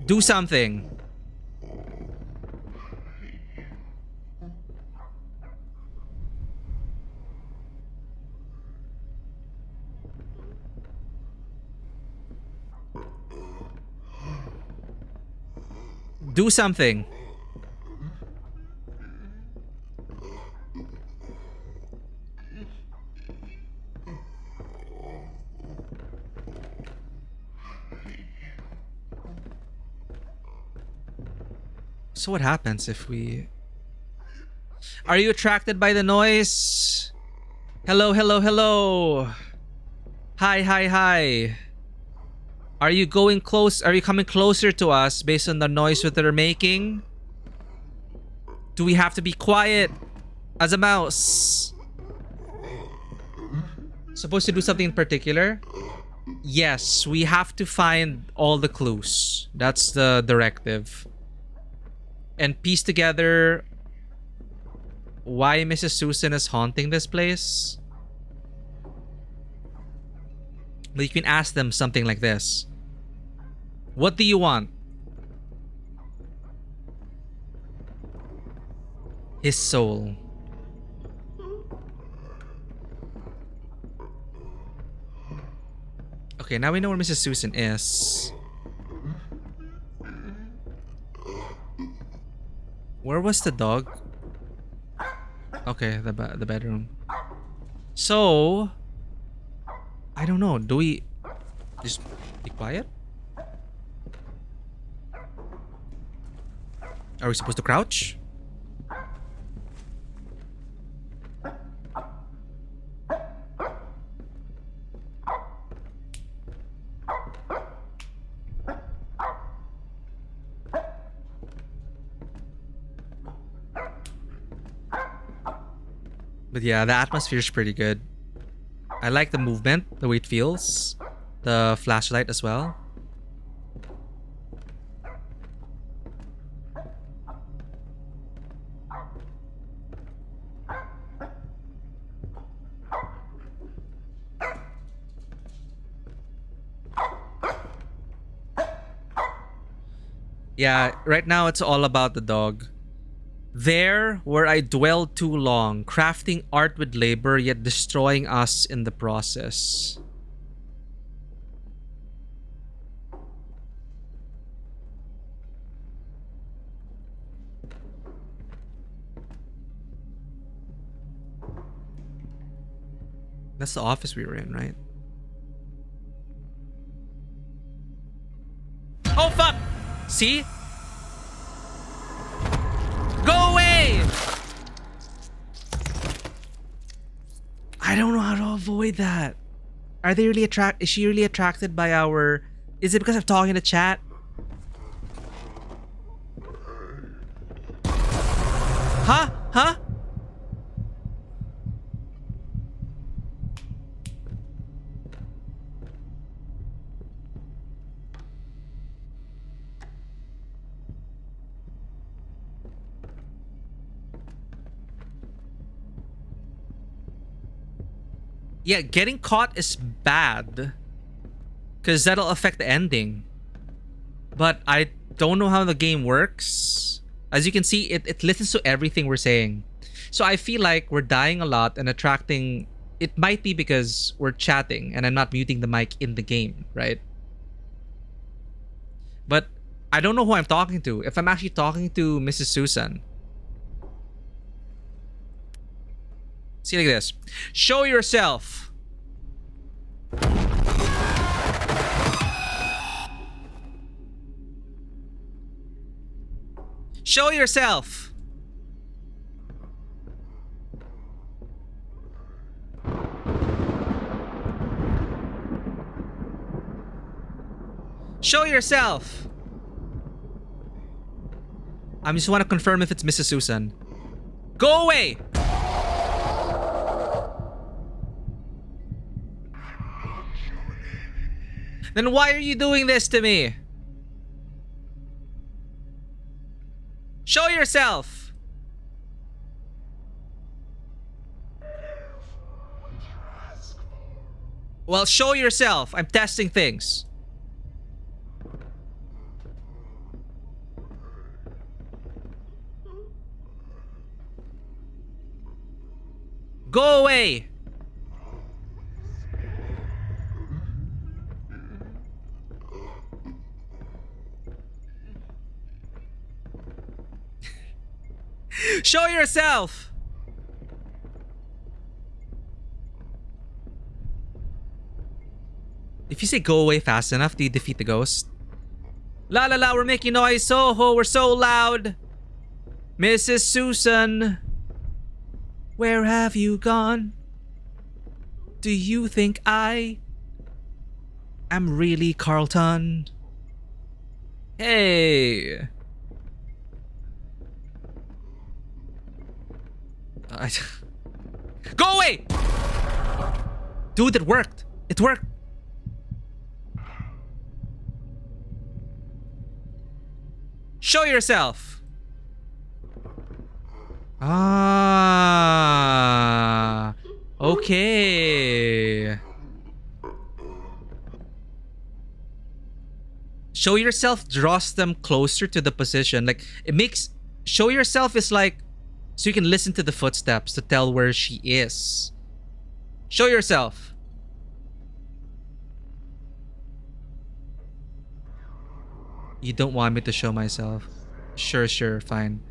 Do something. Do something. So what happens if we... Are you attracted by the noise? Hello, hello, hello. Hi, hi, hi. Are you going close? Are you coming closer to us based on the noise that they're making? Do we have to be quiet as a mouse? Supposed to do something in particular? Yes, we have to find all the clues. That's the directive. And piece together why Mrs. Susan is haunting this place. But you can ask them something like this. What do you want? His soul. Okay, now we know where Mrs. Susan is. Where was the dog? Okay, the bedroom. So, I don't know. Do we just be quiet? Are we supposed to crouch? But yeah, the atmosphere is pretty good. I like the movement, the way it feels. The flashlight as well. Yeah, right now it's all about the dog. There, where I dwelled too long, crafting art with labor, yet destroying us in the process. That's the office we were in, right? Oh, fuck! See? Go away! I don't know how to avoid that. Are they really is she really attracted by our... Is it because I'm talking to chat? Huh? Huh? Yeah, getting caught is bad. Because that'll affect the ending. But I don't know how the game works. As you can see, it listens to everything we're saying. So I feel like we're dying a lot and attracting... It might be because we're chatting and I'm not muting the mic in the game, right? But I don't know who I'm talking to. If I'm actually talking to Mrs. Susan. See, like this. Show yourself. Show yourself. Show yourself! I just want to confirm if it's Mrs. Susan. Go away! Then why are you doing this to me? Show yourself! Well, show yourself. I'm testing things. Go away! Show yourself! If you say go away fast enough, do you defeat the ghost? La la la, we're making noise. Soho, we're so loud. Mrs. Susan, where have you gone? Do you think I am really Carlton? Hey. Go away! Dude, it worked. It worked. Show yourself. Ah. Okay. Show yourself draws them closer to the position. Like, it makes... Show yourself is like... So you can listen to the footsteps to tell where she is. Show yourself. You don't want me to show myself. Sure, sure, fine.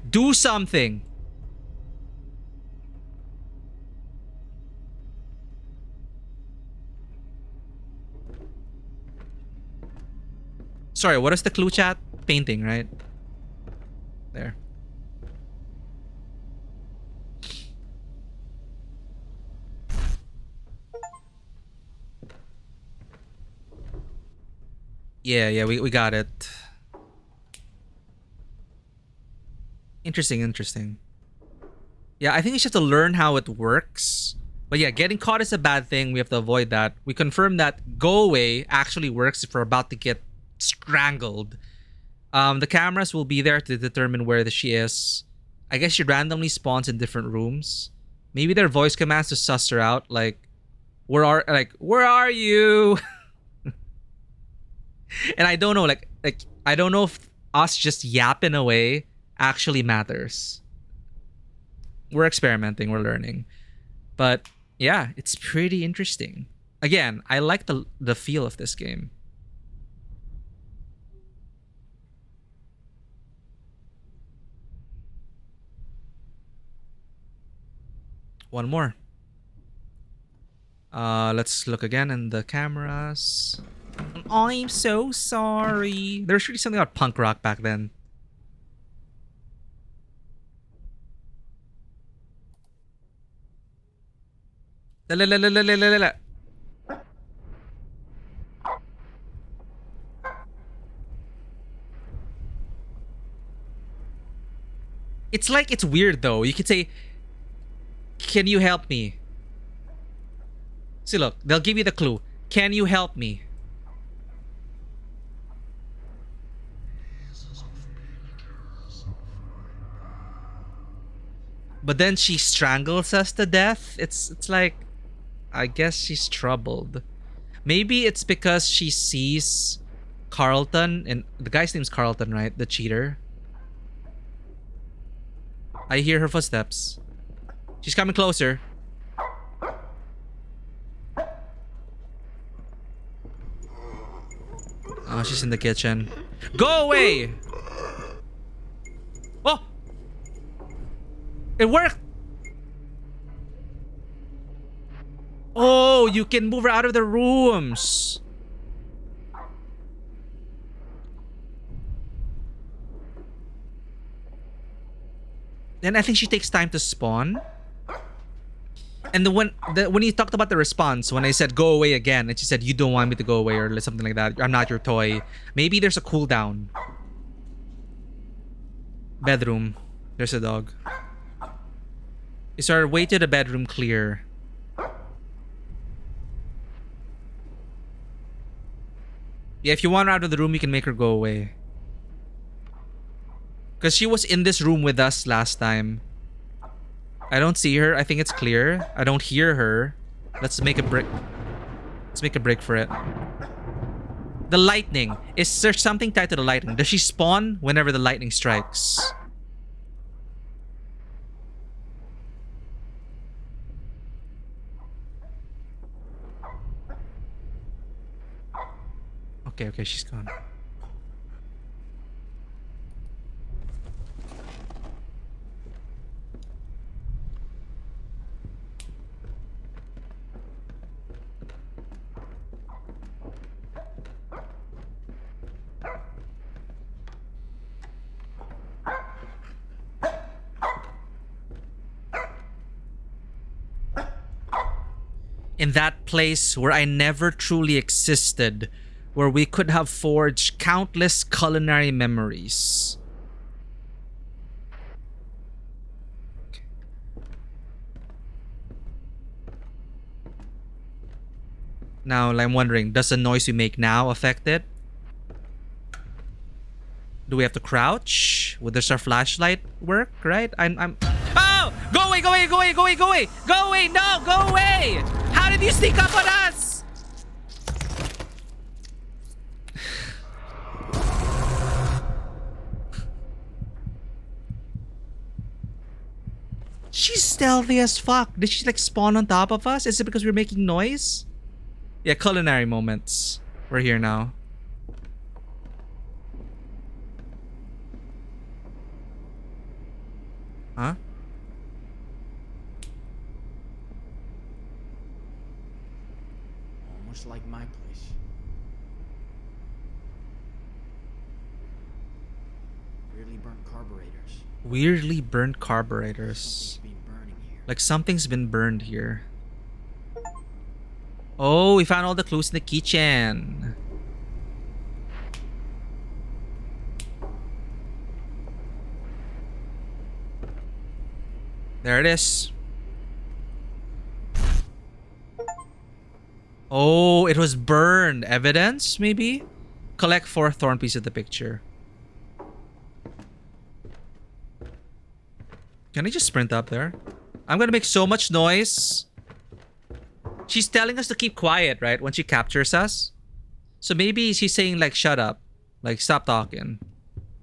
Do something. Sorry, what is the clue, chat? Painting, right? There. Yeah, we got it. Interesting. Yeah, I think you just have to learn how it works. But yeah, getting caught is a bad thing. We have to avoid that. We confirm that go away actually works if we're about to get strangled. The cameras will be there to determine where she is. I guess she randomly spawns in different rooms. Maybe their voice commands to suss her out. Like, where are you? And I don't know, like I don't know if us just yapping away actually matters. We're experimenting, we're learning. But yeah, it's pretty interesting. Again, I like the feel of this game. One more. Let's look again in the cameras. I'm so sorry. There was really something about punk rock back then. It's like, it's weird though. You could say, can you help me? See, look, they'll give you the clue. Can you help me? But then she strangles us to death. It's like, I guess she's troubled. Maybe it's because she sees Carlton, and the guy's name's Carlton, right? The cheater. I hear her footsteps. She's coming closer. Oh, she's in the kitchen. Go away! Oh! It worked! Oh, you can move her out of the rooms. Then I think she takes time to spawn. And when you talked about the response, when I said go away again, and she said you don't want me to go away or something like that, I'm not your toy. Maybe there's a cooldown. Bedroom. There's a dog. Is our way to the bedroom clear? Yeah, if you want her out of the room, you can make her go away. Because she was in this room with us last time. I don't see her. I think it's clear. I don't hear her. Let's make a break. Let's make a break for it. The lightning. Is there something tied to the lightning? Does she spawn whenever the lightning strikes? Okay, she's gone. In that place where I never truly existed, where we could have forged countless culinary memories. Okay. Now, I'm wondering, does the noise we make now affect it? Do we have to crouch? Would our flashlight work, right? I'm... Oh! Go away, go away, go away, go away, go away! Go away, no, go away! How did you sneak up on us? She's stealthy as fuck. Did she like spawn on top of us? Is it because we're making noise? Yeah, culinary moments. We're here now. Huh? Almost like my place. Weirdly burnt carburetors. Weirdly burnt carburetors. Like something's been burned here. Oh, we found all the clues in the kitchen. There it is. Oh, it was burned. Evidence, maybe? Collect 4 thorn pieces of the picture. Can I just sprint up there? I'm gonna make so much noise. She's telling us to keep quiet, right? When she captures us. So maybe she's saying like, shut up. Like, stop talking.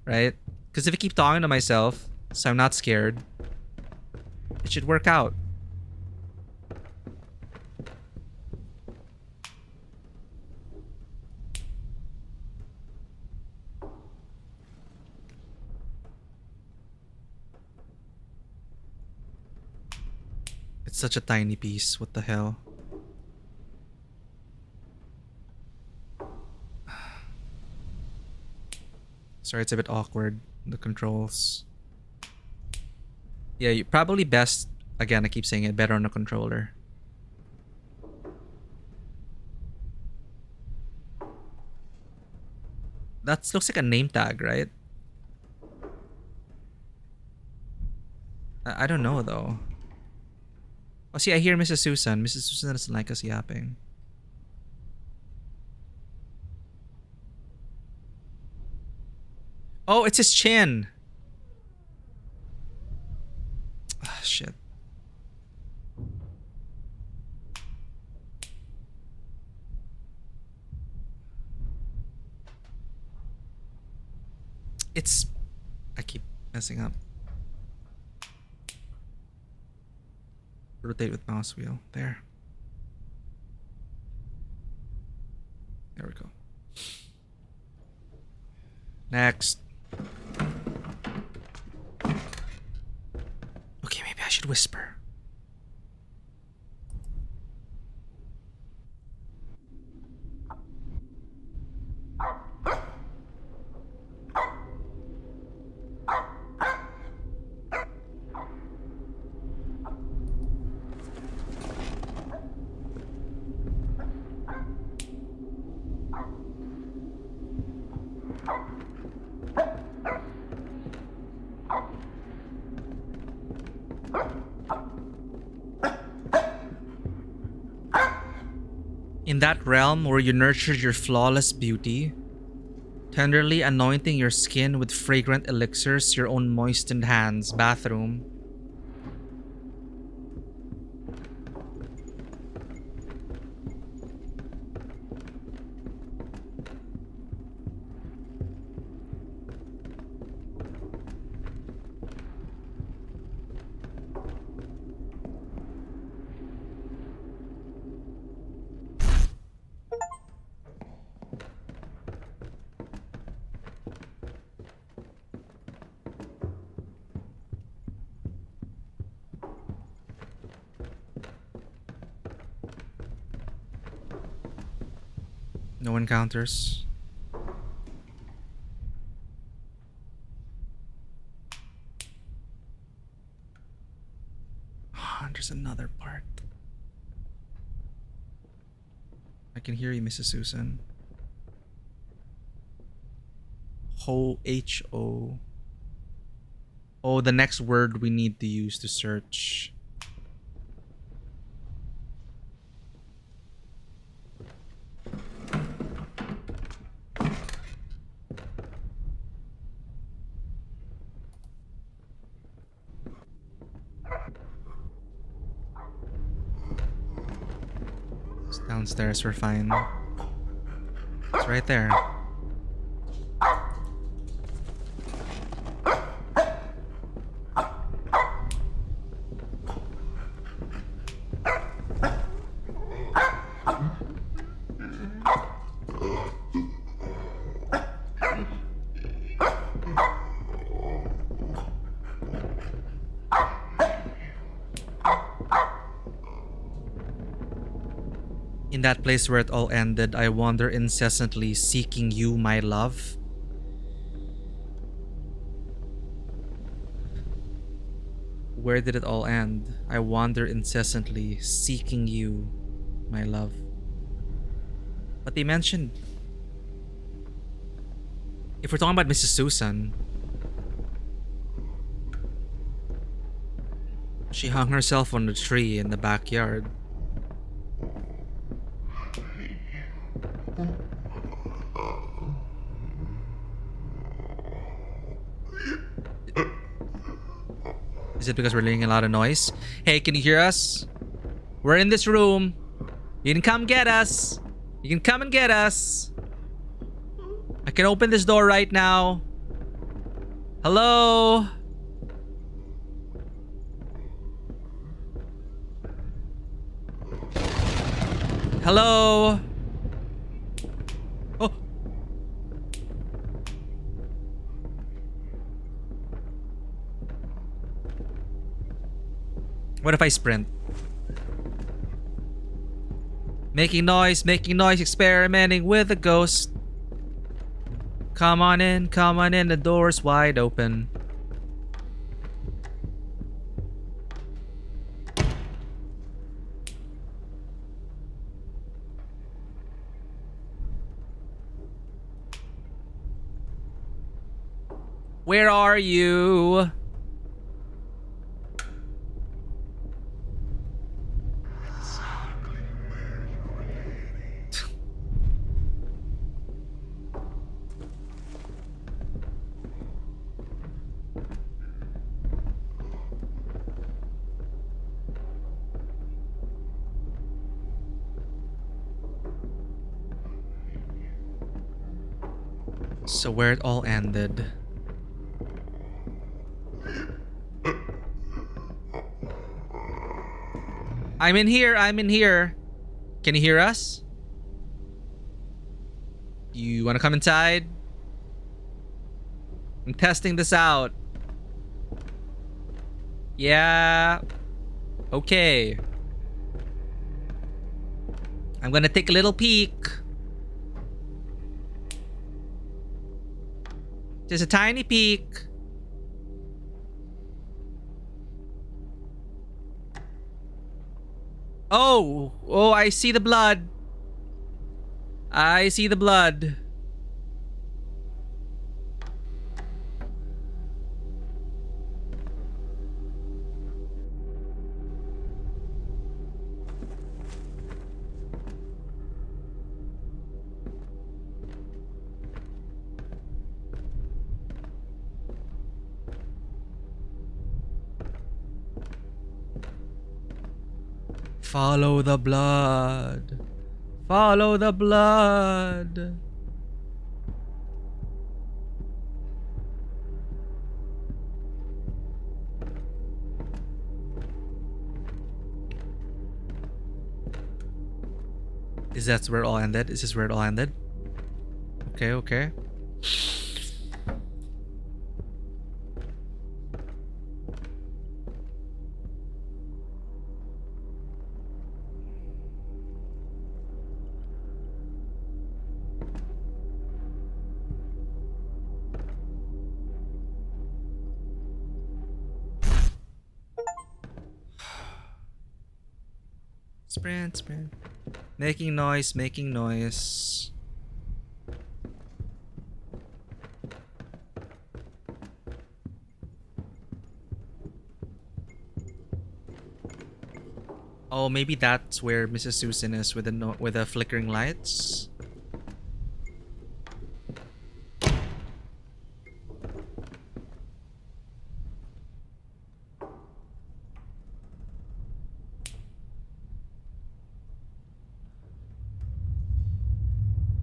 Right? Because if I keep talking to myself, so I'm not scared, it should work out. It's such a tiny piece. What the hell? Sorry, it's a bit awkward. The controls. Yeah, you probably best, again, I keep saying it, better on a controller. That looks like a name tag, right? I don't know, though. Oh, see, I hear Mrs. Susan. Mrs. Susan doesn't like us yapping. Oh, it's his chin. Ah, shit. It's... I keep messing up. Rotate with mouse wheel. There. There we go. Next. Okay, maybe I should whisper. In that realm where you nurtured your flawless beauty, tenderly anointing your skin with fragrant elixirs, your own moistened hands, bathroom. No encounters. There's another part. I can hear you, Mrs. Susan. H-O. Oh, the next word we need to use to search. It's downstairs, we're fine. It's right there. In that place where it all ended, I wander incessantly, seeking you, my love. Where did it all end? I wander incessantly, seeking you, my love. But they mentioned... If we're talking about Mrs. Susan, she hung herself on a tree in the backyard. Is it because we're making a lot of noise? Hey, can you hear us? We're in this room. You can come get us. You can come and get us. I can open this door right now. Hello? Hello? Oh. What if I sprint? Making noise, experimenting with a ghost. Come on in, the door's wide open. Where are you? So where it all ended. I'm in here. Can you hear us? You wanna come inside? I'm testing this out. Yeah. Okay. I'm gonna take a little peek. Just a tiny peek. Oh, I see the blood. I see the blood. Follow the blood. Follow the blood. Is that where it all ended? Is this where it all ended? Okay, okay. Sprint, sprint. Making noise, making noise. Oh, maybe that's where Mrs. Susan is with the flickering lights.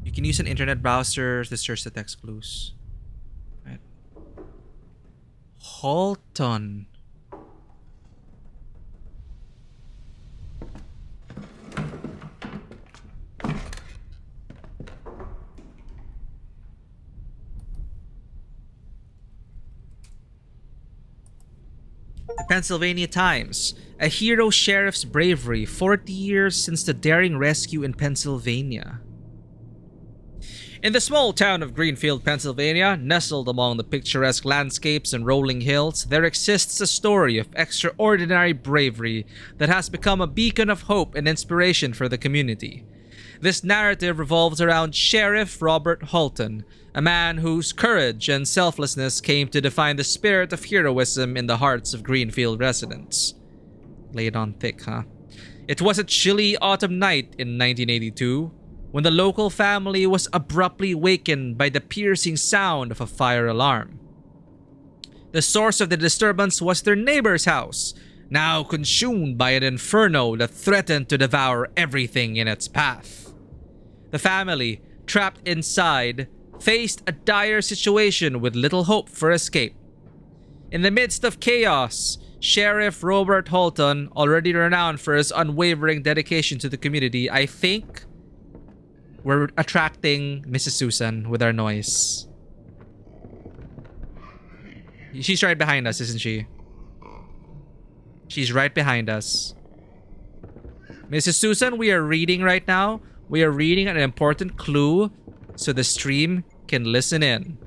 You can use an internet browser to search the text clues. Right. Halton. The Pennsylvania Times. A hero sheriff's bravery, 40 years since the daring rescue in Pennsylvania. In the small town of Greenfield, Pennsylvania, nestled among the picturesque landscapes and rolling hills, there exists a story of extraordinary bravery that has become a beacon of hope and inspiration for the community. This narrative revolves around Sheriff Robert Halton, a man whose courage and selflessness came to define the spirit of heroism in the hearts of Greenfield residents. Lay it on thick, huh? It was a chilly autumn night in 1982 when the local family was abruptly wakened by the piercing sound of a fire alarm. The source of the disturbance was their neighbor's house, now consumed by an inferno that threatened to devour everything in its path. The family, trapped inside, faced a dire situation with little hope for escape. In the midst of chaos, Sheriff Robert Halton, already renowned for his unwavering dedication to the community, I think we're attracting Mrs. Susan with our noise. She's right behind us, isn't she? She's right behind us. Mrs. Susan, we are reading right now. We are reading an important clue so the stream can listen in.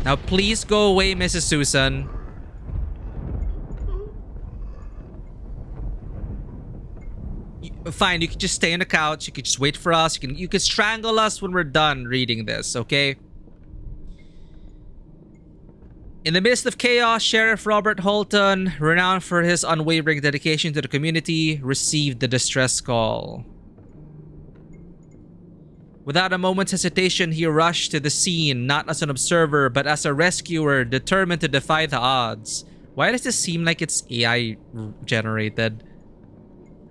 Now please go away, Mrs. Susan. Fine, you can just stay on the couch. You can just wait for us. You can strangle us when we're done reading this, okay? In the midst of chaos, Sheriff Robert Halton, renowned for his unwavering dedication to the community, received the distress call. Without a moment's hesitation, he rushed to the scene, not as an observer, but as a rescuer determined to defy the odds. Why does this seem like it's AI generated?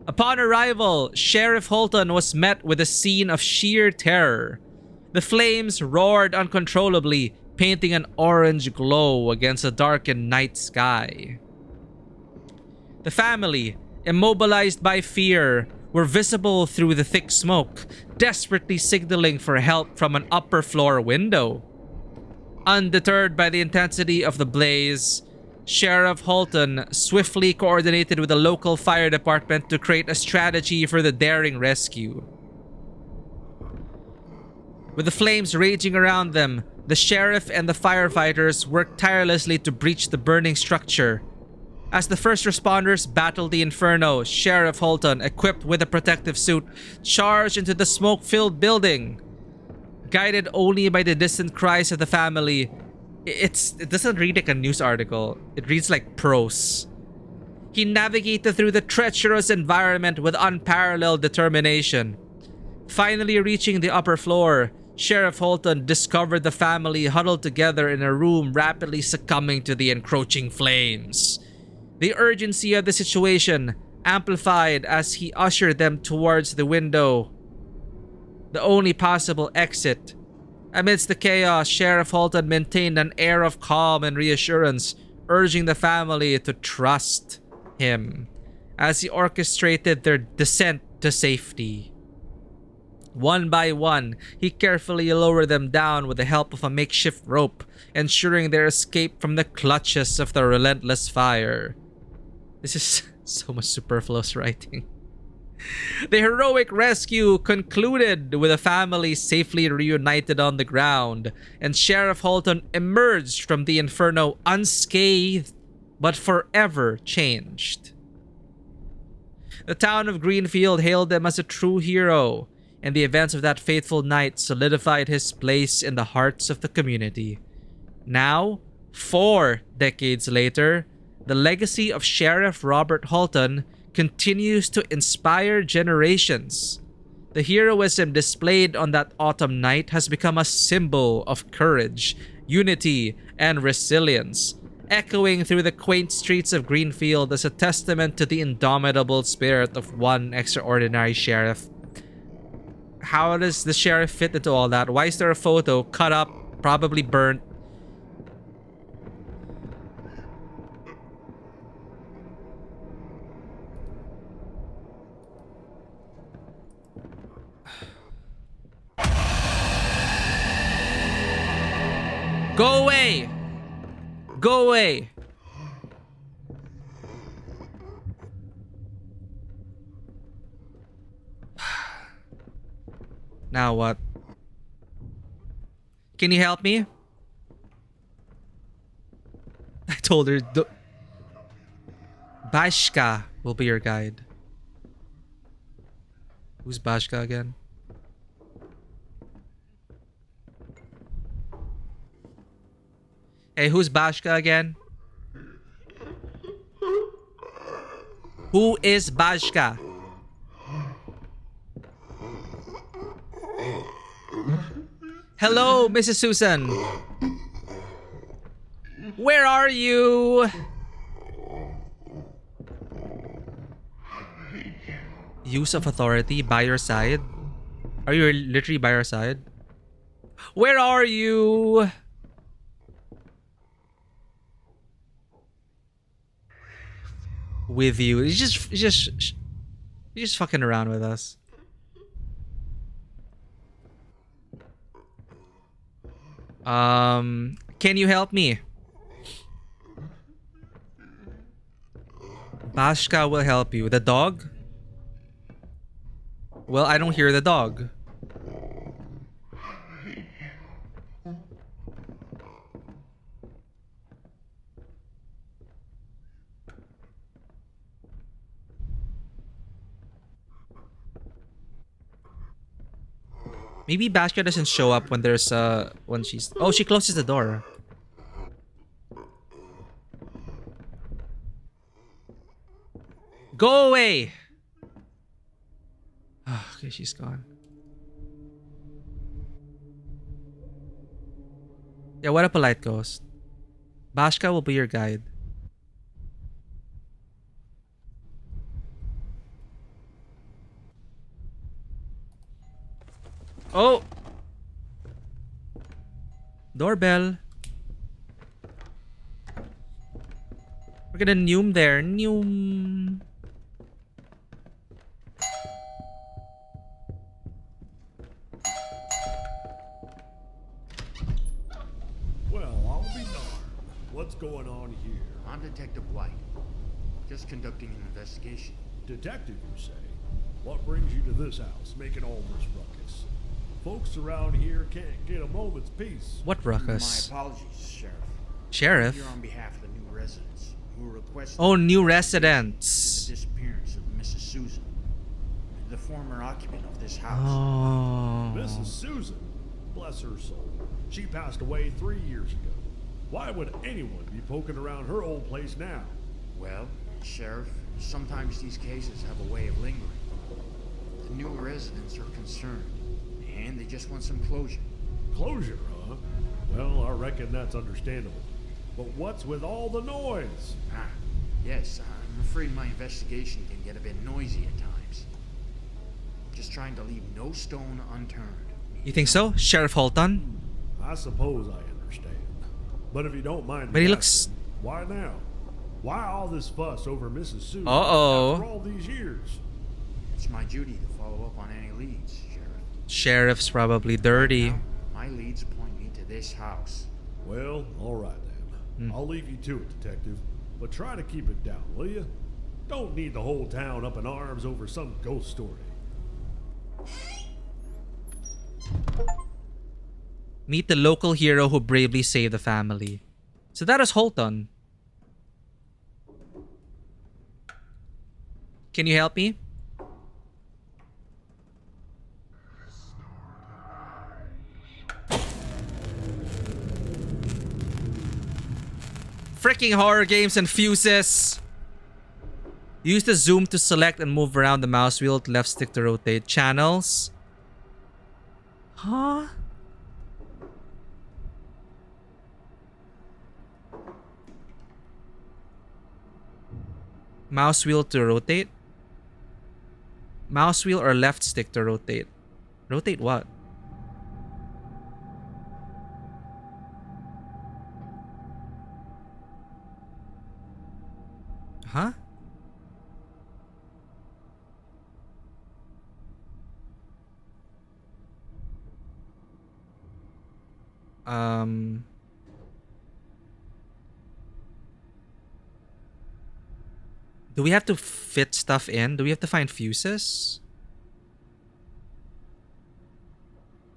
Upon arrival, Sheriff Halton was met with a scene of sheer terror. The flames roared uncontrollably, painting an orange glow against a darkened night sky. The family, immobilized by fear, were visible through the thick smoke, desperately signaling for help from an upper floor window. Undeterred by the intensity of the blaze, Sheriff Halton swiftly coordinated with the local fire department to create a strategy for the daring rescue. With the flames raging around them, the sheriff and the firefighters worked tirelessly to breach the burning structure. As the first responders battled the inferno, Sheriff Halton, equipped with a protective suit, charged into the smoke-filled building. Guided only by the distant cries of the family, it doesn't read like a news article. It reads like prose. He navigated through the treacherous environment with unparalleled determination. Finally reaching the upper floor, Sheriff Halton discovered the family huddled together in a room rapidly succumbing to the encroaching flames. The urgency of the situation amplified as he ushered them towards the window, the only possible exit. Amidst the chaos, Sheriff Holton maintained an air of calm and reassurance, urging the family to trust him as he orchestrated their descent to safety. One by one, he carefully lowered them down with the help of a makeshift rope, ensuring their escape from the clutches of the relentless fire. This is so much superfluous writing. The heroic rescue concluded with the family safely reunited on the ground, and Sheriff Holton emerged from the inferno unscathed, but forever changed. The town of Greenfield hailed him as a true hero, and the events of that fateful night solidified his place in the hearts of the community. Now, 4 decades later, the legacy of Sheriff Robert Holton continues to inspire generations. The heroism displayed on that autumn night has become a symbol of courage, unity, and resilience, echoing through the quaint streets of Greenfield as a testament to the indomitable spirit of one extraordinary sheriff. How does the sheriff fit into all that? Why is there a photo cut up, probably burnt? Go away! Go away! Now what? Can you help me? I told her Bashka will be your guide. Who's Bashka again? Hey, who's Bashka again? Who is Bashka? Hello, Mrs. Susan. Where are you? Use of authority by your side? Are you literally by your side? Where are you? With you. He's just fucking around with us. Can you help me? Bashka will help you. The dog? Well, I don't hear the dog. Maybe Bashka doesn't show up when there's when she's... Oh, she closes the door. Go away! Oh, okay, she's gone. Yeah, what a polite ghost. Bashka will be your guide. Oh! Doorbell. We're gonna noom there. Noom. Well, I'll be darned. What's going on here? I'm Detective White. Just conducting an investigation. Detective, you say? What brings you to this house, making all this ruckus? Folks around here can't get a moment's peace. What ruckus? My apologies, Sheriff. Sheriff? I'm here on behalf of the new residents who requested... Oh, new residents. The disappearance of Mrs. Susan, the former occupant of this house. Oh. Mrs. Susan? Bless her soul. She passed away 3 years ago. Why would anyone be poking around her old place now? Well, Sheriff, sometimes these cases have a way of lingering. The new residents are concerned, and they just want some closure. Closure, huh? Well, I reckon that's understandable. But what's with all the noise? Yes, I'm afraid my investigation can get a bit noisy at times. Just trying to leave no stone unturned. You think so, Sheriff Holton? I suppose I understand. But if you don't mind But me he looks... asking, why now? Why all this fuss over Mrs. Sue Uh-oh. after all these years? It's my duty to follow up on any leads, Sheriff. Sheriff's probably dirty. Now, my leads point me to this house. Well, all right then. I'll leave you to it, Detective. But try to keep it down, will you? Don't need the whole town up in arms over some ghost story. Meet the local hero who bravely saved the family. So that is Holton. Can you help me? Freaking horror games and fuses. Use the zoom to select and move around the mouse wheel. Left stick to rotate channels. Huh? Mouse wheel to rotate? Mouse wheel or left stick to rotate? Rotate what? Huh? Do we have to fit stuff in? Do we have to find fuses?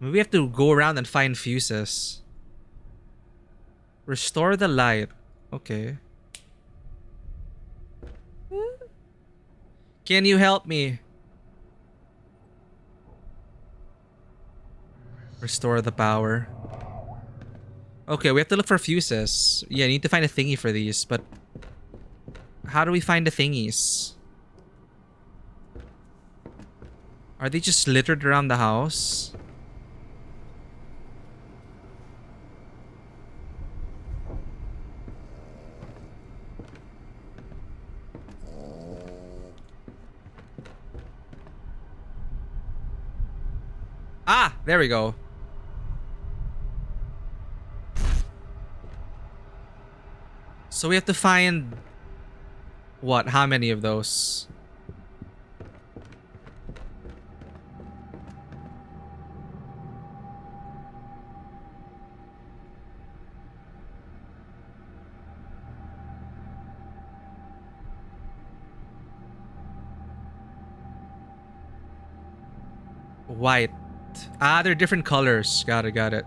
Maybe we have to go around and find fuses. Restore the light. Okay. Can you help me? Restore the power. Okay, we have to look for fuses. Yeah, I need to find a thingy for these, but how do we find the thingies? Are they just littered around the house? Ah, there we go. So we have to find... what? How many of those? White. Ah, they're different colors. Got it, got it.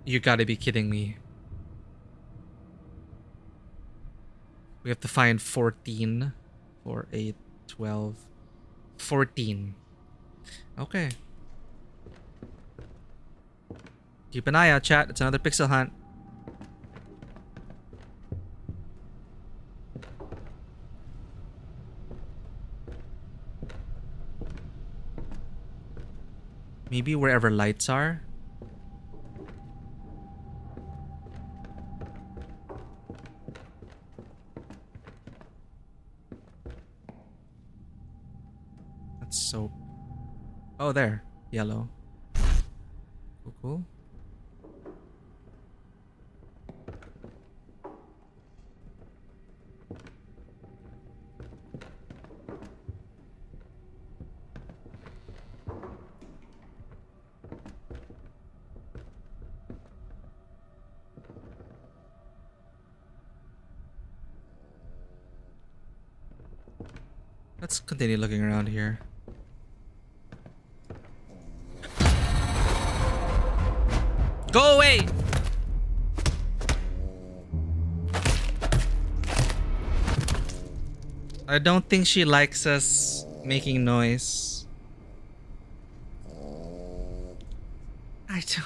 You gotta be kidding me. We have to find 14. 4, 8, 12, 14. Okay. Keep an eye out, chat. It's another pixel hunt. Maybe wherever lights are. That's so... oh, there. Yellow. Cool, cool. Let's continue looking around here. Go away! I don't think she likes us making noise. I don't...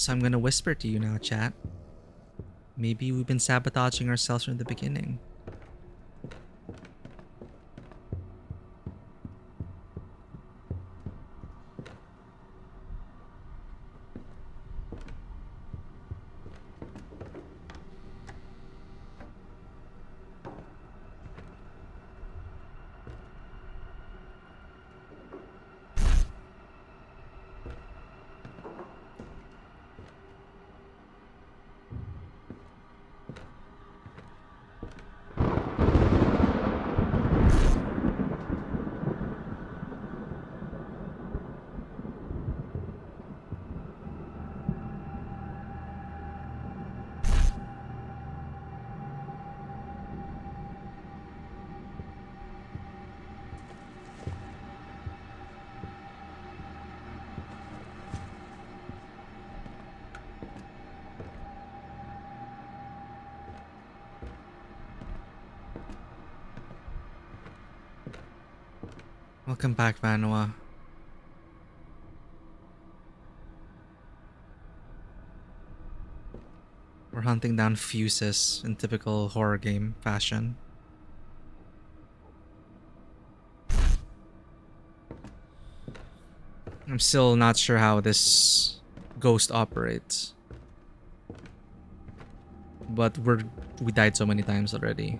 So I'm gonna whisper to you now, chat. Maybe we've been sabotaging ourselves from the beginning. Welcome back, Vanua. We're hunting down fuses in typical horror game fashion. I'm still not sure how this ghost operates. But we died so many times already.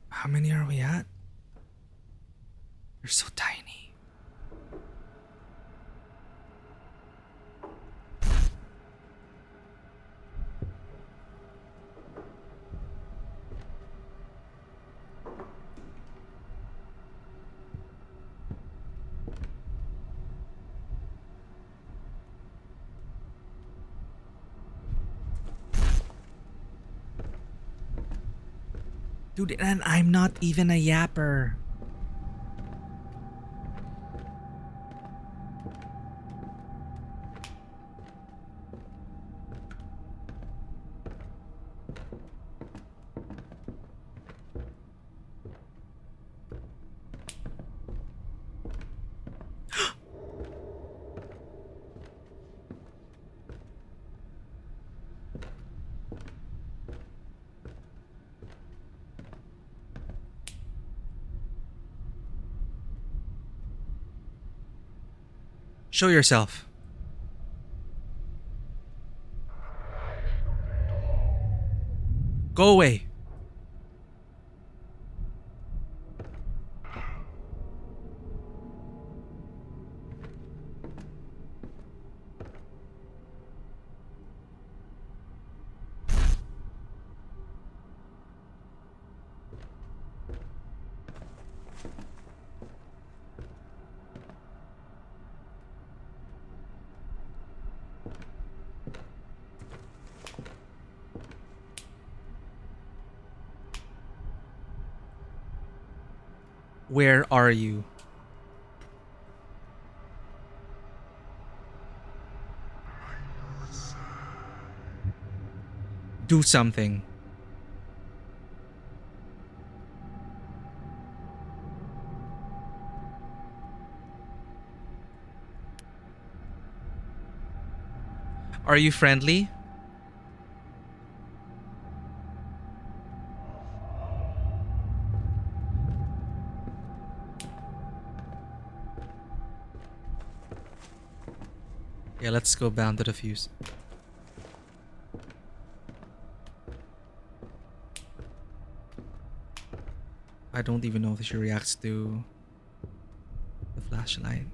How many are we at? They're so tiny. Dude, and I'm not even a yapper. Show yourself. Go away. Where are you? Do something. Are you friendly? Yeah, let's go bound to the fuse. I don't even know if she reacts to the flashlight.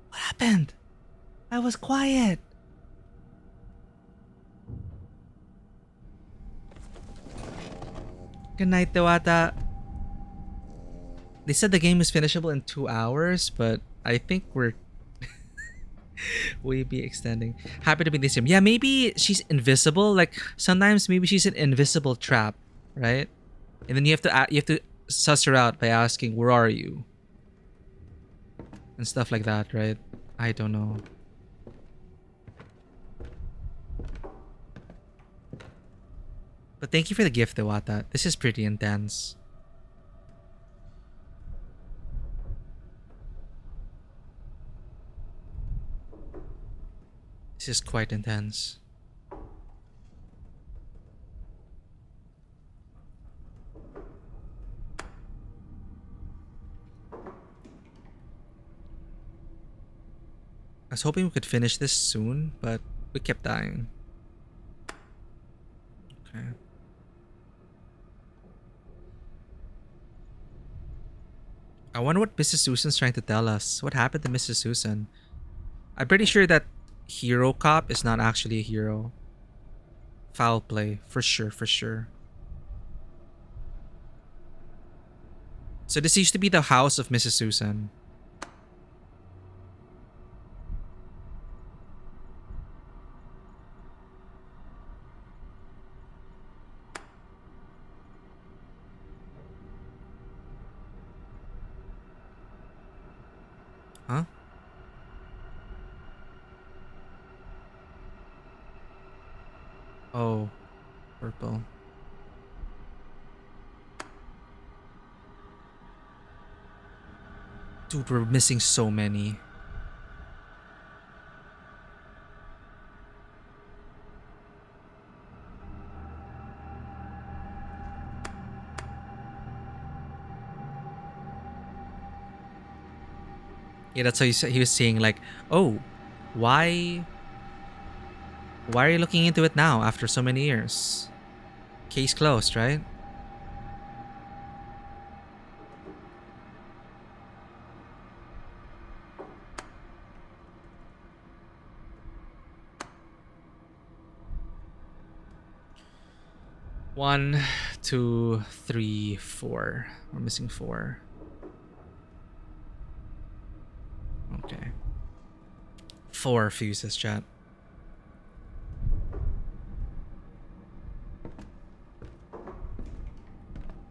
What happened? I was quiet. Good night, Dewata. They said the game is finishable in 2 hours, but I think we're we be extending. Happy to be this game. Yeah, maybe she's invisible. Like sometimes maybe she's an invisible trap, right? And then you have to suss her out by asking, "Where are you?" and stuff like that, right? I don't know. But thank you for the gift, though, Wata. This is pretty intense. This is quite intense. I was hoping we could finish this soon, but we kept dying. Okay. I wonder what Mrs. Susan's trying to tell us. What happened to Mrs. Susan? I'm pretty sure that hero cop is not actually a hero. Foul play, for sure, for sure. So this used to be the house of Mrs. Susan. Huh? Oh, purple. Dude, we're missing so many. Yeah, that's how he was saying like, oh, why are you looking into it now after so many years? Case closed, right? One, two, three, four. We're missing four. Okay. 4 fuses, chat.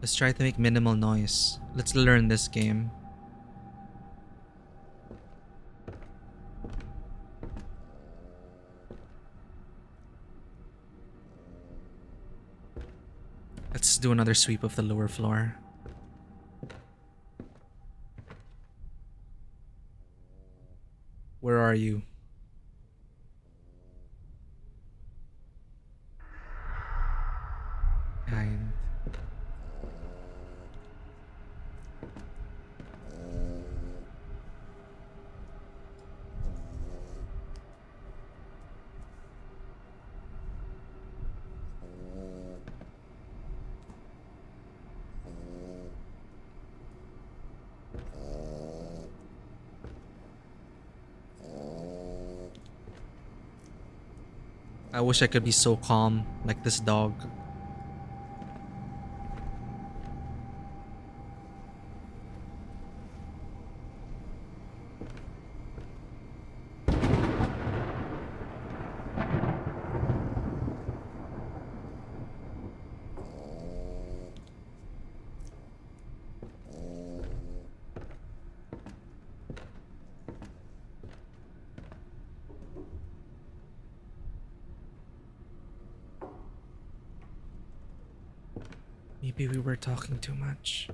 Let's try to make minimal noise. Let's learn this game. Let's do another sweep of the lower floor. Where are you? Behind. I wish I could be so calm like this dog. Maybe we were talking too much.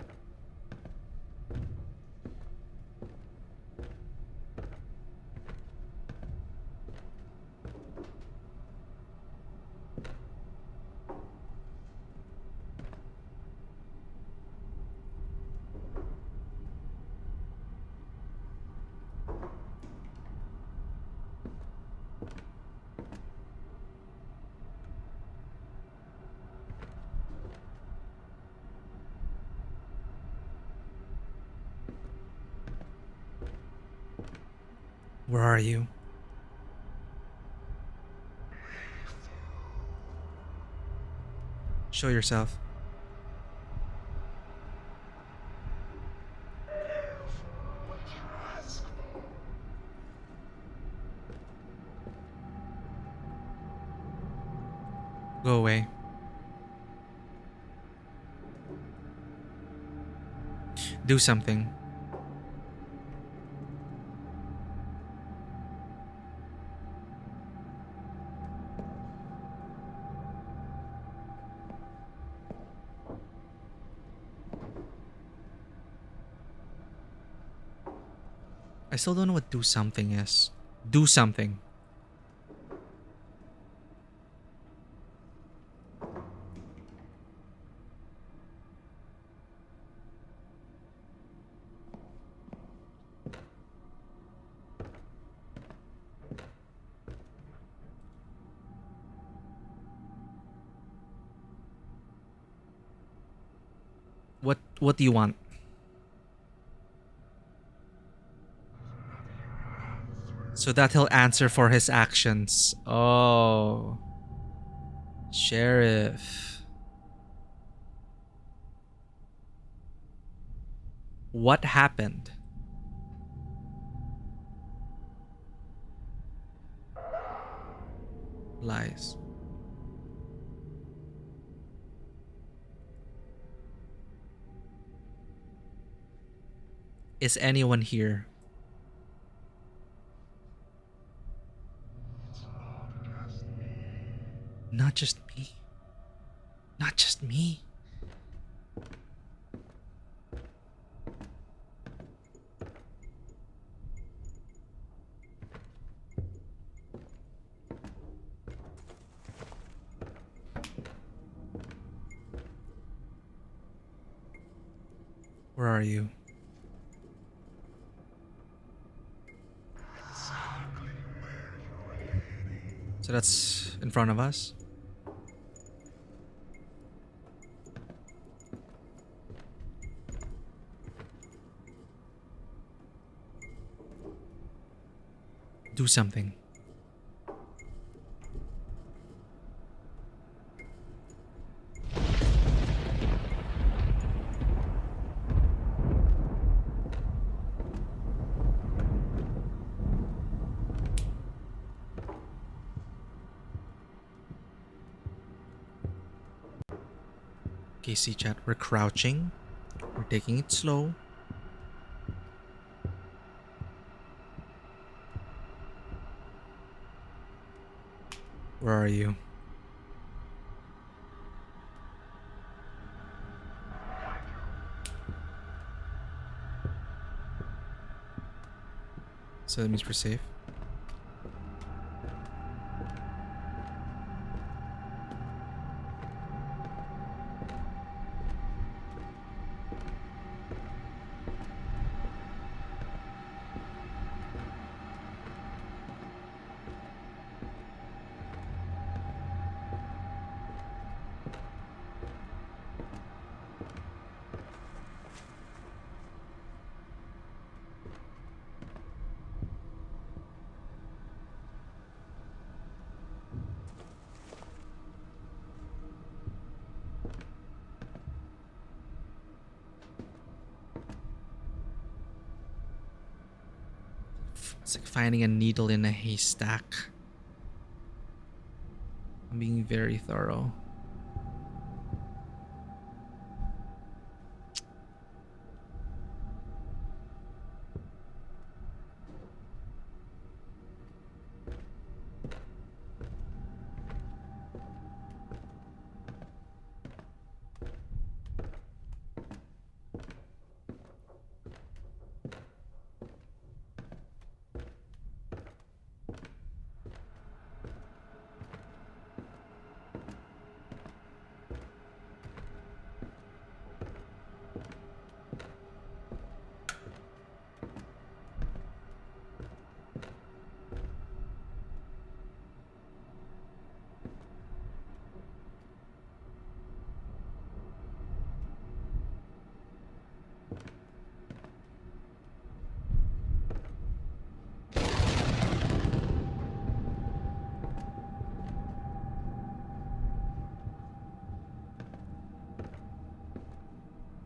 Where are you? Show yourself. Go away. Do something. I still don't know what do something is. Do something. What do you want? So that he'll answer for his actions. Oh. Sheriff. What happened? Lies. Is anyone here? Not just me. Not just me. Where are you? So that's in front of us? Do something. Okay, see chat, we're crouching. We're taking it slow. Where are you? So that means we're safe. It's like finding a needle in a haystack. I'm being very thorough.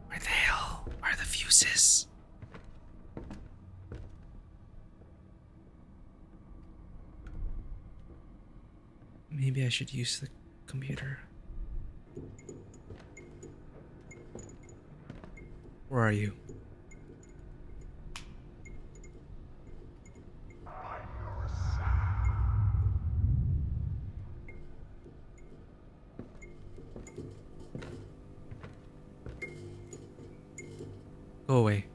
Where the hell are the fuses? Maybe I should use the computer. Where are you? Go away.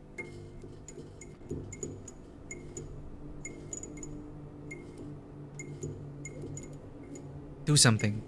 Do something.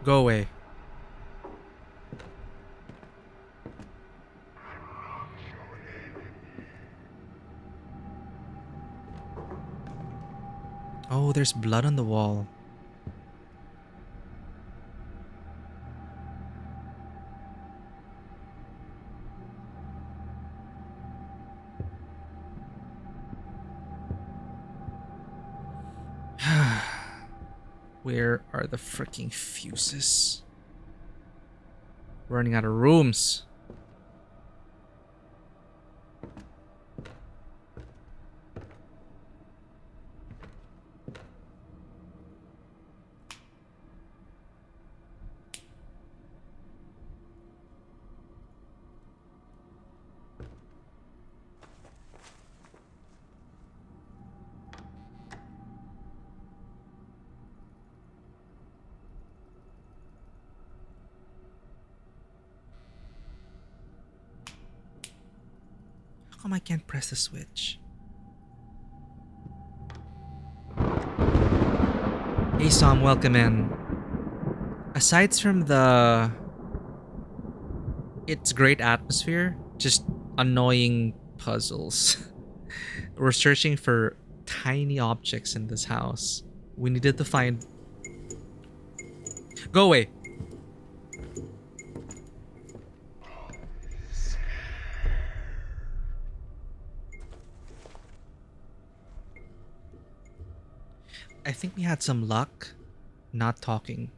Go away. Oh, there's blood on the wall. Where are the freaking fuses? Running out of rooms. How come I can't press the switch? Hey Sam, welcome in. Aside from the its great atmosphere, just annoying puzzles. We're searching for tiny objects in this house. We needed to find... Go away! I think we had some luck not talking.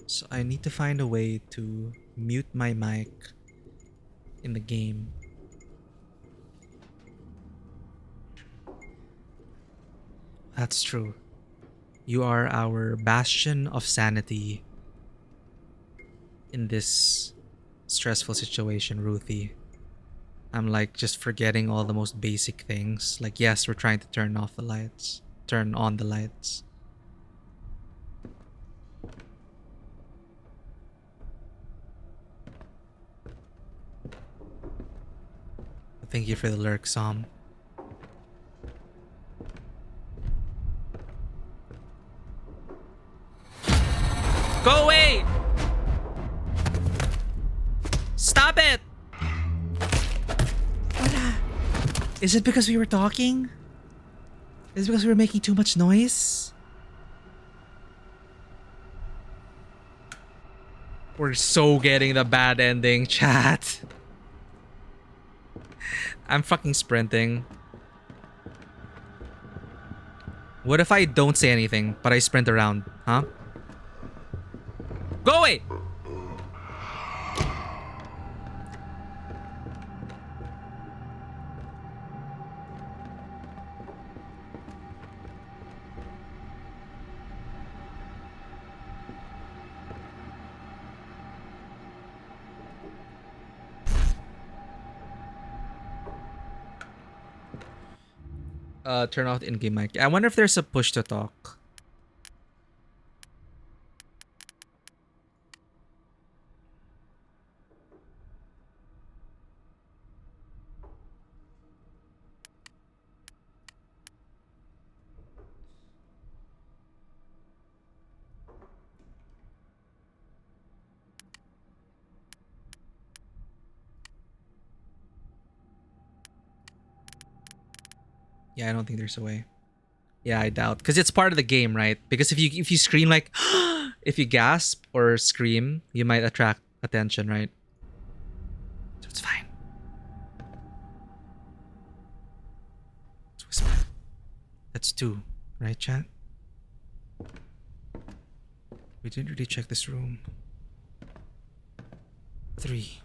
So I need to find a way to mute my mic in the game. That's true. You are our bastion of sanity in this stressful situation, Ruthie. I'm like just forgetting all the most basic things. Like, yes, we're trying to turn off the lights. Turn on the lights. Thank you for the lurk, Sam. Go away! Stop it! Is it because we were talking? Is it because we were making too much noise? We're so getting the bad ending, chat. I'm fucking sprinting. What if I don't say anything, but I sprint around, huh? Go away! Turn off the in-game mic. I wonder if there's a push to talk. Yeah, I don't think there's a way. Yeah, I doubt, because it's part of the game, right? Because if you scream like, if you gasp or scream, you might attract attention, right? So it's fine. Let's whisper. That's 2, right, chat? We didn't really check this room. 3.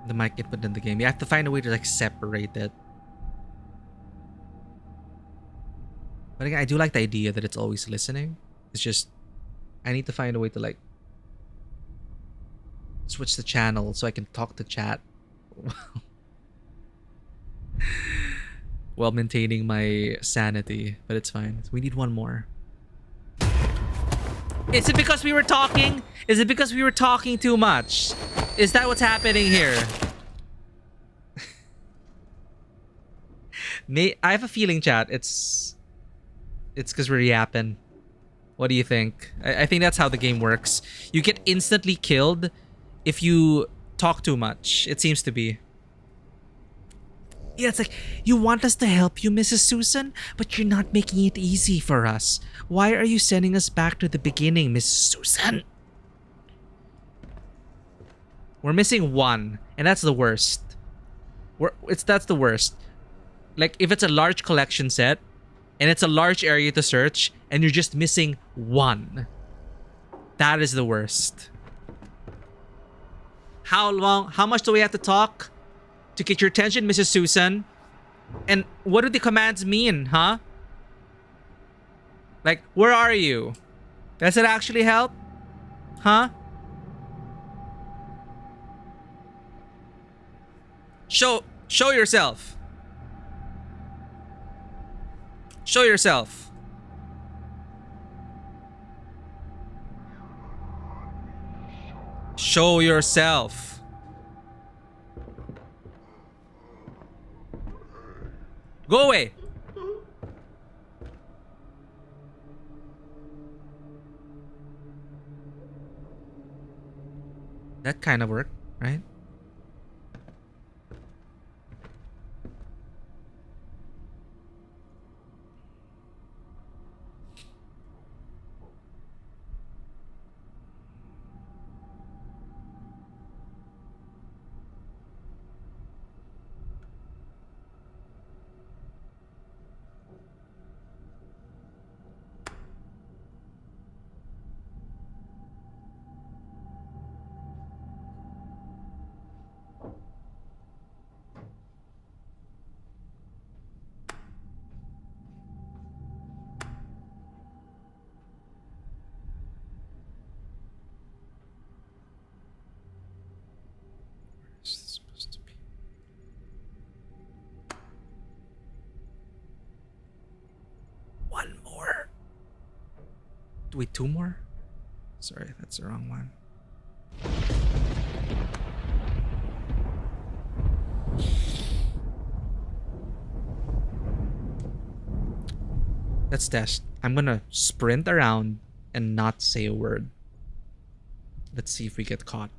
The mic input in the game. You have to find a way to like separate it. But again, I do like the idea that it's always listening. It's just I need to find a way to like switch the channel so I can talk to chat while maintaining my sanity. But it's fine. We need one more. Is it because we were talking? Is it because we were talking too much? Is that what's happening here? I have a feeling, chat. It's because we're yapping. What do you think? I think that's how the game works. You get instantly killed if you talk too much. It seems to be. Yeah, it's like, you want us to help you, Mrs. Susan, but you're not making it easy for us. Why are you sending us back to the beginning, Mrs. Susan? We're missing 1, and that's the worst. That's the worst. Like, if it's a large collection set, and it's a large area to search, and you're just missing 1. That is the worst. How much do we have to talk to get your attention, Mrs. Susan? And what do the commands mean, huh? Like, where are you? Does it actually help? Huh? Show yourself. Show yourself. Show yourself. Go away. That kind of worked, right? One more. Wait, 2 more? Sorry, that's the wrong one. Let's test. I'm gonna sprint around and not say a word. Let's see if we get caught.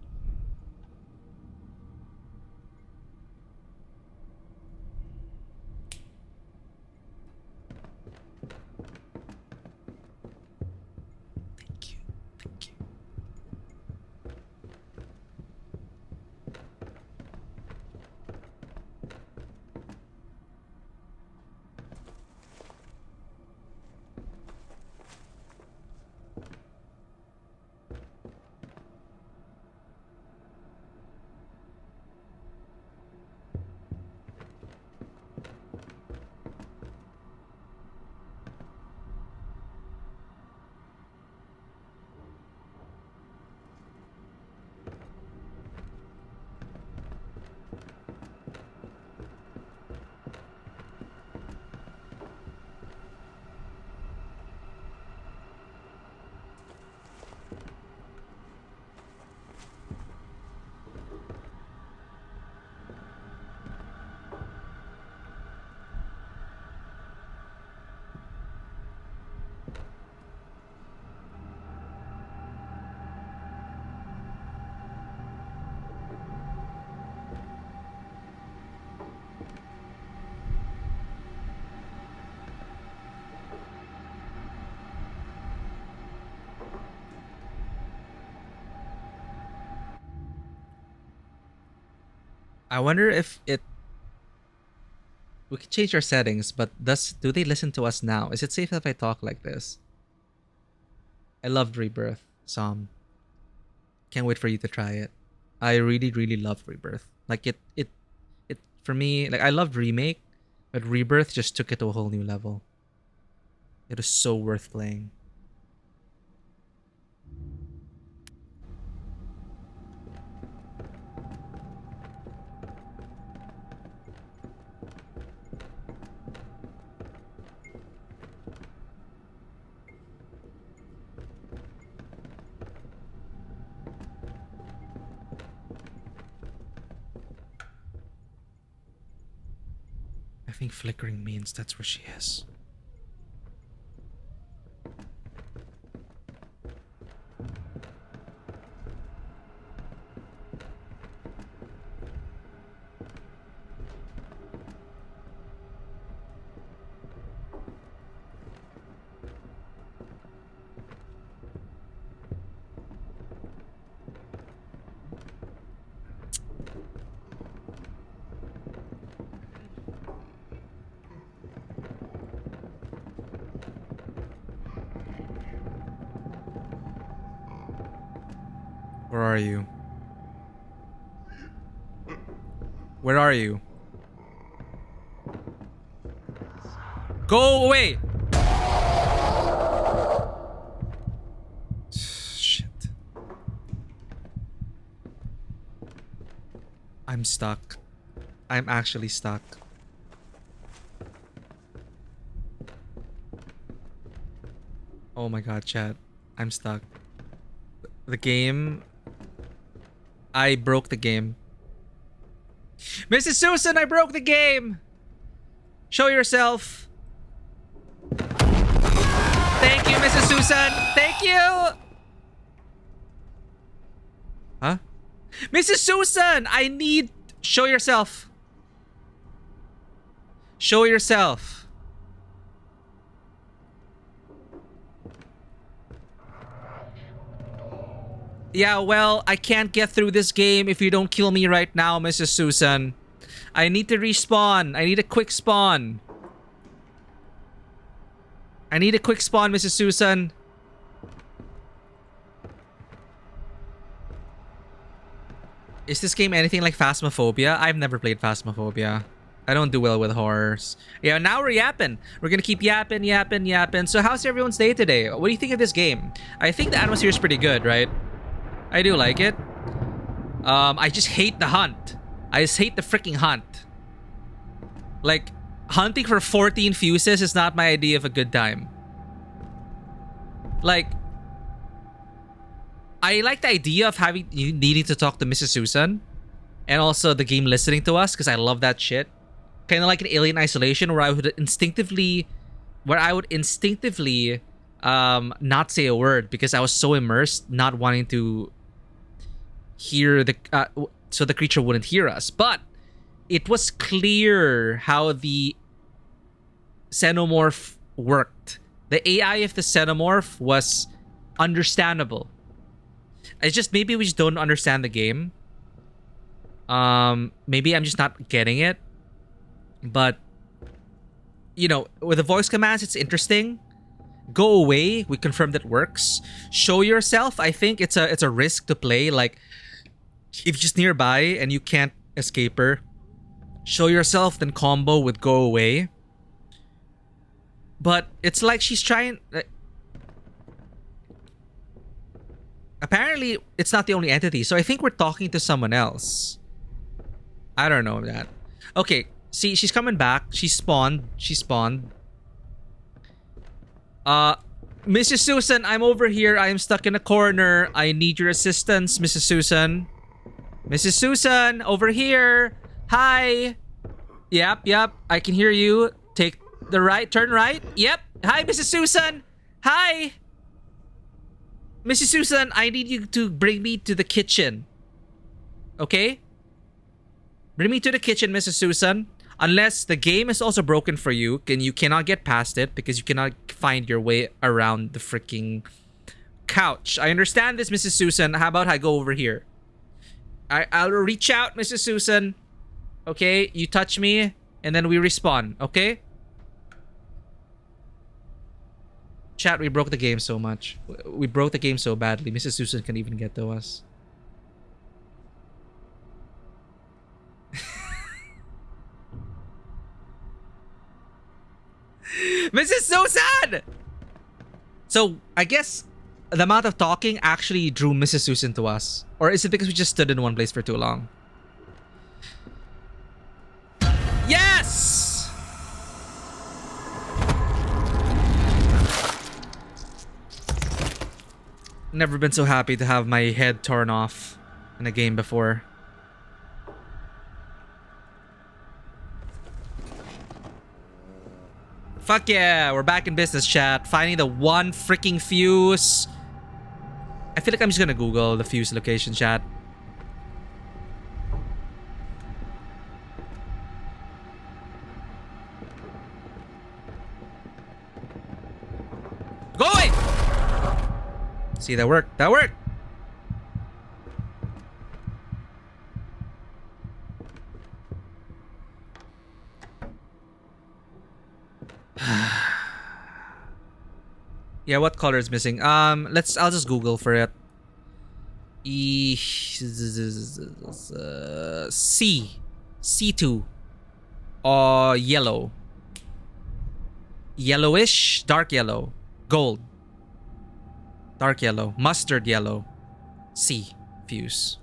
I wonder if it... We could change our settings, but do they listen to us now? Is it safe if I talk like this? I loved Rebirth, Som. Can't wait for you to try it. I really, really loved Rebirth. Like it for me, like I loved Remake, but Rebirth just took it to a whole new level. It was so worth playing. I think flickering means that's where she is. Where are you? Where are you? Go away! Shit. I'm stuck. I'm actually stuck. Oh my god, chat. I'm stuck. The game... I broke the game. Mrs. Susan, I broke the game! Show yourself. Thank you, Mrs. Susan. Thank you! Huh? Mrs. Susan, I need... Show yourself. Show yourself. Yeah, well, I can't get through this game if you don't kill me right now, Mrs. Susan. I need to respawn. I need a quick spawn. I need a quick spawn, Mrs. Susan. Is this game anything like Phasmophobia? I've never played Phasmophobia. I don't do well with horrors. Yeah, now we're yapping. We're gonna keep yapping. So how's everyone's day today? What do you think of this game? I think the atmosphere is pretty good, right? I do like it. I just hate the hunt. I just hate the freaking hunt. Like, hunting for 14 fuses is not my idea of a good time. Like, I like the idea of needing to talk to Mrs. Susan. And also the game listening to us, because I love that shit. Kind of like an Alien Isolation, where I would instinctively... not say a word, because I was so immersed, not wanting to hear the so the creature wouldn't hear us. But it was clear how the xenomorph worked. The AI of the xenomorph was understandable. It's just maybe we just don't understand the game. Maybe I'm just not getting it. But you know, with the voice commands, it's interesting. Go away, we confirmed it works. Show yourself, I think it's a risk to play. Like, if you're just nearby and you can't escape her, show yourself, then combo with go away. But it's like she's trying... Apparently, it's not the only entity, so I think we're talking to someone else. I don't know that. Okay, see, she's coming back. She spawned. Mrs. Susan, I'm over here. I am stuck in a corner. I need your assistance, Mrs. Susan. Mrs. Susan, over here. Hi. Yep. I can hear you. Take the right, turn right. Yep. Hi, Mrs. Susan. Hi. Mrs. Susan, I need you to bring me to the kitchen. Okay? Bring me to the kitchen, Mrs. Susan. Unless the game is also broken for you and you cannot get past it because you cannot find your way around the freaking couch. I understand this, Mrs. Susan. How about I go over here? I'll reach out, Mrs. Susan. Okay, you touch me, and then we respawn. Okay. Chat, we broke the game so much. We broke the game so badly. Mrs. Susan can even get to us. Mrs. Susan! So, I guess the amount of talking actually drew Mrs. Susan to us. Or is it because we just stood in one place for too long? Yes! Never been so happy to have my head torn off in a game before. Fuck yeah, we're back in business, chat. Finding the one freaking fuse. I feel like I'm just gonna Google the fuse location, chat. Go away! See, that worked. That worked! Yeah, what color is missing? I'll just Google for it. C2. Yellow. Yellowish, dark yellow, gold. Dark yellow, mustard yellow. C, fuse.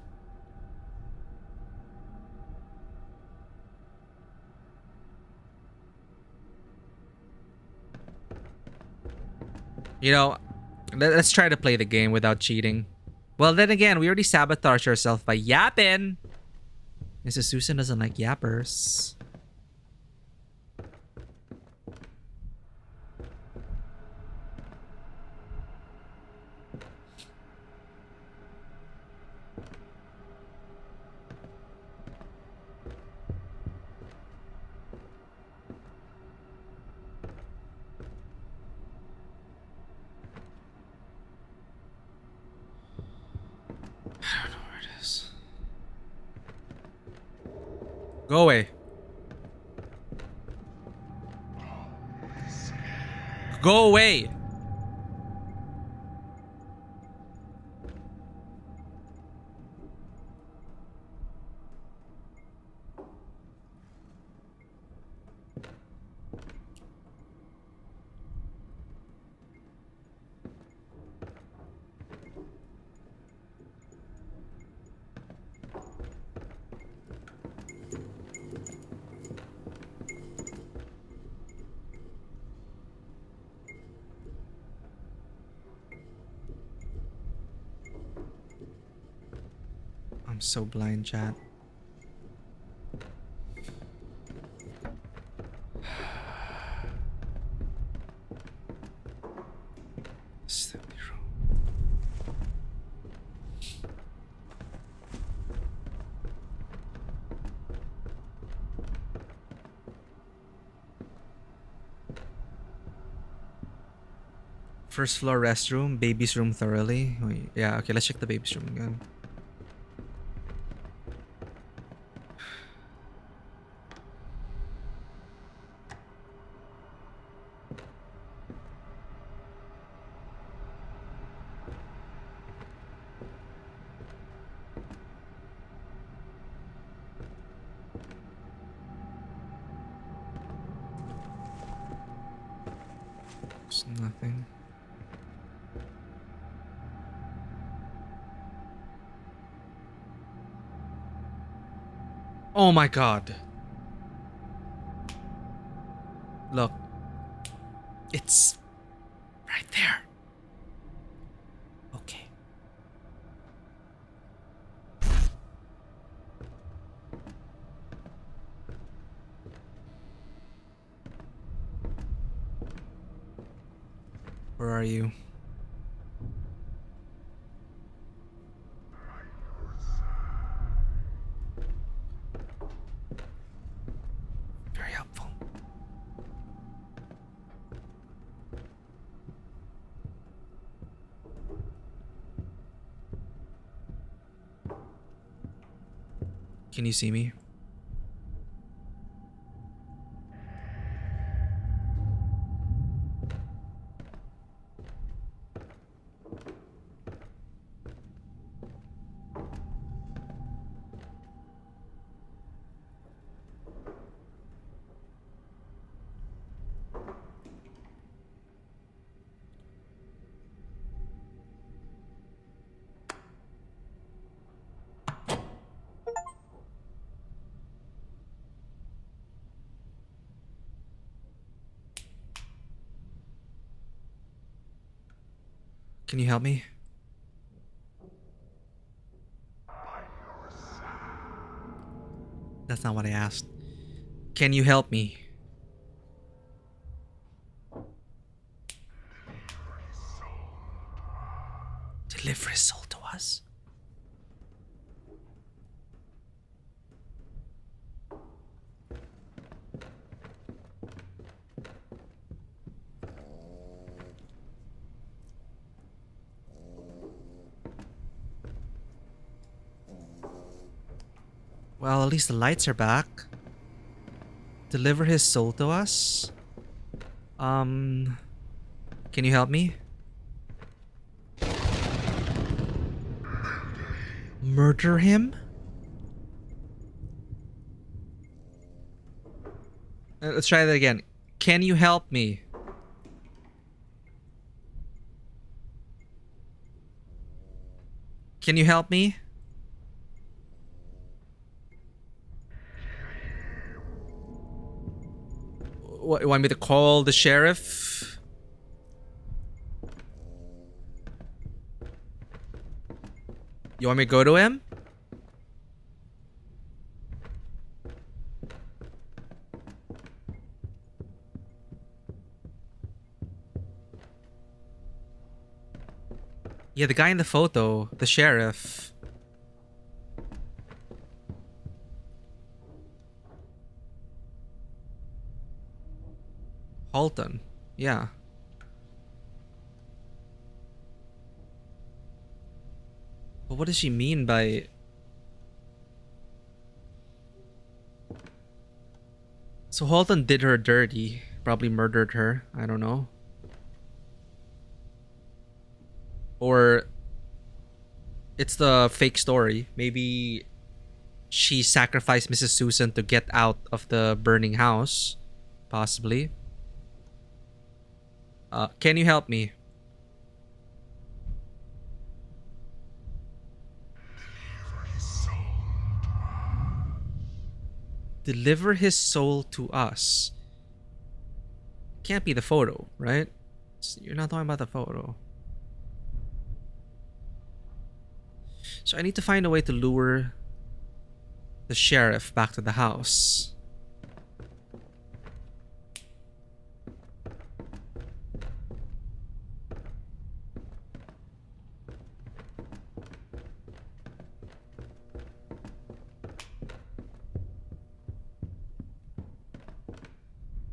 You know, let's try to play the game without cheating. Well, then again, we already sabotaged ourselves by yapping. Mrs. Susan doesn't like yappers. I don't know where it is. Go away. Go away. I'm so blind, chat. First floor restroom, baby's room thoroughly. Wait, yeah, okay, let's check the baby's room again. There's nothing. Oh my god. Look. It's right there. Okay. Where are you? Very helpful. Can you see me? Can you help me? That's not what I asked. Can you help me? Deliver his soul to us. Well, at least the lights are back. Deliver his soul to us? Can you help me? Murder him? Let's try that again. Can you help me? Can you help me? What, you want me to call the sheriff? You want me to go to him? Yeah, the guy in the photo, the sheriff. Halton, yeah. But what does she mean by... So Halton did her dirty. Probably murdered her. I don't know. Or... it's the fake story. Maybe she sacrificed Mrs. Susan to get out of the burning house. Possibly. Can you help me? Deliver his soul to us. Can't be the photo, right? You're not talking about the photo. So I need to find a way to lure the sheriff back to the house.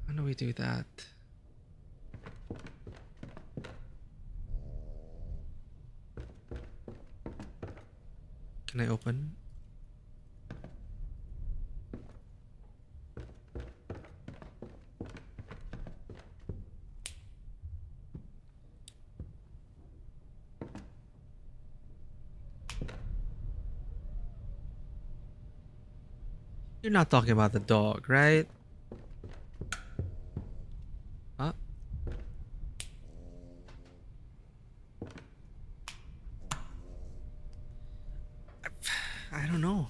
How do we do that? Can I open? You're not talking about the dog, right? Huh? I don't know.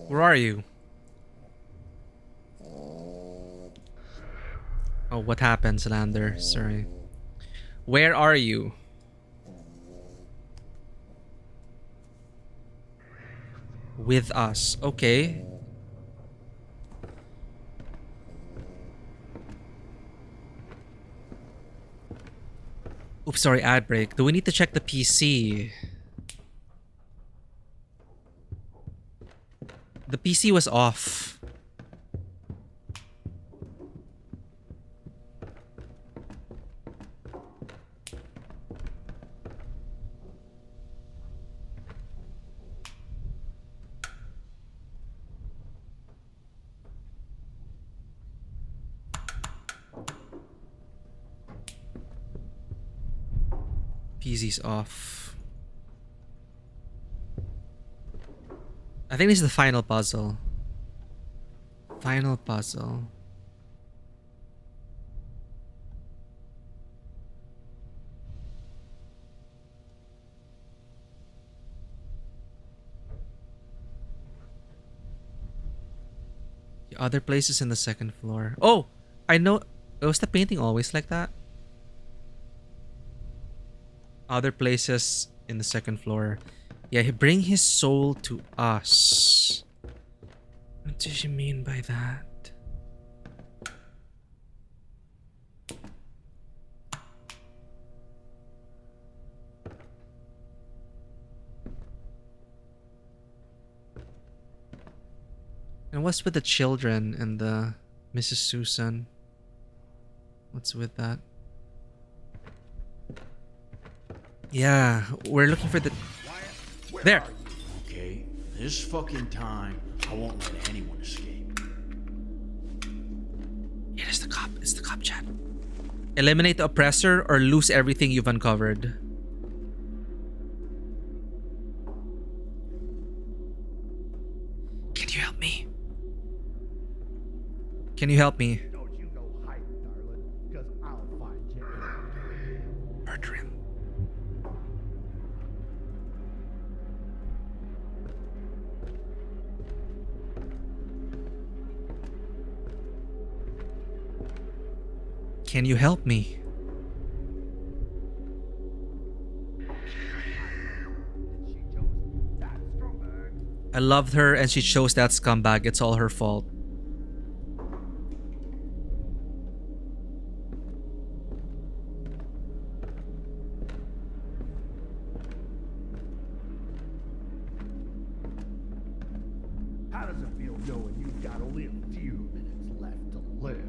Where are you? Oh, what happened, Lander? Sorry. Where are you? With us. Okay. Oops, sorry, ad break. Do we need to check the PC? The PC was off. PC's off. I think this is the final puzzle. Final puzzle. The other places in the second floor. Oh, I know. Was the painting always like that? Other places in the second floor. Yeah, he bring his soul to us. What does she mean by that? And what's with the children and the Mrs. Susan? What's with that? Yeah, we're looking for the... There! Okay, this fucking time, I won't let anyone escape. It is the cop. It's the cop, chat. Eliminate the oppressor or lose everything you've uncovered. Can you help me? Can you help me? Don't you go hiding, darling, because I'll find you. Murder him. Can you help me? I loved her and she chose that scumbag. It's all her fault. How does it feel knowing you've got only a few minutes left to live?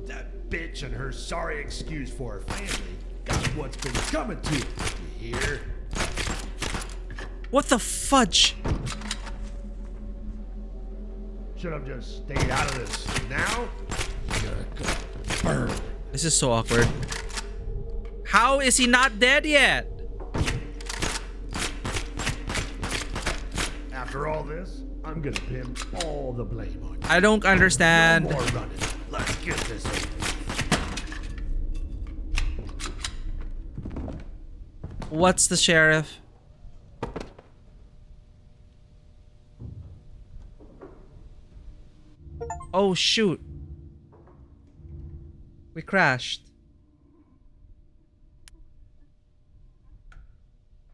That bitch and her sorry excuse for her family got what's been coming to it. You hear? What the fudge? Should have just stayed out of this. Now, you're gonna burn. This is so awkward. How is he not dead yet? After all this, I'm gonna pin all the blame on you. I don't understand. No more running. Let's get this over. What's the sheriff? Oh shoot. We crashed.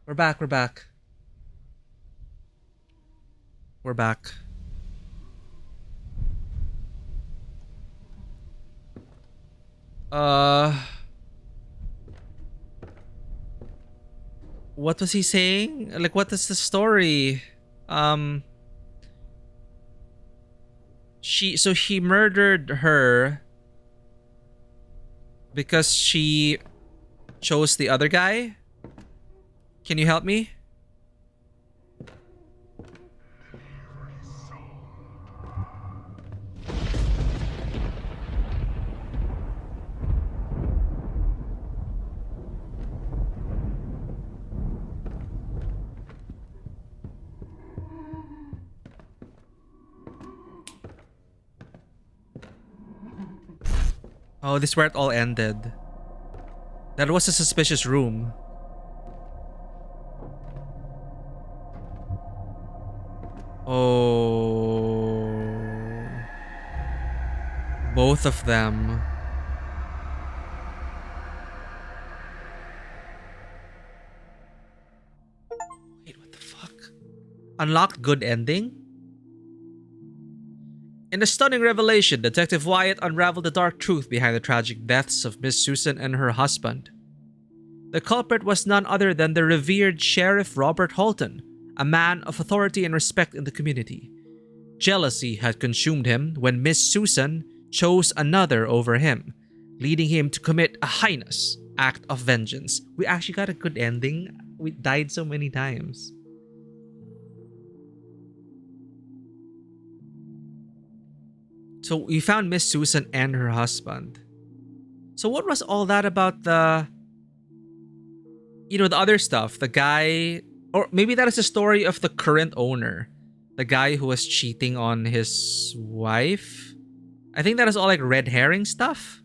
We're back, we're back. We're back. What was he saying? Like, what is the story? He murdered her because she chose the other guy? Can you help me? Oh, this is where it all ended. That was a suspicious room. Oh. Both of them. Wait, what the fuck? Unlocked good ending? In a stunning revelation, Detective Wyatt unraveled the dark truth behind the tragic deaths of Miss Susan and her husband. The culprit was none other than the revered Sheriff Robert Holton, a man of authority and respect in the community. Jealousy had consumed him when Miss Susan chose another over him, leading him to commit a heinous act of vengeance. We actually got a good ending. We died so many times. So we found Miss Susan and her husband. So what was all that about the... You know, the other stuff? The guy... Or maybe that is the story of the current owner. The guy who was cheating on his wife. I think that is all like red herring stuff.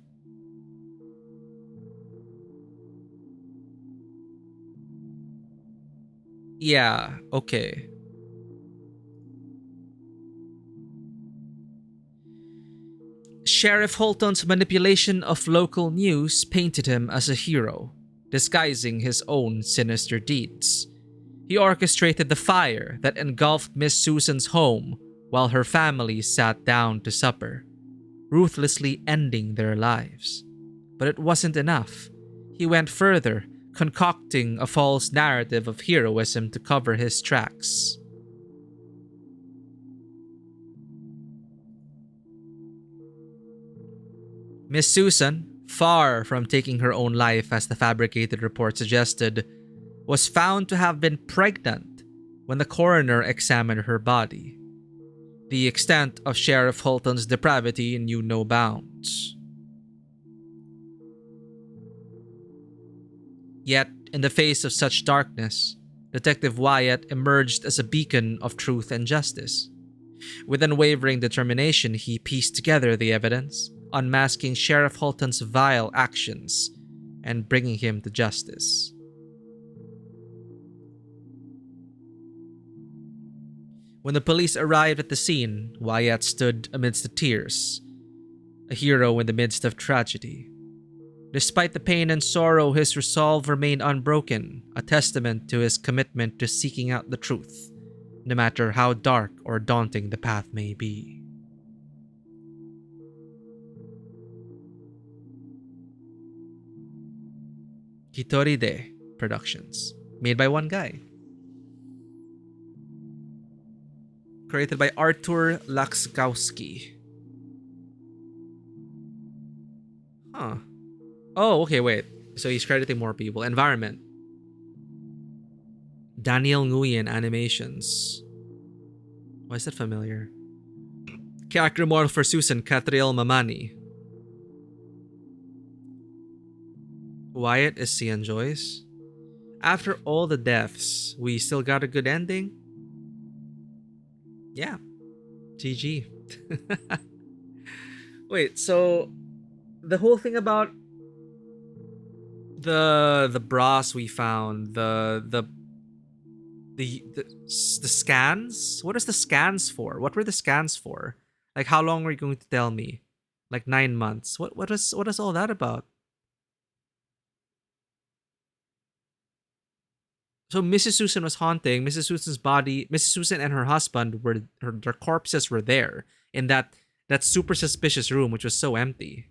Yeah, okay. Sheriff Holton's manipulation of local news painted him as a hero, disguising his own sinister deeds. He orchestrated the fire that engulfed Miss Susan's home while her family sat down to supper, ruthlessly ending their lives. But it wasn't enough. He went further, concocting a false narrative of heroism to cover his tracks. Miss Susan, far from taking her own life as the fabricated report suggested, was found to have been pregnant when the coroner examined her body. The extent of Sheriff Holton's depravity knew no bounds. Yet, in the face of such darkness, Detective Wyatt emerged as a beacon of truth and justice. With unwavering determination, he pieced together the evidence, unmasking Sheriff Holton's vile actions and bringing him to justice. When the police arrived at the scene, Wyatt stood amidst the tears, a hero in the midst of tragedy. Despite the pain and sorrow, his resolve remained unbroken, a testament to his commitment to seeking out the truth, no matter how dark or daunting the path may be. Hitoride Productions, made by one guy. Created by Artur Laskowski. Huh. Oh, okay, wait. So he's crediting more people. Environment. Daniel Nguyen Animations. Why is that familiar? Character model for Susan, Catriel Mamani. Wyatt is Cian Joyce. After all the deaths, we still got a good ending? Yeah. GG. Wait, so the whole thing about the bras we found, the scans? What is the scans for? What were the scans for? Like, how long were you going to tell me? Like 9 months. What is all that about? So Mrs. Susan was haunting. Mrs. Susan's body, Mrs. Susan and her husband their corpses were there in that super suspicious room, which was so empty.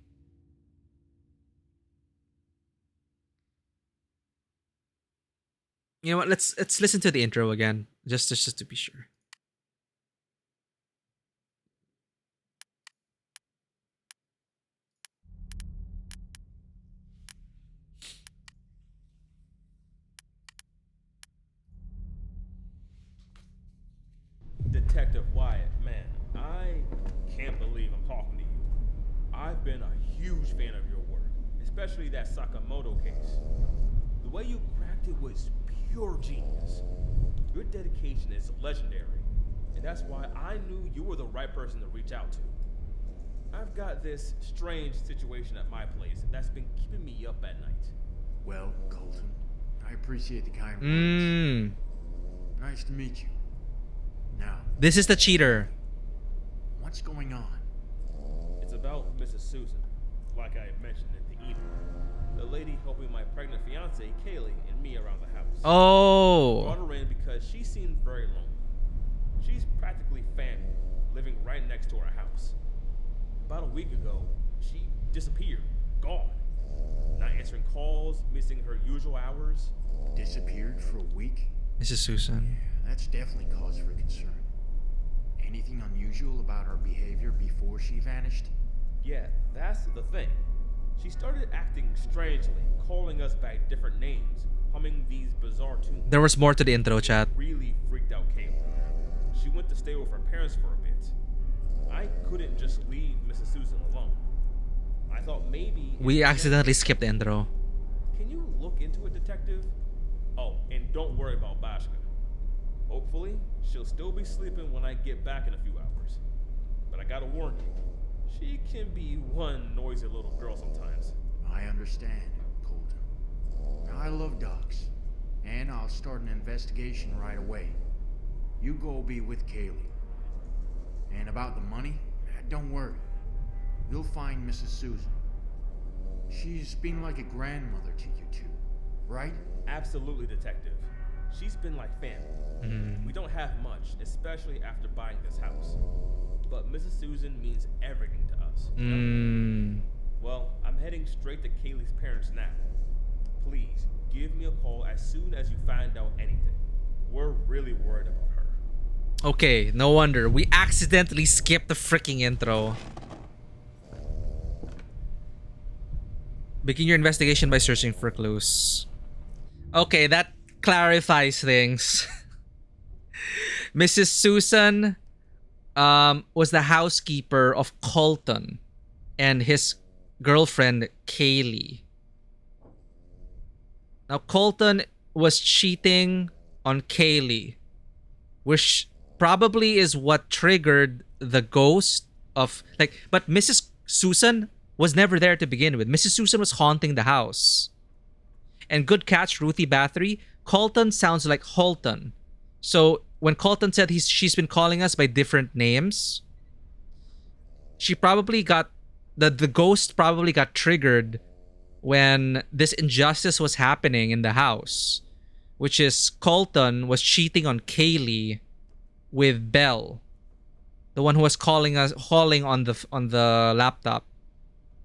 You know what? Let's listen to the intro again, just to be sure. Detective Wyatt, man, I can't believe I'm talking to you. I've been a huge fan of your work, especially that Sakamoto case. The way you cracked it was pure genius. Your dedication is legendary, and that's why I knew you were the right person to reach out to. I've got this strange situation at my place that's been keeping me up at night. Well, Colton, I appreciate the kind words. Nice to meet you. Now, this is the cheater. What's going on? It's about Mrs. Susan, like I mentioned at the evening. The lady helping my pregnant fiance, Kaylee, and me around the house. Oh. I brought her in because she seemed very lonely. She's practically family, living right next to our house. About a week ago, she disappeared, gone. Not answering calls, missing her usual hours. Disappeared for a week? Mrs. Susan. Yeah, that's definitely cause for concern. Anything unusual about her behavior before she vanished? Yeah, that's the thing. She started acting strangely, calling us by different names, humming these bizarre tunes. There was more to the intro, chat. Really freaked out Kaylee. She went to stay with her parents for a bit. I couldn't just leave Mrs. Susan alone. I thought maybe... We accidentally skipped the intro. Can you look into it, detective? Oh, and don't worry about Bashka. Hopefully, she'll still be sleeping when I get back in a few hours. But I gotta warn you, she can be one noisy little girl sometimes. I understand, Colton. I love dogs, and I'll start an investigation right away. You go be with Kaylee. And about the money, don't worry. You'll find Mrs. Susan. She's been like a grandmother to you two, right? Absolutely, Detective. She's been like family. We don't have much, especially after buying this house. But Mrs. Susan means everything to us. Well, I'm heading straight to Kaylee's parents now. Please, give me a call as soon as you find out anything. We're really worried about her. Okay, no wonder. We accidentally skipped the freaking intro. Begin your investigation by searching for clues. Okay, that clarifies things. Mrs. Susan was the housekeeper of Colton and his girlfriend Kaylee. Now Colton was cheating on Kaylee, which probably is what triggered the ghost of but Mrs. Susan was never there to begin with. Mrs. Susan was haunting the house. And good catch, Ruthie Bathory. Colton sounds like Holton. So when Colton said she's been calling us by different names, she probably got the ghost probably got triggered when this injustice was happening in the house, which is Colton was cheating on Kaylee with Belle, the one who was calling on the laptop.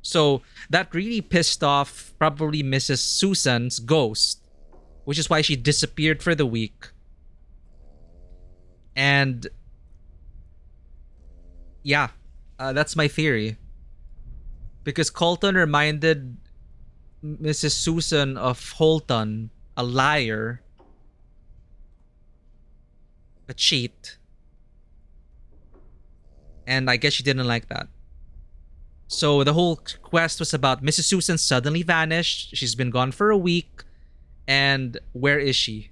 So that really pissed off probably Mrs. Susan's ghost, which is why she disappeared for the week. And yeah, that's my theory. Because Colton reminded Mrs. Susan of Holton, a liar, a cheat. And I guess she didn't like that. So the whole quest was about Mrs. Susan suddenly vanished. She's been gone for a week. And where is she?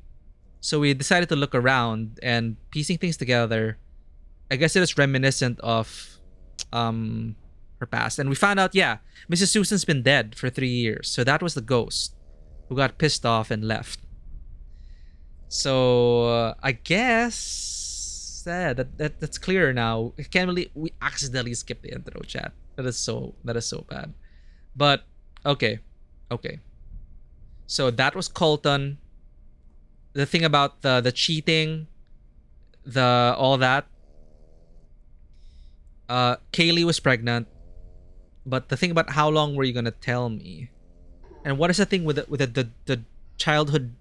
So we decided to look around, and piecing things together, I guess it was reminiscent of her past. And we found out, yeah, Mrs. Susan's been dead for 3 years. So that was the ghost who got pissed off and left. So I guess that's clear now. We accidentally skipped the intro, chat. That is so bad. But okay. So that was Colton. The thing about the cheating, all that. Kaylee was pregnant. But the thing about how long were you gonna tell me? And what is the thing with the childhood,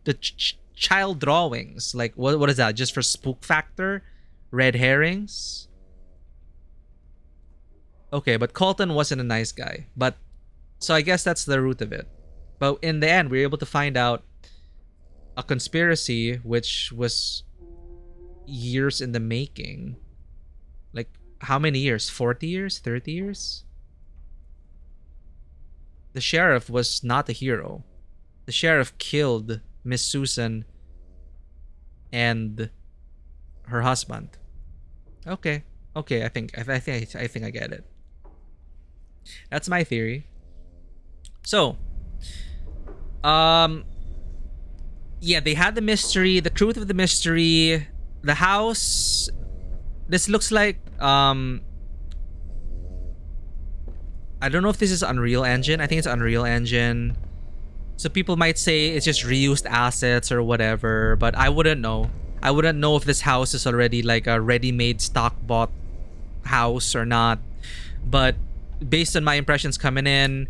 child drawings? Like what is that? Just for spook factor? Red herrings? Okay, but Colton wasn't a nice guy. But so I guess that's the root of it. But in the end, we were able to find out a conspiracy which was years in the making. Like how many years? 40 years? 30 years? The sheriff was not a hero. The sheriff killed Miss Susan and her husband. Okay, I think I get it. That's my theory. So, yeah, they had the mystery, the truth of the mystery, the house. This looks like I don't know if this is Unreal Engine. I think it's Unreal Engine. So people might say it's just reused assets or whatever, but I wouldn't know. I wouldn't know if this house is already like a ready-made stock-bought house or not. But based on my impressions coming in,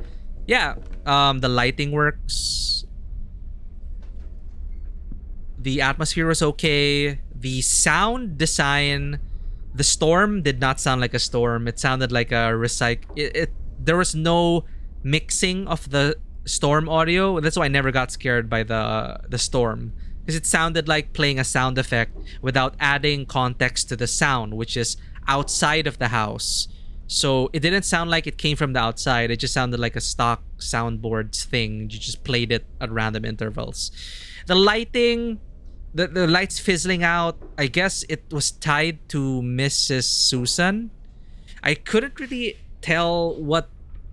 yeah, the lighting works. The atmosphere was okay. The sound design, the storm did not sound like a storm. It sounded like a there was no mixing of the storm audio. That's why I never got scared by the storm, because it sounded like playing a sound effect without adding context to the sound, which is outside of the house. So it didn't sound like it came from the outside. It just sounded like a stock soundboard thing. You just played it at random intervals. The lighting, the lights fizzling out. I guess it was tied to Mrs. Susan. I couldn't really tell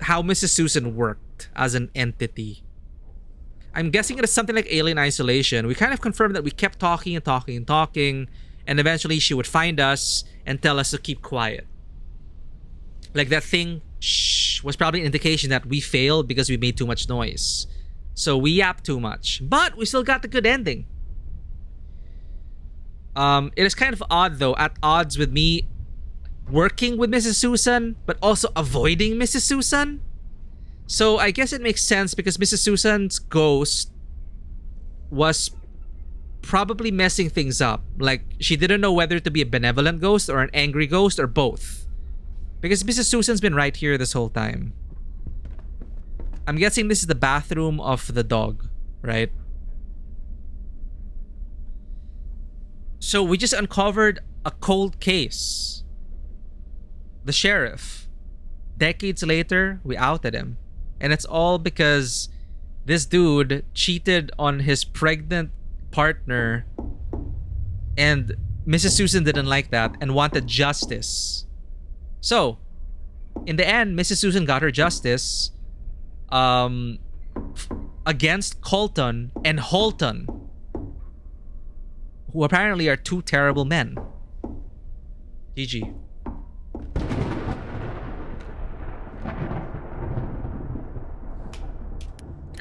how Mrs. Susan worked as an entity. I'm guessing it is something like alien isolation. We kind of confirmed that we kept talking and talking and talking, and eventually she would find us and tell us to keep quiet. Like that thing shh was probably an indication that we failed because we made too much noise. So we yapped too much, but we still got the good ending. It is kind of odd though, at odds with me working with Mrs. Susan, but also avoiding Mrs. Susan. So I guess it makes sense because Mrs. Susan's ghost was probably messing things up. Like, she didn't know whether to be a benevolent ghost or an angry ghost or both. Because Mrs. Susan's been right here this whole time. I'm guessing this is the bathroom of the dog, right? So we just uncovered a cold case. The sheriff. Decades later, we outed him. And it's all because this dude cheated on his pregnant partner, and Mrs. Susan didn't like that and wanted justice. So, in the end, Mrs. Susan got her justice against Colton and Holton, who apparently are two terrible men. GG.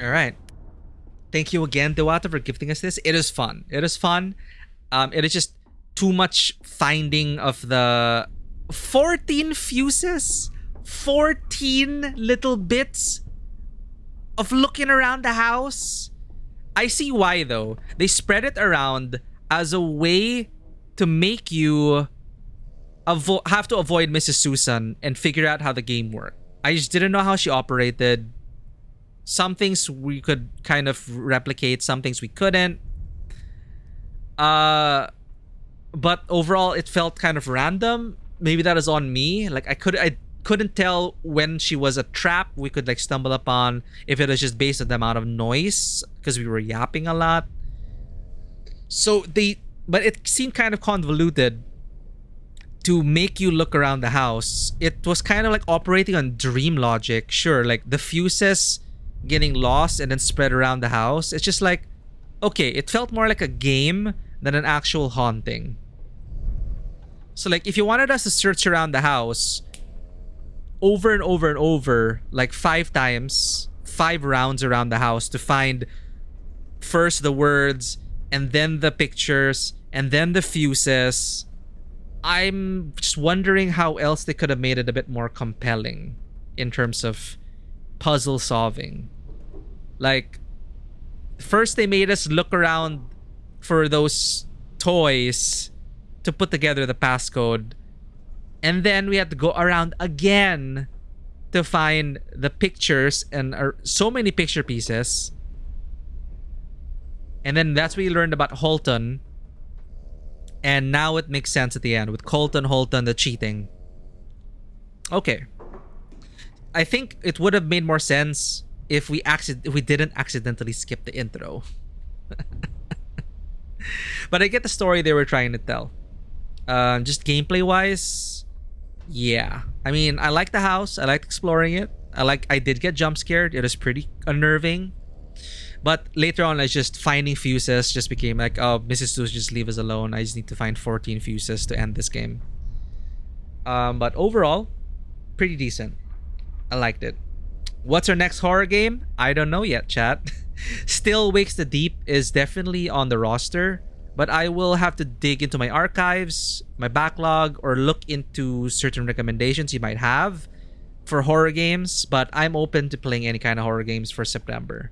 All right. Thank you again, Dewata, for gifting us this. It is fun. It is fun. It is just too much finding of the 14 fuses, 14 little bits of looking around the house. I see why though. They spread it around as a way to make you have to avoid Mrs. Susan and figure out how the game worked. I just didn't know how she operated. Some things we could kind of replicate, some things we couldn't. But overall, it felt kind of random. Maybe that is on me. Like I couldn't tell when she was a trap we could like stumble upon, if it was just based on the amount of noise because we were yapping a lot. But it seemed kind of convoluted to make you look around the house. It was kind of like operating on dream logic. Sure, like the fuses getting lost and then spread around the house. It's just like, okay, it felt more like a game than an actual haunting. So like if you wanted us to search around the house over and over and over, like 5 times, 5 rounds around the house to find first the words and then the pictures and then the fuses, I'm just wondering how else they could have made it a bit more compelling in terms of puzzle solving. Like, first they made us look around for those toys to put together the passcode, and then we had to go around again to find the pictures, and so many picture pieces. And then that's where you learned about Holton, and now it makes sense at the end with Holton, the cheating. Okay, I think it would have made more sense if we didn't accidentally skip the intro. But I get the story they were trying to tell. Just gameplay wise, yeah. I mean, I like the house. I liked exploring it. I did get jump scared. It was pretty unnerving. But later on, I just finding fuses just became like, oh, Mrs. Seuss, just leave us alone. I just need to find 14 fuses to end this game. But overall, pretty decent. I liked it. What's our next horror game? I don't know yet, chat. Still Wakes the Deep is definitely on the roster, but I will have to dig into my archives, my backlog, or look into certain recommendations you might have for horror games. But I'm open to playing any kind of horror games for September.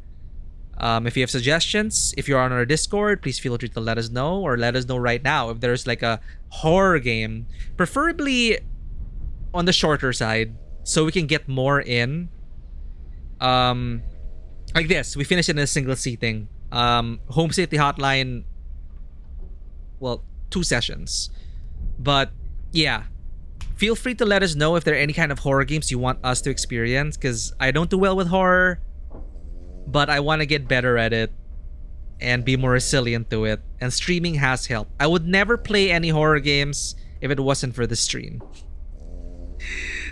If you have suggestions, if you're on our Discord, please feel free to let us know, or let us know right now if there's like a horror game, preferably on the shorter side, so we can get more in. Like this, we finished it in a single seating. Home Safety Hotline, well, 2 sessions. But yeah, feel free to let us know if there are any kind of horror games you want us to experience, because I don't do well with horror, but I want to get better at it and be more resilient to it and streaming has helped. I would never play any horror games if it wasn't for the stream.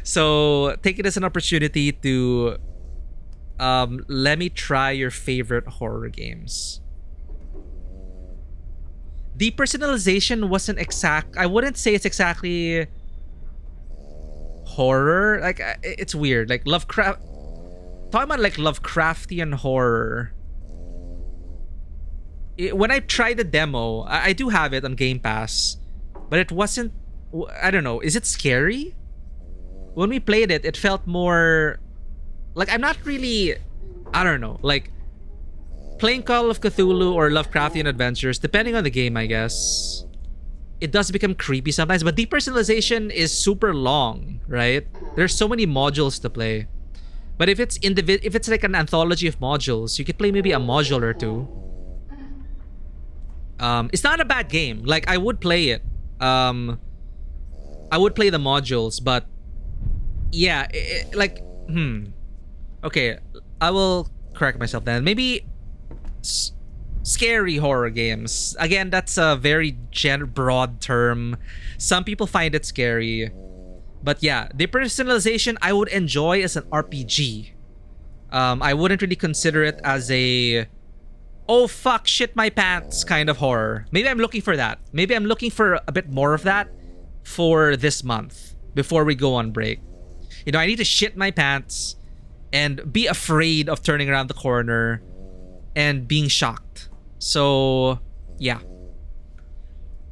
So take it as an opportunity to let me try your favorite horror games. Depersonalization wasn't exact. I wouldn't say it's exactly horror. Like, it's weird. Like Lovecraft. Talking about like Lovecraftian horror. When I tried the demo, I do have it on Game Pass, but it wasn't. I don't know. Is it scary? When we played it, it felt more like I'm not really. I don't know. Like playing Call of Cthulhu or Lovecraftian Adventures, depending on the game, I guess, it does become creepy sometimes. But depersonalization is super long, right? There's so many modules to play. But if it's if it's like an anthology of modules, you could play maybe a module or two. It's not a bad game. Like, I would play it. I would play the modules, but yeah, okay, I will correct myself then. Maybe scary horror games. Again, that's a very broad term. Some people find it scary. But yeah, depersonalization I would enjoy as an RPG. I wouldn't really consider it as a oh fuck shit my pants kind of horror. Maybe I'm looking for that. Maybe I'm looking for a bit more of that for this month before we go on break. You know, I need to shit my pants and be afraid of turning around the corner and being shocked. So yeah.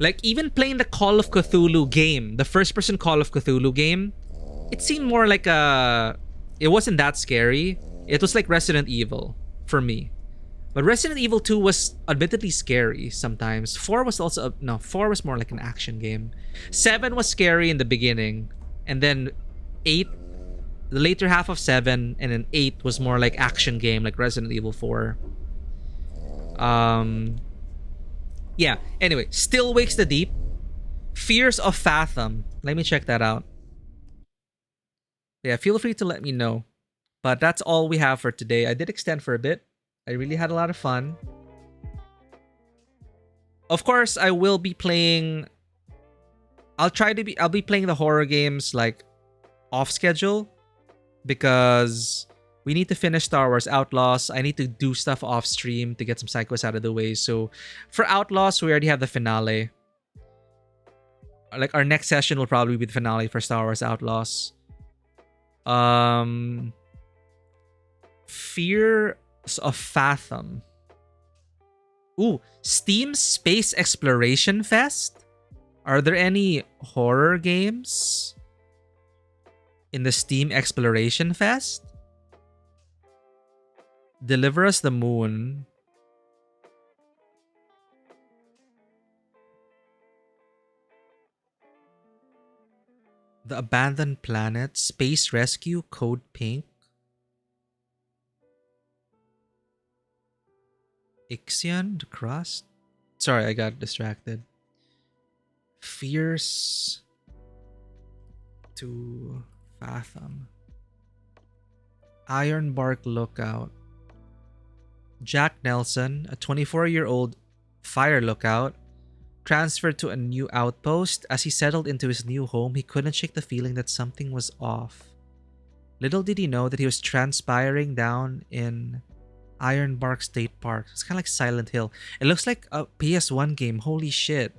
Like, even playing the Call of Cthulhu game, the first-person Call of Cthulhu game, it seemed more like it wasn't that scary. It was like Resident Evil for me. But Resident Evil 2 was admittedly scary sometimes. 4 was also... No, 4 was more like an action game. 7 was scary in the beginning. And then 8, the later half of 7, and then 8 was more like action game, like Resident Evil 4. Yeah, anyway, Still Wakes the Deep. Fears of Fathom. Let me check that out. Yeah, feel free to let me know. But that's all we have for today. I did extend for a bit. I really had a lot of fun. Of course, I will be playing... I'll be playing the horror games like off schedule. Because we need to finish Star Wars Outlaws. I need to do stuff off stream to get some psychos out of the way. So for Outlaws, we already have the finale. Like, our next session will probably be the finale for Star Wars Outlaws. Fears of Fathom. Ooh, Steam Space Exploration Fest? Are there any horror games in the Steam Exploration Fest? Deliver Us the Moon. The Abandoned Planet. Space Rescue. Code Pink. Ixion. The Crust. Sorry, I got distracted. Fears to Fathom. Ironbark Lookout. Jack Nelson, a 24-year-old fire lookout, transferred to a new outpost. As he settled into his new home, he couldn't shake the feeling that something was off. Little did he know that he was transpiring down in Ironbark State Park. It's kind of like Silent Hill. It looks like a PS1 game. Holy shit.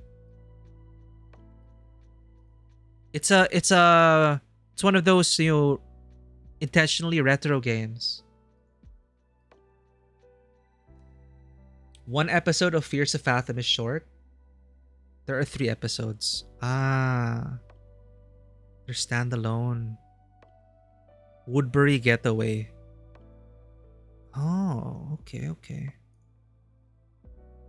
It's one of those, you know, intentionally retro games. One episode of Fears of Fathom is short. There are 3 episodes. Ah. They're standalone. Woodbury Getaway. Oh, okay.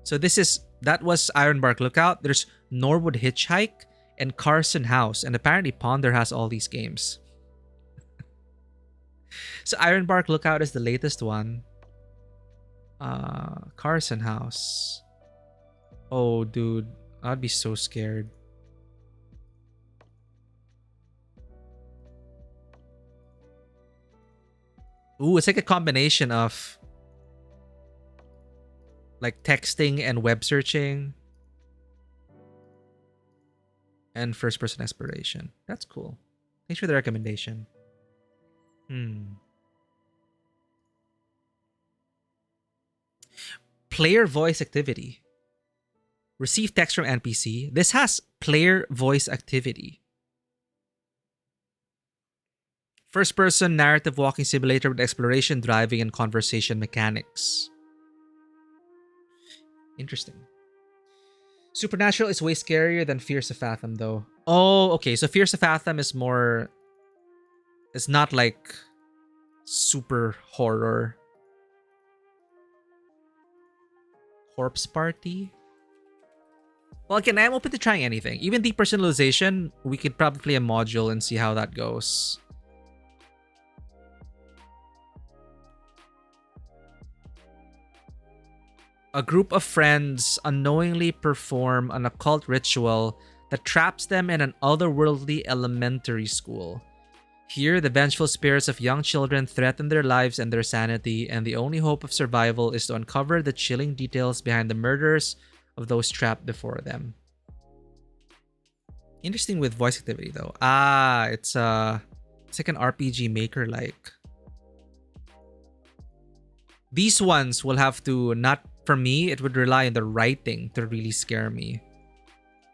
So that was Ironbark Lookout. There's Norwood Hitchhike and Carson House. And apparently Ponder has all these games. So Ironbark Lookout is the latest one. Carson House. Oh, dude. I'd be so scared. Ooh, it's like a combination of like texting and web searching. and first-person exploration. That's cool. Thanks for the recommendation. Player voice activity. Receive text from NPC. This has player voice activity. First-person narrative walking simulator with exploration, driving, and conversation mechanics. Interesting. Supernatural is way scarier than Fears of Fathom, though. Oh, okay. So Fears of Fathom is more... It's not like super horror. Corpse Party? Well, again, I'm open to trying anything. Even depersonalization, we could probably play a module and see how that goes. A group of friends unknowingly perform an occult ritual that traps them in an otherworldly elementary school. Here, the vengeful spirits of young children threaten their lives and their sanity, and the only hope of survival is to uncover the chilling details behind the murders of those trapped before them. Interesting with voice activity, though. It's like an RPG Maker like. These ones will have to not... For me, it would rely on the writing to really scare me.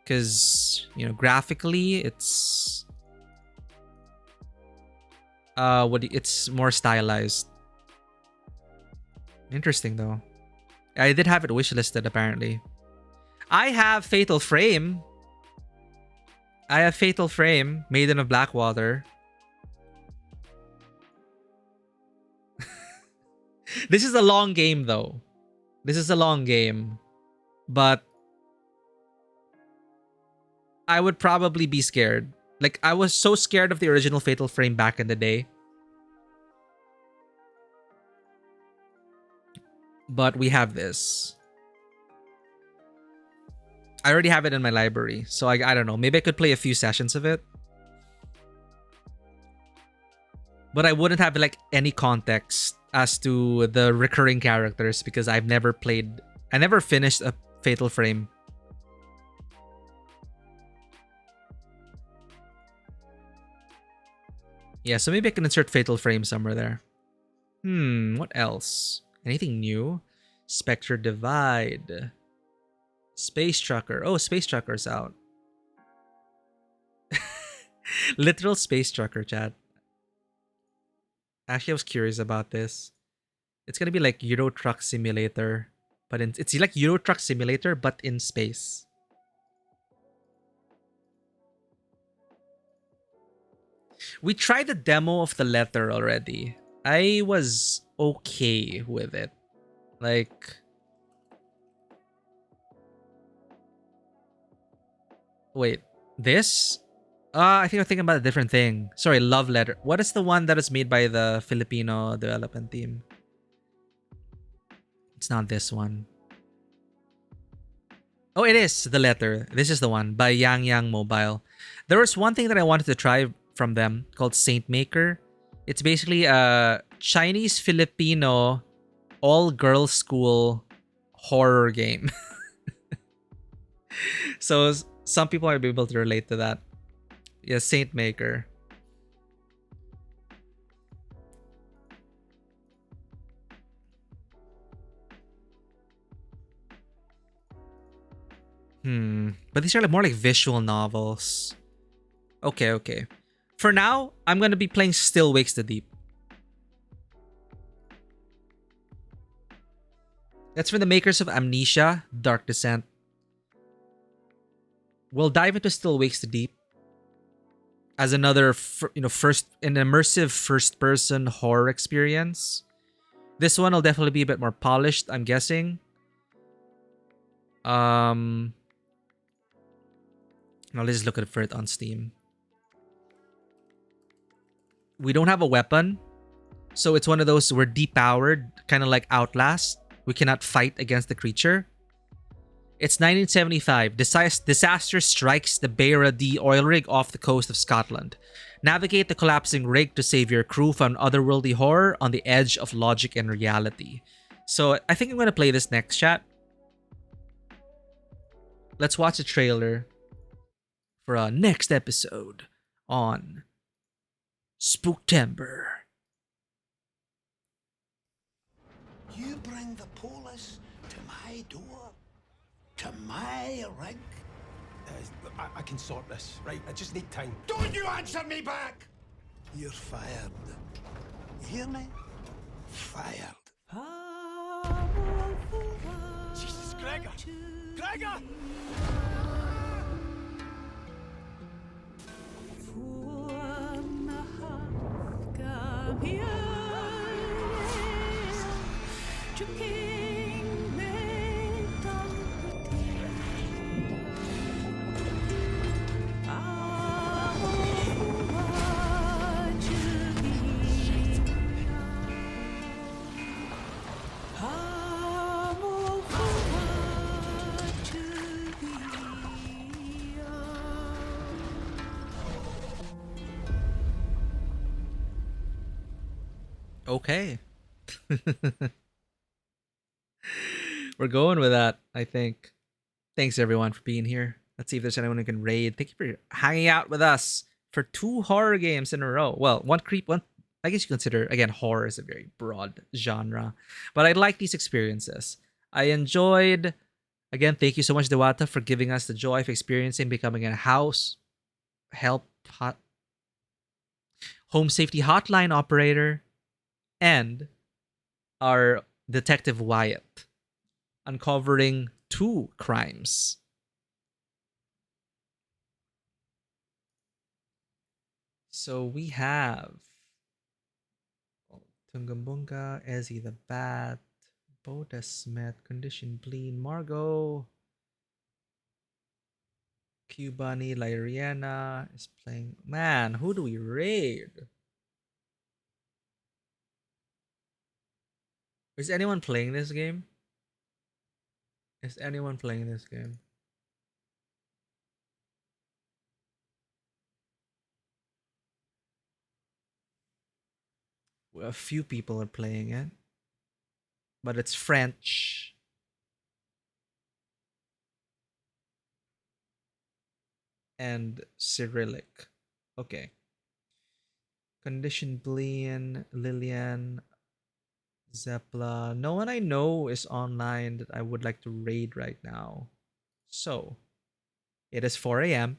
Because, graphically, it's... it's more stylized. Interesting, though. I did have it wishlisted, apparently. I have Fatal Frame. Maiden of Blackwater. This is a long game, though. But I would probably be scared. Like, I was so scared of the original Fatal Frame back in the day. But we have this. I already have it in my library. So I don't know. Maybe I could play a few sessions of it. But I wouldn't have like any context as to the recurring characters because I never finished a Fatal Frame. Yeah, so maybe I can insert Fatal Frame somewhere there. What else? Anything new? Spectre Divide. Space Trucker. Oh, Space Trucker's out. Literal Space Trucker, chat. Actually, I was curious about this. It's gonna be like Euro Truck Simulator, but it's like Euro Truck Simulator, but in space. We tried the demo of the letter already. I was okay with it. Like... Wait, this? I think I'm thinking about a different thing. Sorry, Love Letter. What is the one that is made by the Filipino development team? It's not this one. Oh, it is The Letter. This is the one by Yang Yang Mobile. There was one thing that I wanted to try from them called Saint Maker. It's basically a Chinese-Filipino all-girls school horror game. So some people might be able to relate to that. Yeah, Saint Maker. But these are like more like visual novels. Okay. For now, I'm gonna be playing Still Wakes the Deep. That's from the makers of Amnesia, Dark Descent. We'll dive into Still Wakes the Deep as another, an immersive first-person horror experience. This one will definitely be a bit more polished, I'm guessing. Now let's just look for it on Steam. We don't have a weapon, so it's one of those we're depowered, kind of like Outlast. We cannot fight against the creature. It's 1975. Disaster strikes the Beira D oil rig off the coast of Scotland. Navigate the collapsing rig to save your crew from otherworldly horror on the edge of logic and reality. So I think I'm going to play this next, chat. Let's watch a trailer for our next episode on Spooktember. You bring the police to my door? To my rig? I can sort this, right? I just need time. Don't you answer me back! You're fired. You hear me? Fired. Jesus, Gregor! Gregor! Okay. We're going with that, I think. Thanks everyone for being here. Let's see if there's anyone who can raid. Thank you for hanging out with us for 2 horror games in a row. Well, one creep, one. I guess you consider, again, horror is a very broad genre. But I like these experiences. I enjoyed, again, thank you so much, Dewata, for giving us the joy of experiencing becoming a home safety hotline operator, and our Detective Wyatt uncovering 2 crimes. So we have Tungambunga, Ezzy the Bat, Boda Smith, Condition Bleed, Margot, Cubani, Lyriana is playing. Man, who do we raid? Is anyone playing this game? Is anyone playing this game? Well, a few people are playing it, but it's French. And Cyrillic. Okay. Condition Blean, Lillian, Zepla. No one I know is online that I would like to raid right now. So, it is 4 a.m.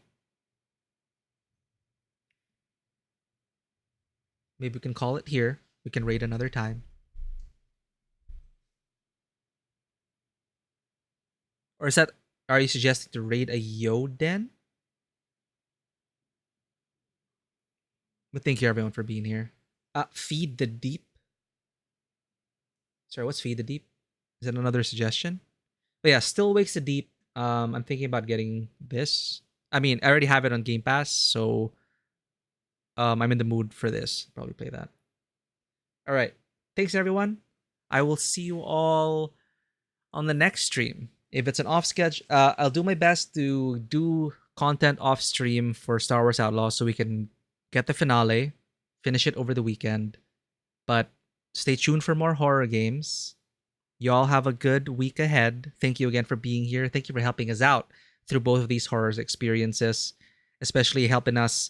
Maybe we can call it here. We can raid another time. Or is that, are you suggesting to raid a Yoden? But thank you everyone for being here. Feed the Deep. Sorry, what's Feed the Deep? Is that another suggestion? But yeah, Still Wakes the Deep. I'm thinking about getting this. I mean, I already have it on Game Pass, so I'm in the mood for this. Probably play that. All right. Thanks, everyone. I will see you all on the next stream. If it's an off schedule, I'll do my best to do content off stream for Star Wars Outlaws so we can get the finale, finish it over the weekend. But stay tuned for more horror games. Y'all have a good week ahead. Thank you again for being here. Thank you for helping us out through both of these horror experiences, especially helping us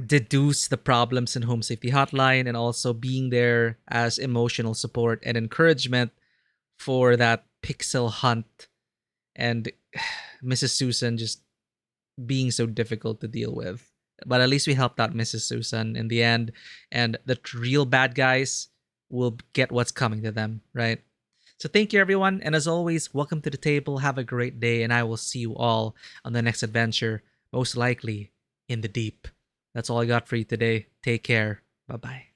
deduce the problems in Home Safety Hotline and also being there as emotional support and encouragement for that pixel hunt and Mrs. Susan just being so difficult to deal with. But at least we helped out Mrs. Susan in the end, and the real bad guys will get what's coming to them, right? So thank you, everyone. And as always, welcome to the table. Have a great day, and I will see you all on the next adventure, most likely in the deep. That's all I got for you today. Take care. Bye-bye.